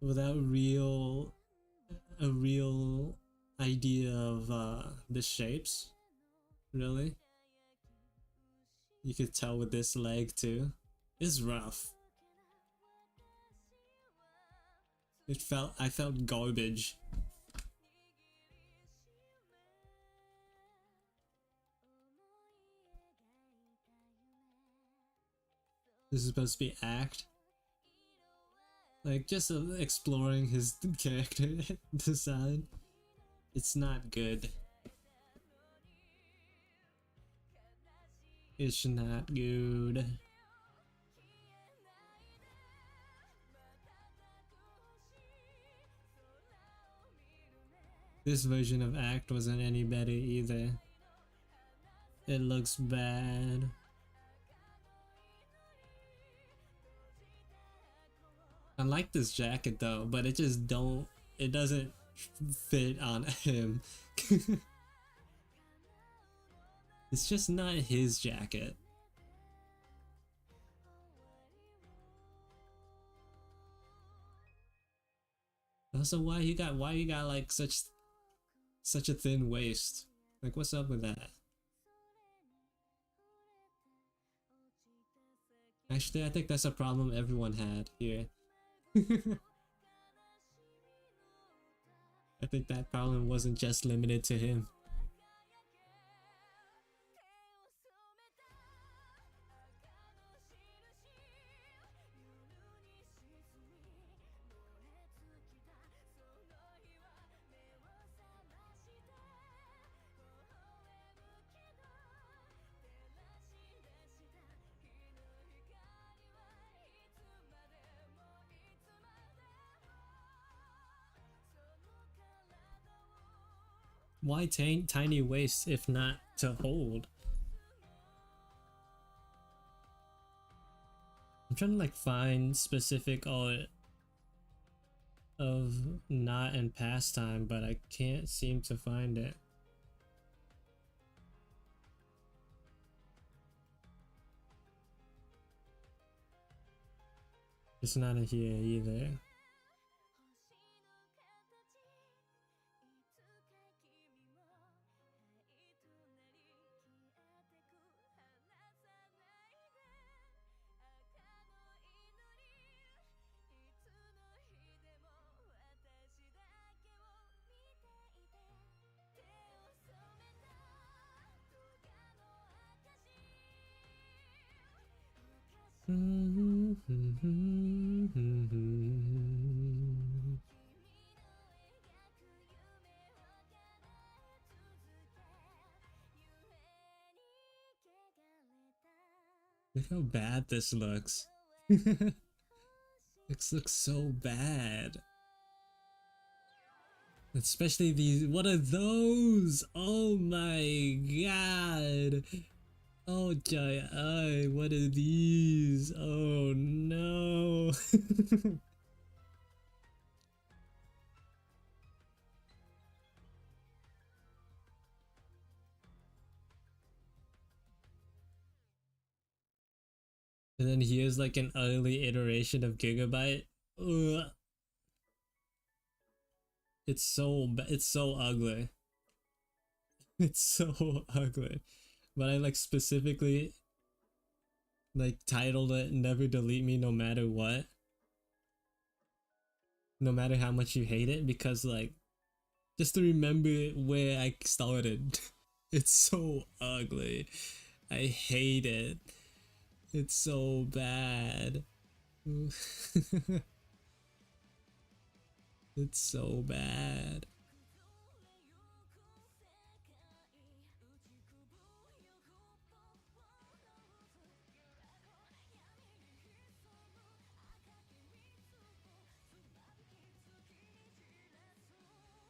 without a real idea of the shapes. Really, you could tell with this leg too. It's rough. I felt garbage. This is supposed to be act. Like just exploring his character design. It's not good. It's not good. This version of Act wasn't any better either. It looks bad. I like this jacket though, but it doesn't fit on him. It's just not his jacket. Also, why you got like such a thin waist? Like, what's up with that? Actually, I think that's a problem everyone had here. I think that problem wasn't just limited to him. Why tiny waist if not to hold? I'm trying to like find specific art of not and pastime, but I can't seem to find it. It's not in here either. Look how bad this looks. This looks so bad. Especially these. What are those? Oh my god. Oh, Jai, what are these? Oh no. And then here's like an early iteration of Gigabyte. Ugh. It's so ugly. It's so ugly. But I like specifically like titled it "Never Delete Me No Matter What." No matter how much you hate it, because like just to remember where I started. It's so ugly. I hate it. It's so bad. It's so bad.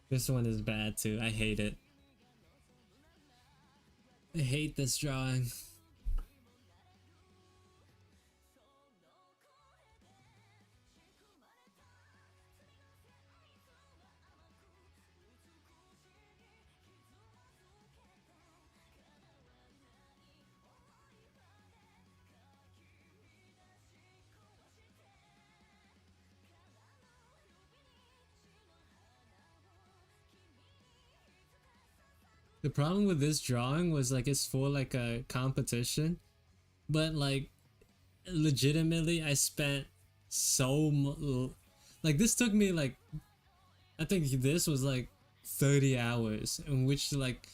This one is bad too. I hate it. I hate this drawing. The problem with this drawing was like it's for like a competition, but like legitimately I spent like this took me like I think this was like 30 hours in which like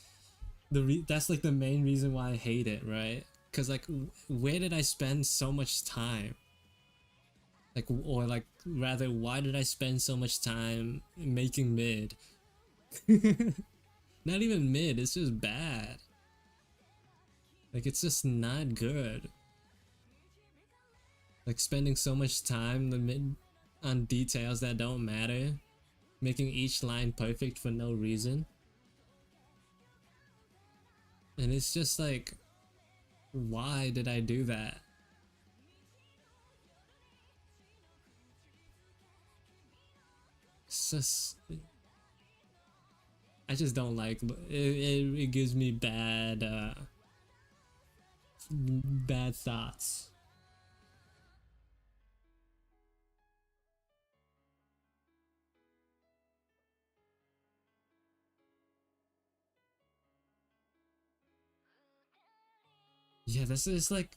that's like the main reason why I hate it, right? Because like where did I spend so much time? Like, or like rather, why did I spend so much time making mid? Not even mid, it's just bad. Like it's just not good. Like spending so much time on details that don't matter, making each line perfect for no reason. And it's just like, why did I do that? It's just, I just don't like it gives me bad thoughts. Yeah, this is like,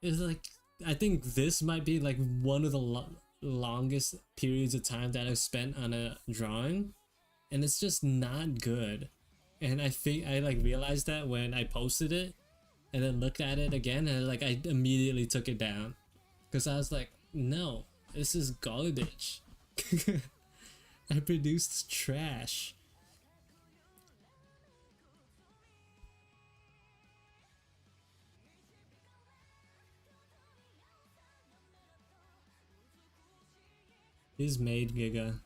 it's like I think this might be like one of the longest periods of time that I've spent on a drawing, and it's just not good. And I think I like realized that when I posted it, and then looked at it again, and like I immediately took it down because I was like, no, this is garbage. I produced trash. He's made Giga.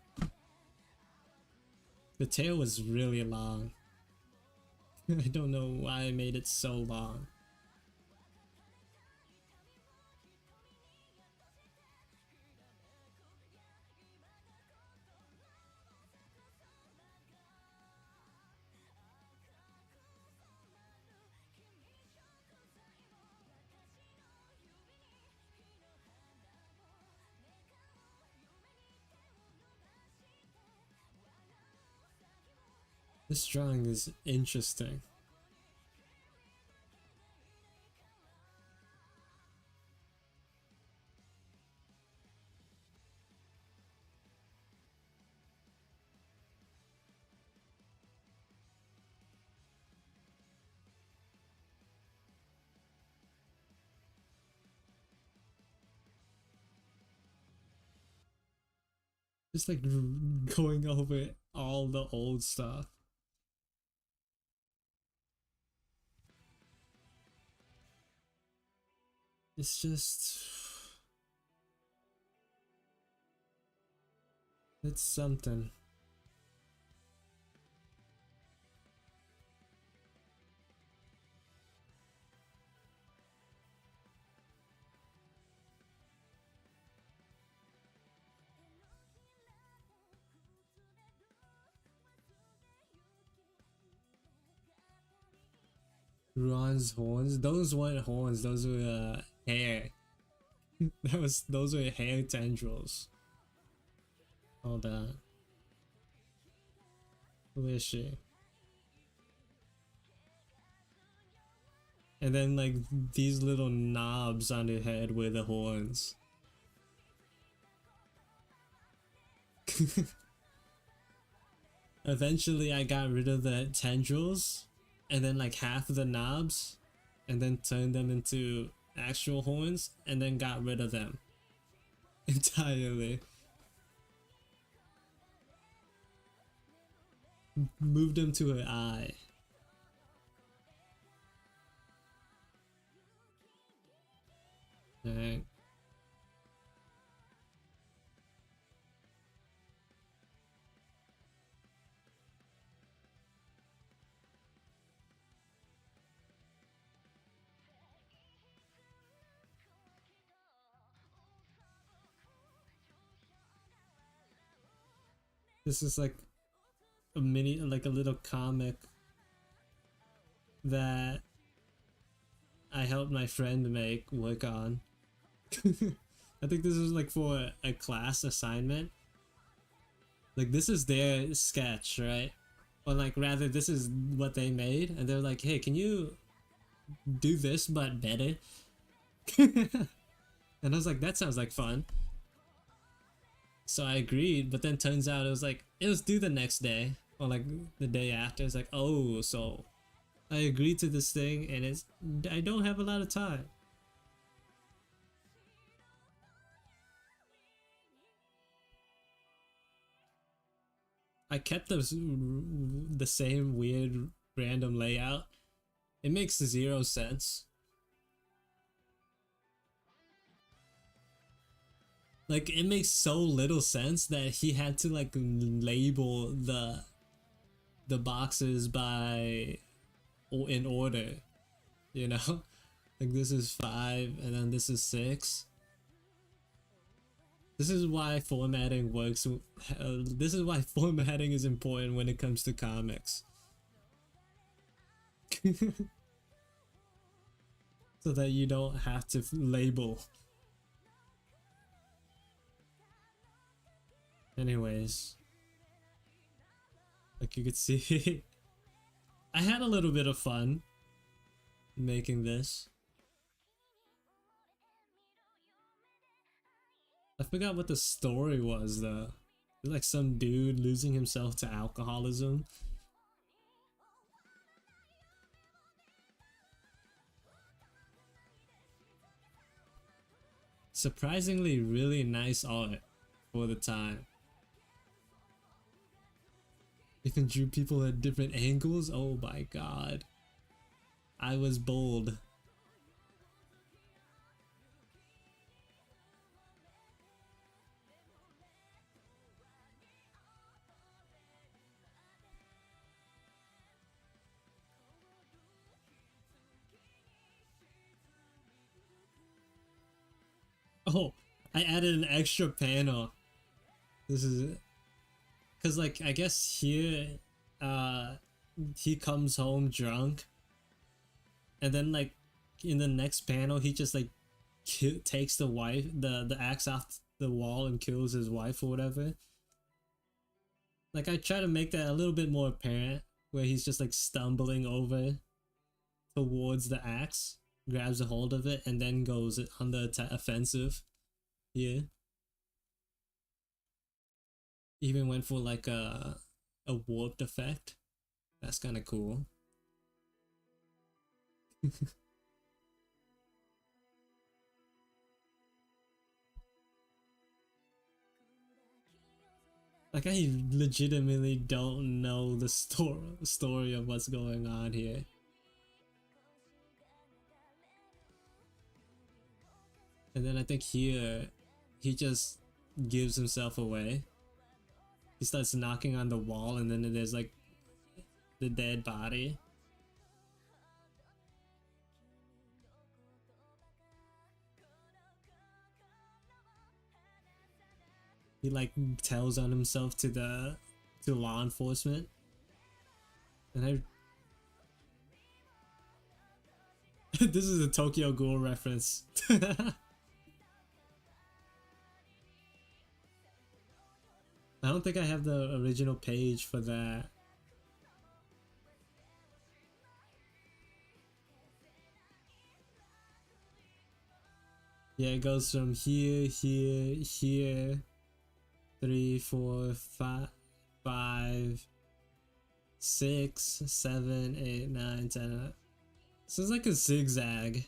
The tail was really long. I don't know why I made it so long. This drawing is interesting. Just like going over all the old stuff. It's just... it's something. Ron's horns? Those weren't horns, those were hair. Those were hair tendrils. Hold on. Who is she? And then like these little knobs on her head were the horns. Eventually I got rid of the tendrils and then like half of the knobs and then turned them into actual horns and then got rid of them entirely. Moved them to her eye. Alright. This is like a mini, like a little comic that I helped my friend work on. I think this was like for a class assignment. Like this is their sketch, right? Or like rather this is what they made and they're like, hey, can you do this but better? And I was like, that sounds like fun. So I agreed, but then turns out it was due the next day or like the day after. It's like, oh, so I agreed to this thing and I don't have a lot of time. I kept the same weird random layout. It makes zero sense. Like it makes so little sense that he had to like label the boxes by in order, you know? Like this is 5 and then this is 6. This is why formatting works. This is why formatting is important when it comes to comics. So that you don't have to label. Anyways, like you could see, I had a little bit of fun making this. I forgot what the story was though. Like some dude losing himself to alcoholism. Surprisingly really nice art for the time. Even drew people at different angles. Oh my god. I was bold. Oh, I added an extra panel. This is it. Cause like I guess here uh he comes home drunk and then like in the next panel he just like takes the wife the axe off the wall and kills his wife or whatever. Like I try to make that a little bit more apparent where he's just like stumbling over towards the axe, grabs a hold of it, and then goes on the offensive. Yeah. Even went for like a warped effect. That's kind of cool. Like I legitimately don't know the story of what's going on here. And then I think here he just gives himself away. He starts knocking on the wall and then there's like the dead body. He like tells on himself to law enforcement. And I this is a Tokyo Ghoul reference. I don't think I have the original page for that. Yeah, it goes from here, here, here. 3, 4, 5, 6, 7, 8, 9, 10. So it's like a zigzag.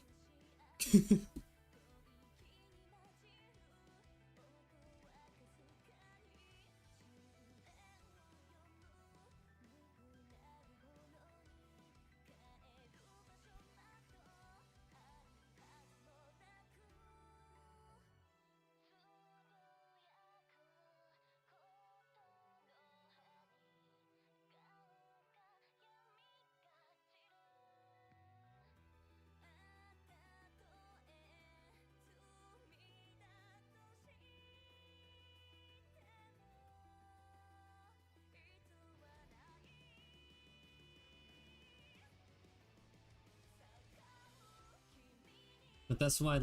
But that's why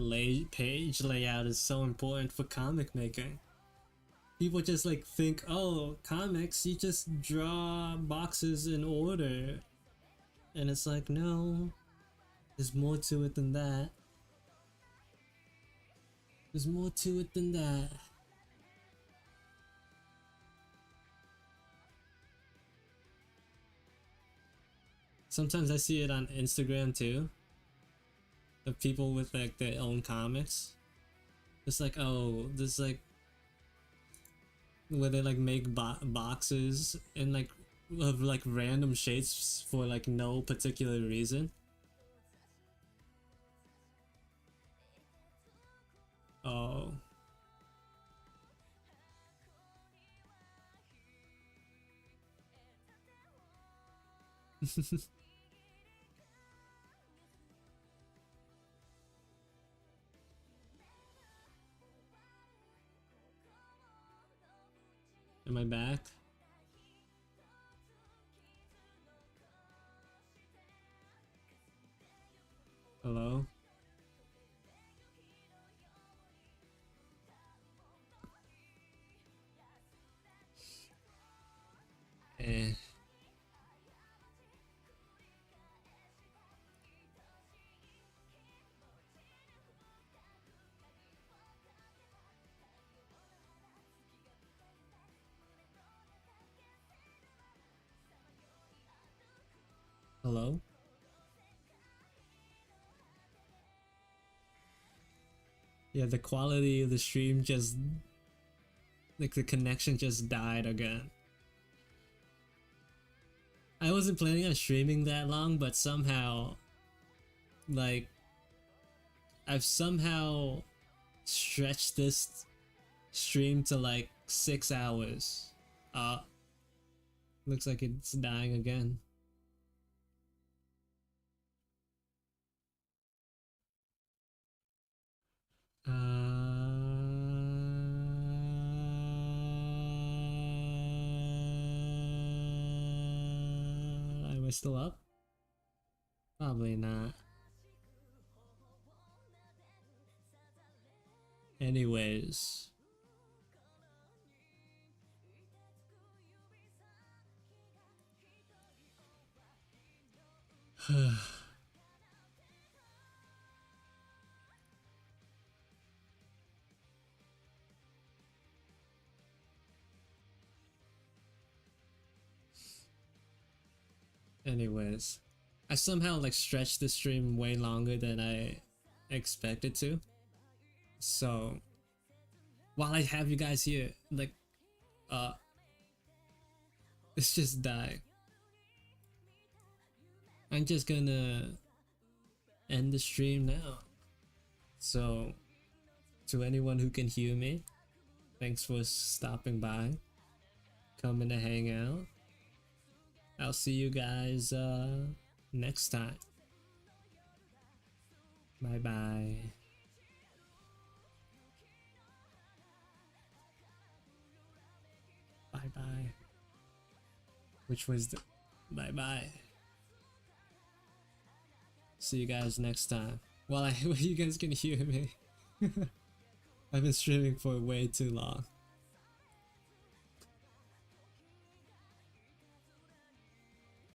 page layout is so important for comic making. People just like think, oh, comics, you just draw boxes in order. And it's like, no, there's more to it than that. There's more to it than that. Sometimes I see it on Instagram too. Of people with like their own comics. It's like, oh, this like where they like make boxes and like of like random shapes for like no particular reason. Oh. Am I back? Hello? Eh. Hello? Yeah, the quality of the stream just, like, the connection just died again. I wasn't planning on streaming that long, but somehow, like, I've somehow stretched this stream to like 6 hours. Looks like it's dying again. Am I still up? Probably not. Anyways. Anyways, I somehow like stretched the stream way longer than I expected to. So while I have you guys here, like, it's just dying. I'm just gonna end the stream now. So, to anyone who can hear me, thanks for stopping by, coming to hang out. I'll see you guys next time. Bye bye. Bye bye. Which was the bye bye. See you guys next time. Well, you guys can hear me. I've been streaming for way too long.